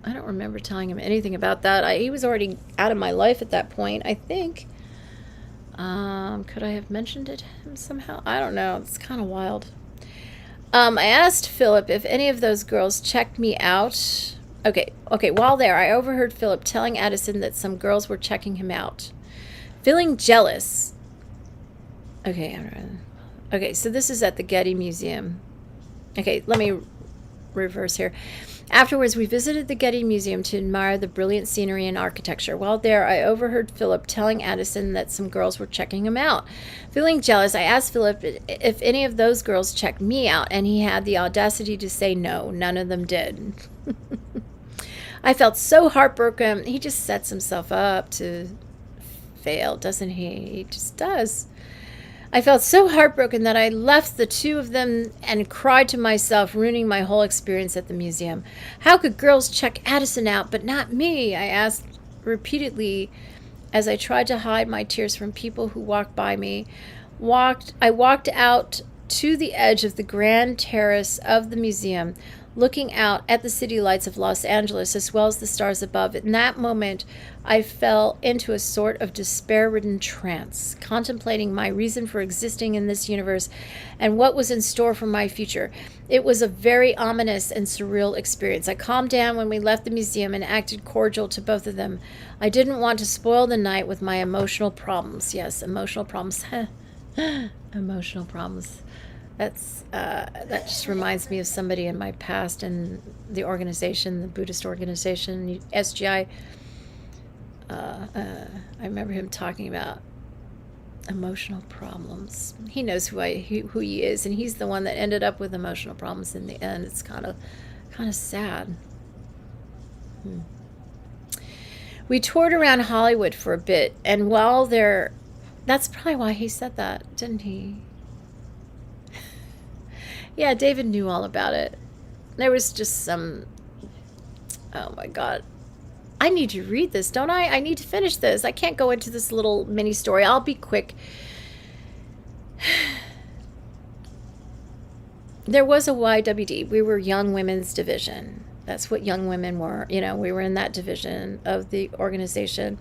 I don't remember telling him anything about that. He was already out of my life at that point, I think. Could I have mentioned it to him somehow? I don't know. It's kind of wild. I asked Philip if any of those girls checked me out. Okay. While there, I overheard Philip telling Addison that some girls were checking him out. Feeling jealous. Okay, so this is at the Getty Museum. Okay, let me reverse here. Afterwards, we visited the Getty Museum to admire the brilliant scenery and architecture. While there, I overheard Philip telling Addison that some girls were checking him out. Feeling jealous, I asked Philip if any of those girls checked me out, and he had the audacity to say no, none of them did. I felt so heartbroken. He just sets himself up to fail, doesn't he? He just does. I felt so heartbroken that I left the two of them and cried to myself, ruining my whole experience at the museum. How could girls check Addison out, but not me? I asked repeatedly as I tried to hide my tears from people who walked by me. I walked out to the edge of the grand terrace of the museum, looking out at the city lights of Los Angeles as well as the stars above. In that moment, I fell into a sort of despair-ridden trance, contemplating my reason for existing in this universe and what was in store for my future. It was a very ominous and surreal experience. I calmed down when we left the museum and acted cordial to both of them. I didn't want to spoil the night with my emotional problems. Yes, emotional problems. Emotional problems. That just reminds me of somebody in my past in the organization, the Buddhist organization, SGI. I remember him talking about emotional problems. He knows who he is, and he's the one that ended up with emotional problems in the end. It's kind of sad. We toured around Hollywood for a bit, and while there, that's probably why he said that, didn't he? Yeah, David knew all about it. There was just some... Oh, my God. I need to read this, don't I? I need to finish this. I can't go into this little mini story. I'll be quick. There was a YWD. We were Young Women's Division. That's what young women were. You know, we were in that division of the organization.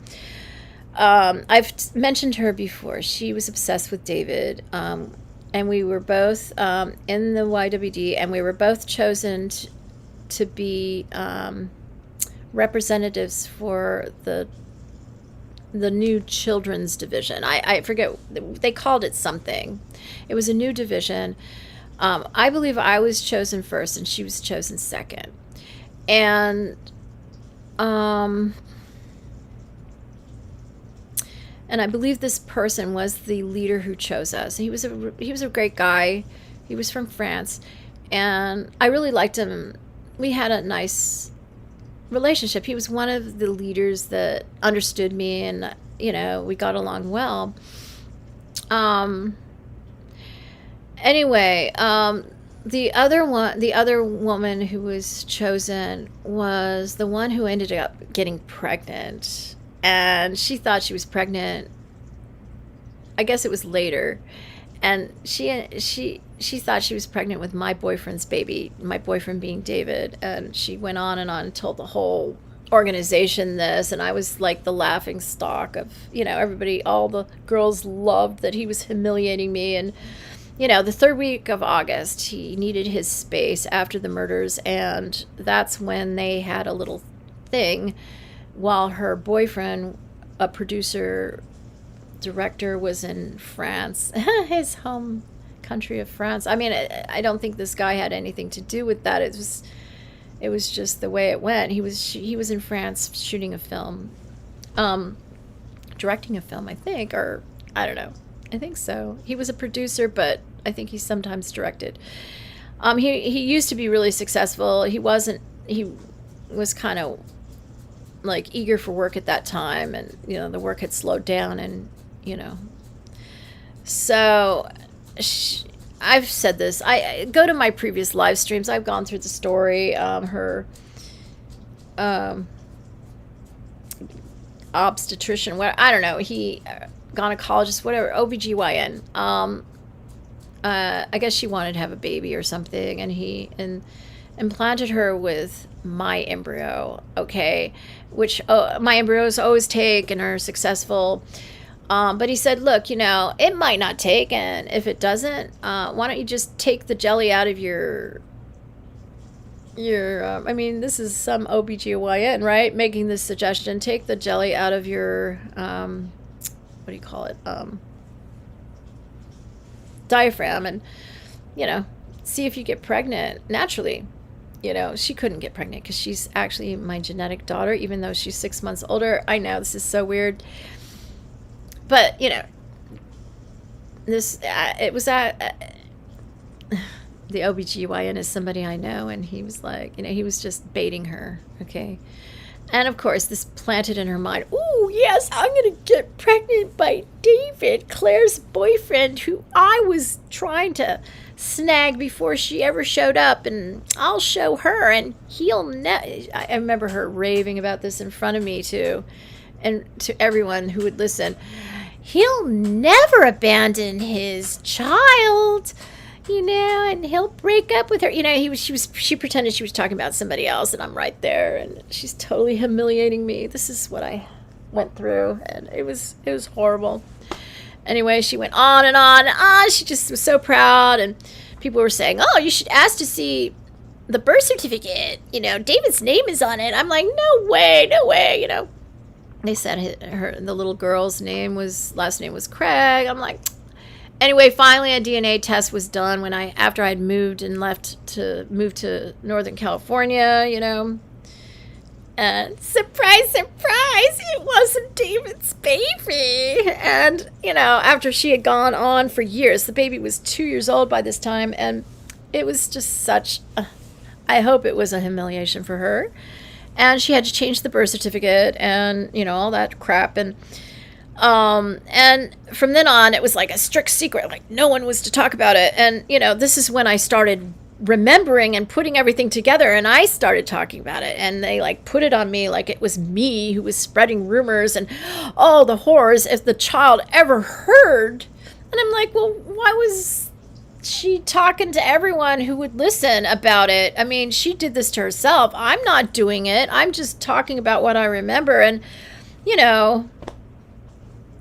I've mentioned her before. She was obsessed with David. And we were both in the YWD, and we were both chosen to be representatives for the new children's division. I forget, they called it something. It was a new division. I believe I was chosen first, and she was chosen second. And I believe this person was the leader who chose us. He was a great guy. He was from France, and I really liked him. We had a nice relationship. He was one of the leaders that understood me, and we got along well. Anyway, the other woman who was chosen was the one who ended up getting pregnant. And she thought she was pregnant. I guess it was later. And she thought she was pregnant with my boyfriend's baby, my boyfriend being David. And she went on and told the whole organization this. And I was like the laughing stock of, everybody, all the girls loved that he was humiliating me. And, the third week of August, he needed his space after the murders. And that's when they had a little thing. While her boyfriend, a producer, director, was in France, his home country of France. I mean, I don't think this guy had anything to do with that. It was just the way it went. He was in France shooting a film, directing a film, I think, or I don't know. I think so. He was a producer, but I think he sometimes directed. He used to be really successful. He was kind of like eager for work at that time, and the work had slowed down, and so I've said this. I go to my previous live streams. I've gone through the story. Her obstetrician, I don't know, he gynecologist, whatever, OBGYN. I guess she wanted to have a baby or something, and implanted her with my embryo, okay, which my embryos always take and are successful. But he said, look, it might not take, and if it doesn't, why don't you just take the jelly out of your I mean, this is some OBGYN, right? Making this suggestion, take the jelly out of your, what do you call it? Diaphragm, and, see if you get pregnant naturally. She couldn't get pregnant because she's actually my genetic daughter, even though she's 6 months older. I know this is so weird. But, this, it was at, the OBGYN is somebody I know, and he was like, he was just baiting her, okay? And of course, this planted in her mind, oh, yes, I'm going to get pregnant by David, Claire's boyfriend, who I was trying to snag before she ever showed up, and I'll show her, and I remember her raving about this in front of me, too, and to everyone who would listen. He'll never abandon his child, and he'll break up with her. She pretended she was talking about somebody else, and I'm right there, and she's totally humiliating me. This is what I went through, and it was horrible. Anyway, she went on and on and on. She just was so proud, and people were saying, oh, you should ask to see the birth certificate. David's name is on it. I'm like, no way. They said the little girl's last name was Craig. I'm like, anyway, finally a DNA test was done after I'd moved and left to move to Northern California, and surprise, it wasn't David's baby. And, after she had gone on for years, the baby was 2 years old by this time, and it was just I hope it was a humiliation for her. And she had to change the birth certificate and, all that crap. And from then on, it was like a strict secret. Like, no one was to talk about it. And, this is when I started remembering and putting everything together, and I started talking about it. And they, put it on me like it was me who was spreading rumors and, oh, the horrors, if the child ever heard. And I'm like, well, why was she talking to everyone who would listen about it? I mean, she did this to herself. I'm not doing it. I'm just talking about what I remember. And,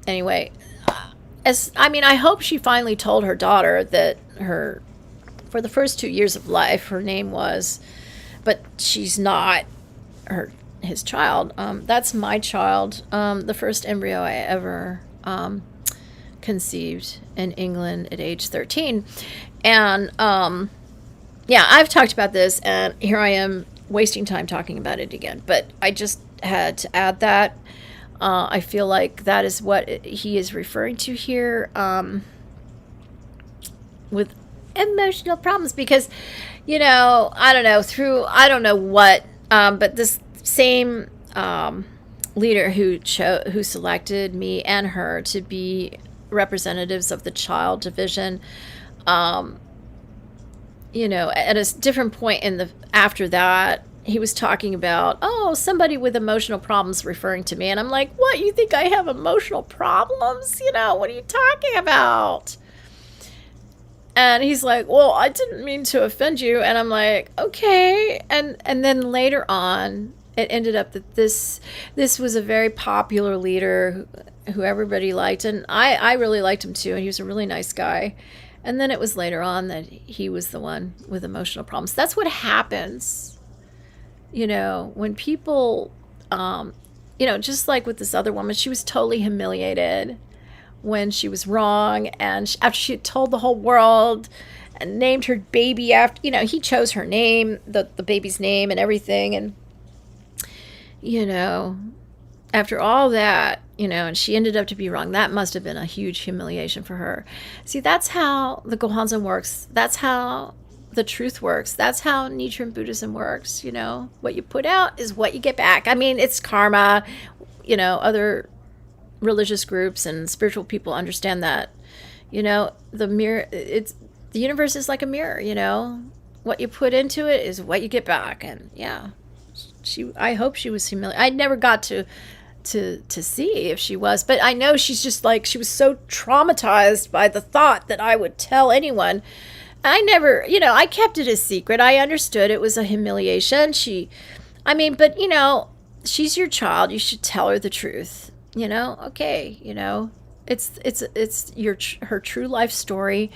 anyway, I hope she finally told her daughter that for the first 2 years of life, her name was, but she's not his child. That's my child. The first embryo I ever conceived in England at age 13. And I've talked about this, and here I am wasting time talking about it again, but I just had to add that. I feel like that is what he is referring to here, with emotional problems, because I don't know what, but this same leader who selected me and her to be representatives of the child division, at a different point after that, he was talking about, oh, somebody with emotional problems referring to me. And I'm like, what? You think I have emotional problems? What are you talking about? And he's like, well, I didn't mean to offend you. And I'm like, okay. And then later on, it ended up that this was a very popular leader who everybody liked. And I really liked him too. And he was a really nice guy. And then it was later on that he was the one with emotional problems. That's what happens, when people, just like with this other woman, she was totally humiliated when she was wrong. And after she had told the whole world and named her baby after, he chose her name, the baby's name and everything. And, after all that, and she ended up to be wrong. That must have been a huge humiliation for her. See, that's how the Gohanzen works. That's how the truth works. That's how Nichiren Buddhism works. What you put out is what you get back. I mean, it's karma. Other religious groups and spiritual people understand that. The mirror. The universe is like a mirror. What you put into it is what you get back. And I hope she was humiliated. I never got to see if she was, but I know she's just like, she was so traumatized by the thought that I would tell anyone I never, I kept it a secret. I understood it was a humiliation. But she's your child. You should tell her the truth. Okay, it's her true life story.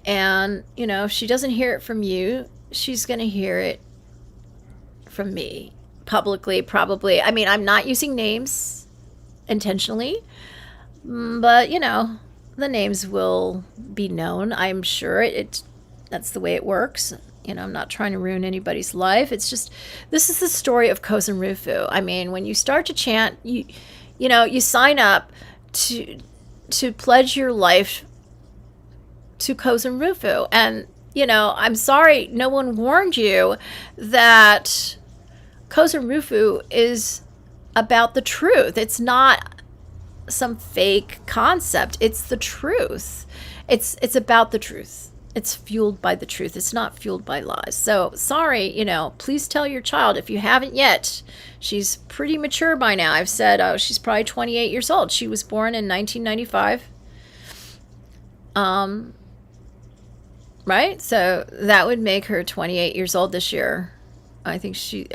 And, if she doesn't hear it from you, she's going to hear it from me publicly, probably. I mean, I'm not using names intentionally, but, the names will be known. I'm sure that's the way it works. I'm not trying to ruin anybody's life. It's just, this is the story of Kozen Rufu. I mean, when you start to chant, you sign up to pledge your life to Kozen Rufu. And, I'm sorry, no one warned you that Kozen Rufu is about the truth. It's not some fake concept. It's the truth. It's about the truth. It's fueled by the truth. It's not fueled by lies. So sorry, please tell your child if you haven't yet. She's pretty mature by now. I've said she's probably 28 years old. She was born in 1995. Right? So that would make her 28 years old this year. I think she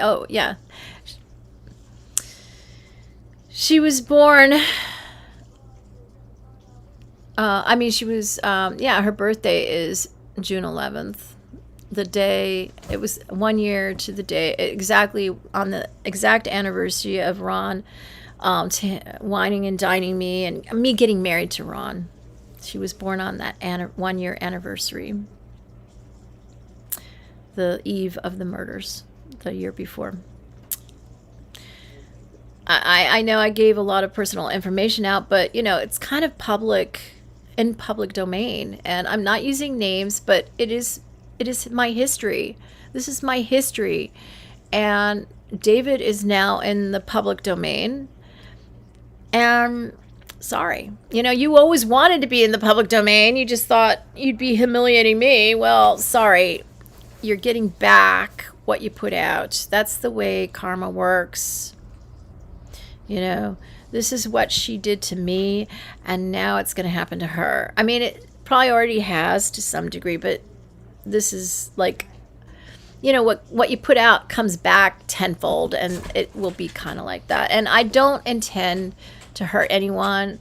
was born, her birthday is June 11th. The day, it was 1 year to the day, exactly on the exact anniversary of Ron whining and dining me and me getting married to Ron. She was born on that 1 year anniversary, the eve of the murders, the year before. I know I gave a lot of personal information out, but it's kind of in public domain, and I'm not using names, but it is my history. This is my history, and David is now in the public domain. And sorry, you always wanted to be in the public domain. You just thought you'd be humiliating me. Well, sorry, you're getting back what you put out. That's the way karma works. This is what she did to me, and now it's going to happen to her. I mean, it probably already has to some degree, but this is like, what you put out comes back tenfold, and it will be kind of like that. And I don't intend to hurt anyone.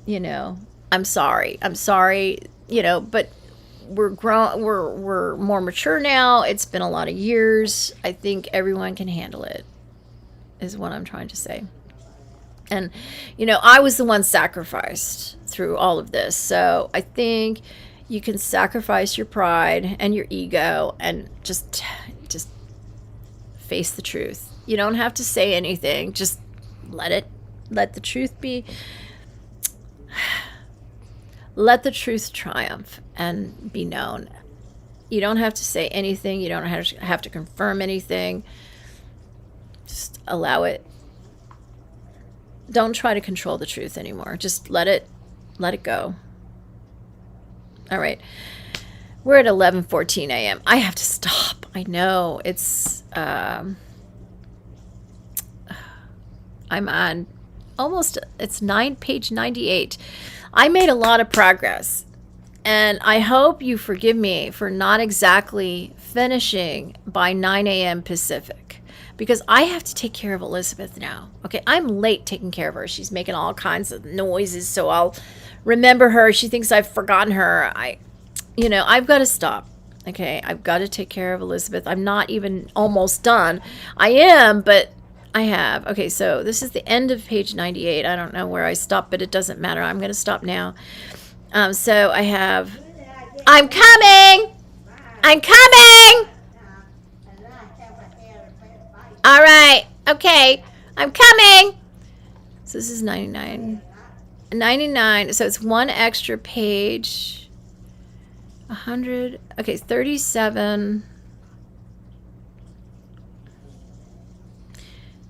I'm sorry, but we're grown, we're more mature now. It's been a lot of years. I think everyone can handle it, is what I'm trying to say. And, I was the one sacrificed through all of this. So I think you can sacrifice your pride and your ego and just face the truth. You don't have to say anything. Just let the truth be. Let the truth triumph and be known. You don't have to say anything. You don't have to confirm anything. Just allow it. Don't try to control the truth anymore. Just let it go. All right. We're at 11:14 a.m. I have to stop. I know. It's I'm on it's page 98. I made a lot of progress, and I hope you forgive me for not exactly finishing by 9 a.m. Pacific, because I have to take care of Elizabeth now. Okay, I'm late taking care of her. She's making all kinds of noises, so I'll remember her. She thinks I've forgotten her. I've got to stop. Okay, I've got to take care of Elizabeth. I'm not even almost done. I am, but I have. Okay, so this is the end of page 98. I don't know where I stopped, but it doesn't matter. I'm going to stop now. So I have, I'm coming! I'm coming! All right, okay, I'm coming! So this is 99. 99, so it's one extra page. 100, okay, 37.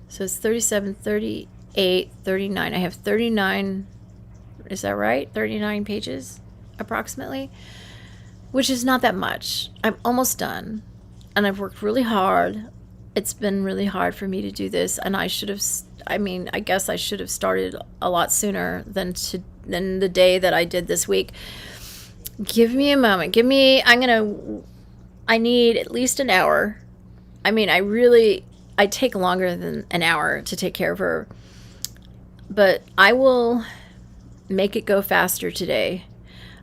So it's 37, 38, 39. I have 39, is that right? 39 pages, approximately, which is not that much. I'm almost done, and I've worked really hard. It's been really hard for me to do this, and I guess I should have started a lot sooner than the day that I did this week. Give me a moment. I need at least an hour. I mean, I take longer than an hour to take care of her, but I will make it go faster today.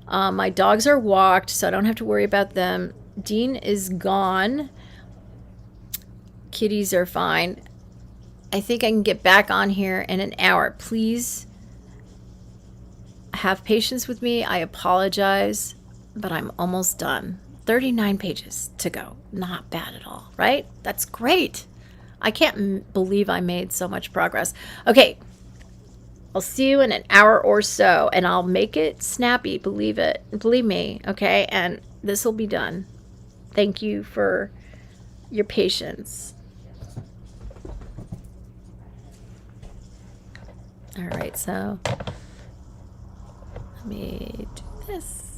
My dogs are walked, so I don't have to worry about them. Dean is gone. Kitties are fine. I think I can get back on here in an hour. Please have patience with me. I apologize, but I'm almost done. 39 pages to go. Not bad at all, right? That's great. I can't believe I made so much progress. Okay, I'll see you in an hour or so, and I'll make it snappy. Believe me, okay? And this will be done. Thank you for your patience. All right, so let me do this.